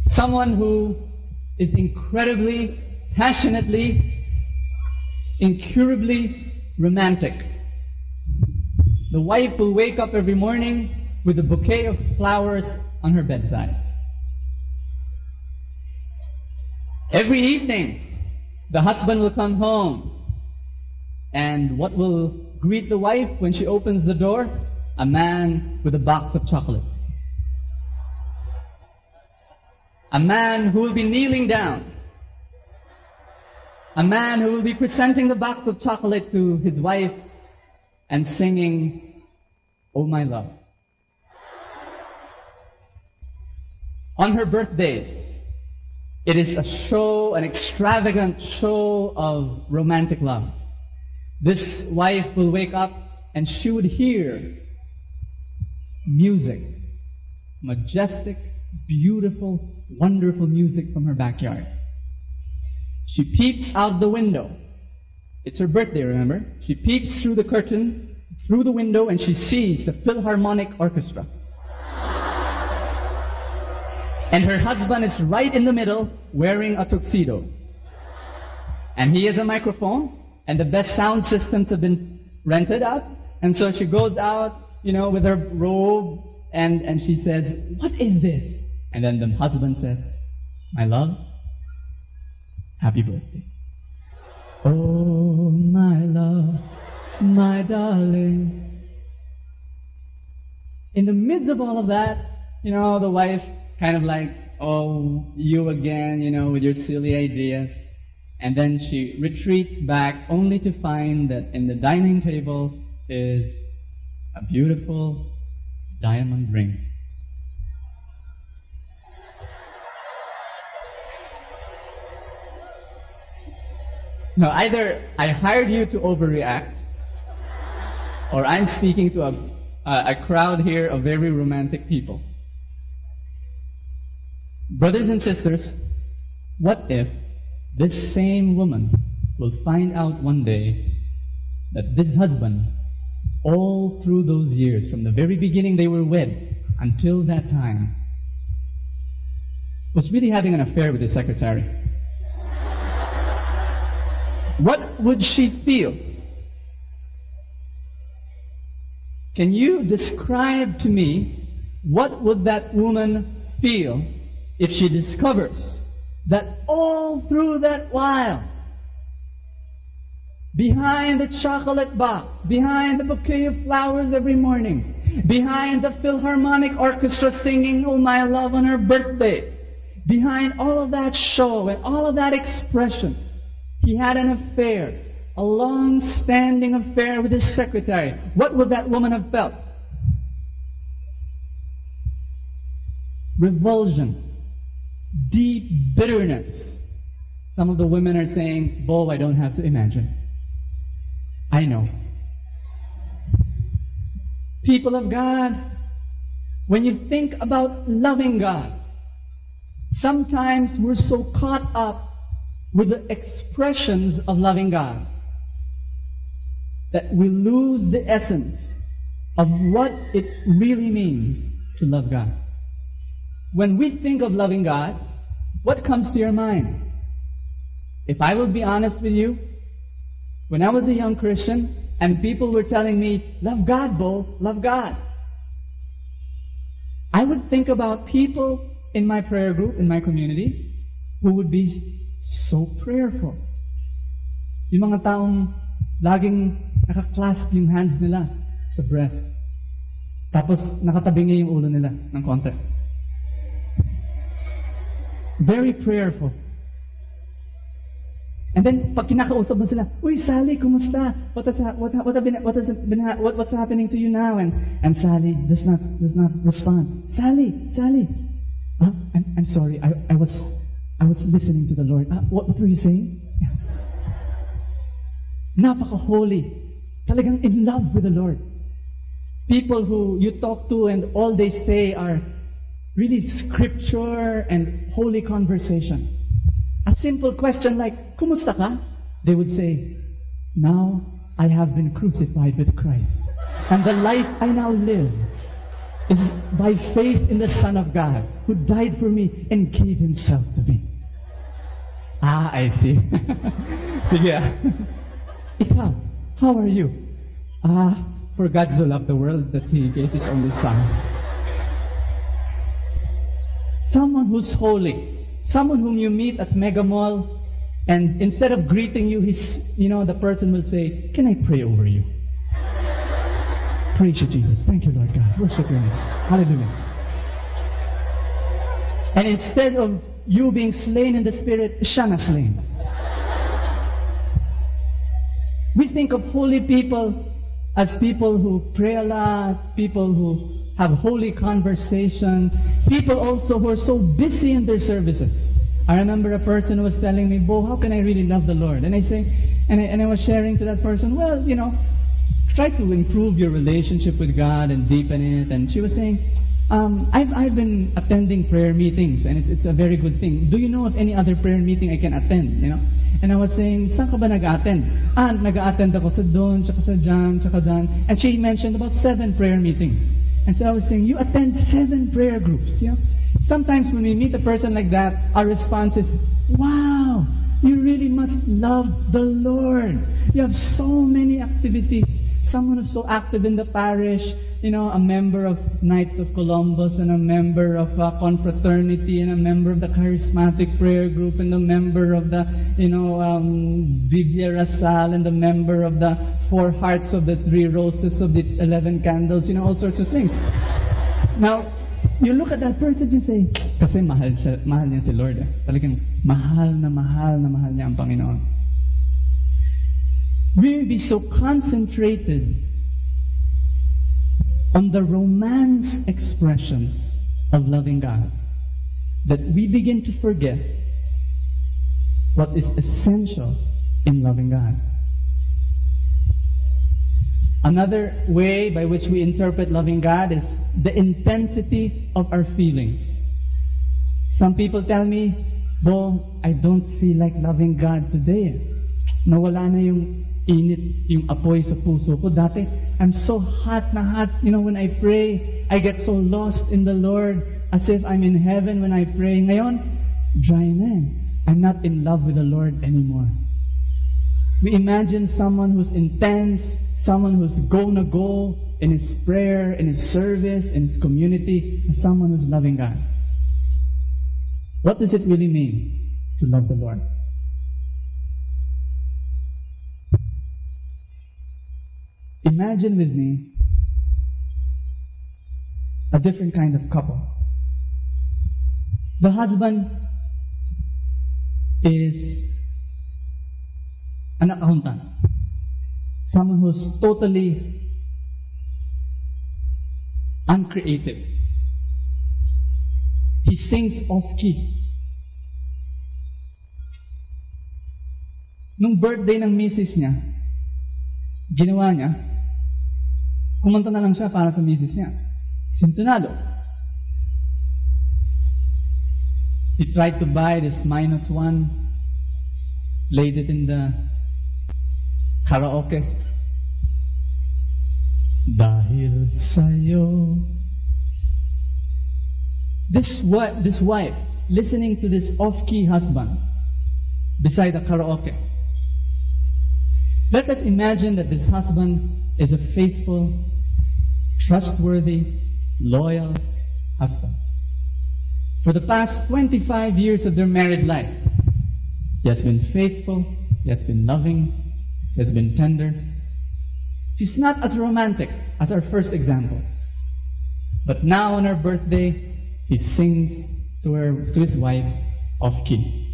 S21: someone who is incredibly, passionately, incurably romantic. The wife will wake up every morning with a bouquet of flowers on her bedside. Every evening, the husband will come home, and what will greet the wife when she opens the door? A man with a box of chocolates. A man who will be kneeling down. A man who will be presenting the box of chocolate to his wife and singing, "Oh my love." On her birthdays, it is a show, an extravagant show of romantic love. This wife will wake up and she would hear music, majestic, beautiful, wonderful music from her backyard. She peeps out the window. It's her birthday, remember? She peeps through the curtain, through the window, and she sees the Philharmonic Orchestra. And her husband is right in the middle, wearing a tuxedo. And he has a microphone, and the best sound systems have been rented out. And so she goes out, with her robe, and she says, "What is this?" And then the husband says, "My love, happy birthday." "Oh, my love, my darling." In the midst of all of that, the wife kind of like, "Oh, you again, with your silly ideas." And then she retreats back only to find that in the dining table is a beautiful diamond ring. Now, either I hired you to overreact, or I'm speaking to a crowd here of very romantic people. Brothers and sisters, what if this same woman will find out one day that this husband, all through those years, from the very beginning they were wed until that time, was really having an affair with his secretary? What would she feel? Can you describe to me what would that woman feel if she discovers that all through that while, behind the chocolate box, behind the bouquet of flowers every morning, behind the Philharmonic Orchestra singing "Oh My Love" on her birthday, behind all of that show and all of that expression, he had an affair a long-standing affair with his secretary. What would that woman have felt? Revulsion, deep bitterness. Some of the women are saying, Bo, I don't have to imagine. I know. People of God, when you think about loving God, sometimes we're so caught up with the expressions of loving God that we lose the essence of what it really means to love God. When we think of loving God, what comes to your mind? If I will be honest with you, when I was a young Christian and people were telling me, love God, Bo, love God, I would think about people in my prayer group, in my community, who would be so prayerful. Yung mga taong laging nakaklasp yung hands nila sa breast. Tapos nakatabi niya yung ulo nila ng konti. Very prayerful. And then, pag kinakausap mo sila, Uy, Sally, kumusta? What's happening to you now? And Sally does not respond. Sally, I'm sorry, I was listening to the Lord. What were you saying? Yeah. Napaka-holy. Talagang in love with the Lord. People who you talk to and all they say are really scripture and holy conversation. A simple question like, kumusta ka? They would say, now I have been crucified with Christ. And the life I now live is by faith in the Son of God, who died for me and gave Himself to me. I see. Yeah. Ikaw, how are you? For God so loved the world that He gave His only Son. Someone who's holy. Someone whom you meet at Mega Mall, and instead of greeting you, the person will say, can I pray over you? Praise you, Jesus. Thank you, Lord God. Worship your name. Hallelujah. And instead of you being slain in the Spirit, siya na slain. We think of holy people as people who pray a lot, people who have holy conversation, people also who are so busy in their services. I remember a person who was telling me, Bo, how can I really love the Lord? And I say, and I was sharing to that person, well, try to improve your relationship with God and deepen it. And she was saying, I've been attending prayer meetings, and it's a very good thing. Do you know of any other prayer meeting I can attend? And I was saying, saan ka ba nag-attend? Nag-attend ako sa doon, tsaka sa dyan, tsaka dan. And she mentioned about 7 prayer meetings. And so I was saying, you attend 7 prayer groups. Sometimes when we meet a person like that, our response is, wow, you really must love the Lord. You have so many activities. Someone who's so active in the parish, a member of Knights of Columbus, and a member of Confraternity, and a member of the Charismatic Prayer Group, and a member of the, Biblia Rasal, and the member of the 4 Hearts of the 3 Roses of the 11 Candles, all sorts of things. Now, you look at that person and you say, kasi mahal niya si Lord. Talagang mahal na mahal niya ang Panginoon. We will be so concentrated on the romance expressions of loving God that we begin to forget what is essential in loving God. Another way by which we interpret loving God is the intensity of our feelings. Some people tell me, Bo, I don't feel like loving God today. Nawala na yung init, yung apoy sa puso ko. Dati, I'm so hot na hot. When I pray, I get so lost in the Lord as if I'm in heaven when I pray. Ngayon, dry na. I'm not in love with the Lord anymore. We imagine someone who's intense, someone who's go in his prayer, in his service, in his community, and someone who's loving God. What does it really mean to love the Lord? Imagine with me a different kind of couple. The husband is an accountant. someone who's totally uncreative. He sings off-key. Nung birthday ng misis niya, ginawa niya, kumanta na lang siya para sa misis niya. Sintonado. He tried to buy this -1, laid it in the karaoke. Dahil sa'yo. This wife, listening to this off-key husband beside the karaoke. Let us imagine that this husband is a faithful, trustworthy, loyal husband. For the past 25 years of their married life, he has been faithful, he has been loving, he has been tender. He's not as romantic as our first example. But now on her birthday, he sings to his wife off-key.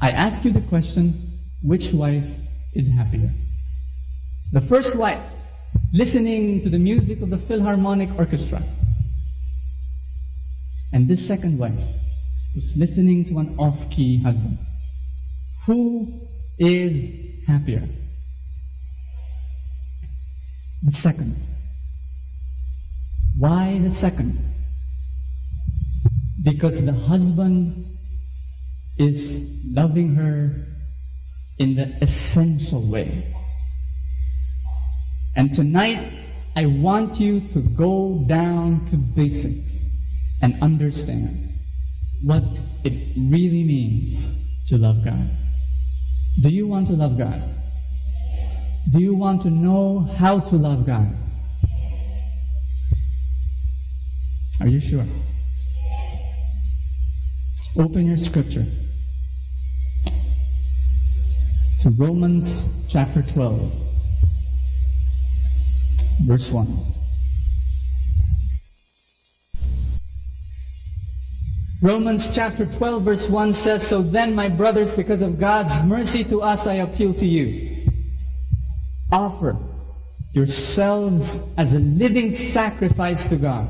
S21: I ask you the question, which wife is happier? The first wife, listening to the music of the Philharmonic Orchestra. And this second wife, who's listening to an off-key husband. Who is happier? The second. Why the second? Because the husband is loving her in the essential way. And tonight, I want you to go down to basics and understand what it really means to love God. Do you want to love God? Do you want to know how to love God? Are you sure? Open your scripture to Romans chapter 12, verse 1. Romans chapter 12, verse 1 says, "So then, my brothers, because of God's mercy to us, I appeal to you. Offer yourselves as a living sacrifice to God,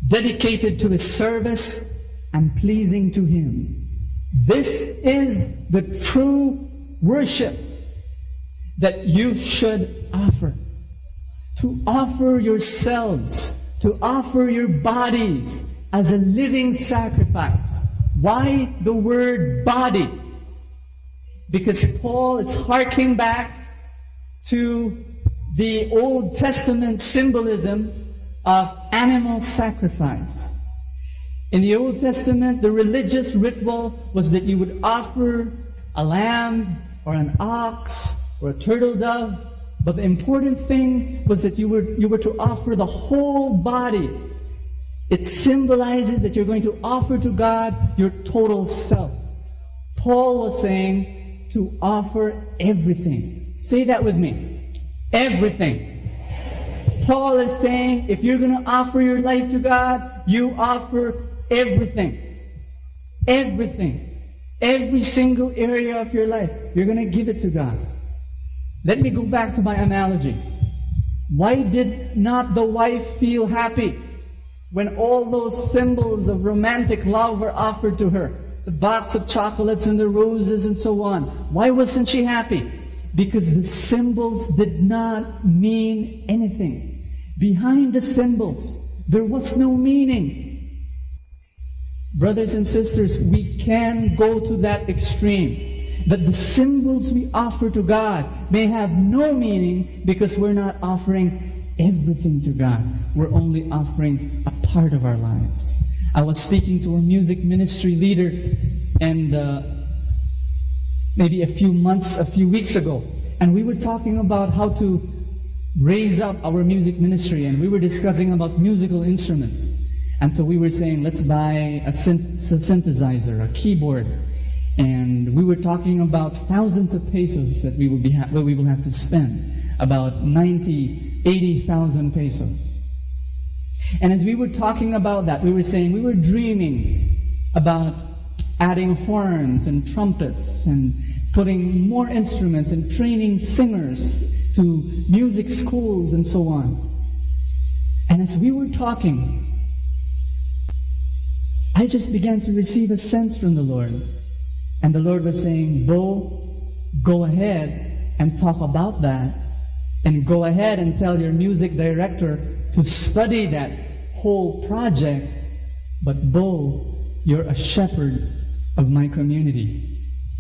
S21: dedicated to His service and pleasing to Him. This is the true worship that you should offer. To offer yourselves, to offer your bodies as a living sacrifice." Why the word body? Because Paul is harking back to the Old Testament symbolism of animal sacrifice. In the Old Testament, the religious ritual was that you would offer a lamb or an ox or a turtle dove, but the important thing was that you were to offer the whole body. It symbolizes that you're going to offer to God your total self. Paul was saying to offer everything. Say that with me. Everything. Paul is saying if you're going to offer your life to God, you offer everything. Everything. Every single area of your life, you're going to give it to God. Let me go back to my analogy. Why did not the wife feel happy when all those symbols of romantic love were offered to her? The box of chocolates and the roses and so on. Why wasn't she happy? Because the symbols did not mean anything. Behind the symbols, there was no meaning. Brothers and sisters, we can go to that extreme. That the symbols we offer to God may have no meaning because we're not offering everything to God. We're only offering a part of our lives. I was speaking to a music ministry leader and maybe a few weeks ago, and we were talking about how to raise up our music ministry, and we were discussing about musical instruments. And so we were saying, let's buy a synthesizer, a keyboard. And we were talking about thousands of pesos that we will have to spend. About 80,000 pesos. And as we were talking about that, we were saying we were dreaming about adding horns and trumpets and putting more instruments and training singers to music schools and so on. And as we were talking, I just began to receive a sense from the Lord. And the Lord was saying, Bo, go ahead and talk about that. And go ahead and tell your music director to study that whole project. But Bo, you're a shepherd of my community.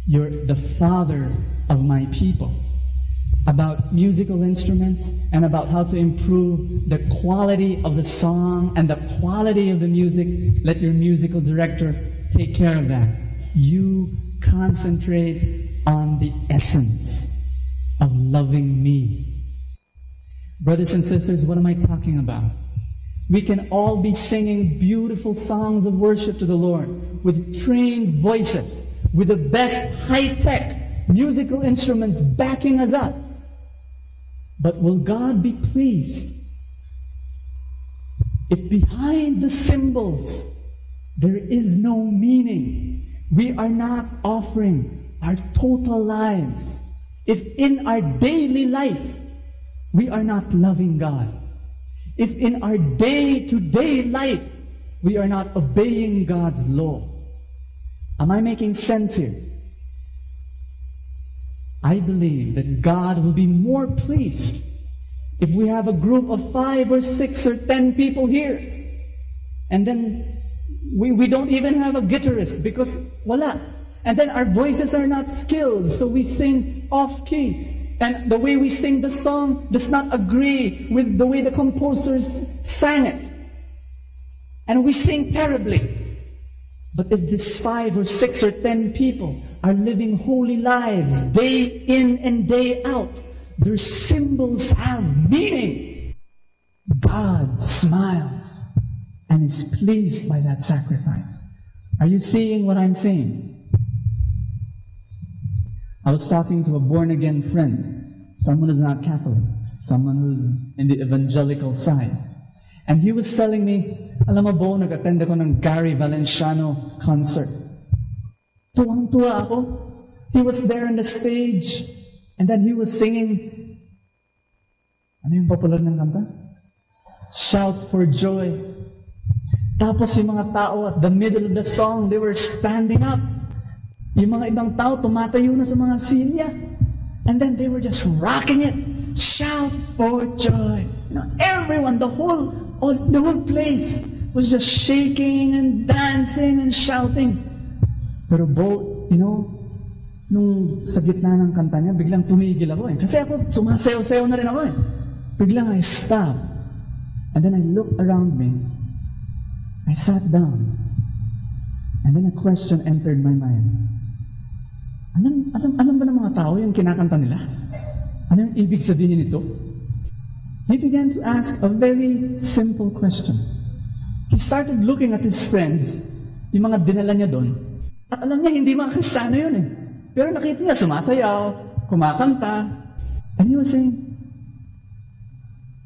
S21: You're the father of my people. About musical instruments and about how to improve the quality of the song and the quality of the music, let your musical director take care of that. You concentrate on the essence of loving me. Brothers and sisters, what am I talking about? We can all be singing beautiful songs of worship to the Lord with trained voices, with the best high-tech musical instruments backing us up. But will God be pleased if behind the cymbals there is no meaning? We are not offering our total lives. If in our daily life we are not loving God, if in our day-to-day life we are not obeying God's law. Am I making sense here? I believe that God will be more pleased if we have a group of 5 or 6 or 10 people here. And then we don't even have a guitarist because wala. And then our voices are not skilled, so we sing off-key. And the way we sing the song does not agree with the way the composers sang it. And we sing terribly. But if these 5 or 6 or 10 people are living holy lives day in and day out, their symbols have meaning. God smiles and is pleased by that sacrifice. Are you seeing what I'm saying? I was talking to a born-again friend, someone who's not Catholic, someone who's in the evangelical side. And he was telling me, alam mo Bo, nag-attend ako ng Gary Valenciano concert. Tuwang-tuwa ako. He was there on the stage, and then he was singing, ano yung popular ng kanta? Shout for Joy. Tapos yung mga tao at the middle of the song, they were standing up. Yung mga ibang tao, tumatayo na sa mga silya. And then they were just rocking it. Shout for joy. You know, everyone, the whole place was just shaking and dancing and shouting. Pero Bo, you know, nung sa gitna ng kanta niya, biglang tumigil ako eh. Kasi ako, sumasayaw-sayaw na rin ako eh. Biglang I stopped. And then I looked around me. I sat down. And then a question entered my mind. Alam ba ng mga tao yung kinakanta nila? Ano yung ibig sabihin nito? He began to ask a very simple question. He started looking at his friends, yung mga dinala niya doon, at alam niya hindi mga Kristiyano yun eh. Pero nakita niya sumasayaw, kumakanta, and he was saying,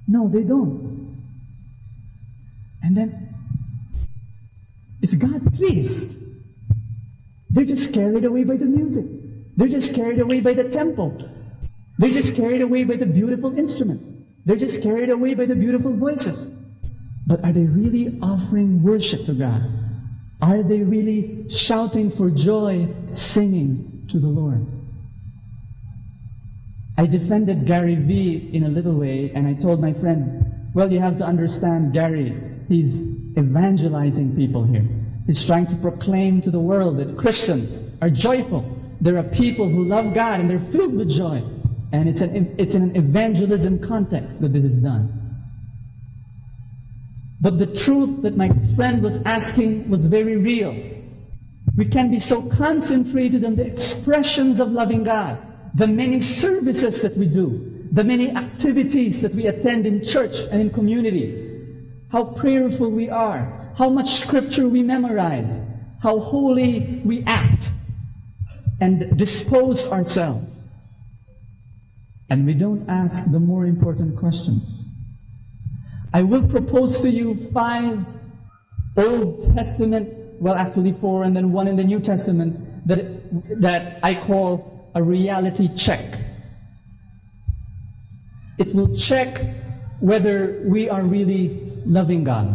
S21: no, they don't. And then, is God pleased? They're just carried away by the music. They're just carried away by the tempo. They're just carried away by the beautiful instruments. They're just carried away by the beautiful voices. But are they really offering worship to God? Are they really shouting for joy, singing to the Lord? I defended Gary V in a little way, and I told my friend, well, you have to understand Gary. He's evangelizing people here. He's trying to proclaim to the world that Christians are joyful. There are people who love God and they're filled with joy. And it's in an evangelism context that this is done. But the truth that my friend was asking was very real. We can be so concentrated on the expressions of loving God, the many services that we do, the many activities that we attend in church and in community, how prayerful we are, how much scripture we memorize, how holy we act and dispose ourselves. And we don't ask the more important questions. I will propose to you 5 Old Testament, well actually 4 and then 1 in the New Testament that I call a reality check. It will check whether we are really loving God,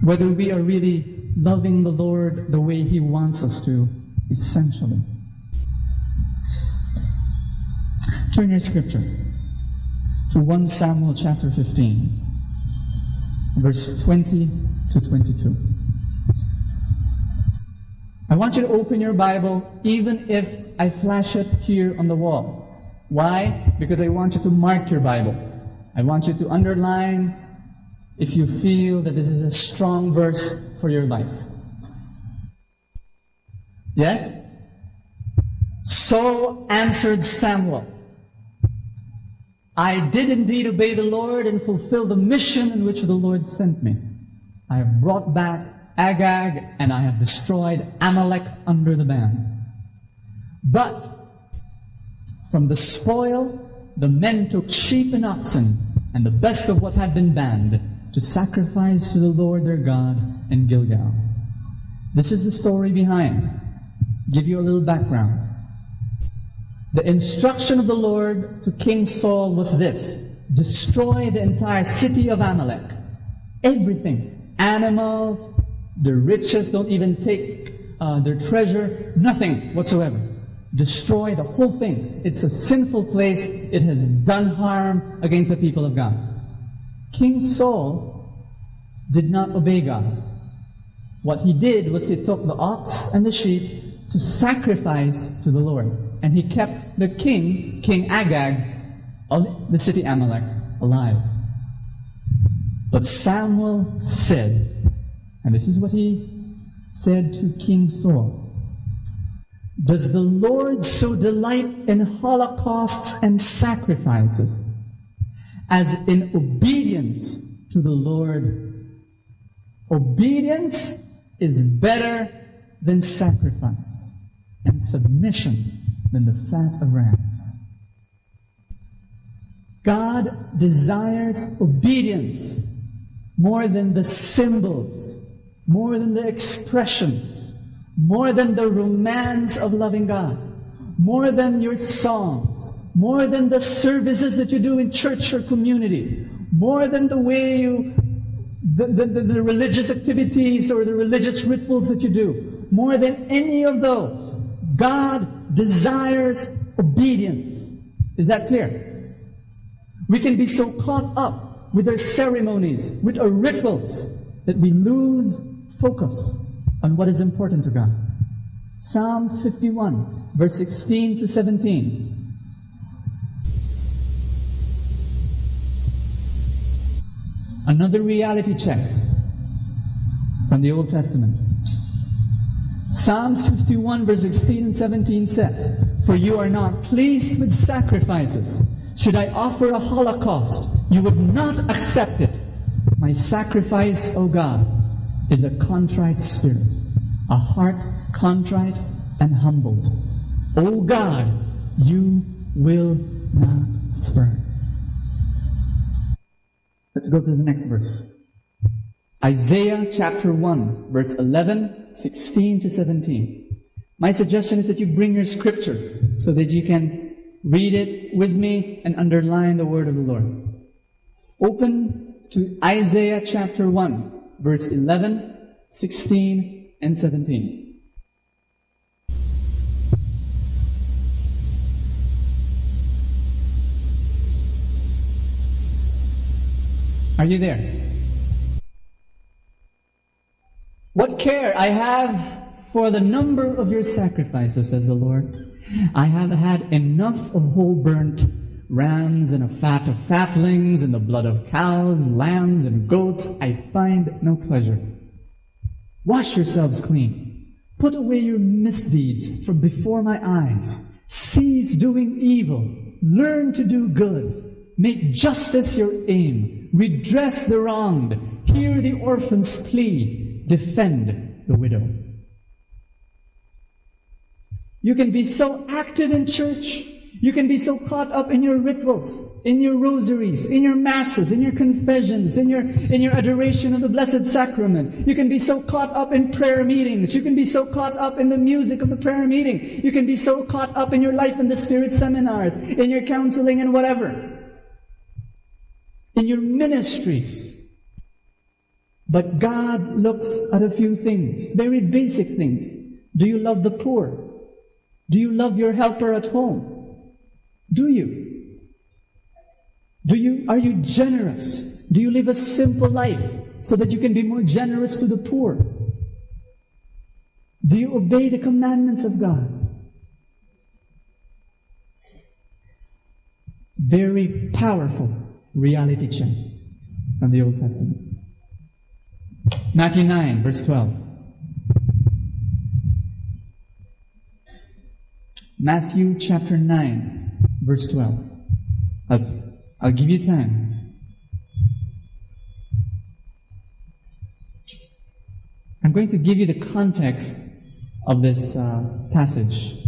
S21: whether we are really loving the Lord the way He wants us to, essentially. Turn your scripture to 1 Samuel chapter 15, verse 20 to 22. I want you to open your Bible even if I flash it here on the wall. Why? Because I want you to mark your Bible. I want you to underline if you feel that this is a strong verse for your life. Yes? So answered Samuel, I did indeed obey the Lord and fulfill the mission in which the Lord sent me. I have brought back Agag and I have destroyed Amalek under the ban. But from the spoil, the men took sheep and oxen and the best of what had been banned to sacrifice to the Lord their God in Gilgal. This is the story behind. Give you a little background. The instruction of the Lord to King Saul was this: destroy the entire city of Amalek. Everything. Animals, the richest, don't even take their treasure, nothing whatsoever. Destroy the whole thing. It's a sinful place. It has done harm against the people of God. King Saul did not obey God. What he did was he took the ox and the sheep to sacrifice to the Lord. And he kept the king, King Agag, of the city Amalek, alive. But Samuel said, and this is what he said to King Saul, does the Lord so delight in holocausts and sacrifices as in obedience to the Lord? Obedience is better than sacrifice, and submission than the fat of rams. God desires obedience more than the symbols, more than the expressions, more than the romance of loving God, more than your songs, more than the services that you do in church or community, more than the way you, the religious activities or the religious rituals that you do, more than any of those. God desires obedience. Is that clear? We can be so caught up with our ceremonies, with our rituals, that we lose focus on what is important to God. Psalms 51, verse 16 to 17. Another reality check from the Old Testament. Psalms 51 verse 16 and 17 says, for you are not pleased with sacrifices. Should I offer a holocaust, you would not accept it. My sacrifice, O God, is a contrite spirit, a heart contrite and humbled. O God, you will not spurn. Let's go to the next verse. Isaiah chapter 1, verse 11, 16 to 17. My suggestion is that you bring your scripture so that you can read it with me and underline the word of the Lord. Open to Isaiah chapter 1, verse 11, 16, and 17. Are you there? What care I have for the number of your sacrifices, says the Lord. I have had enough of whole burnt rams and a fat of fatlings and the blood of cows, lambs, and goats. I find no pleasure. Wash yourselves clean. Put away your misdeeds from before my eyes. Cease doing evil. Learn to do good. Make justice your aim. Redress the wronged. Hear the orphan's plea. Defend the widow. You can be so active in church. You can be so caught up in your rituals, in your rosaries, in your masses, in your confessions, in your adoration of the Blessed Sacrament. You can be so caught up in prayer meetings. You can be so caught up in the music of the prayer meeting. You can be so caught up in your Life in the Spirit seminars, in your counseling and whatever. In your ministries. But God looks at a few things, very basic things. Do you love the poor? Do you love your helper at home? Do you? Are you generous? Do you live a simple life so that you can be more generous to the poor? Do you obey the commandments of God? Very powerful reality check from the Old Testament. Matthew 9, verse 12. Matthew chapter 9. Verse 12. I'll give you time. I'm going to give you the context of this passage.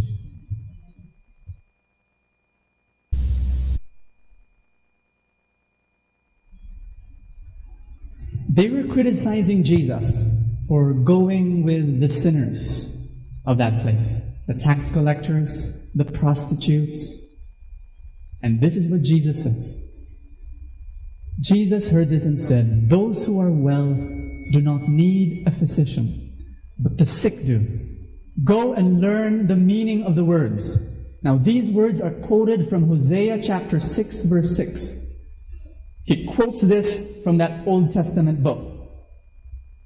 S21: They were criticizing Jesus for going with the sinners of that place, the tax collectors, the prostitutes. And this is what Jesus says. Jesus heard this and said, "Those who are well do not need a physician, but the sick do. Go and learn the meaning of the words." Now these words are quoted from Hosea chapter 6 verse 6. He quotes this from that Old Testament book.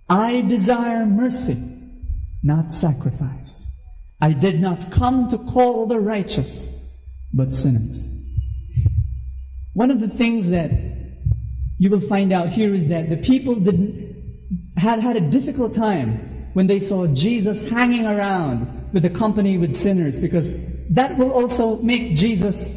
S21: "I desire mercy, not sacrifice. I did not come to call the righteous, but sinners." One of the things that you will find out here is that the people had a difficult time when they saw Jesus hanging around with the company with sinners, because that will also make Jesus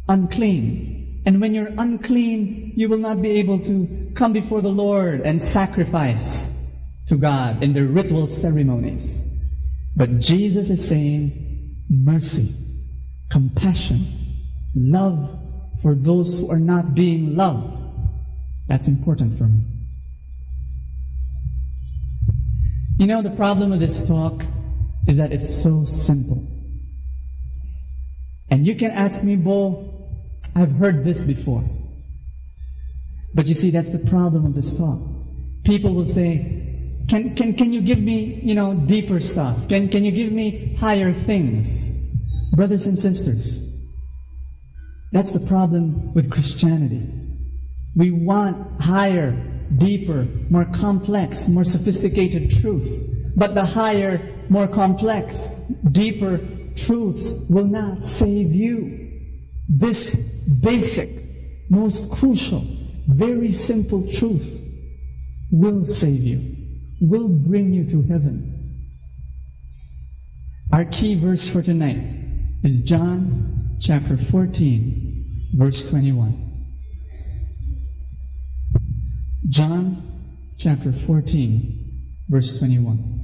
S21: unclean. And when you're unclean, you will not be able to come before the Lord and sacrifice to God in the ritual ceremonies. But Jesus is saying mercy, compassion, love for those who are not being loved. That's important for me. You know, the problem with this talk is that it's so simple. And you can ask me, Bo, I've heard this before. But you see, that's the problem of this talk. People will say, can you give me, deeper stuff? Can you give me higher things? Brothers and sisters, that's the problem with Christianity. We want higher, deeper, more complex, more sophisticated truth. But the higher, more complex, deeper truths will not save you. This basic, most crucial, very simple truth will save you, will bring you to heaven. Our key verse for tonight is John chapter 14, verse 21. John chapter 14, verse 21.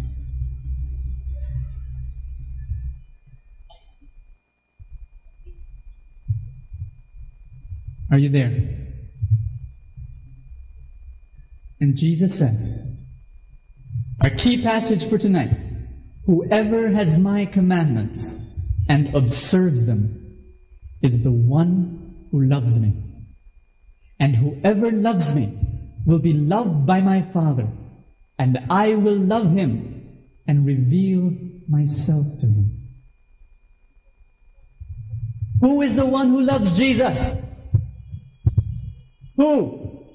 S21: Are you there? And Jesus says, our key passage for tonight, whoever has my commandments and observes them is the one who loves me. And whoever loves me will be loved by my Father, and I will love him and reveal myself to him. Who is the one who loves Jesus? Who?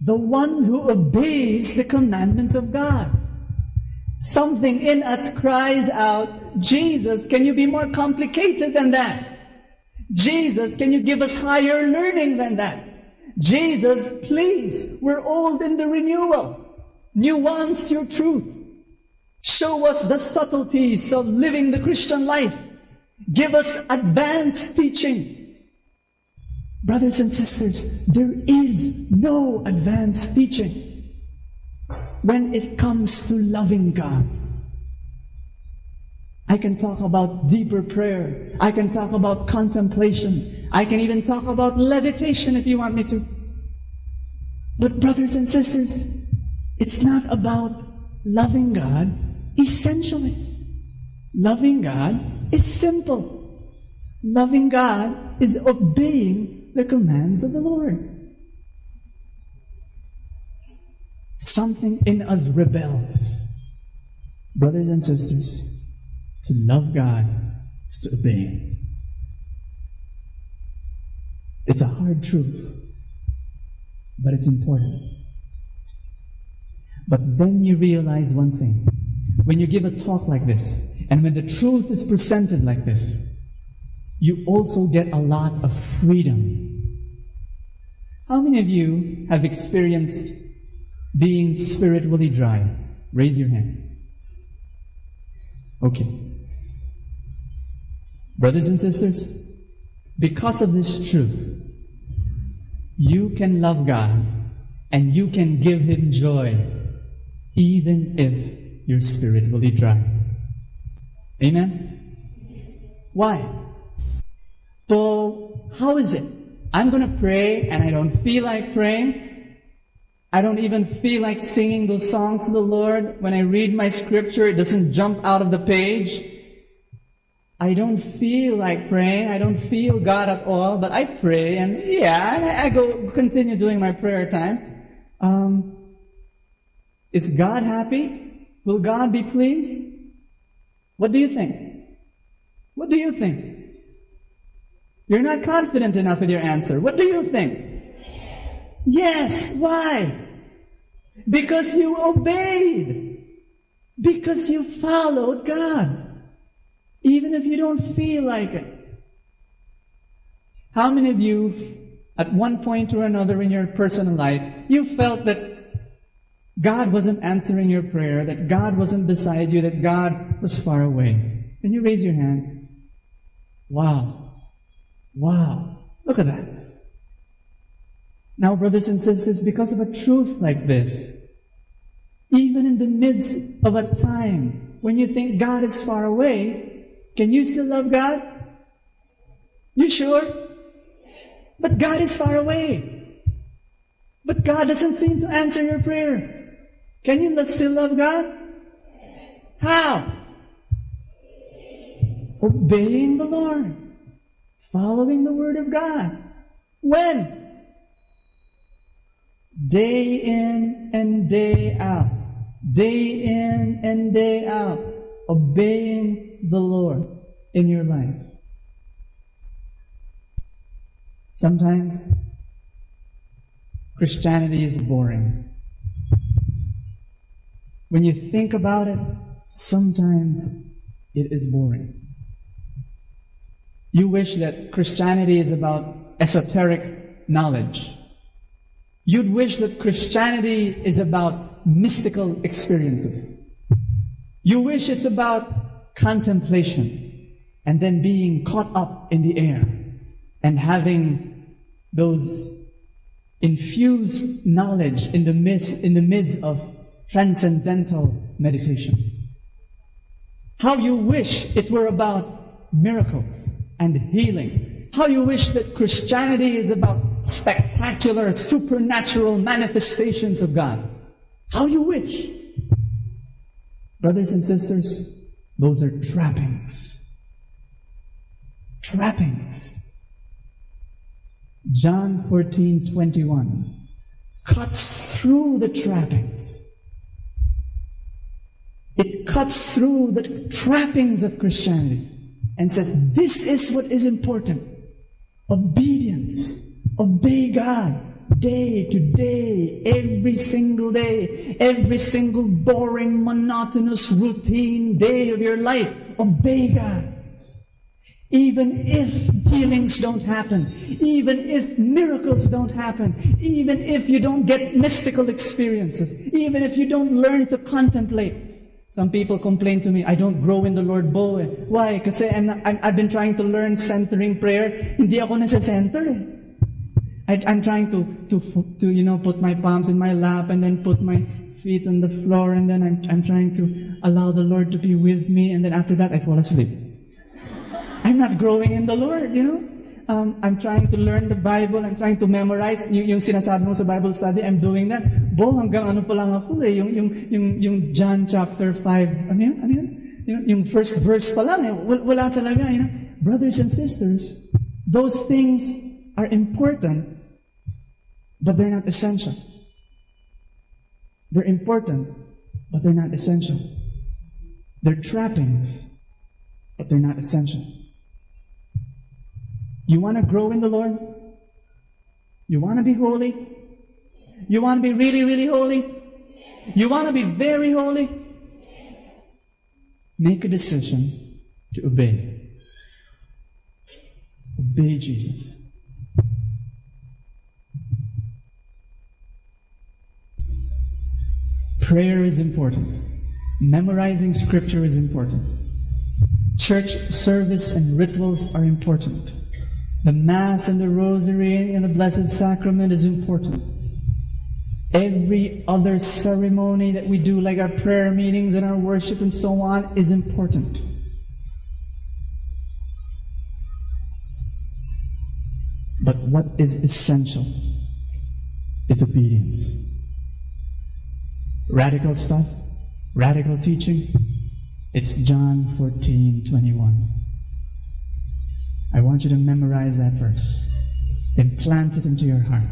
S21: The one who obeys the commandments of God. Something in us cries out, Jesus, can you be more complicated than that? Jesus, can you give us higher learning than that? Jesus, please, we're old in the renewal. Nuance your truth. Show us the subtleties of living the Christian life. Give us advanced teaching. Brothers and sisters, there is no advanced teaching when it comes to loving God. I can talk about deeper prayer. I can talk about contemplation. I can even talk about levitation if you want me to. But brothers and sisters, it's not about loving God essentially. Loving God is simple. Loving God is obeying the commands of the Lord. Something in us rebels. Brothers and sisters, to love God is to obey Him. It's a hard truth, but it's important. But then you realize one thing. When you give a talk like this, and when the truth is presented like this, you also get a lot of freedom. How many of you have experienced being spiritually dry? Raise your hand. Okay. Brothers and sisters, because of this truth, you can love God and you can give Him joy even if you're spiritually dry. Amen? Why? So, how is it? I'm going to pray and I don't feel like praying. I don't even feel like singing those songs to the Lord. When I read my scripture, it doesn't jump out of the page. I don't feel like praying. I don't feel God at all, but I pray and I continue doing my prayer time. Is God happy? Will God be pleased? What do you think? What do you think? You're not confident enough with your answer. What do you think? Yes. Why? Because you obeyed. Because you followed God. Even if you don't feel like it. How many of you, at one point or another in your personal life, you felt that God wasn't answering your prayer, that God wasn't beside you, that God was far away? Can you raise your hand? Wow. Wow. Look at that. Now, brothers and sisters, because of a truth like this, even in the midst of a time when you think God is far away, can you still love God? You sure? But God is far away. But God doesn't seem to answer your prayer. Can you still love God? How? Obeying the Lord. Following the Word of God. When? Day in and day out. Day in and day out. Obeying the Lord in your life. Sometimes Christianity is boring. When you think about it, sometimes it is boring. You wish that Christianity is about esoteric knowledge. You'd wish that Christianity is about mystical experiences. You wish it's about contemplation and then being caught up in the air and having those infused knowledge in the midst of transcendental meditation. How you wish it were about miracles and healing. How you wish that Christianity is about spectacular, supernatural manifestations of God. How you wish. Brothers and sisters, those are trappings. Trappings. John 14:21 cuts through the trappings. It cuts through the trappings of Christianity and says, this is what is important. Obedience. Obey God. Day to day, every single day, every single boring, monotonous, routine day of your life. Obey God. Even if healings don't happen, even if miracles don't happen, even if you don't get mystical experiences, even if you don't learn to contemplate. Some people complain to me, I don't grow in the Lord, Bo. Why? Kasi I've been trying to learn centering prayer. Hindi ako nasa-center. I'm trying to put my palms in my lap and then put my feet on the floor, and then I'm trying to allow the Lord to be with me, and then after that I fall asleep. I'm not growing in the Lord, you know. I'm trying to learn the Bible, I'm trying to memorize yung sinasabi mo sa Bible study, I'm doing that. Hanggang ano pa lang ako eh, yung John chapter 5, ano yun? Yung first verse pa lang, wala talaga, you know. Brothers and sisters, those things are important, but they're not essential. They're important, but they're not essential. They're trappings, but they're not essential. You want to grow in the Lord? You want to be holy? You want to be really, really holy? You want to be very holy? Make a decision to obey. Obey Jesus. Prayer is important. Memorizing scripture is important. Church service and rituals are important. The Mass and the Rosary and the Blessed Sacrament is important. Every other ceremony that we do, like our prayer meetings and our worship and so on, is important. But what is essential is obedience. Radical stuff, radical teaching, it's John 14:21. I want you to memorize that verse. Implant it into your heart.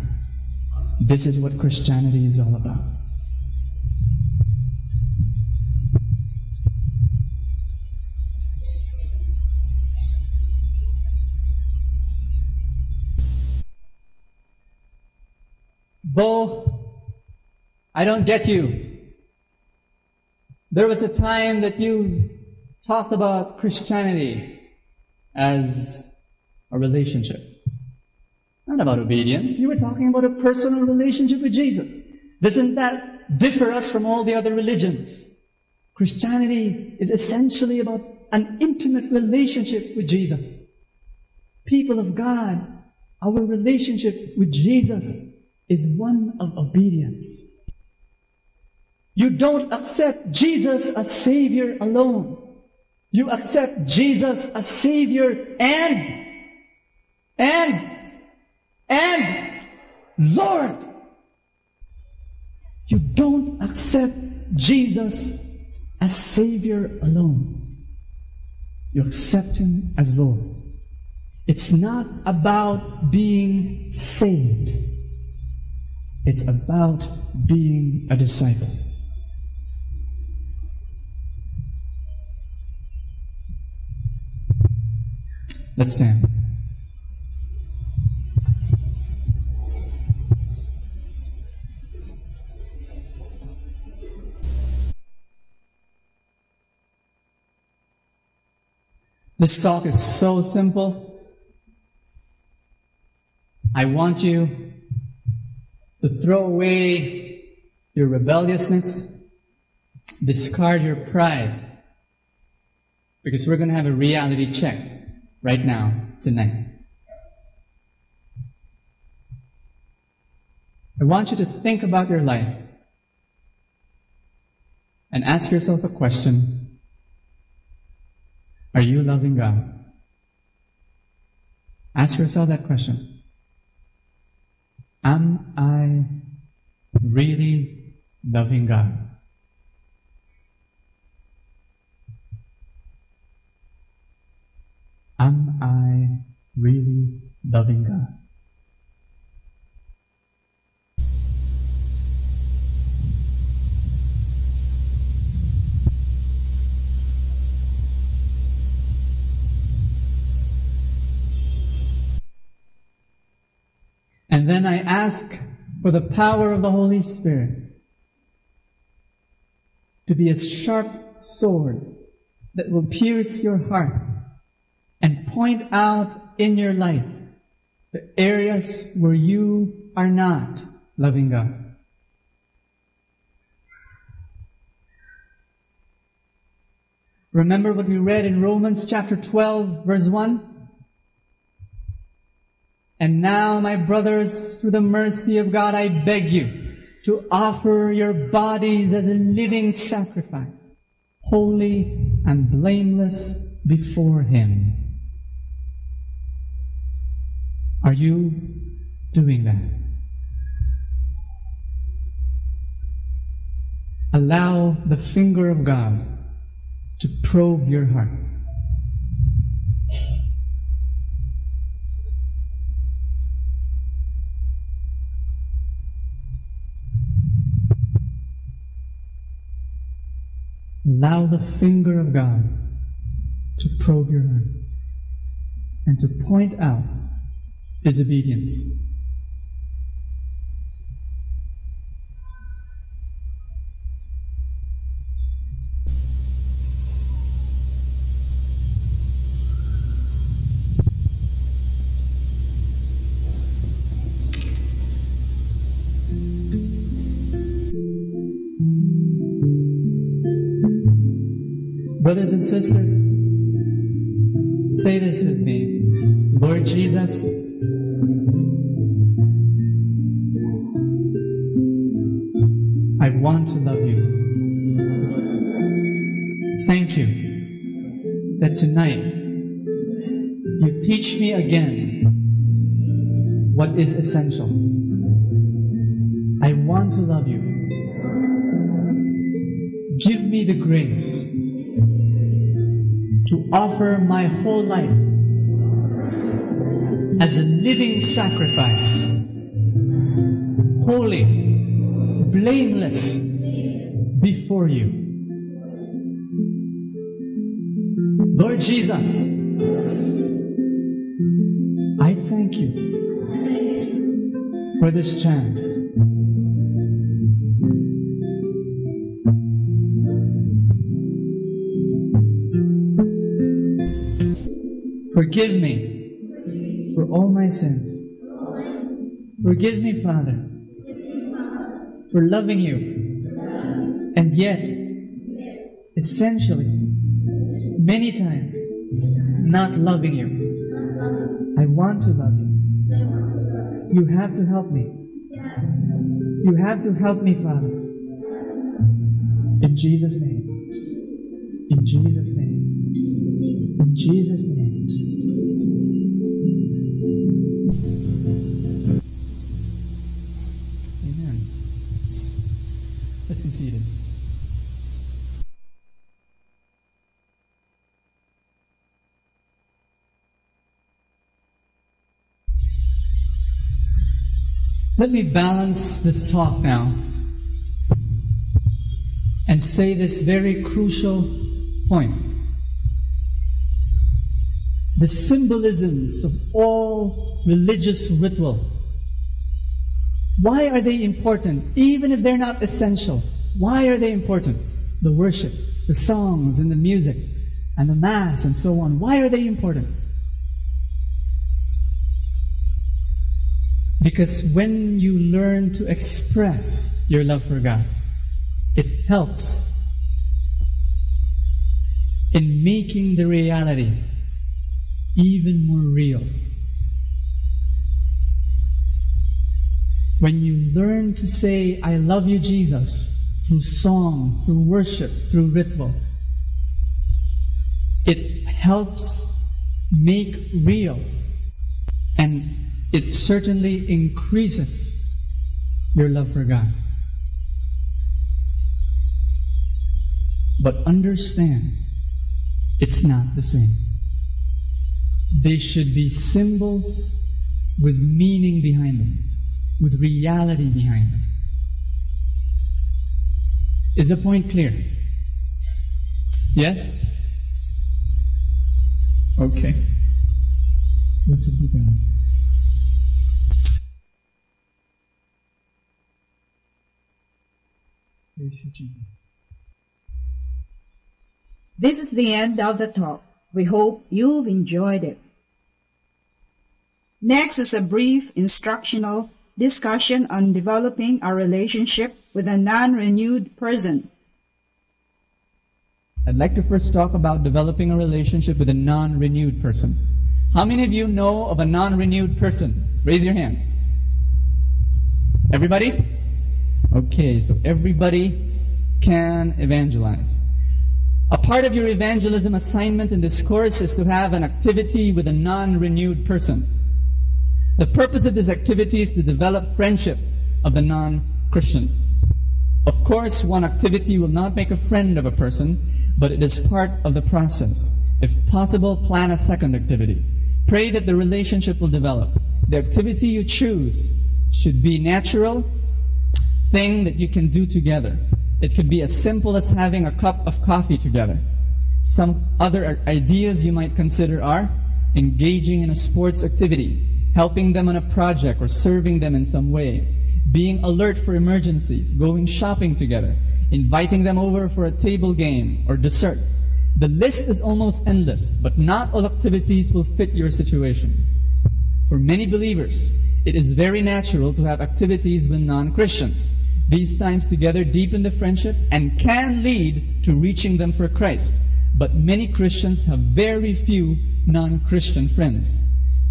S21: This is what Christianity is all about. Bo, I don't get you. There was a time that you talked about Christianity as a relationship. Not about obedience. You were talking about a personal relationship with Jesus. Doesn't that differ us from all the other religions? Christianity is essentially about an intimate relationship with Jesus. People of God, our relationship with Jesus is one of obedience. You don't accept Jesus as Savior alone. You accept Jesus as Savior and Lord. You don't accept Jesus as Savior alone. You accept Him as Lord. It's not about being saved. It's about being a disciple. Let's stand. This talk is so simple. I want you to throw away your rebelliousness, discard your pride, because we're going to have a reality check right now, tonight. I want you to think about your life and ask yourself a question. Are you loving God? Ask yourself that question. Am I really loving God? Am I really loving God? And then I ask for the power of the Holy Spirit to be a sharp sword that will pierce your heart and point out in your life the areas where you are not loving God. Remember what we read in Romans chapter 12, verse 1? And now, my brothers, through the mercy of God, I beg you, to offer your bodies as a living sacrifice, holy and blameless before Him. Are you doing that? Allow the finger of God to probe your heart. Allow the finger of God to probe your heart and to point out disobedience. Brothers and sisters, say this with me. Lord Jesus, I want to love you. Thank you that tonight you teach me again what is essential. I want to love you. Give me the grace to offer my whole life as a living sacrifice, holy, blameless before you. Lord Jesus, I thank you for this chance. Forgive me for all my sins. Forgive me, Father, for loving you and yet, essentially, many times, not loving you. I want to love you. You have to help me. You have to help me, Father. In Jesus' name. In Jesus' name. In Jesus' name. Amen. Let's be seated. Let me balance this talk now and say this very crucial point. The symbolisms of all religious ritual, why are they important? Even if they're not essential, why are they important? The worship, the songs and the music, and the Mass and so on, why are they important? Because when you learn to express your love for God, it helps in making the reality even more real. When you learn to say, I love you, Jesus, through song, through worship, through ritual, it helps make real, and it certainly increases your love for God. But understand, it's not the same. They should be symbols with meaning behind them, with reality behind them. Is the point clear? Yes? Okay. Listen to God. Praise you, Jesus.
S18: This is the end of the talk. We hope you've enjoyed it. Next is a brief instructional discussion on developing a relationship with a non-renewed person.
S21: I'd like to first talk about developing a relationship with a non-renewed person. How many of you know of a non-renewed person? Raise your hand. Everybody? Okay. okay, so everybody can evangelize. A part of your evangelism assignment in this course is to have an activity with a non-renewed person. The purpose of this activity is to develop friendship of the non-Christian. Of course, one activity will not make a friend of a person, but it is part of the process. If possible, plan a second activity. Pray that the relationship will develop. The activity you choose should be natural, thing that you can do together. It could be as simple as having a cup of coffee together. Some other ideas you might consider are engaging in a sports activity, helping them on a project or serving them in some way, being alert for emergencies, going shopping together, inviting them over for a table game or dessert. The list is almost endless, but not all activities will fit your situation. For many believers, it is very natural to have activities with non-Christians. These times together deepen the friendship and can lead to reaching them for Christ. But many Christians have very few non-Christian friends.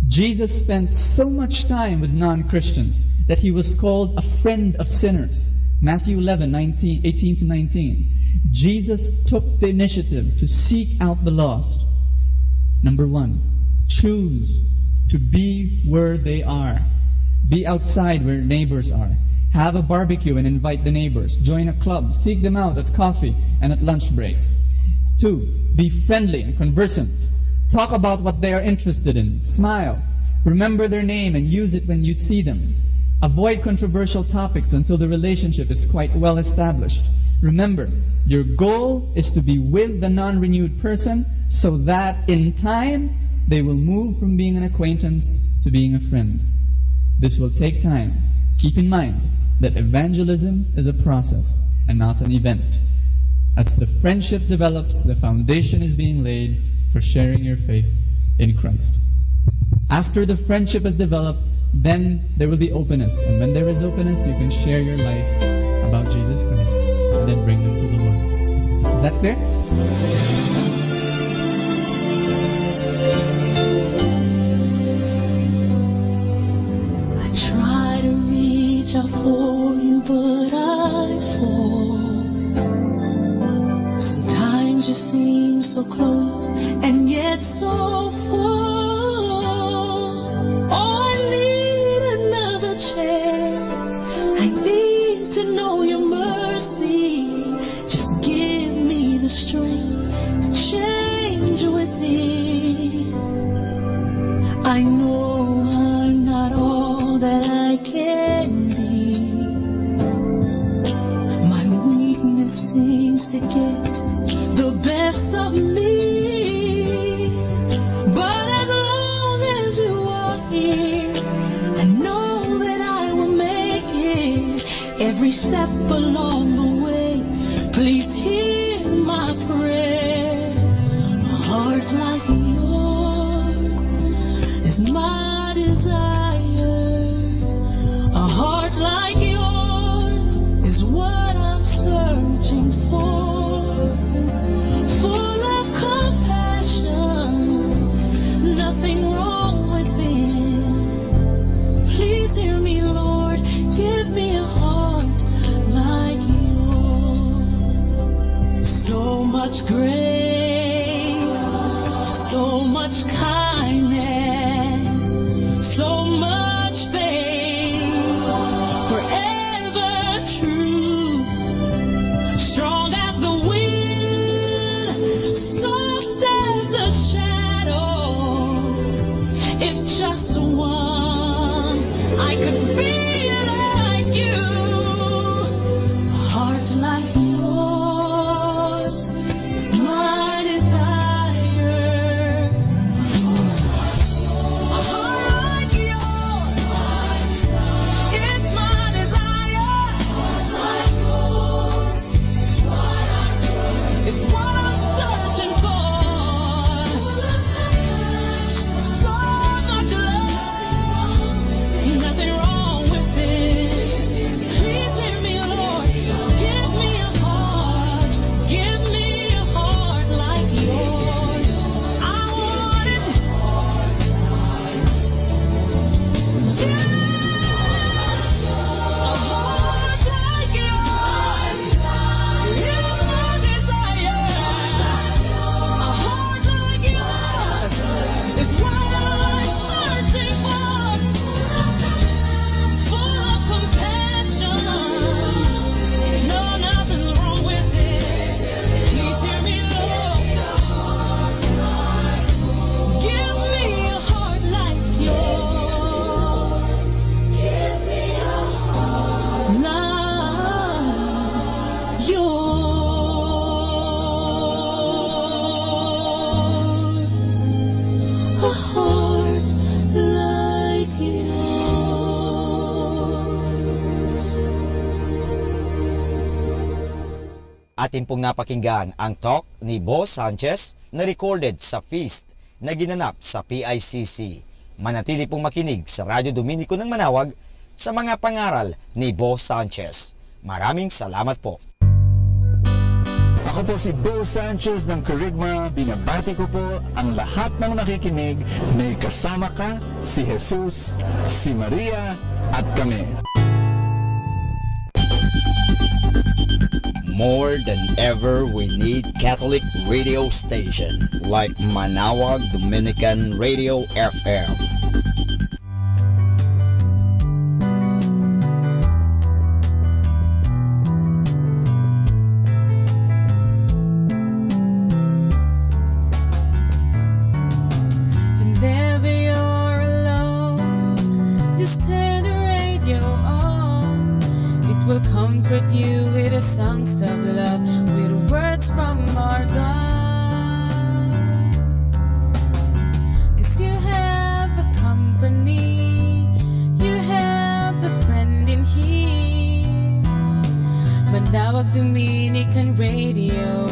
S21: Jesus spent so much time with non-Christians that he was called a friend of sinners. Matthew 11, 18 to 19. Jesus took the initiative to seek out the lost. Number 1, choose to be where they are. Be outside where neighbors are. Have a barbecue and invite the neighbors. Join a club. Seek them out at coffee and at lunch breaks. 2, be friendly and conversant. Talk about what they are interested in. Smile. Remember their name and use it when you see them. Avoid controversial topics until the relationship is quite well established. Remember, your goal is to be with the non-renewed person so that in time they will move from being an acquaintance to being a friend. This will take time. Keep in mind that evangelism is a process and not an event. As the friendship develops, the foundation is being laid for sharing your faith in Christ. After the friendship has developed, then there will be openness. And when there is openness, you can share your life about Jesus Christ and then bring them to the Lord. Is that clear?
S1: I try to reach out for you, but I fall. Sometimes you seem so close and yet so far. Oh, I need another chance. I need to know your mercy. Just give me the strength to change within. I know I'm not all that I can be. My weakness seems to get the best of me. But as long as you are here, I know that I will make it. Every step along the way, please hear my prayer. A heart like yours is my desire. A heart like yours is what I'm searching for. Full of compassion, nothing wrong within. Please hear me, Lord, give me a heart like yours. So much grace, so much kindness, so much faith, forever true, strong as the wind, soft as the shadows. If just once I could be like you, a heart like yours is my desire. A heart like yours, it's my desire. A heart like yours is what I'm searching for. It's what I'm searching for. So much love.
S7: Atin pong napakinggan ang talk ni Boss Sanchez na recorded sa feast na ginanap sa PICC. Manatili pong makinig sa Radyo Dominico ng Manawag sa mga pangaral ni Boss Sanchez. Maraming salamat po.
S19: Ako po si Bo Sanchez ng Kerygma. Binabati ko po ang lahat ng nakikinig. May kasama ka, si Jesus, si Maria, at kami.
S7: More than ever, we need Catholic radio station like Manawag Dominican Radio FM.
S5: Whenever you're alone, just turn the radio on. It will comfort you with the songs of love, with words from our God. 'Cause you have a company, you have a friend in here. Manawag Dominican Radio,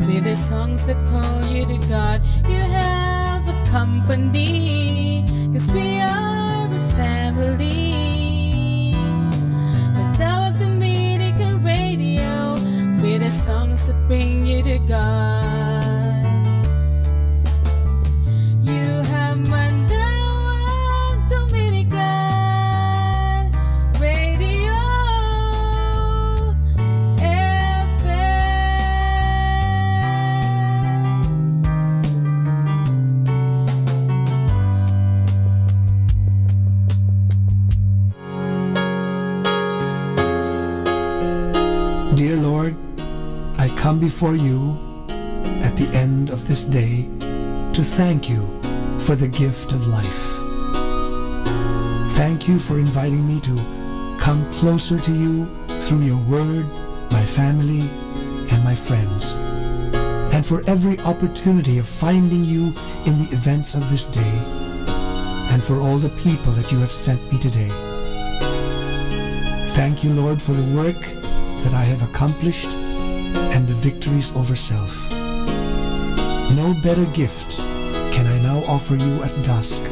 S5: with the songs that call you to God. You have a company, 'cause we are a family. Manawag Dominican Radio, with the songs that bring you to God. You have Manawag Dominican Radio
S4: Dear Lord, I come before you at the end of this day to thank you for the gift of life. Thank you for inviting me to come closer to you through your word, my family, and my friends, and for every opportunity of finding you in the events of this day, and for all the people that you have sent me today. Thank you, Lord, for the work that I have accomplished and the victories over self. No better gift can I now offer you at dusk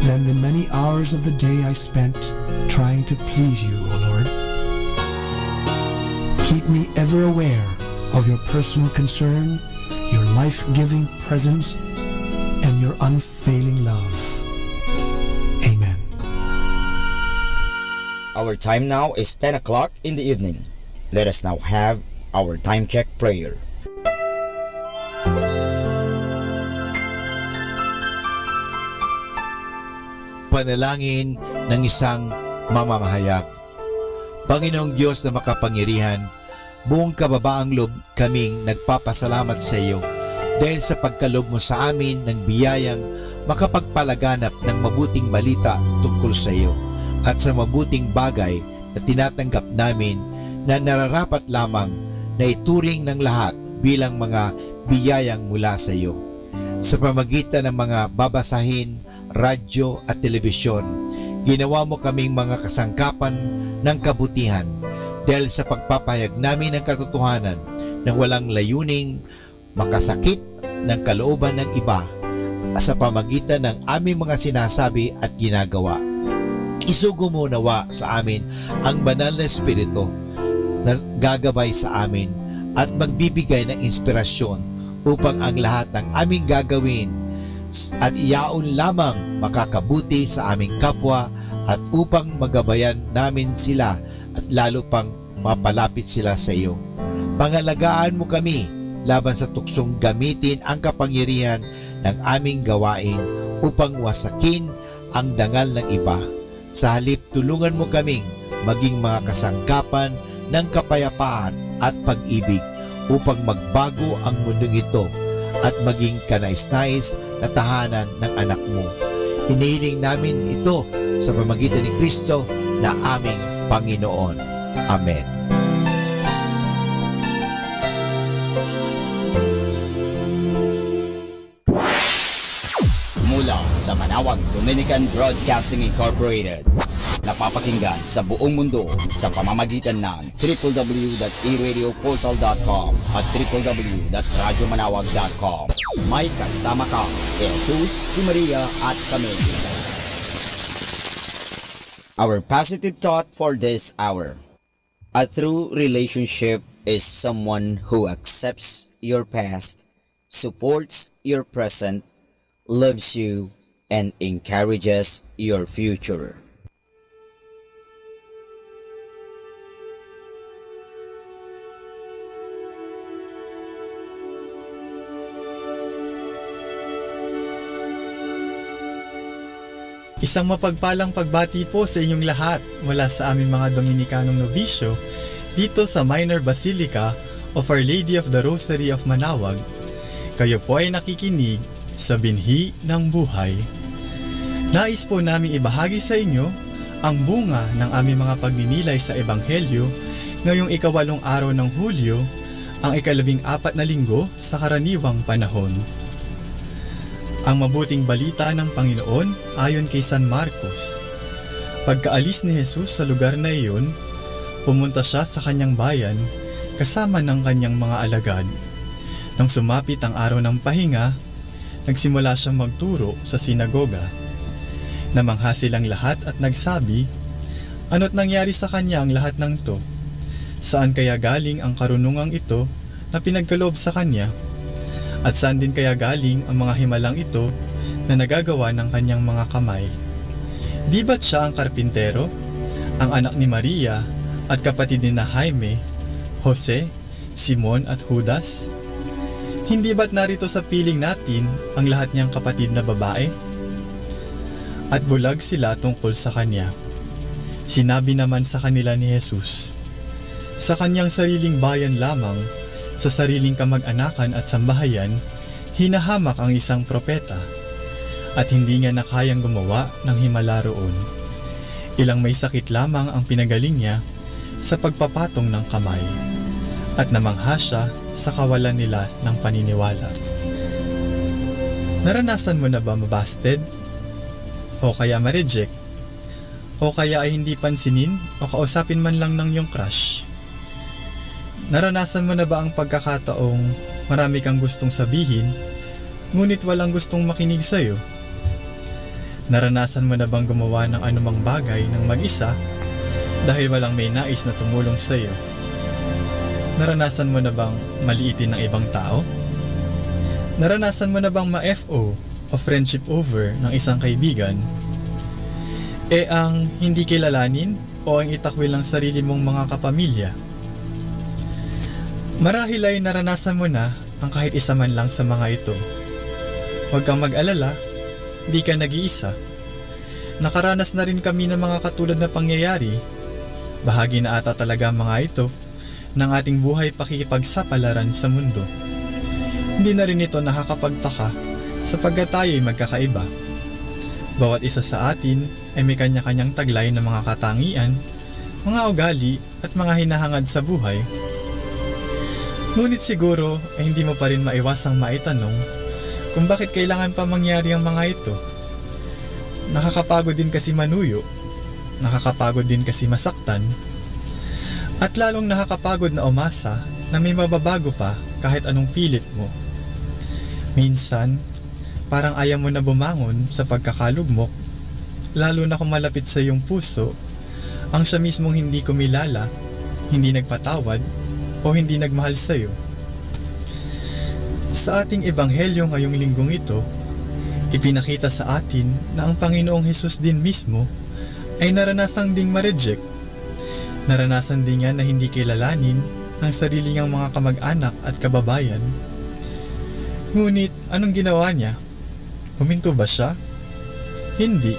S4: than the many hours of the day I spent trying to please you, O Lord. Keep me ever aware of your personal concern, your life-giving presence, and your unfailing love. Amen.
S7: Our time now is 10 o'clock in the evening. Let us now have our time check prayer.
S6: Panalangin ng isang mamamahayag. Panginoong Diyos na makapangyarihan, buong kababaang loob kaming nagpapasalamat sa iyo dahil sa pagkaloob mo sa amin ng biyayang makapagpalaganap ng mabuting balita tungkol sa iyo at sa mabuting bagay na tinatanggap namin na nararapat lamang na ituring ng lahat bilang mga biyayang mula sa iyo. Sa pamagitan ng mga babasahin, radyo at telebisyon, ginawa mo kaming mga kasangkapan ng kabutihan dahil sa pagpapahayag namin ng katotohanan na walang layuning makasakit ng kalooban ng iba sa pamagitan ng aming mga sinasabi at ginagawa. Isugo mo nawa sa amin ang banal na Espiritu na gagabay sa amin at magbibigay ng inspirasyon upang ang lahat ng aming gagawin at iyaon lamang makakabuti sa aming kapwa at upang magabayan namin sila at lalo pang mapalapit sila sa iyo. Pangalagaan mo kami laban sa tuksong gamitin ang kapangyarihan ng aming gawain upang wasakin ang dangal ng iba. Sa halip, tulungan mo kaming maging mga kasangkapan ng kapayapaan at pag-ibig upang magbago ang mundong ito at maging kanais-nais na tahanan ng anak mo. Hinihiling namin ito sa pamamagitan ni Kristo na aming Panginoon. Amen.
S7: Mula sa Manawag Dominican Broadcasting Incorporated, napapakinggan sa buong mundo sa pamamagitan ng www.eradioportal.com at www.radyomanawag.com. May kasama ka si Jesus, si Maria at kami. Our positive thought for this hour. A true relationship is someone who accepts your past, supports your present, loves you, and encourages your future.
S8: Isang mapagpalang pagbati po sa inyong lahat mula sa aming mga Dominikanong nobisyo dito sa Minor Basilica of Our Lady of the Rosary of Manawag. Kayo po ay nakikinig sa Binhi ng Buhay. Nais po namin ibahagi sa inyo ang bunga ng aming mga pagninilay sa Ebanghelyo ngayong 8 araw ng Hulyo, ang 14 na linggo sa karaniwang panahon. Ang mabuting balita ng Panginoon ayon kay San Marcos. Pagkaalis ni Jesus sa lugar na iyon, pumunta siya sa kanyang bayan kasama ng kanyang mga alagad. Nang sumapit ang araw ng pahinga, nagsimula siyang magturo sa sinagoga. Namangha silang lahat at nagsabi, "Ano't nangyari sa kanya ang lahat ng to? Saan kaya galing ang karunungang ito na pinagkaloob sa kanya? At saan din kaya galing ang mga himalang ito na nagagawa ng kanyang mga kamay? Di ba't siya ang karpintero, ang anak ni Maria at kapatid ni Jaime, Jose, Simon at Judas? Hindi ba't narito sa piling natin ang lahat niyang kapatid na babae?" At bulag sila tungkol sa kanya. Sinabi naman sa kanila ni Jesus, "Sa kanyang sariling bayan lamang, sa sariling kamag-anakan at sambahayan, hinahamak ang isang propeta, at hindi niya na kayang gumawa ng himala roon. Ilang may sakit lamang ang pinagaling niya sa pagpapatong ng kamay, at namangha siya sa kawalan nila ng paniniwala." Naranasan mo na ba mabasted? O kaya ma-reject? O kaya ay hindi pansinin o kausapin man lang ng iyong crush? Naranasan mo na ba ang pagkakataong marami kang gustong sabihin, ngunit walang gustong makinig sa'yo? Naranasan mo na bang gumawa ng anumang bagay ng mag-isa dahil walang may nais na tumulong sa'yo? Naranasan mo na bang maliitin ng ibang tao? Naranasan mo na bang ma-FO o friendship over ng isang kaibigan? Ang hindi kilalanin o ang itakwil ng sarili mong mga kapamilya? Marahil ay naranasan mo na ang kahit isa man lang sa mga ito. Huwag kang mag-alala, di ka nag-iisa. Nakaranas na rin kami ng mga katulad na pangyayari. Bahagi na ata talaga mga ito ng ating buhay pakikipagsapalaran sa mundo. Hindi na rin ito nakakapagtaka sapagkat tayo ay magkakaiba. Bawat isa sa atin ay may kanya-kanyang taglay ng mga katangian, mga ugali at mga hinahangad sa buhay. Ngunit siguro ay hindi mo pa rin maiwasang maitanong kung bakit kailangan pa mangyari ang mga ito. Nakakapagod din kasi manuyo, nakakapagod din kasi masaktan, at lalong nakakapagod na umasa na may mababago pa kahit anong pilit mo. Minsan, parang ayaw mo na bumangon sa pagkakalugmok, lalo na kung malapit sa iyong puso ang siya mismong hindi kumilala, hindi nagpatawad, o hindi nagmahal sa iyo. Sa ating ebanghelyo ngayong linggong ito, ipinakita sa atin na ang Panginoong Hesus din mismo ay naranasang ding ma-reject. Naranasan din niya na hindi kilalanin ng sarili niyang mga kamag-anak at kababayan. Ngunit anong ginawa niya? Huminto ba siya? Hindi.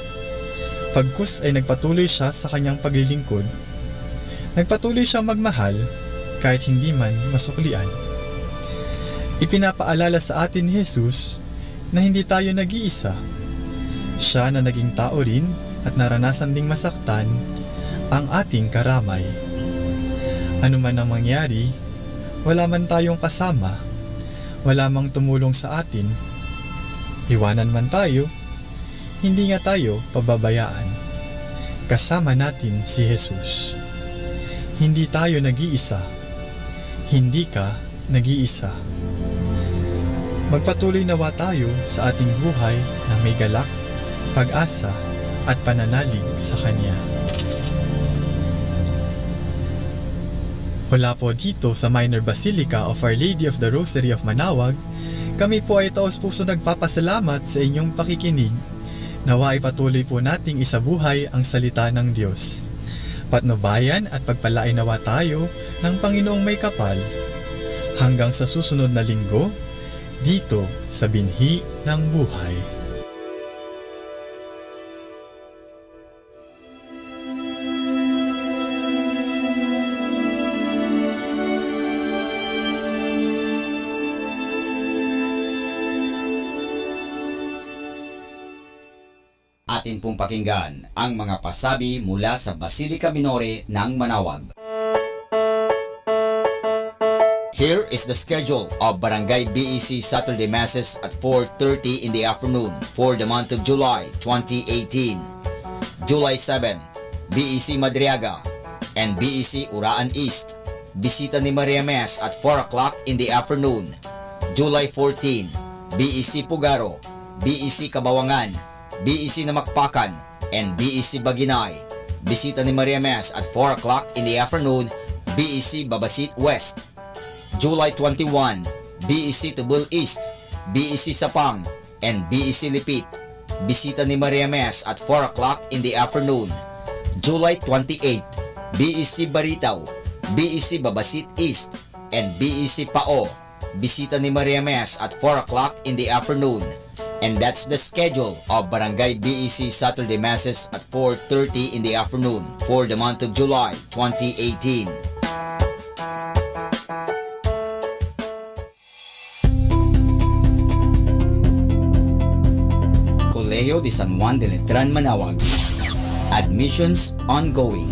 S8: Pagkus ay nagpatuloy siya sa kanyang paglilingkod. Nagpatuloy siyang magmahal kahit hindi man masuklian. Ipinapaalala sa atin ni Jesus na hindi tayo nag-iisa. Siya na naging tao rin at naranasan ding masaktan ang ating karamay. Ano man ang mangyari, wala man tayong kasama, wala mang tumulong sa atin, iwanan man tayo, hindi nga tayo pababayaan. kasama natin si Jesus. Hindi tayo nag-iisa. Hindi ka nag-iisa. Magpatuloy nawa tayo sa ating buhay na may galak, pag-asa at pananalig sa Kanya. Mula po dito sa Minor Basilica of Our Lady of the Rosary of Manawag, kami po ay taos-puso nagpapasalamat sa inyong pakikinig. Nawa ay patuloy po nating isabuhay ang salita ng Diyos. Patnubayan at pagpalain nawa tayo ng Panginoong may kapal. Hanggang sa susunod na linggo, dito sa Binhi ng Buhay.
S7: Atin pong pakinggan ang mga pasabi mula sa Basilica Minore ng Manawag. Here is the schedule of Barangay BEC Saturday Masses at 4:30 in the afternoon for the month of July 2018. July 7, BEC Madriaga and BEC Uraan East. Bisita ni Maria Mass at 4 o'clock in the afternoon. July 14, BEC Pugaro, BEC Kabawangan, BEC Namakpakan, and BEC Baginay. Bisita ni Maria Mass at 4 o'clock in the afternoon, BEC Babasit West. July 21, BEC Tubul East, BEC Sapang, and BEC Lipit. Bisita ni Maria Mass at 4 o'clock in the afternoon. July 28, BEC Baritaw, BEC Babasit East, and BEC Pao. Bisita ni Maria Mass at 4 o'clock in the afternoon. And that's the schedule of Barangay BEC Saturday Masses at 4:30 in the afternoon for the month of July 2018. Colegio de San Juan de Letran, Manawag. Admissions ongoing.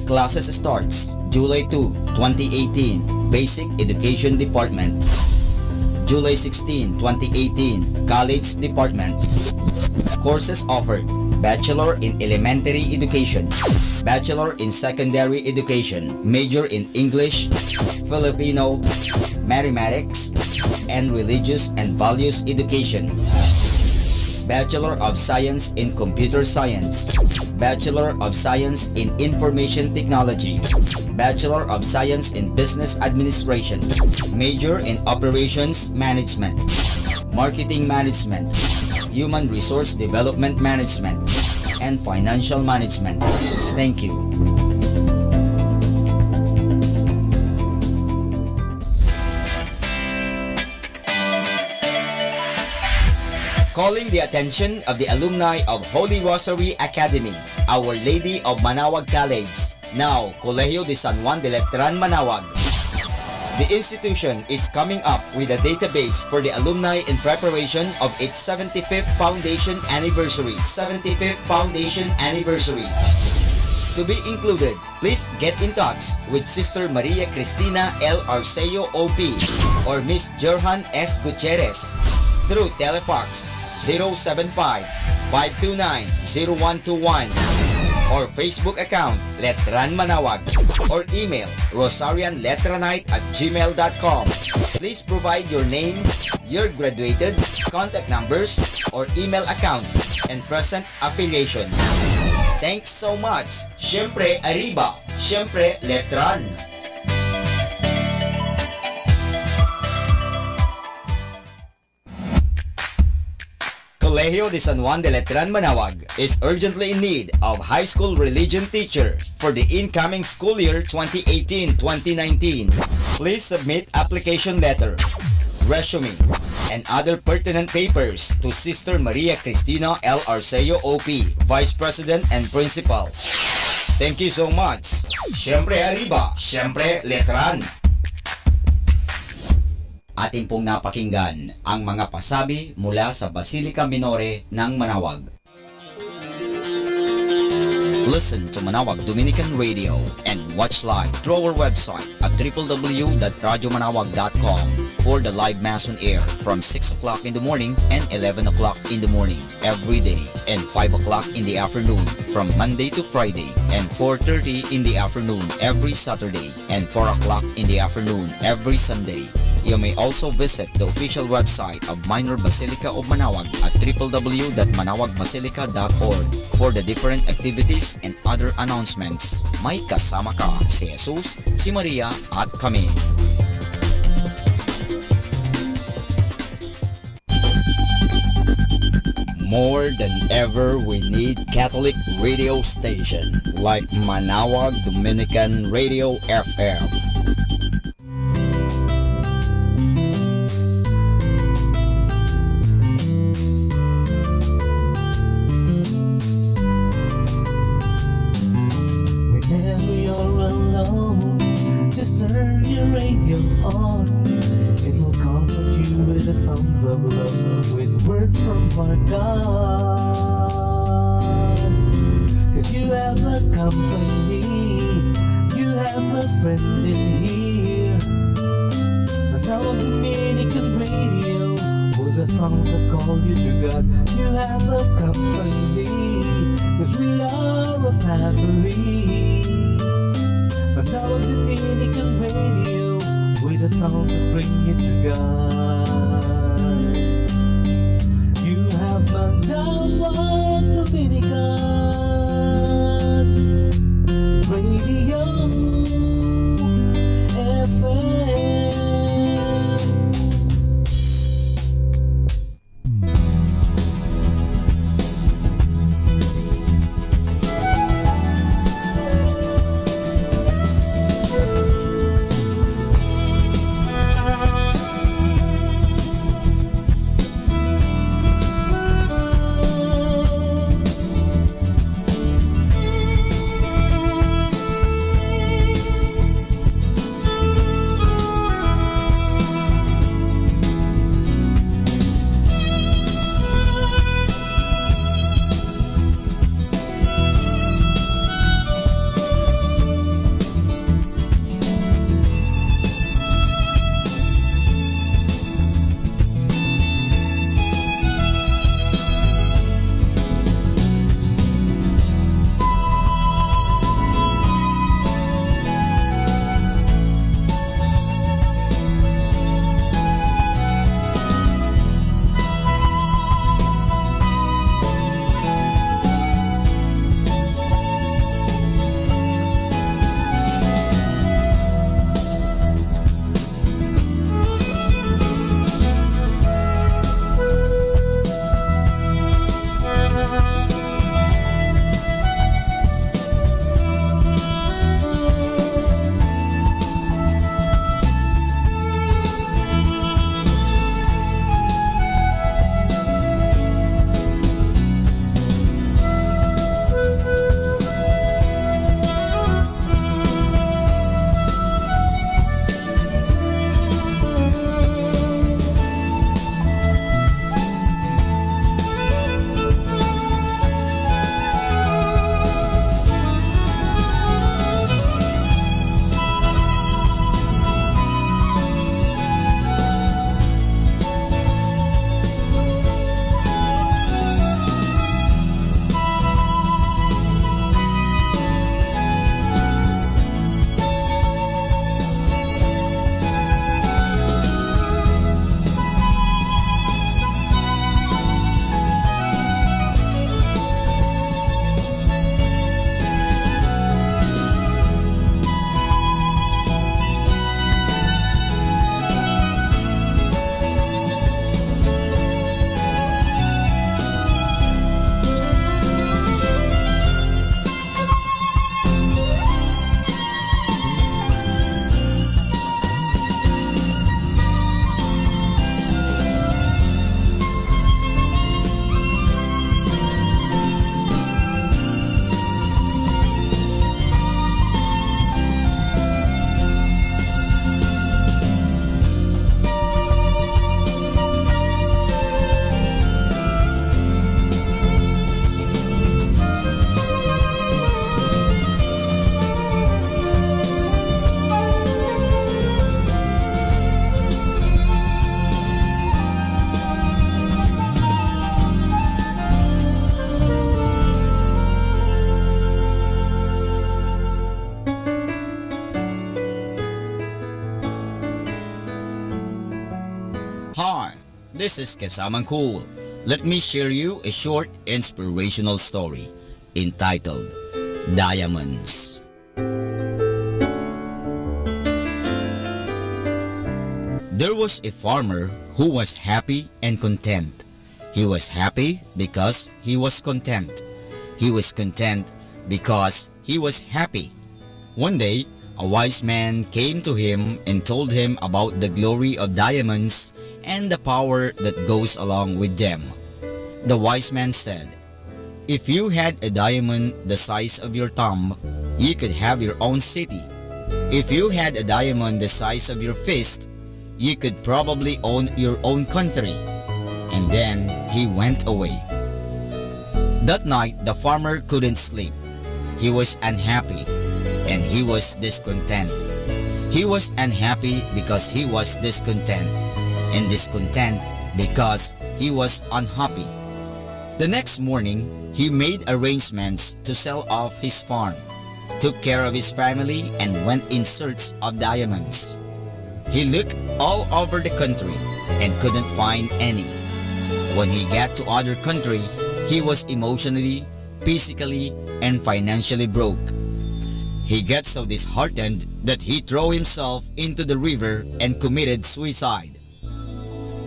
S7: Classes starts July 2, 2018, Basic Education Department. July 16, 2018, College Department. Courses offered: Bachelor in Elementary Education, Bachelor in Secondary Education, Major in English, Filipino, Mathematics, and Religious and Values Education. Bachelor of Science in Computer Science, Bachelor of Science in Information Technology, Bachelor of Science in Business Administration, Major in Operations Management, Marketing Management, Human Resource Development Management, and Financial Management. Thank you. Calling the attention of the alumni of Holy Rosary Academy, Our Lady of Manawag College, now Colegio de San Juan de Letran, Manawag. The institution is coming up with a database for the alumni in preparation of its 75th foundation anniversary. 75th foundation anniversary. To be included, please get in touch with Sister Maria Cristina L. Arceo OP or Miss Jerhan S. Gutierrez through Telefax 075-529-0121 or Facebook account Letran Manawag or email rosarianletranite@gmail.com. Please provide your name, your graduated, contact numbers, or email account, and present affiliation. Thanks so much. Siyempre Arriba, siyempre Letran. Colegio de San Juan de Letran, Manawag is urgently in need of high school religion teacher for the incoming school year 2018-2019. Please submit application letter, resume, and other pertinent papers to Sister Maria Cristina L. Arceo OP, Vice President and Principal. Thank you so much. Siyempre Arriba, siyempre Letran. Atin pong napakinggan ang mga pasabi mula sa Basilica Minore ng Manawag. Listen to Manawag Dominican Radio and watch live through our website at www.radyomanawag.com. for the live Mass on air from 6 o'clock in the morning and 11 o'clock in the morning every day, and 5 o'clock in the afternoon from Monday to Friday, and 4:30 in the afternoon every Saturday, and 4 o'clock in the afternoon every Sunday. You may also visit the official website of Minor Basilica of Manaoag at www.manawagbasilica.org for the different activities and other announcements. May kasama ka si Jesus, si Maria at kami. More than ever, we need Catholic radio station like Manaoag Dominican Radio FM.
S2: Whenever you're alone, just turn your radio on. It will comfort you with the songs of love, with words from our God. 'Cause you have a company, you have a friend in here. Manawag Dominican Radio, with the songs that call you to God. You have a company, 'cause we are a family. Manawag Dominican Radio, with the songs that bring you to God. You have Manawag Dominican Radio FM.
S7: This is Kasamang Cool. Let me share you a short inspirational story entitled Diamonds. There was a farmer who was happy and content. He was happy because he was content. He was content because he was happy. One day, a wise man came to him and told him about the glory of diamonds and the power that goes along with them. The wise man said, "If you had a diamond the size of your thumb, you could have your own city. If you had a diamond the size of your fist, you could probably own your own country." And then he went away. That night, the farmer couldn't sleep. He was unhappy, and he was discontent. He was unhappy because he was discontent, and discontent because he was unhappy. The next morning, he made arrangements to sell off his farm, took care of his family, and went in search of diamonds. He looked all over the country and couldn't find any. When he got to other country, he was emotionally, physically, and financially broke. He got so disheartened that he threw himself into the river and committed suicide.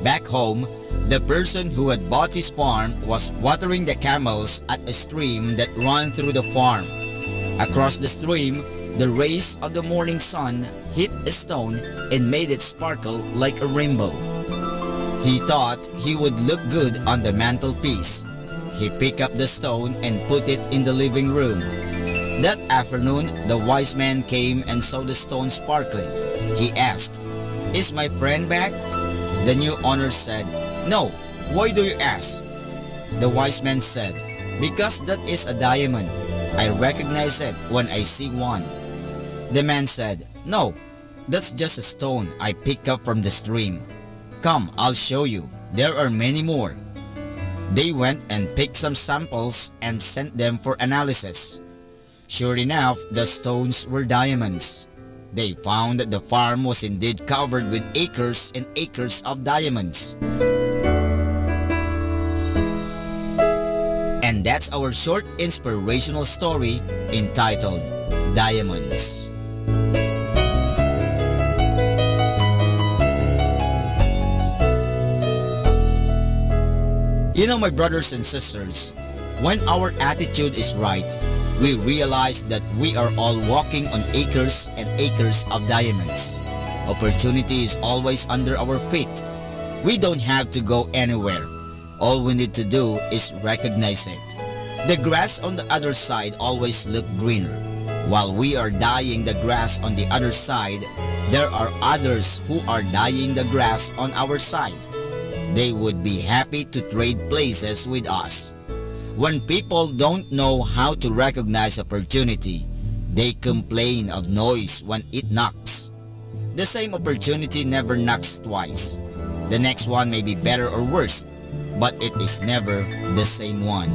S7: Back home, the person who had bought his farm was watering the camels at a stream that ran through the farm. Across the stream, the rays of the morning sun hit a stone and made it sparkle like a rainbow. He thought he would look good on the mantelpiece. He picked up the stone and put it in the living room. That afternoon, the wise man came and saw the stone sparkling. He asked, "Is my friend back?" The new owner said, "No. Why do you ask?" The wise man said, "Because that is a diamond. I recognize it when I see one." The man said, "No, that's just a stone I picked up from the stream. Come, I'll show you. There are many more." They went and picked some samples and sent them for analysis. Sure enough, the stones were diamonds. They found that the farm was indeed covered with acres and acres of diamonds. And that's our short inspirational story entitled Diamonds. You know, my brothers and sisters, when our attitude is right, we realize that we are all walking on acres and acres of diamonds. Opportunity is always under our feet. We don't have to go anywhere. All we need to do is recognize it. The grass on the other side always look greener. While we are dyeing the grass on the other side, there are others who are dyeing the grass on our side. They would be happy to trade places with us. When people don't know how to recognize opportunity, they complain of noise when it knocks. The same opportunity never knocks twice. The next one may be better or worse, but it is never the same one.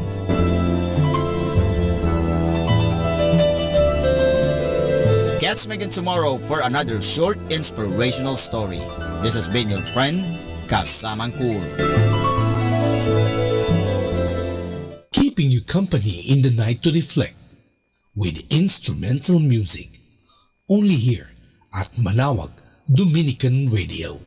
S7: Catch me again tomorrow for another short inspirational story. This has been your friend, Kasamang Cool.
S12: Keeping you company in the night to reflect with instrumental music. Only here at Manawag Dominican Radio.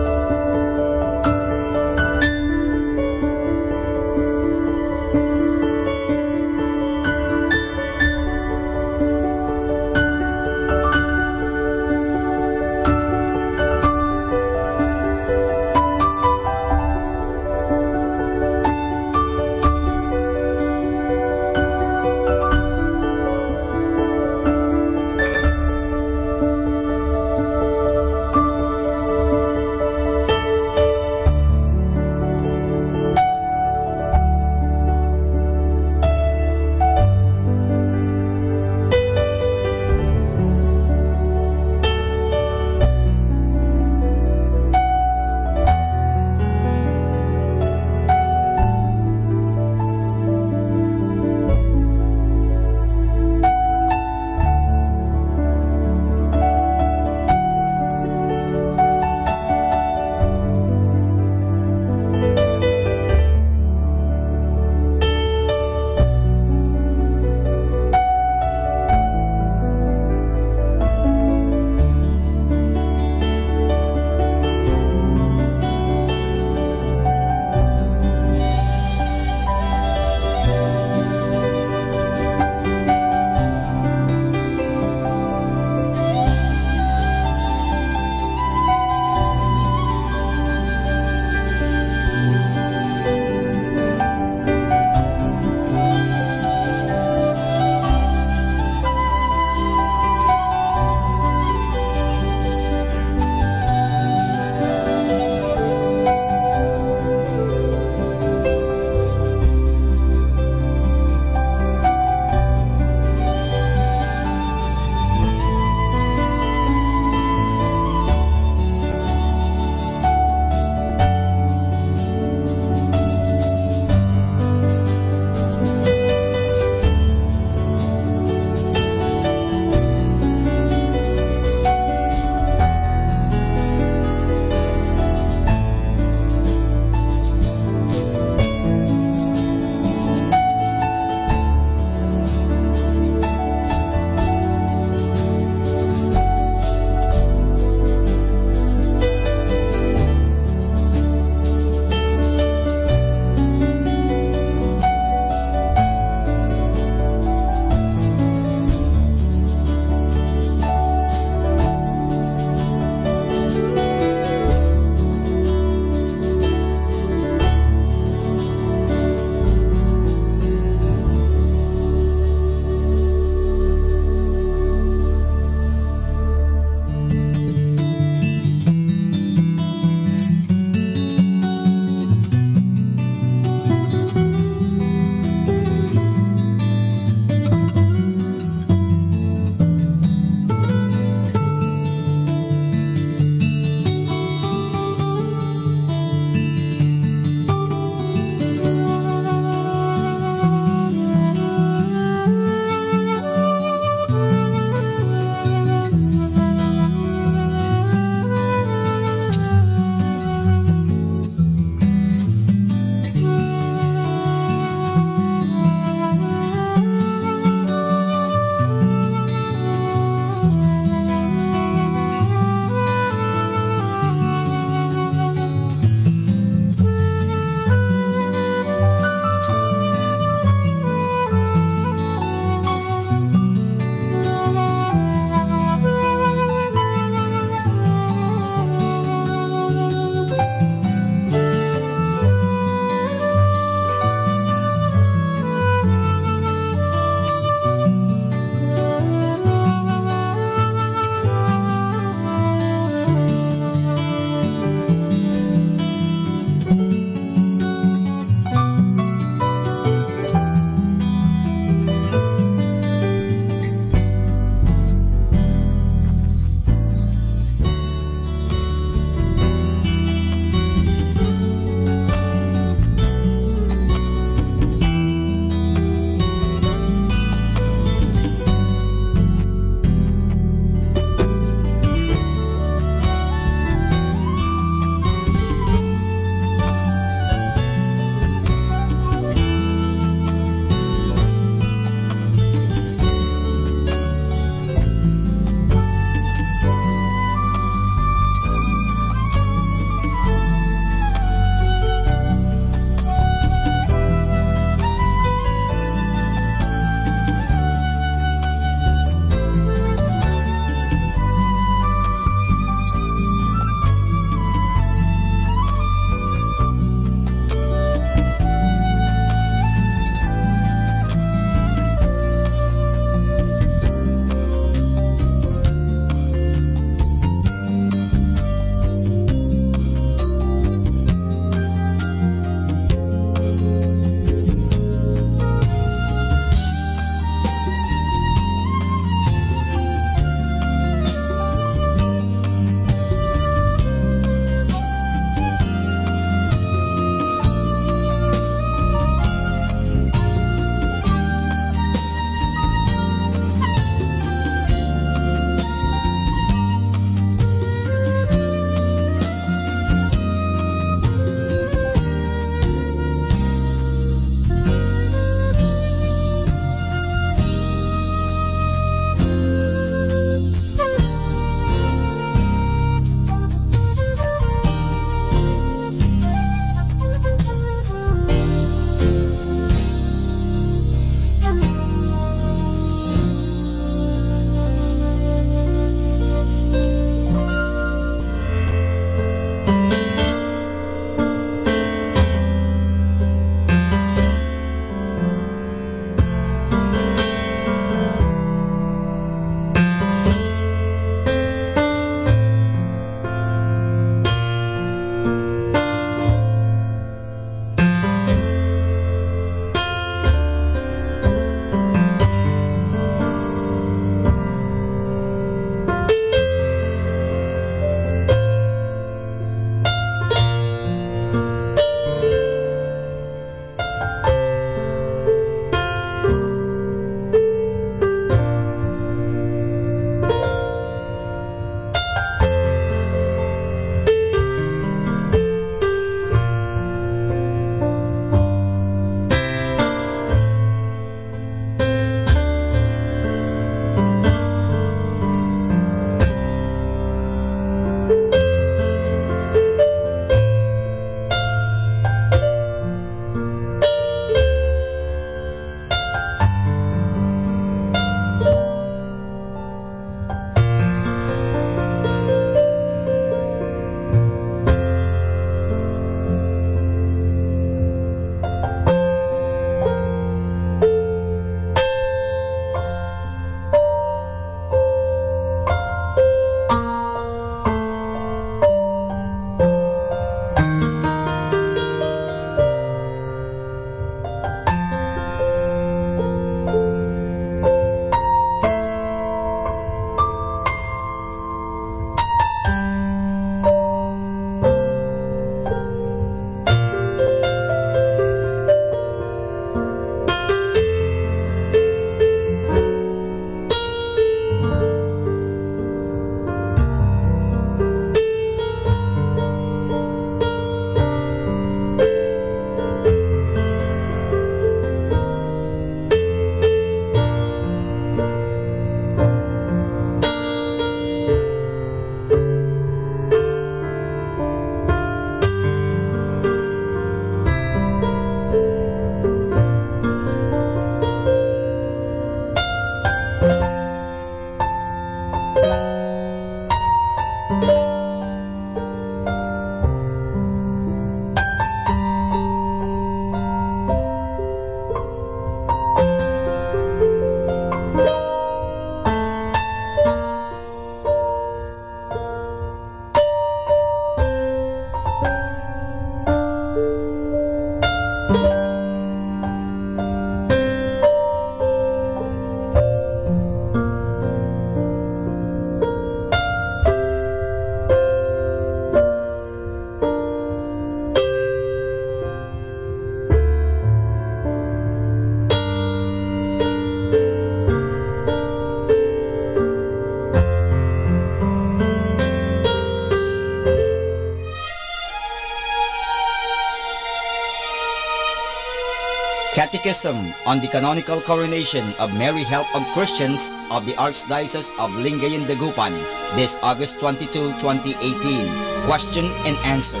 S7: Catechism on the Canonical Coronation of Mary Help of Christians of the Archdiocese of Lingayen Dagupan, this August 22, 2018. Question and answer.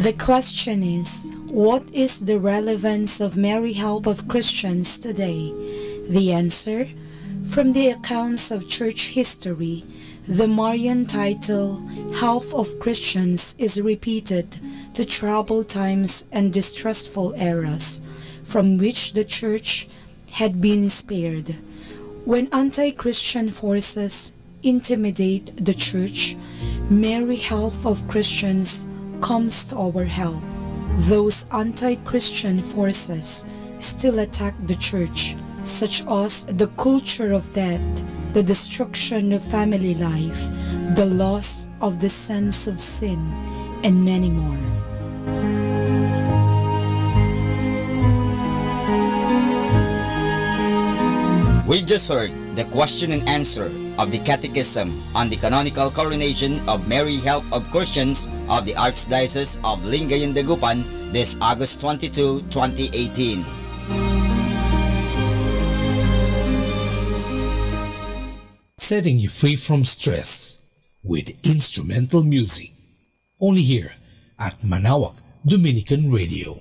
S3: The question is, what is the relevance of Mary Help of Christians today? The answer, from the accounts of church history, the Marian title, Help of Christians, is repeated to troubled times and distressful eras, from which the church had been spared. When anti-Christian forces intimidate the church, Mary Help of Christians comes to our help. Those anti-Christian forces still attack the church, such as the culture of death, the destruction of family life, the loss of the sense of sin, and many more.
S7: We just heard the question and answer of the Catechism on the Canonical Coronation of Mary Help of Christians of the Archdiocese of Lingayen Dagupan, this August 22, 2018.
S12: Setting you free from stress with instrumental music. Only here at Manaoag Dominican Radio.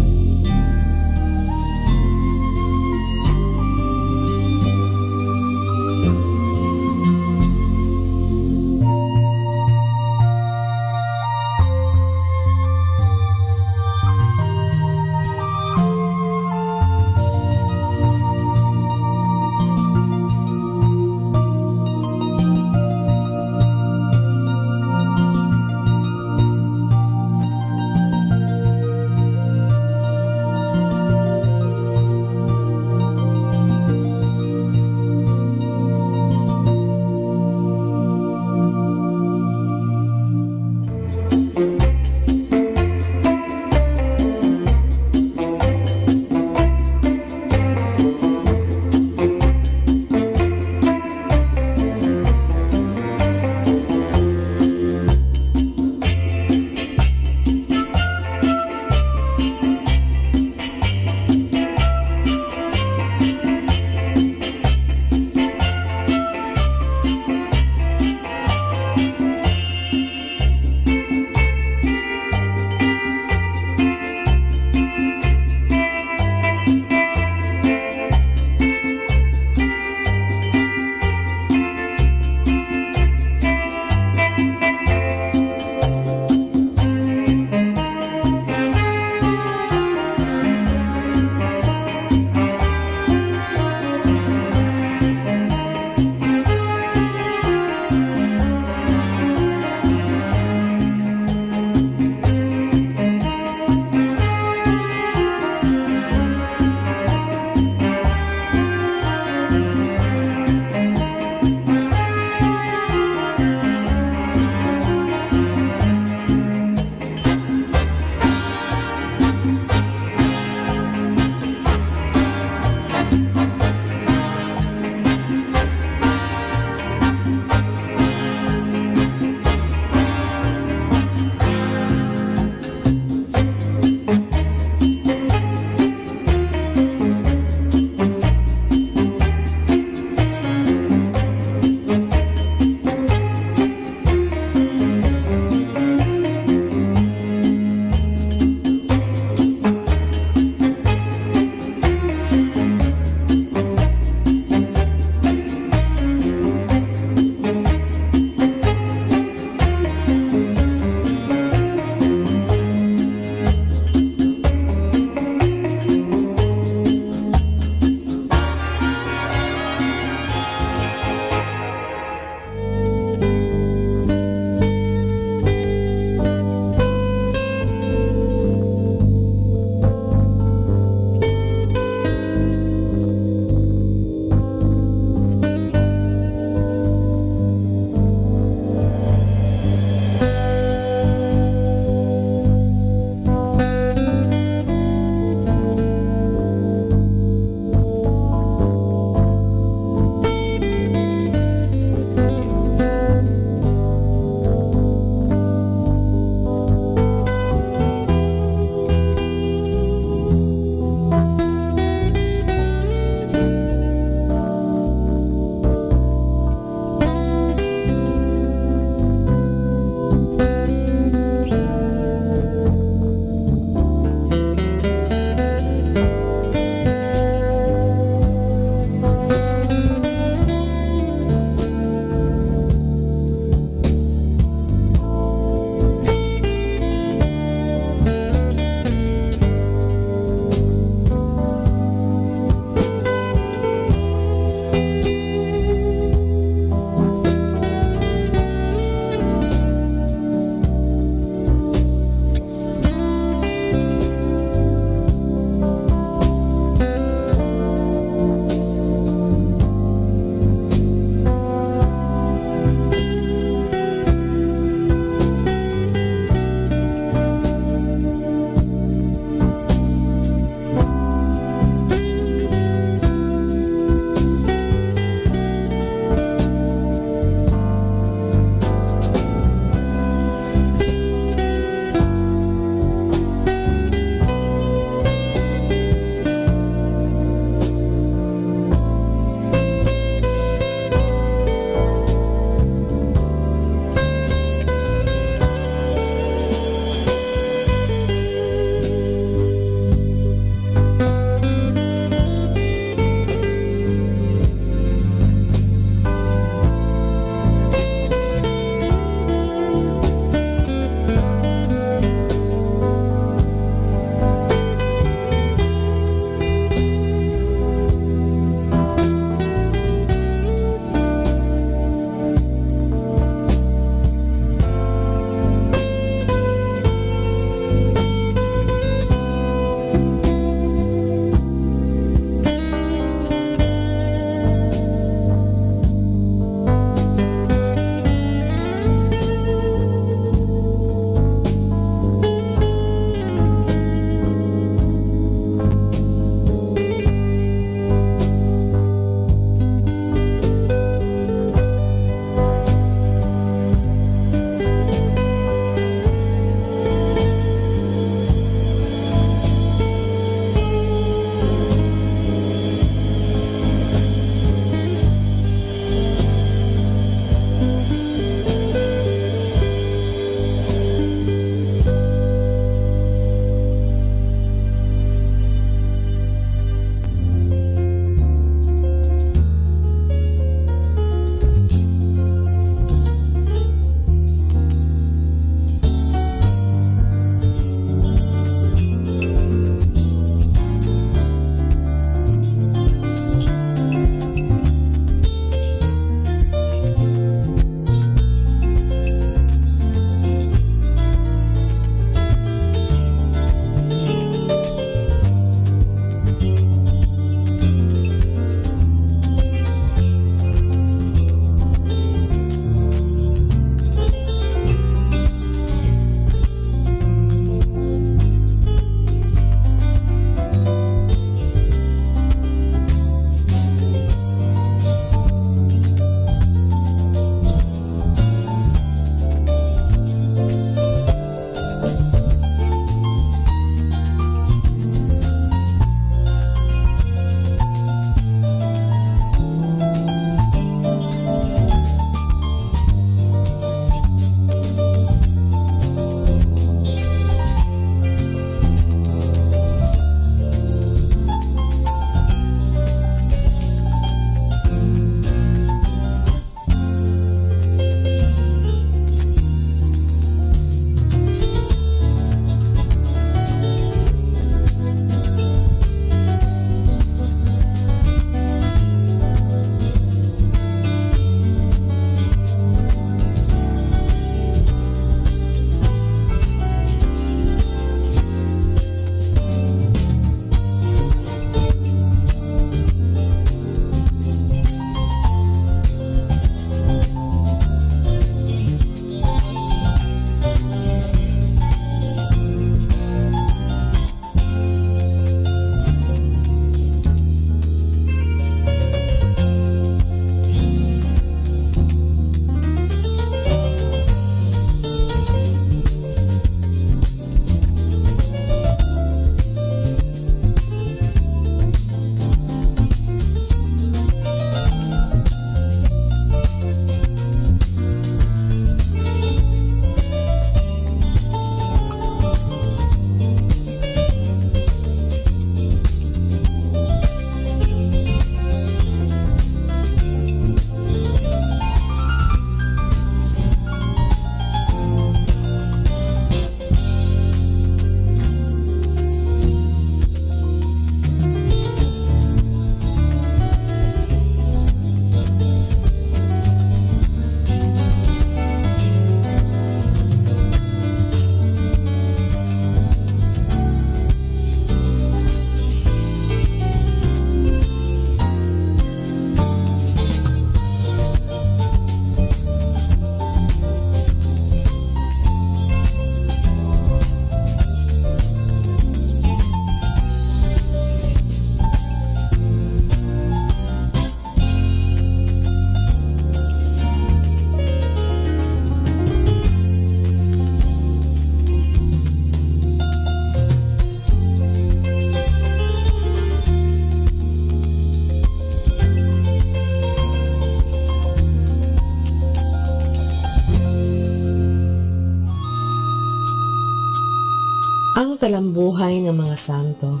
S20: buhay ng mga santo.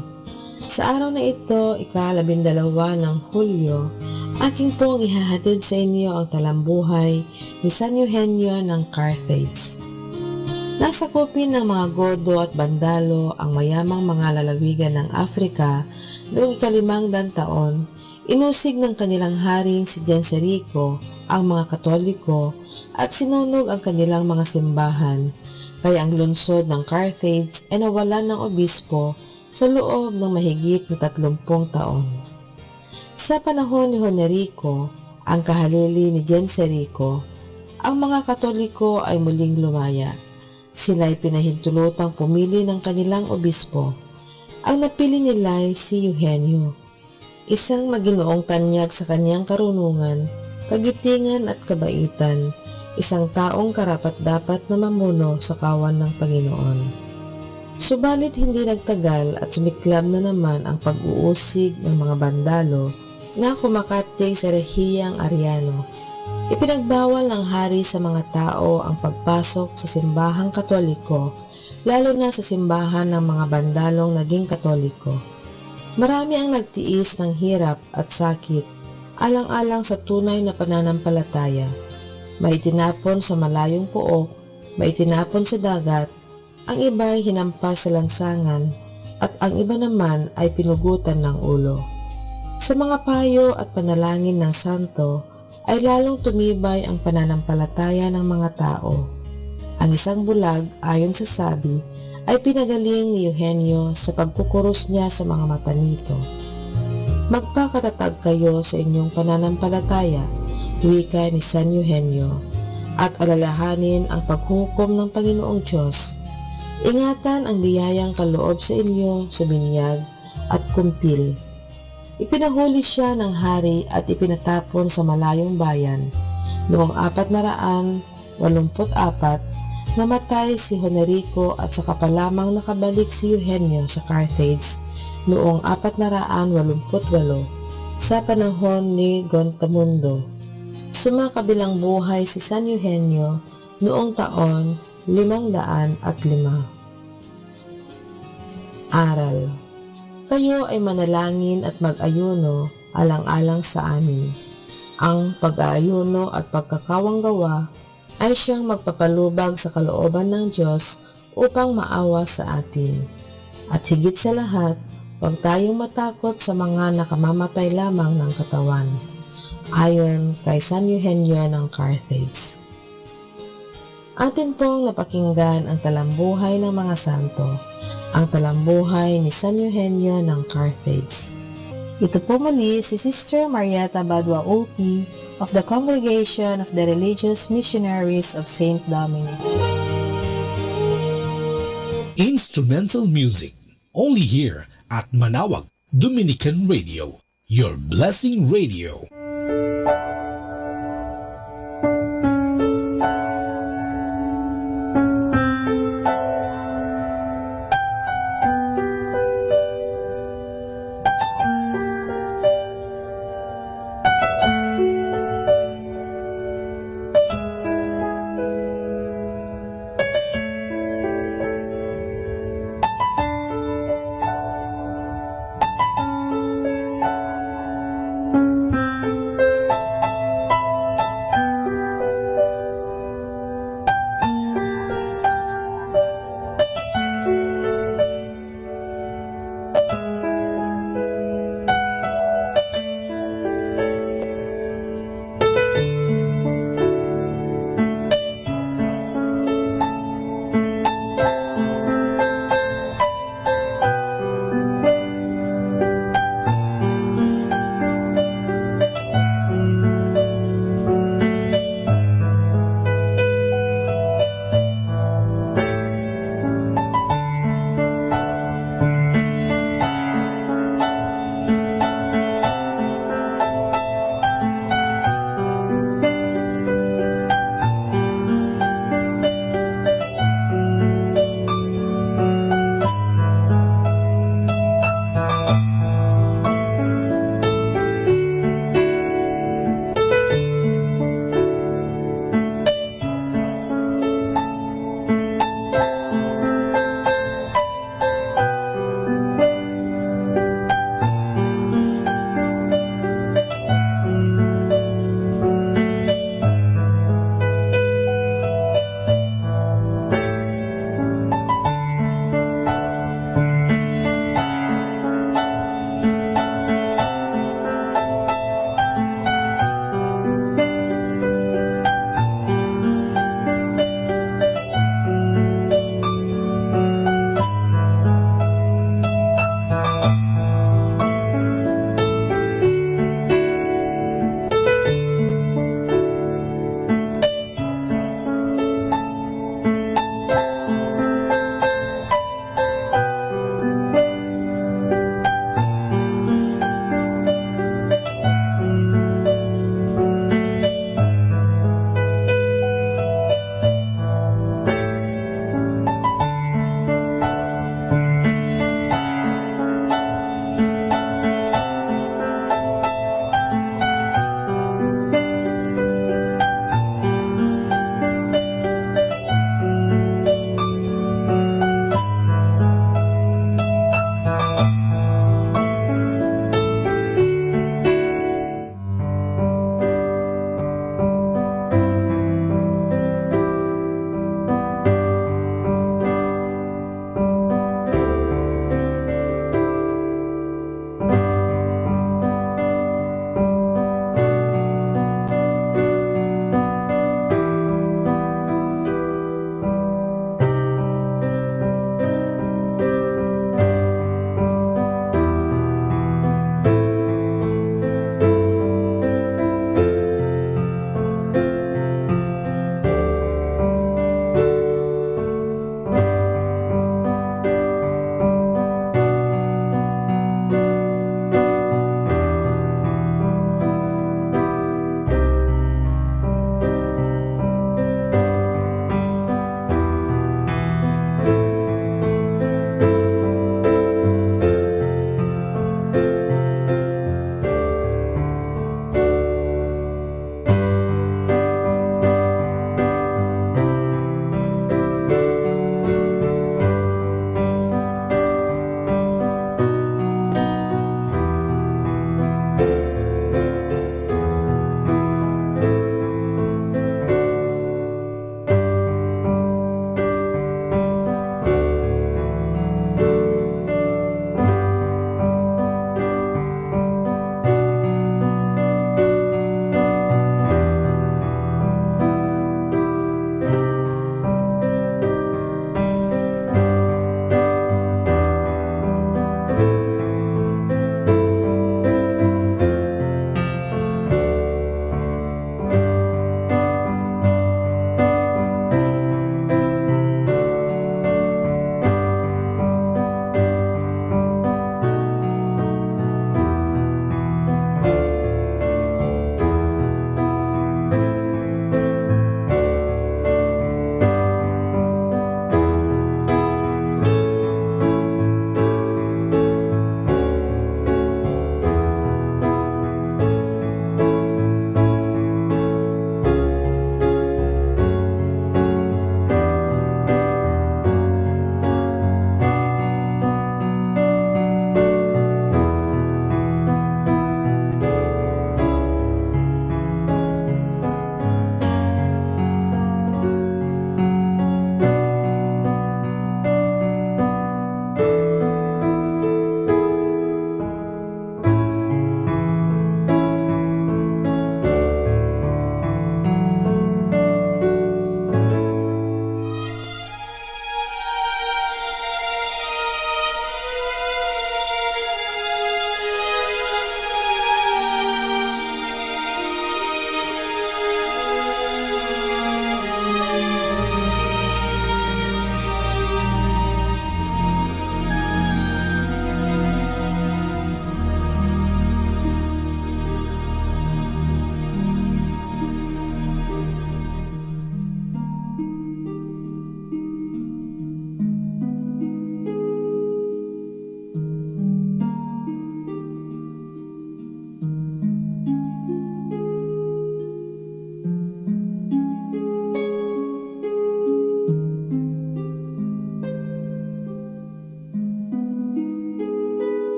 S20: Sa araw na ito, ika-12 ng Hulyo, aking pong ihahatid sa inyo ang talambuhay ni San Eugenio ng Carthage. Nasakupin ng mga Godo at Bandalo ang mayamang mga lalawigan ng Afrika noong 500 taon. Inusig ng kanilang haring si Genserico ang mga Katoliko at sinunog ang kanilang mga simbahan, kaya ang lungsod ng Carthage ay nawalan ng obispo sa loob ng mahigit na 30 taon. Sa panahon ni Honorico, ang kahalili ni Genserico, ang mga Katoliko ay muling lumaya. Sila ay pinahintulutang pumili ng kanilang obispo. Ang napili nila ay si Eugenio, isang maginoong tanyag sa kanyang karunungan, kagitingan at kabaitan, isang taong karapat-dapat na mamuno sa kawan ng Panginoon. Subalit hindi nagtagal at sumiklab na naman ang pag-uusig ng mga Bandalo na kumakatig sa rehiyang Ariano. Ipinagbawal ng hari sa mga tao ang pagpasok sa simbahang Katoliko, lalo na sa simbahan ng mga Bandalong naging Katoliko. Marami ang nagtiis ng hirap at sakit, alang-alang sa tunay na pananampalataya. May itinapon sa malayong pook, may itinapon sa dagat, ang iba ay hinampas sa lansangan, at ang iba naman ay pinugutan ng ulo. Sa mga payo at panalangin ng santo, ay lalong tumibay ang pananampalataya ng mga tao. Ang isang bulag, ayon sa sabi, ay pinagaling ni Eugenio sa pagkukuros niya sa mga mata nito. Magpakatatag kayo sa inyong pananampalataya, wika ni San Eugenio, at alalahanin ang paghukom ng Panginoong Diyos. Ingatan ang biyayang kaloob sa inyo sa binyag at kumpil. Ipinahuli siya ng hari at ipinatapon sa malayong bayan. Noong 484, namatay si Honorico at saka pa lamang nakabalik si Eugenio sa Carthage noong 488 sa panahon ni Gontamundo. Sumakabilang buhay si San Eugenio noong taon 505. Aral. Kayo ay manalangin at mag-ayuno alang-alang sa amin. Ang pag-aayuno at pagkakawanggawa ay siyang magpapalubag sa kalooban ng Diyos upang maawa sa atin. At higit sa lahat, huwag tayong matakot sa mga nakamamatay lamang ng katawan. Ayon kay San Eugenio ng Carthage. Atin pong napakinggan ang talambuhay ng mga santo, ang talambuhay ni San Eugenio ng Carthage. Ito po muli si Sister Marieta Badwa OP of the Congregation of the Religious Missionaries of St. Dominic.
S12: Instrumental music, only here at Manawag Dominican Radio, your blessing radio.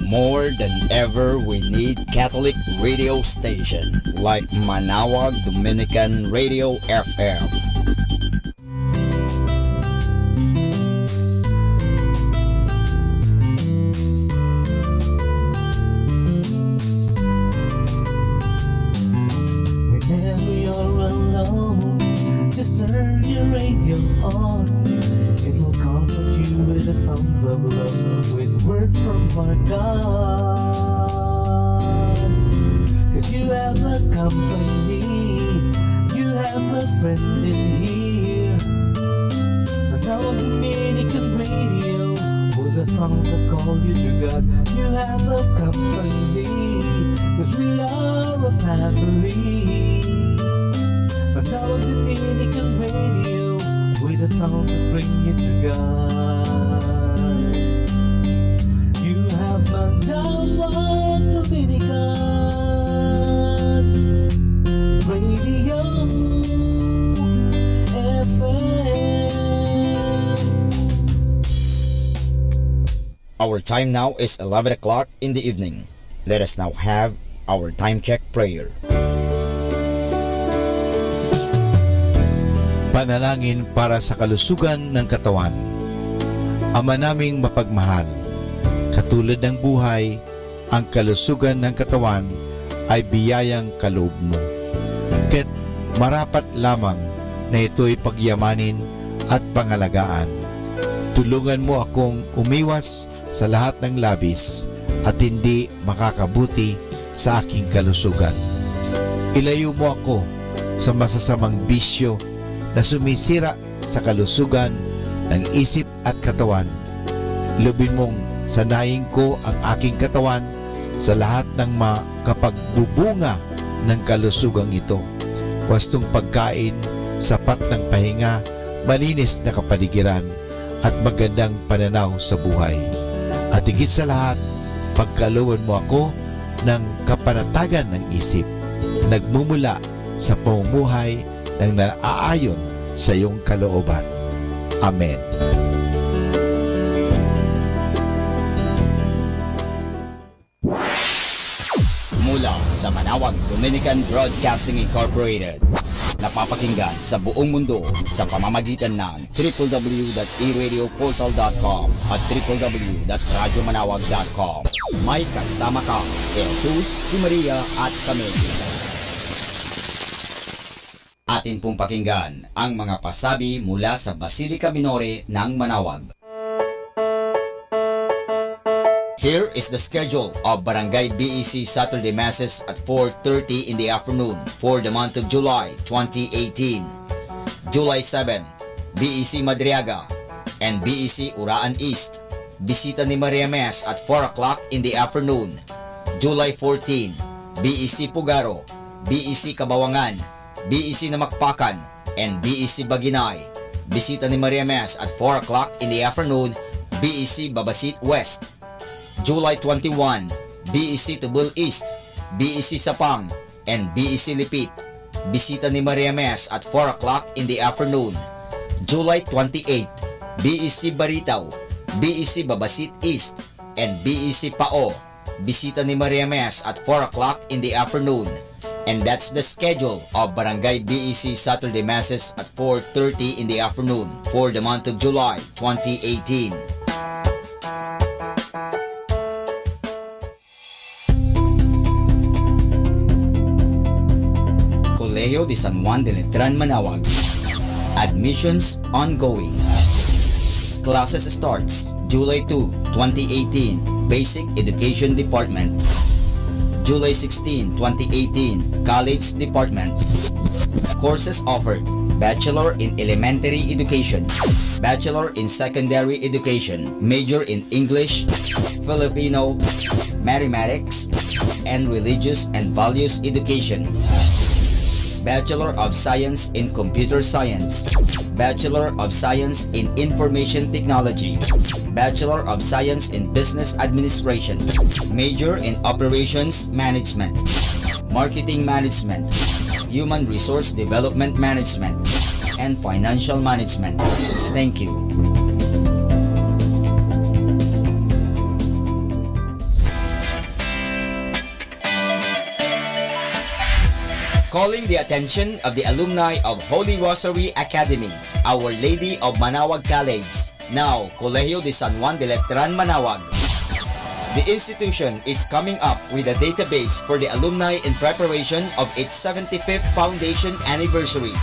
S7: More than ever, we need Catholic radio station like Manawag Dominican Radio FM.
S2: Whenever you're alone, just turn your radio on. It will comfort you with the songs of love, with words from our God. 'Cause you have a company, you have a friend in here. Manawag Dominican Radio, with the songs that call you to God. You have a company, 'cause we are a family. Manawag Dominican Radio, with the songs that bring you to God. You have Manawag Dominican Radio FM.
S7: Our time now is 11 o'clock in the evening. Let us now have our time check prayer.
S6: Panalangin para sa kalusugan ng katawan. Ama naming mapagmahal, katulad ng buhay, ang kalusugan ng katawan ay biyayang kaloob mo. Ket marapat lamang na ito'y pagyamanin at pangalagaan. Tulungan mo akong umiwas sa lahat ng labis at hindi makakabuti sa aking kalusugan. Ilayo mo ako sa masasamang bisyo na sumisira sa kalusugan ng isip at katawan. Lubin mong sanayin ko ang aking katawan sa lahat ng makapagbubunga ng kalusugang ito. Wastong pagkain, sapat ng pahinga, malinis na kapaligiran, at magandang pananaw sa buhay. At higit sa lahat, pagkalooban mo ako ng kapanatagan ng isip, nagmumula sa pamumuhay ng naaayon sa iyong kalooban. Amen.
S7: Mula sa Manawag Dominican Broadcasting Incorporated, napapakinggan sa buong mundo sa pamamagitan ng www.eradioportal.com at www.radyomanawag.com. May kasama ka si Jesus, si Maria at kami. Atin pong pakinggan ang mga pasabi mula sa Basilica Minore ng Manawag. Here is the schedule of Barangay BEC Saturday Masses at 4:30 in the afternoon for the month of July 2018. July 7, BEC Madriaga and BEC Uraan East. Bisita ni Maria Mes at 4 o'clock in the afternoon. July 14, BEC Pugaro, BEC Kabawangan, BEC Namakpakan, and BEC Baginay. Bisita ni Maria Mes at 4 o'clock in the afternoon, BEC Babasit West. July 21, BEC Tubul East, BEC Sapang, and BEC Lipit. Bisita ni Maria Mes at 4 o'clock in the afternoon. July 28, BEC Baritaw, BEC Babasit East, and BEC Pao. Bisita ni Maria Mes at 4 o'clock in the afternoon. And that's the schedule of Barangay BEC Saturday Masses at 4:30 in the afternoon for the month of July 2018. Colegio de San Juan de Letran, Manawag. Admissions ongoing. Classes starts July 2, 2018, Basic Education Department. July 16, 2018, College Department. Courses offered: Bachelor in Elementary Education, Bachelor in Secondary Education, Major in English, Filipino, Mathematics, and Religious and Values Education. Bachelor of Science in Computer Science, Bachelor of Science in Information Technology, Bachelor of Science in Business Administration, Major in Operations Management, Marketing Management, Human Resource Development Management, and Financial Management. Thank you. calling the attention of the alumni of Holy Rosary Academy, Our Lady of Manawag College, now Colegio de San Juan de Letran, Manawag. The institution is coming up with a database for the alumni in preparation of its 75th foundation anniversary.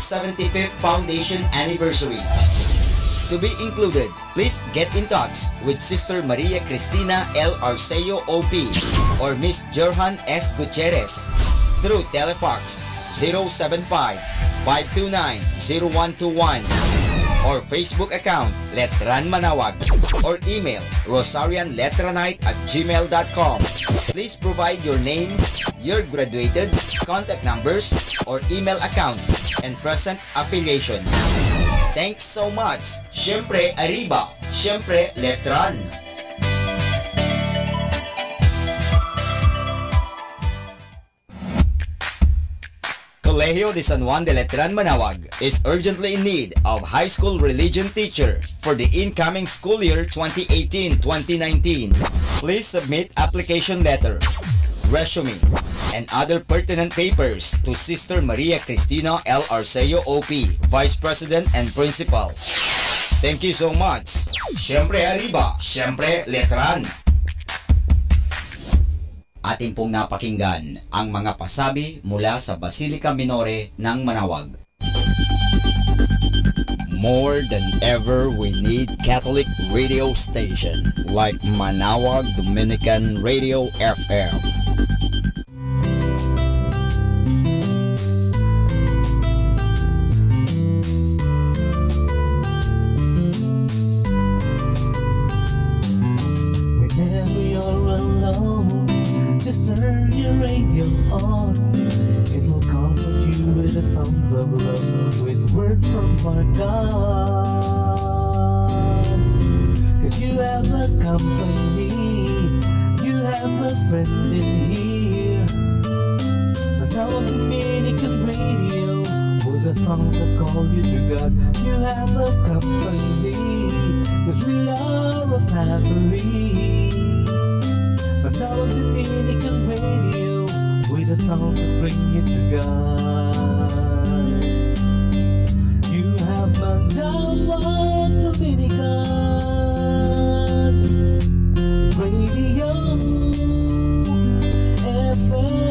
S7: To be included, please get in touch with Sister Maria Cristina L. Arceo OP or Miss Jerhan S. Gutierrez through Telefax 075-529-0121 or Facebook account Letran Manawag or email rosarianletranite@gmail.com. Please provide your name, your graduated, contact numbers, or email account, and present affiliation. Thanks so much. Siyempre Arriba, siyempre Letran. Colegio de San Juan de Letran, Manawag is urgently in need of high school religion teacher for the incoming school year 2018-2019. Please submit application letter, resume, and other pertinent papers to Sister Maria Cristina L. Arceo OP, Vice President and Principal. Thank you so much. Siyempre Arriba, siyempre Letran. Atin pong napakinggan ang mga pasabi mula sa Basilica Minore ng Manawag. More than ever, we need Catholic radio station like Manawag Dominican Radio FM.
S2: Whenever you're alone, just turn your radio on. It will comfort you with the songs of love, with words from our God. 'Cause you have a company, you have a friend in here. Manawag Dominican Radio, with the songs that call you to God. You have a company, 'cause we are a family. Manawag Dominican Radio, with the songs that bring you to God. You have Manawag Dominican Radio FM.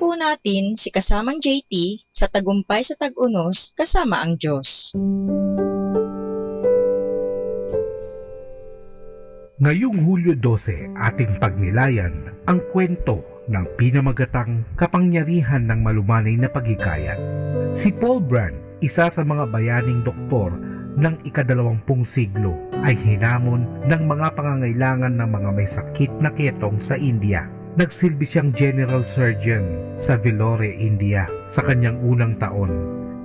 S17: po natin si kasamang JT sa Tagumpay sa Tag-Unos kasama ang Diyos.
S22: Ngayong Hulyo 12, ating pagnilayan ang kwento ng pinamagatang kapangyarihan ng malumanay na paghikayat. Si Paul Brand, isa sa mga bayaning doktor ng ika-20 siglo, ay hinamon ng mga pangangailangan ng mga may sakit na ketong sa India. Nagsilbi siyang General Surgeon sa Vellore, India sa kanyang unang taon.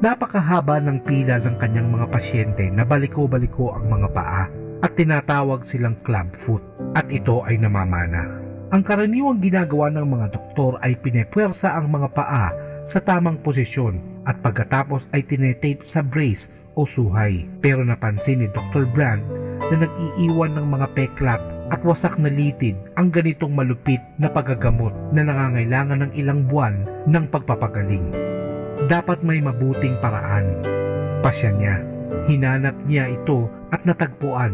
S22: Napakahaba ng pila ng kanyang mga pasyente na baliko-baliko ang mga paa at tinatawag silang clubfoot at ito ay namamana. Ang karaniwang ginagawa ng mga doktor ay pinepwersa ang mga paa sa tamang posisyon at pagkatapos ay tinetape sa brace o suhay. Pero napansin ni Dr. Brand na nag-iiwan ng mga peklat at wasak na litid ang ganitong malupit na paggagamot na nangangailangan ng ilang buwan ng pagpapagaling. Dapat may mabuting paraan. Pasya niya. Hinanap niya ito at natagpuan.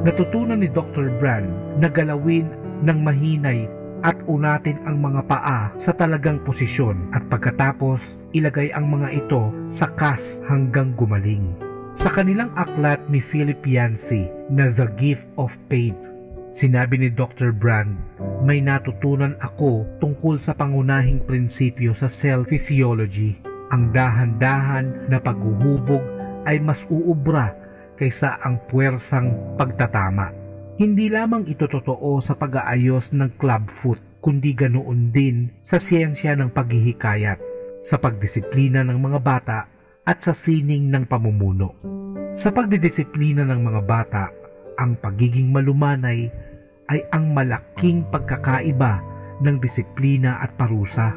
S22: Natutunan ni Dr. Brand na galawin ng mahinay at unatin ang mga paa sa talagang posisyon at pagkatapos ilagay ang mga ito sa kas hanggang gumaling. Sa kanilang aklat ni Philip Yancey na The Gift of Faith, sinabi ni Dr. Brand, may natutunan ako tungkol sa pangunahing prinsipyo sa cell physiology. Ang dahan-dahan na paghuhubog ay mas uubra kaysa ang puwersang pagtatama. Hindi lamang ito totoo sa pag-aayos ng clubfoot, kundi ganoon din sa siyensya ng paghihikayat, sa pagdisiplina ng mga bata at sa sining ng pamumuno. Sa pagdidisiplina ng mga bata, ang pagiging malumanay ay ang malaking pagkakaiba ng disiplina at parusa.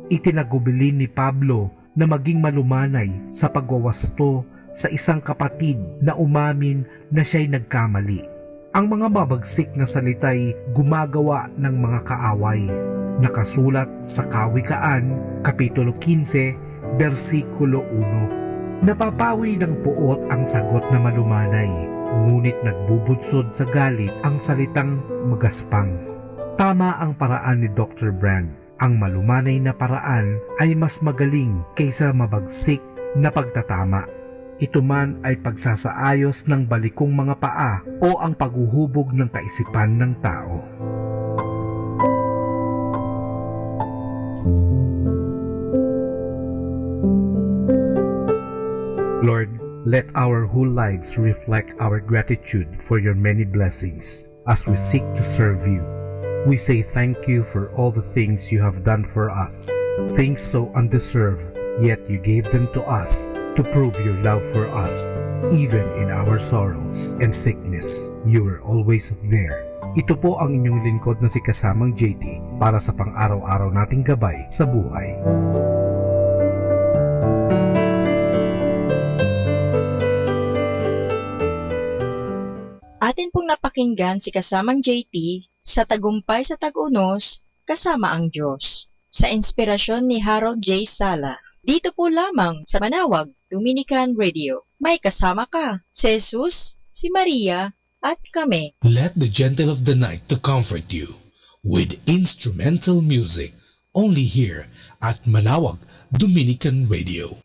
S22: Itinagubilin ni Pablo na maging malumanay sa pagwawasto sa isang kapatid na umamin na siya'y nagkamali. Ang mga babagsik na salita'y gumagawa ng mga kaaway. Nakasulat sa Kawikaan, Kapitulo 15, versikulo 1. Napapawi ng puot ang sagot na malumanay, ngunit nagbubudsod sa galit ang salitang magaspang. Tama ang paraan ni Dr. Brand. Ang malumanay na paraan ay mas magaling kaysa mabagsik na pagtatama. Ito man ay pagsasaayos ng balikong mga paa o ang paghuhubog ng kaisipan ng tao. Lord, let our whole lives reflect our gratitude for your many blessings as we seek to serve you. We say thank you for all the things you have done for us, things so undeserved, yet you gave them to us to prove your love for us. Even in our sorrows and sickness, you were always there. Ito po ang inyong lingkod na si Kasamang JT para sa pang-araw-araw nating gabay sa buhay.
S17: Atin pong napakinggan si Kasamang JT sa Tagumpay sa Tag-Unos kasama ang Diyos sa inspirasyon ni Harold J. Sala. Dito po lamang sa Manawag Dominican Radio. May kasama ka, si Jesus, si Maria, at kami.
S12: Let the gentle of the night to comfort you with instrumental music only here at Manawag Dominican Radio.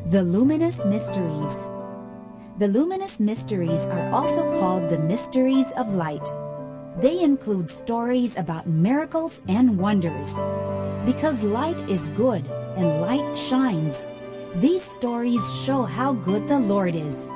S10: The Luminous Mysteries. The luminous mysteries are also called the mysteries of light. They include stories about miracles and wonders. Because light is good and light shines, these stories show how good the Lord is.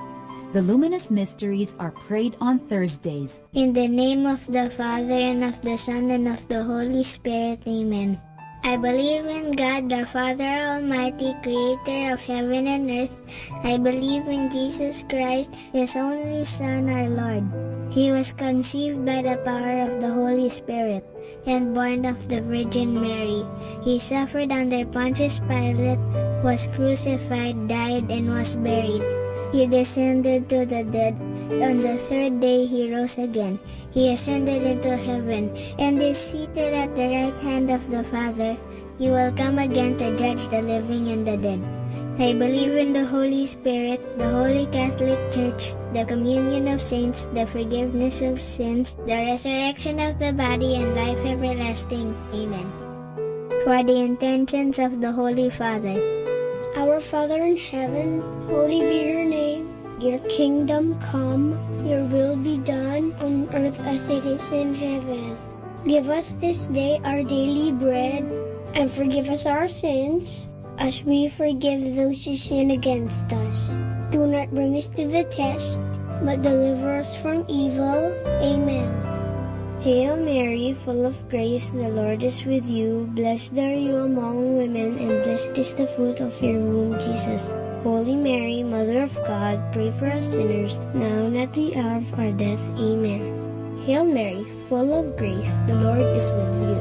S10: The luminous mysteries are prayed on Thursdays.
S11: In the name of the Father, and of the Son, and of the Holy Spirit. Amen. I believe in God, the Father Almighty, creator of heaven and earth. I believe in Jesus Christ, His only Son, our Lord. He was conceived by the power of the Holy Spirit and born of the Virgin Mary. He suffered under Pontius Pilate, was crucified, died, and was buried. He descended to the dead. On the third day he rose again. He ascended into heaven and is seated at the right hand of the Father. He will come again to judge the living and the dead. I believe in the Holy Spirit, the Holy Catholic Church, the communion of saints, the forgiveness of sins, the resurrection of the body, and life everlasting. Amen. For the intentions of the Holy Father.
S23: Our Father in heaven, holy be your name. Your kingdom come, your will be done on earth as it is in heaven. Give us this day our daily bread, and forgive us our sins, as we forgive those who sin against us. Do not bring us to the test, but deliver us from evil. Amen.
S11: Hail Mary, full of grace, the Lord is with you. Blessed are you among women, and blessed is the fruit of your womb, Jesus. Holy Mary, Mother of God, pray for us sinners, now and at the hour of our death. Amen. Hail Mary, full of grace, the Lord is with you.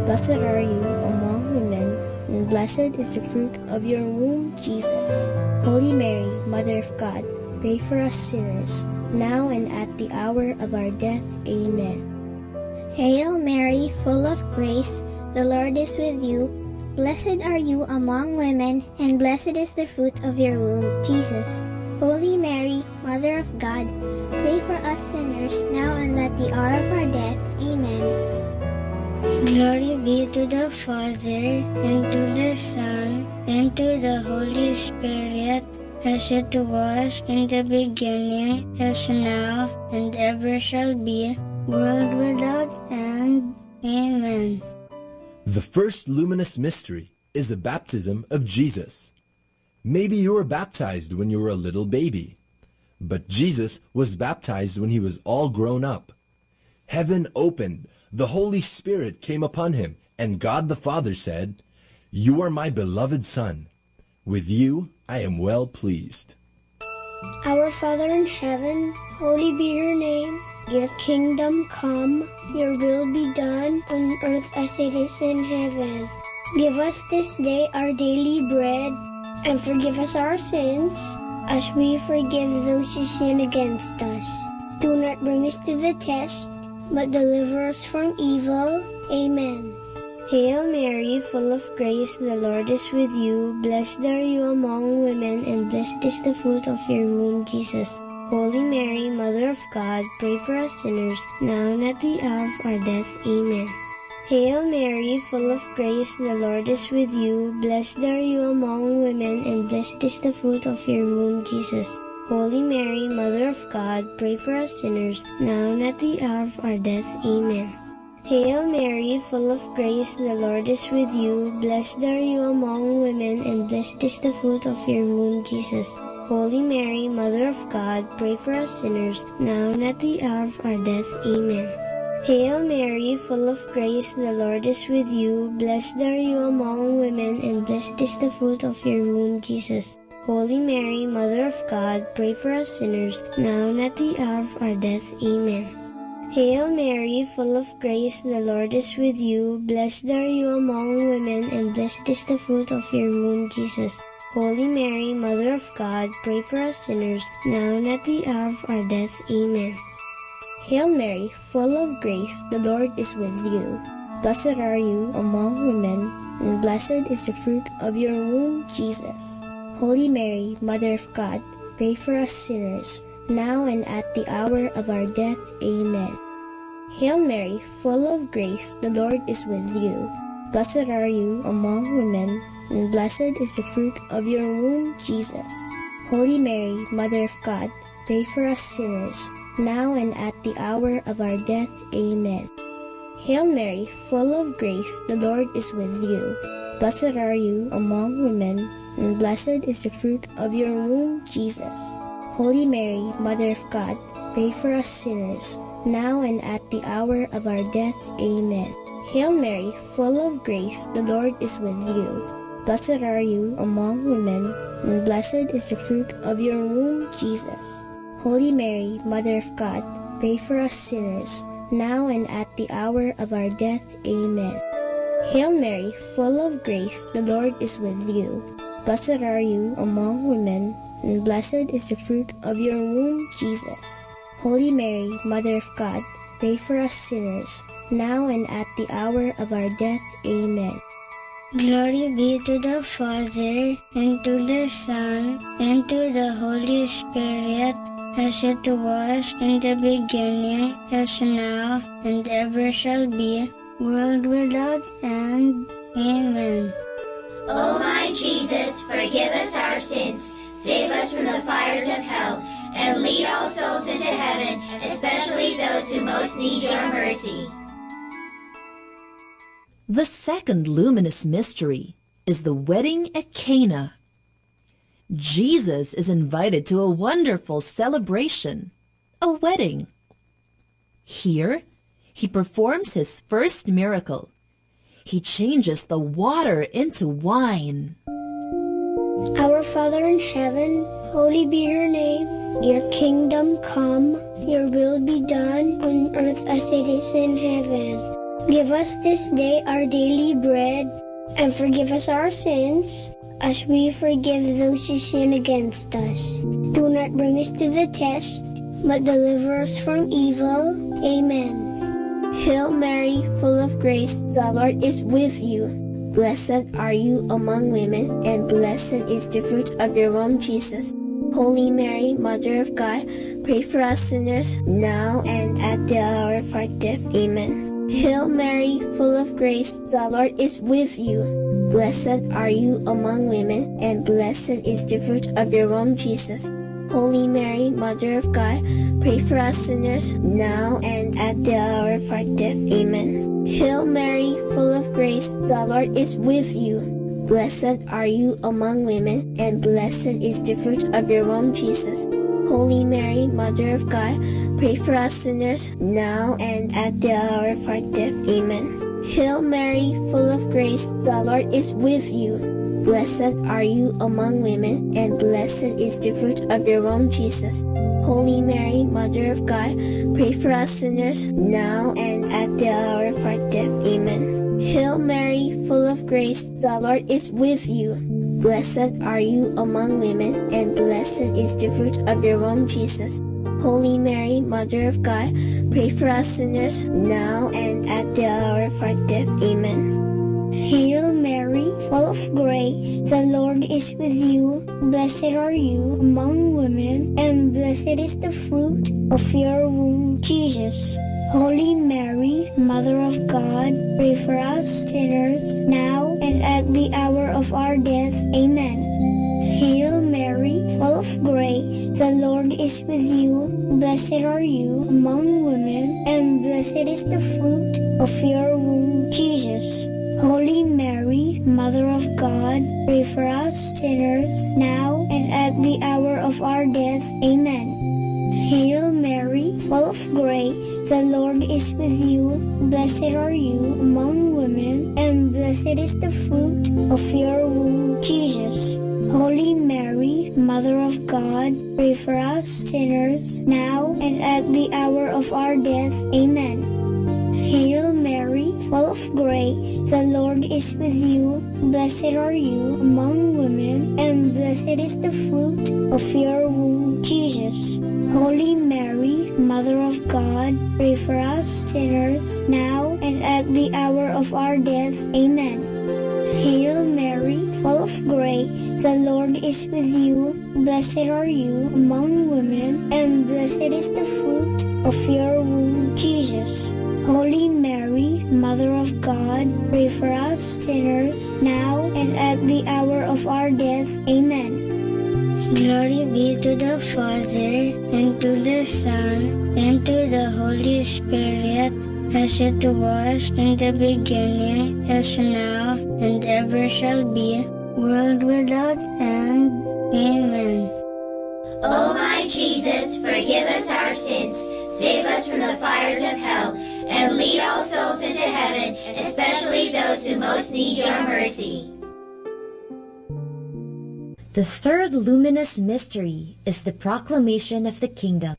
S11: Blessed are you among women, and blessed is the fruit of your womb, Jesus. Holy Mary, Mother of God, pray for us sinners, now and at the hour of our death. Amen.
S23: Hail Mary, full of grace, the Lord is with you. Blessed are you among women, and blessed is the fruit of your womb, Jesus. Holy Mary, Mother of God, pray for us sinners, now and at the hour of our death. Amen.
S11: Glory be to the Father, and to the Son, and to the Holy Spirit, as it was in the beginning, as now, and ever shall be, world without end. Amen.
S24: The first luminous mystery is the baptism of Jesus. Maybe you were baptized when you were a little baby, but Jesus was baptized when he was all grown up. Heaven opened, the Holy Spirit came upon him, and God the Father said, "You are my beloved Son. With you I am well pleased."
S23: Our Father in heaven, holy be your name. Your kingdom come, your will be done on earth as it is in heaven. Give us this day our daily bread, and forgive us our sins, as we forgive those who sin against us. Do not bring us to the test, but deliver us from evil. Amen.
S11: Hail Mary, full of grace, the Lord is with you. Blessed are you among women, and blessed is the fruit of your womb, Jesus. Holy Mary, Mother of God, pray for us sinners, now and at the hour of our death. Amen. Hail Mary, full of grace, the Lord is with you. Blessed are you among women, and blessed is the fruit of your womb, Jesus. Holy Mary, Mother of God, pray for us sinners, now and at the hour of our death. Amen. Hail Mary, full of grace, the Lord is with you. Blessed are you among women, and blessed is the fruit of your womb, Jesus. Holy Mary, Mother of God, pray for us sinners, now and at the hour of our death. Amen. Hail Mary, full of grace, the Lord is with you. Blessed are you among women, and blessed is the fruit of your womb, Jesus. Holy Mary, Mother of God, pray for us sinners, now and at the hour of our death. Amen. Hail Mary, full of grace, the Lord is with you. Blessed are you among women, and blessed is the fruit of your womb, Jesus. Holy Mary, Mother of God, pray for us sinners, now and at the hour of our death. Amen. Hail Mary, full of grace, the Lord is with you. Blessed are you among women, and blessed is the fruit of your womb, Jesus. Holy Mary, Mother of God, pray for us sinners, now and at the hour of our death. Amen. Hail Mary, full of grace, the Lord is with you. Blessed are you among women, and blessed is the fruit of your womb, Jesus. Holy Mary, Mother of God, pray for us sinners, now and at the hour of our death. Amen. Hail Mary, full of grace, the Lord is with you. Blessed are you among women, and blessed is the fruit of your womb, Jesus. Holy Mary, Mother of God, pray for us sinners, now and at the hour of our death. Amen. Hail Mary, full of grace, the Lord is with you. Blessed are you among women, and blessed is the fruit of your womb, Jesus. Holy Mary, Mother of God, pray for us sinners, now and at the hour of our death. Amen. Hail Mary, full of grace, the Lord is with you. Blessed are you among women, and blessed is the fruit of your womb, Jesus. Holy Mary, Mother of God, pray for us sinners, now and at the hour of our death. Amen.
S23: Glory be to the Father, and to the Son, and to the Holy Spirit, as it was in the beginning, is now, and ever shall be, world without end. Amen.
S13: O my Jesus, forgive us our sins, save us from the fires of hell, and lead all souls into heaven, especially those who most need your mercy.
S14: The second luminous mystery is the wedding at Cana. Jesus is invited to a wonderful celebration, a wedding. Here, he performs his first miracle. He changes the water into wine.
S23: Our Father in heaven, holy be your name. Your kingdom come, your will be done on earth as it is in heaven. Give us this day our daily bread, and forgive us our sins, as we forgive those who sin against us. Do not bring us to the test, but deliver us from evil. Amen.
S15: Hail Mary, full of grace, the Lord is with you. Blessed are you among women, and blessed is the fruit of your womb, Jesus. Holy Mary, Mother of God, pray for us sinners, now and at the hour of our death. Amen. Hail Mary, full of grace, the Lord is with you. Blessed are you among women, and blessed is the fruit of your womb, Jesus. Holy Mary, Mother of God, pray for us sinners, now and at the hour of our death. Amen. Hail Mary, full of grace, the Lord is with you. Blessed are you among women, and blessed is the fruit of your womb, Jesus. Holy Mary, Mother of God, pray for us sinners, now and at the hour of our death. Amen. Hail Mary, full of grace, the Lord is with you. Blessed are you among women, and blessed is the fruit of your womb, Jesus. Holy Mary, Mother of God, pray for us sinners, now and at the hour of our death. Amen. Hail Mary, full of grace, the Lord is with you. Blessed are you among women, and blessed is the fruit of your womb, Jesus. Holy Mary, Mother of God, pray for us sinners, now and at the hour of our death. Amen.
S23: Hail Mary, full of grace, the Lord is with you. Blessed are you among women, and blessed is the fruit of your womb, Jesus. Holy Mary, Mother of God, pray for us sinners, now and at the hour of our death. Amen. Hail Mary, full of grace, the Lord is with you. Blessed are you among women, and blessed is the fruit of your womb, Jesus. Holy Mary, Mother of God, pray for us sinners, now and at the hour of our death. Amen. Hail Mary, full of grace, the Lord is with you. Blessed are you among women, and blessed is the fruit of your womb, Jesus. Holy Mary, Mother of God, pray for us sinners, now and at the hour of our death. Amen. Hail Mary, full of grace, the Lord is with you. Blessed are you among women, and blessed is the fruit of your womb, Jesus. Holy Mary, Mother of God, pray for us sinners, now and at the hour of our death. Amen. Hail Mary, full of grace, the Lord is with you. Blessed are you among women, and blessed is the fruit of your womb, Jesus. Holy Mary, Mother of God, pray for us sinners, now and at the hour of our death. Amen. Glory be to the Father, and to the Son, and to the Holy Spirit, as it was in the beginning, as now, and ever shall be, world without end. Amen.
S13: O my Jesus, forgive us our sins, save us from the fires of hell, and lead all souls into heaven, especially those who most need your mercy.
S9: The third luminous mystery is the proclamation of the kingdom.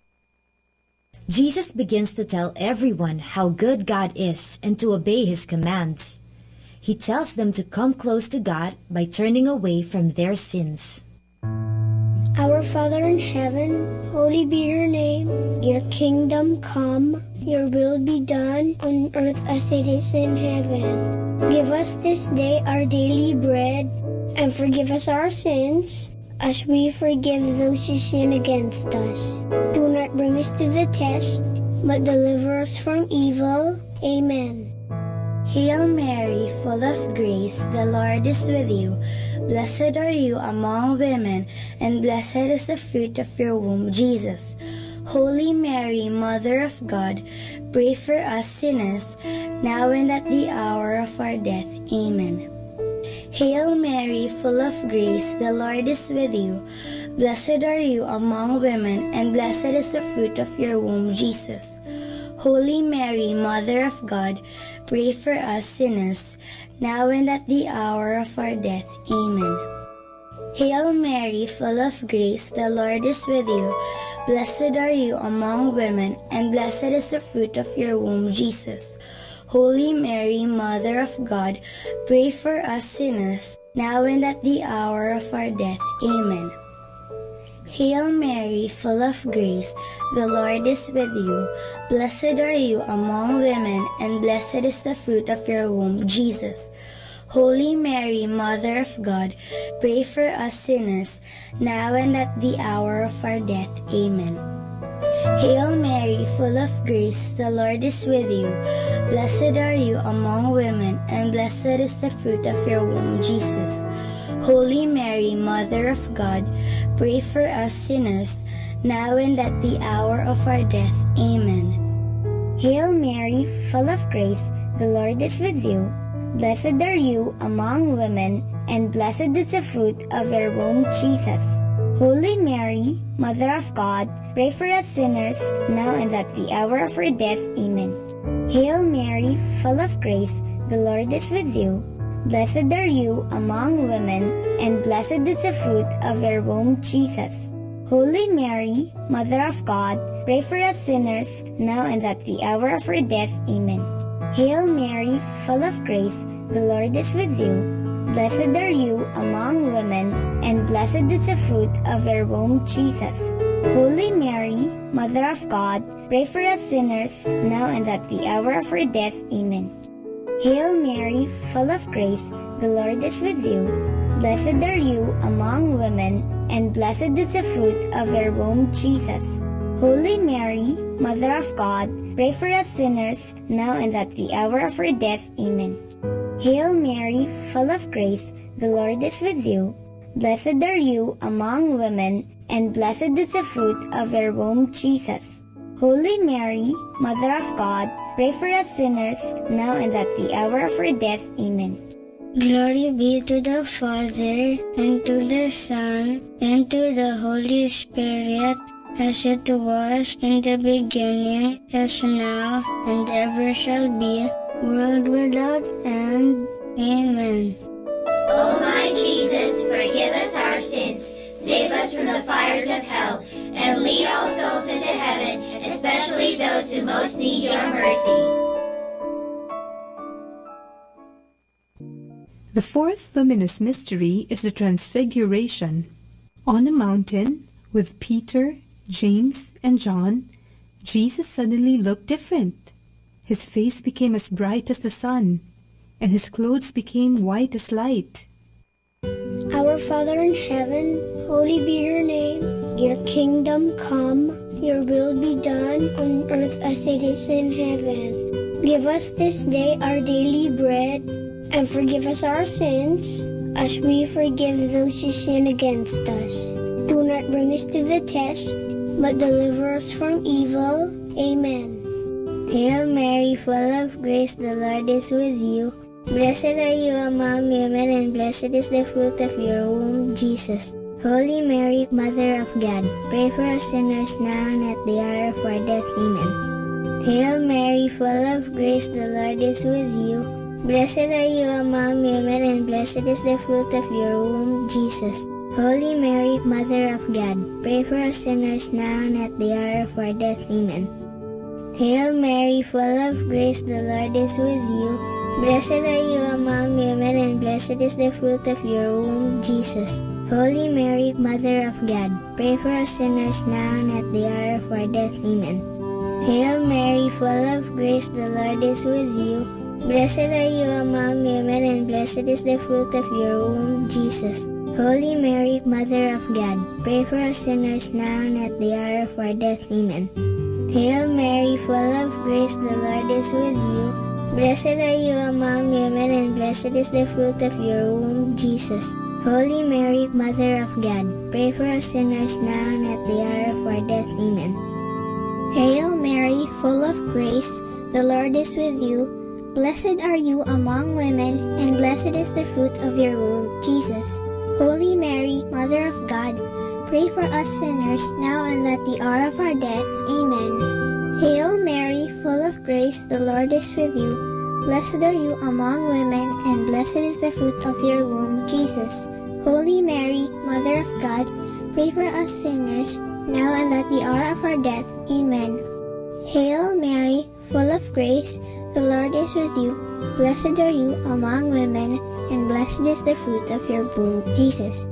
S9: Jesus begins to tell everyone how good God is and to obey His commands. He tells them to come close to God by turning away from their sins.
S23: Our Father in heaven, holy be your name. Your kingdom come, your will be done on earth as it is in heaven. Give us this day our daily bread, and forgive us our sins, as we forgive those who sin against us. Do not bring us to the test, but deliver us from evil. Amen.
S16: Hail Mary, full of grace, the Lord is with you. Blessed are you among women, and blessed is the fruit of your womb, Jesus. Holy Mary, Mother of God, pray for us sinners, now and at the hour of our death. Amen. Hail Mary, full of grace, the Lord is with you. Blessed are you among women, and blessed is the fruit of your womb, Jesus. Holy Mary, Mother of God, pray for us sinners, now and at the hour of our death. Amen. Hail Mary, full of grace, the Lord is with you. Blessed are you among women, and blessed is the fruit of your womb, Jesus. Holy Mary, Mother of God, pray for us sinners, now and at the hour of our death. Amen. Hail Mary, full of grace, the Lord is with you. Blessed are you among women, and blessed is the fruit of your womb, Jesus. Holy Mary, Mother of God, pray for us sinners, now and at the hour of our death. Amen. Hail Mary, full of grace, the Lord is with you. Blessed are you among women, and blessed is the fruit of your womb, Jesus. Holy Mary, Mother of God, pray for us sinners, now and at the hour of our death. Amen.
S23: Hail Mary, full of grace, the Lord is with you. Blessed are you among women, and blessed is the fruit of your womb, Jesus. Holy Mary, Mother of God, pray for us sinners, now and at the hour of our death. Amen. Hail Mary, full of grace, the Lord is with you. Blessed are you among women, and blessed is the fruit of your womb, Jesus. Holy Mary, Mother of God, pray for us sinners, now and at the hour of our death. Amen. Hail Mary, full of grace, the Lord is with you. Blessed are you among women, and blessed is the fruit of your womb, Jesus. Holy Mary, Mother of God, pray for us sinners, now and at the hour of our death. Amen. Hail Mary, full of grace, the Lord is with you. Blessed are you among women, and blessed is the fruit of your womb, Jesus. Holy Mary, Mother of God, pray for us sinners, now and at the hour of our death. Amen. Hail Mary, full of grace, the Lord is with you. Blessed are you among women, and blessed is the fruit of your womb, Jesus. Holy Mary, Mother of God, pray for us sinners, now and at the hour of our death. Amen. Glory be to the Father, and to the Son, and to the Holy Spirit, as it was in the beginning, as now, and ever shall be, world without end. Amen.
S13: O my Jesus, forgive us our sins, save us from the fires of hell, and lead all souls into heaven, especially those who most need your mercy.
S3: The fourth luminous mystery is the Transfiguration. On a mountain, with Peter, James, and John, Jesus suddenly looked different. His face became as bright as the sun, and his clothes became white as light.
S23: Our Father in heaven, holy be your name. Your kingdom come, your will be done on earth as it is in heaven. Give us this day our daily bread, and forgive us our sins, as we forgive those who sin against us. Do not bring us to the test, but deliver us from evil. Amen.
S11: Hail Mary, full of grace, the Lord is with you. Blessed are you among women, and blessed is the fruit of your womb, Jesus. Holy Mary, Mother of God, pray for us sinners now and at the hour of our death. Amen. Hail Mary, full of grace, the Lord is with you. Blessed are you among women, and blessed is the fruit of your womb, Jesus. Holy Mary, Mother of God, pray for us sinners now and at the hour of our death. Amen. Hail Mary, full of grace, the Lord is with you. Blessed are you among women, and blessed is the fruit of your womb, Jesus. Holy Mary, Mother of God, pray for us sinners now and at the hour of our death. Amen. Hail Mary, full of grace, the Lord is with you. Blessed are you among women, and blessed is the fruit of your womb, Jesus. Holy Mary, Mother of God, pray for us sinners now and at the hour of our death. Amen. Hail Mary, full of grace, the Lord is with you. Blessed are you among women, and blessed is the fruit of your womb, Jesus. Holy Mary, Mother of God, pray for us sinners now and at the hour of our death. Amen.
S23: Hail Mary, full of grace, the Lord is with you. Blessed are you among women, and blessed is the fruit of your womb, Jesus. Holy Mary, Mother of God, pray for us sinners now and at the hour of our death. Amen. Hail Mary, full of grace, the Lord is with you. Blessed are you among women, and blessed is the fruit of your womb, Jesus. Holy Mary, Mother of God, pray for us sinners now and at the hour of our death. Amen. Hail Mary, full of grace, the Lord is with you. Blessed are you among women, and blessed is the fruit of your womb, Jesus.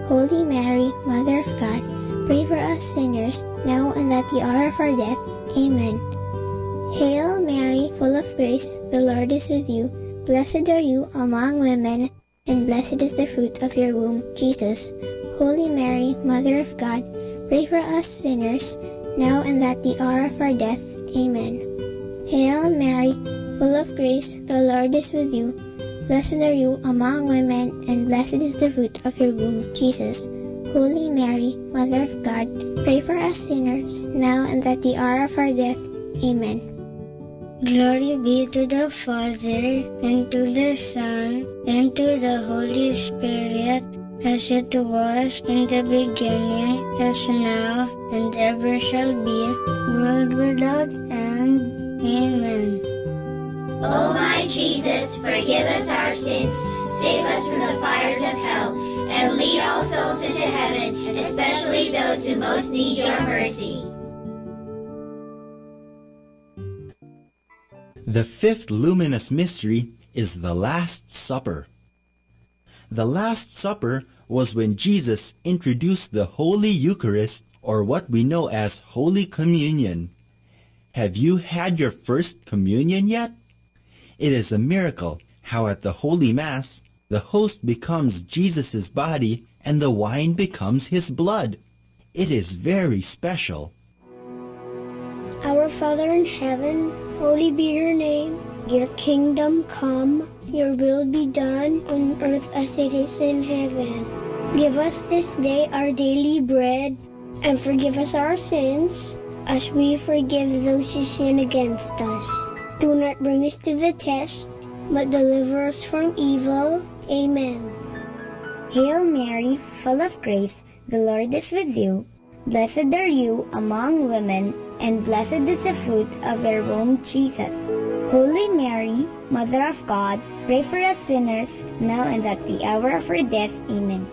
S23: Holy Mary, Mother of God, pray for us sinners, now and at the hour of our death. Amen. Hail Mary, full of grace, the Lord is with you. Blessed are you among women, and blessed is the fruit of your womb, Jesus. Holy Mary, Mother of God, pray for us sinners, now and at the hour of our death. Amen. Hail Mary, full of grace, the Lord is with you. Blessed are you among women, and blessed is the fruit of your womb, Jesus. Holy Mary, Mother of God, pray for us sinners, now and at the hour of our death. Amen.
S11: Glory be to the Father, and to the Son, and to the Holy Spirit, as it was in the beginning, as now, and ever shall be, world without end. Amen.
S13: O my Jesus, forgive us our sins, save us from the fires of hell, and lead all souls into heaven, especially those who most need your mercy.
S24: The fifth luminous mystery is the Last Supper. The Last Supper was when Jesus introduced the Holy Eucharist, or what we know as Holy Communion. Have you had your first communion yet? It is a miracle how at the Holy Mass, the host becomes Jesus' body and the wine becomes his blood. It is very special.
S23: Our Father in heaven, holy be your name. Your kingdom come, your will be done on earth as it is in heaven. Give us this day our daily bread, and forgive us our sins, as we forgive those who sin against us. Do not bring us to the test, but deliver us from evil. Amen.
S11: Hail Mary, full of grace, the Lord is with you. Blessed are you among women, and blessed is the fruit of your womb, Jesus. Holy Mary, Mother of God, pray for us sinners, now and at the hour of our death. Amen.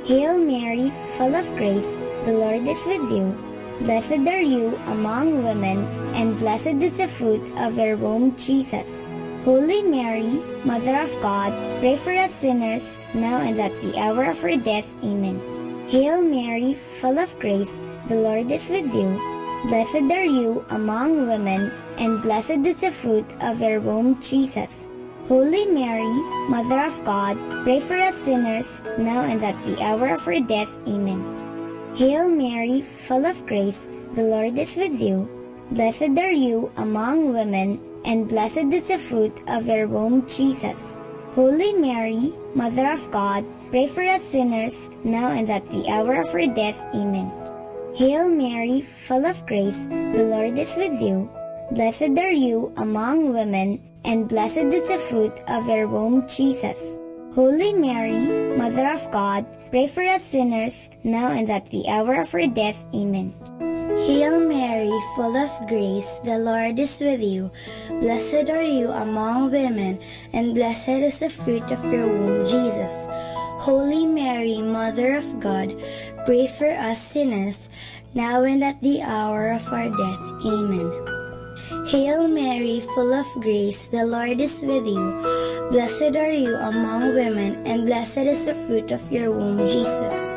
S11: Hail Mary, full of grace, the Lord is with you. Blessed are you among women, and blessed is the fruit of your womb, Jesus. Holy Mary, Mother of God, pray for us sinners, now and at the hour of our death. Amen. Hail Mary, full of grace, the Lord is with you. Blessed are you among women, and blessed is the fruit of your womb, Jesus. Holy Mary, Mother of God, pray for us sinners, now and at the hour of our death. Amen. Hail Mary, full of grace, the Lord is with you. Blessed are you among women, and blessed is the fruit of your womb, Jesus. Holy Mary, Mother of God, pray for us sinners, now and at the hour of our death. Amen. Hail Mary, full of grace, the Lord is with you. Blessed are you among women, and blessed is the fruit of your womb, Jesus. Holy Mary, Mother of God, pray for us sinners, now and at the hour of our death. Amen.
S16: Hail Mary, full of grace, the Lord is with you. Blessed are you among women, and blessed is the fruit of your womb, Jesus. Holy Mary, Mother of God, pray for us sinners, now and at the hour of our death. Amen. Hail Mary, full of grace, the Lord is with you. Blessed are you among women, and blessed is the fruit of your womb, Jesus.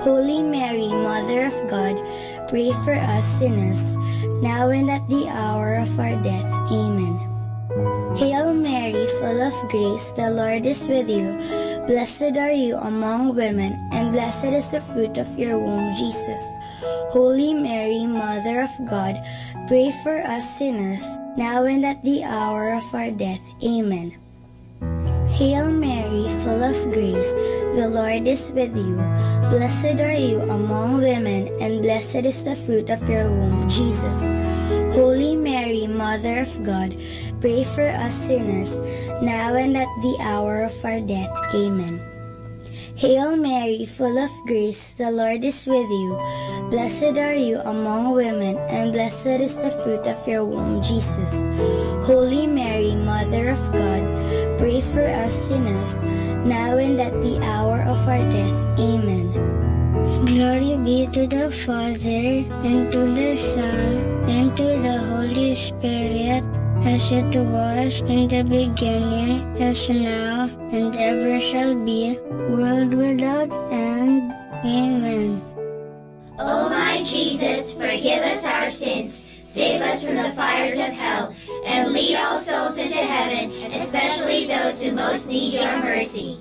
S16: Holy Mary, Mother of God, pray for us sinners, now and at the hour of our death. Amen. Hail Mary, full of grace, the Lord is with you. Blessed are you among women, and blessed is the fruit of your womb, Jesus. Holy Mary, Mother of God, pray for us sinners, now and at the hour of our death. Amen. Hail Mary, full of grace, the Lord is with you. Blessed are you among women, and blessed is the fruit of your womb, Jesus. Holy Mary, Mother of God, pray for us sinners, now and at the hour of our death. Amen. Hail Mary, full of grace, the Lord is with you. Blessed are you among women, and blessed is the fruit of your womb, Jesus. Holy Mary, Mother of God, pray for us sinners, now and at the hour of our death. Amen.
S23: Glory be to the Father, and to the Son, and to the Holy Spirit, as it was in the beginning, as now, and ever shall be, world without end. Amen.
S13: O my Jesus, forgive us our sins, save us from the fires of hell, and lead all souls into heaven, especially those who most need your mercy.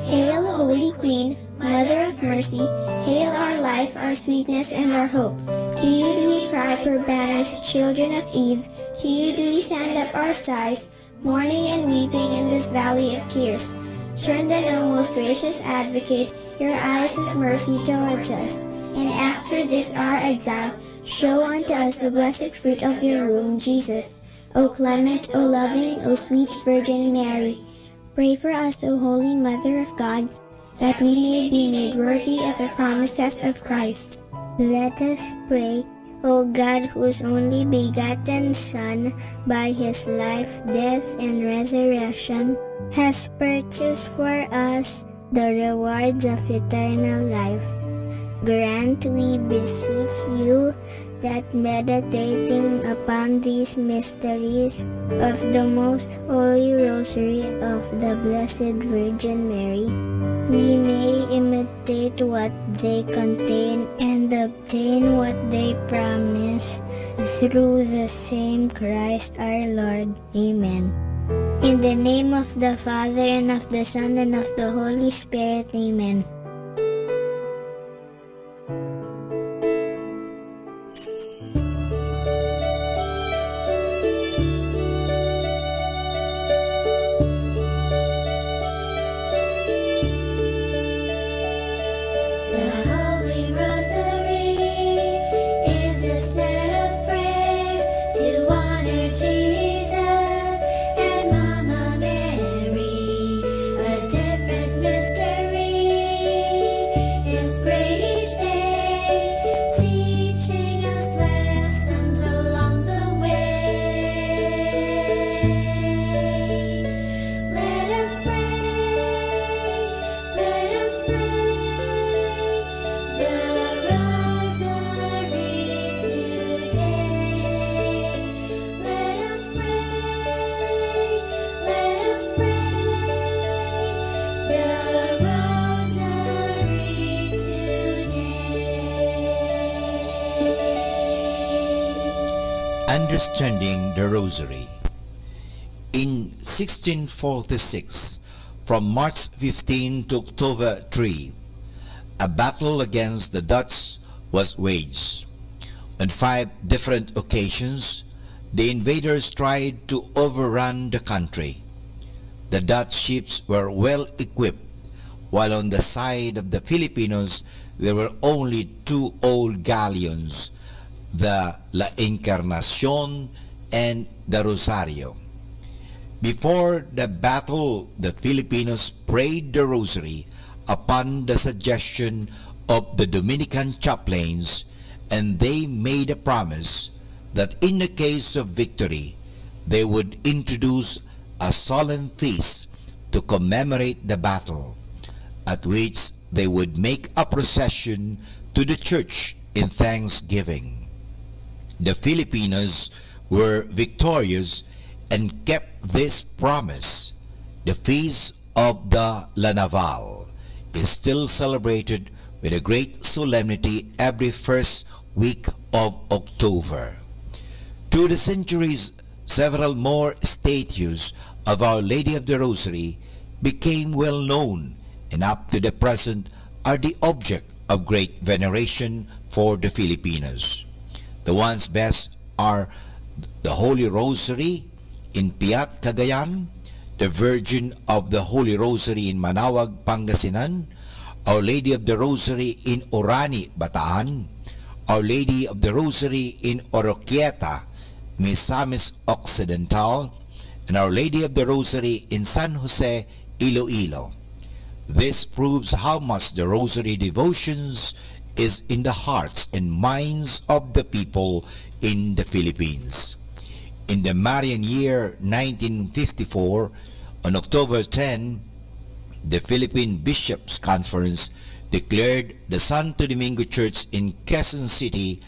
S15: Hail, Holy Queen, Mother of Mercy, hail our life, our sweetness, and our hope. To you do we cry, poor banished children of Eve. To you do we send up our sighs, mourning and weeping in this valley of tears. Turn then, O most gracious Advocate, your eyes of mercy towards us, and after this our exile, show unto us the blessed fruit of your womb, Jesus. O clement, O loving, O sweet Virgin Mary, pray for us, O Holy Mother of God, that we may be made worthy of the promises of Christ.
S23: Let us pray. O God, whose only begotten Son, by his life, death, and resurrection, has purchased for us the rewards of eternal life, grant, we beseech you, that meditating upon these mysteries of the most holy rosary of the Blessed Virgin Mary, we may imitate what they contain and obtain what they promise, through the same Christ our Lord. Amen. In the name of the Father, and of the Son, and of the Holy Spirit. Amen.
S6: Understanding the Rosary. In 1646, from March 15 to October 3, a battle against the Dutch was waged. On 5 different occasions, the invaders tried to overrun the country. The Dutch ships were well equipped, while on the side of the Filipinos there were only two old galleons, the La Encarnacion and the Rosario. Before the battle, the Filipinos prayed the rosary upon the suggestion of the Dominican chaplains, and they made a promise that in the case of victory, they would introduce a solemn feast to commemorate the battle, at which they would make a procession to the church in thanksgiving. The Filipinos were victorious and kept this promise. The feast of the La Naval is still celebrated with a great solemnity every first week of October. Through the centuries, several more statues of Our Lady of the Rosary became well known, and up to the present are the object of great veneration for the Filipinos. The ones best are the Holy Rosary in Piat, Cagayan, the Virgin of the Holy Rosary in Manawag, Pangasinan, Our Lady of the Rosary in Orani, Bataan, Our Lady of the Rosary in Oroquieta, Misamis Occidental, and Our Lady of the Rosary in San Jose, Iloilo. This proves how much the Rosary devotions is in the hearts and minds of the people in the Philippines. In the Marian year 1954, on October 10, the Philippine Bishops' Conference declared the Santo Domingo Church in Quezon City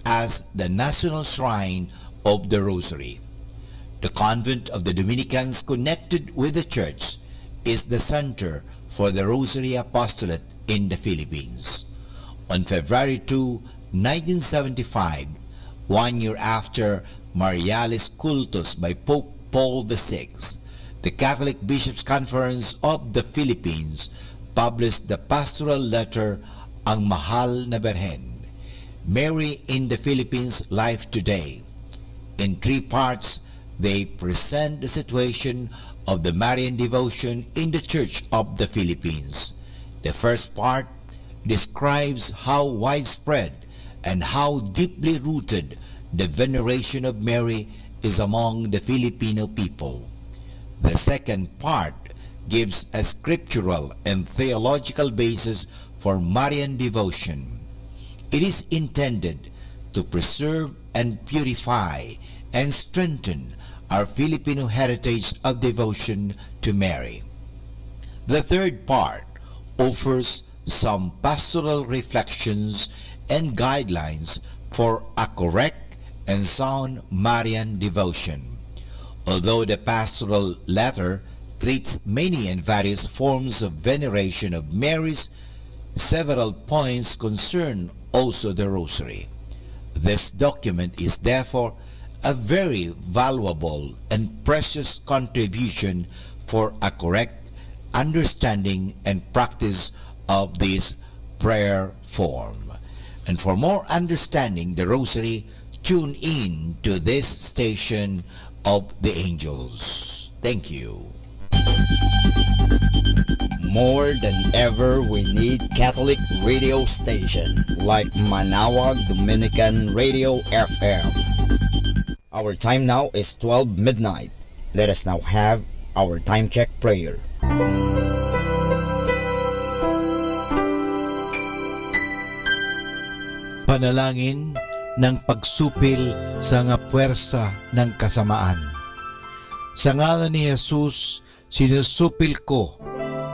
S6: as the national shrine of the Rosary. The convent of the Dominicans connected with the church is the center for the Rosary Apostolate in the Philippines. On February 2, 1975, 1 year after Marialis Cultus by Pope Paul VI, the Catholic Bishops' Conference of the Philippines published the pastoral letter Ang Mahal na Birhen, Mary in the Philippines Life Today. In 3 parts, they present the situation of the Marian devotion in the Church of the Philippines. The first part describes how widespread and how deeply rooted the veneration of Mary is among the Filipino people. The second part gives a scriptural and theological basis for Marian devotion. It is intended to preserve and purify and strengthen our Filipino heritage of devotion to Mary. The third part offers some pastoral reflections and guidelines for a correct and sound Marian devotion. Although the pastoral letter treats many and various forms of veneration of Mary's, several points concern also the Rosary. This document is therefore a very valuable and precious contribution for a correct understanding and practice of this prayer form. And for more understanding the Rosary, tune in to this station of the angels. Thank you.
S7: More than ever, we need Catholic radio station like Manawag Dominican Radio FM. Our time now is 12 midnight. Let us now have our time check prayer.
S6: Panalangin ng pagsupil sa nga puwersa ng kasamaan. Sa ngalan ni Jesus, sinusupil ko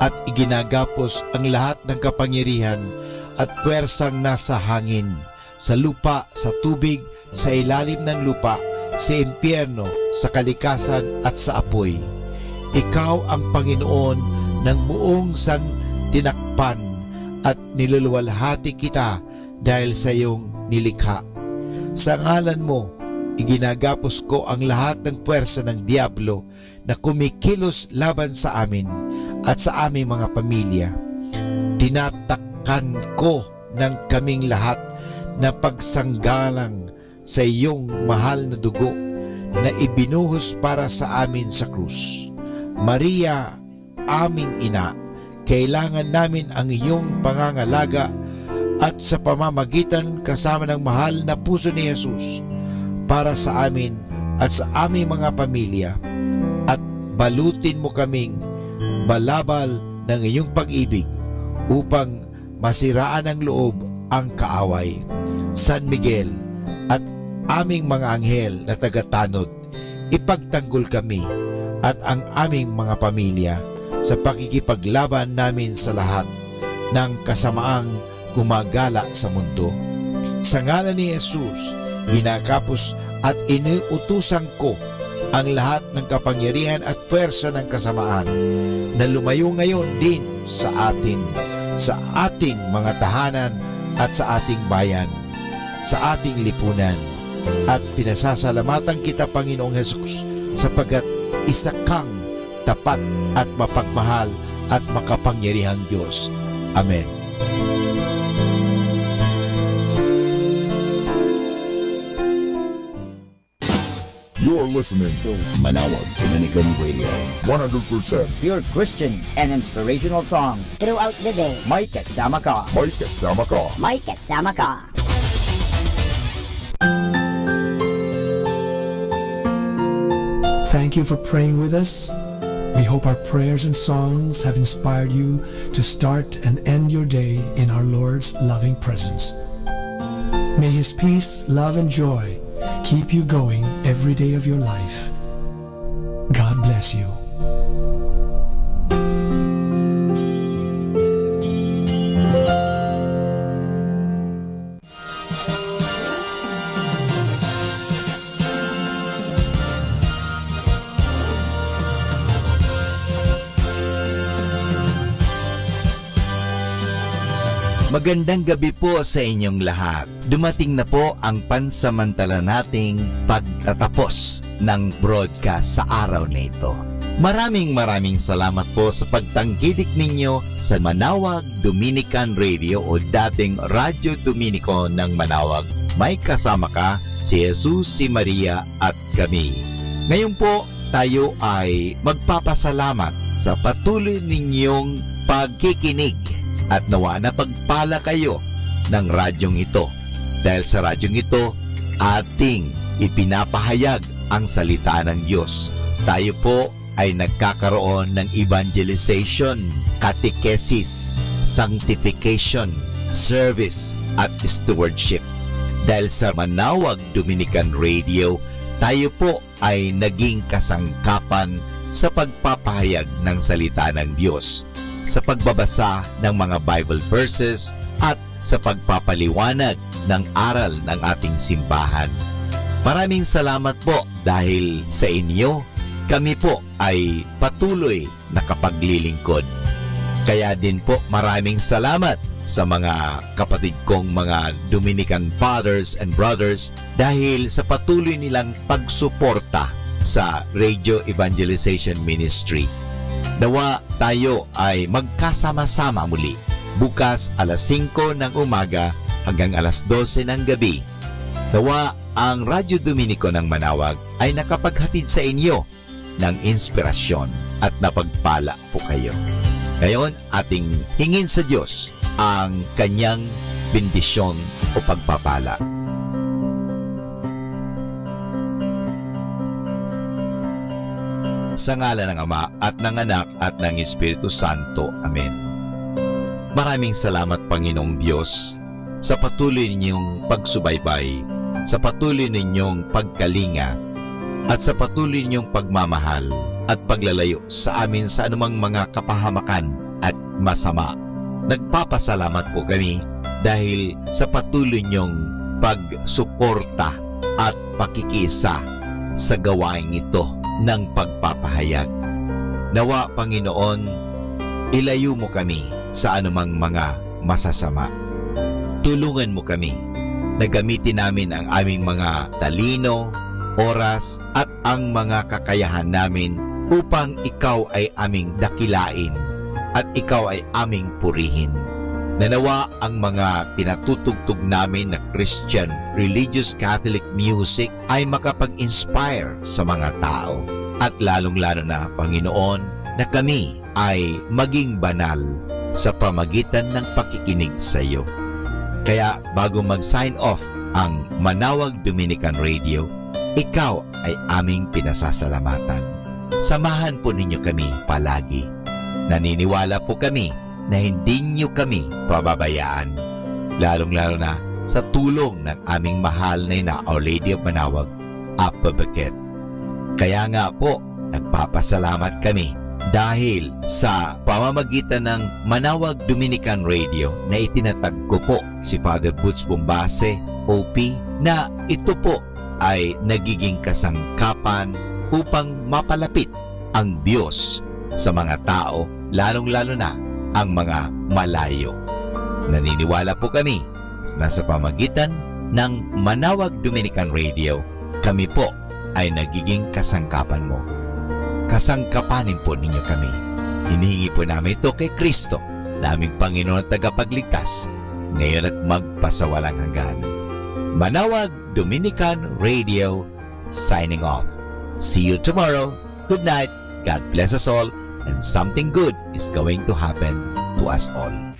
S6: at iginagapos ang lahat ng kapangyarihan at puwersang nasa hangin, sa lupa, sa tubig, sa ilalim ng lupa, sa impyerno, sa kalikasan at sa apoy. Ikaw ang Panginoon ng buong santinakpan at niluluwalhati kita dahil sa iyong nilikha. Sa ngalan mo, iginagapos ko ang lahat ng puwersa ng Diablo na kumikilos laban sa amin at sa aming mga pamilya. Tinatakpan ko ng kaming lahat na pagsanggalang sa iyong mahal na dugo na ibinuhos para sa amin sa krus. Maria, aming ina, kailangan namin ang iyong pangangalaga at sa pamamagitan kasama ng mahal na puso ni Jesus para sa amin at sa aming mga pamilya, at balutin mo kaming balabal ng iyong pag-ibig upang masiraan ng loob ang kaaway. San Miguel at aming mga anghel na tagatanod, ipagtanggol kami at ang aming mga pamilya sa pakikipaglaban namin sa lahat ng kasamaang gumagala sa mundo. Sa ngalan ni Jesus, binakapos at iniutusan ko ang lahat ng kapangyarihan at pwersa ng kasamaan na lumayo ngayon din sa ating mga tahanan at sa ating bayan, sa ating lipunan. At pinasasalamatan kita, Panginoong Jesus, sapagkat isa kang tapat at mapagmahal at makapangyarihang Diyos. Amen.
S1: You're listening to Manawag Dominican Radio. 100%
S18: pure Christian and inspirational songs throughout the day. May kasama ka.
S1: May kasama ka.
S18: May kasama ka.
S4: Thank you for praying with us. We hope our prayers and songs have inspired you to start and end your day in our Lord's loving presence. May His peace, love, and joy keep you going every day of your life. God bless you.
S19: Magandang gabi po sa inyong lahat. Dumating na po ang pansamantala nating pagtatapos ng broadcast sa araw na ito. Maraming salamat po sa pagtangkilik ninyo sa Manawag Dominican Radio o dating Radyo Dominico ng Manawag. May kasama ka, si Jesus, si Maria at kami. Ngayon po, tayo ay magpapasalamat sa patuloy ninyong pagkikinig at nawa na pagpala kayo ng radyong ito. Dahil sa radyong ito, ating ipinapahayag ang salita ng Diyos. Tayo po ay nagkakaroon ng evangelization, catechesis, sanctification, service at stewardship. Dahil sa Manawag Dominican Radio, tayo po ay naging kasangkapan sa pagpapahayag ng salita ng Diyos, sa pagbabasa ng mga Bible verses at sa pagpapaliwanag ng aral ng ating simbahan. Maraming salamat po dahil sa inyo, kami po ay patuloy nakapaglilingkod. Kaya din po maraming salamat sa mga kapatid kong mga Dominican fathers and brothers dahil sa patuloy nilang pagsuporta sa Radio Evangelization Ministry. Nawa tayo ay magkasama-sama muli bukas alas 5 ng umaga hanggang alas 12 ng gabi. Nawa ang Radyo Dominico ng Manawag ay nakapaghatid sa inyo ng inspirasyon at napagpala po kayo. Ngayon, ating hingin sa Diyos ang kanyang bendisyon o pagpapala. Sa ngalan ng Ama at ng Anak at ng Espiritu Santo. Amen. Maraming salamat, Panginoong Diyos, sa patuloy ninyong pagsubaybay, sa patuloy ninyong pagkalinga, at sa patuloy ninyong pagmamahal at paglalayo sa amin sa anumang mga kapahamakan at masama. Nagpapasalamat po kami dahil sa patuloy ninyong pagsuporta at pakikisa sa gawain ito ng pagpapahayag. Nawa, Panginoon, ilayo mo kami sa anumang mga masasama. Tulungan mo kami na gamitin namin ang aming mga talino, oras at ang mga kakayahan namin upang ikaw ay aming dakilain at ikaw ay aming purihin. Nanawa ang mga pinatutugtog namin na Christian religious Catholic music ay makapag-inspire sa mga tao. At lalong-lalo na, Panginoon, na kami ay maging banal sa pamagitan ng pakikinig sa iyo. Kaya bago mag-sign off ang Manawag Dominican Radio, ikaw ay aming pinasasalamatan. Samahan po ninyo kami palagi. Naniniwala po kami na hindi nyo kami pababayaan, lalong-lalo na sa tulong ng aming mahal na Our Lady of Manawag, Upper Bucket. Kaya nga po, nagpapasalamat kami dahil sa pamamagitan ng Manawag Dominican Radio na itinatag ko po si Father Butch Bombase, OP, na ito po ay nagiging kasangkapan upang mapalapit ang Diyos sa mga tao, lalong-lalo na ang mga malayo. Naniniwala po kami na sa pamagitan ng Manawag Dominican Radio, kami po ay nagiging kasangkapan mo. Kasangkapanin po ninyo kami. Hinihingi po namin ito kay Kristo, naming Panginoon at tagapagligtas, ngayon at magpasawalang hanggan. Manawag Dominican Radio, signing off. See you tomorrow. Good night. God bless us all, and something good is going to happen to us all.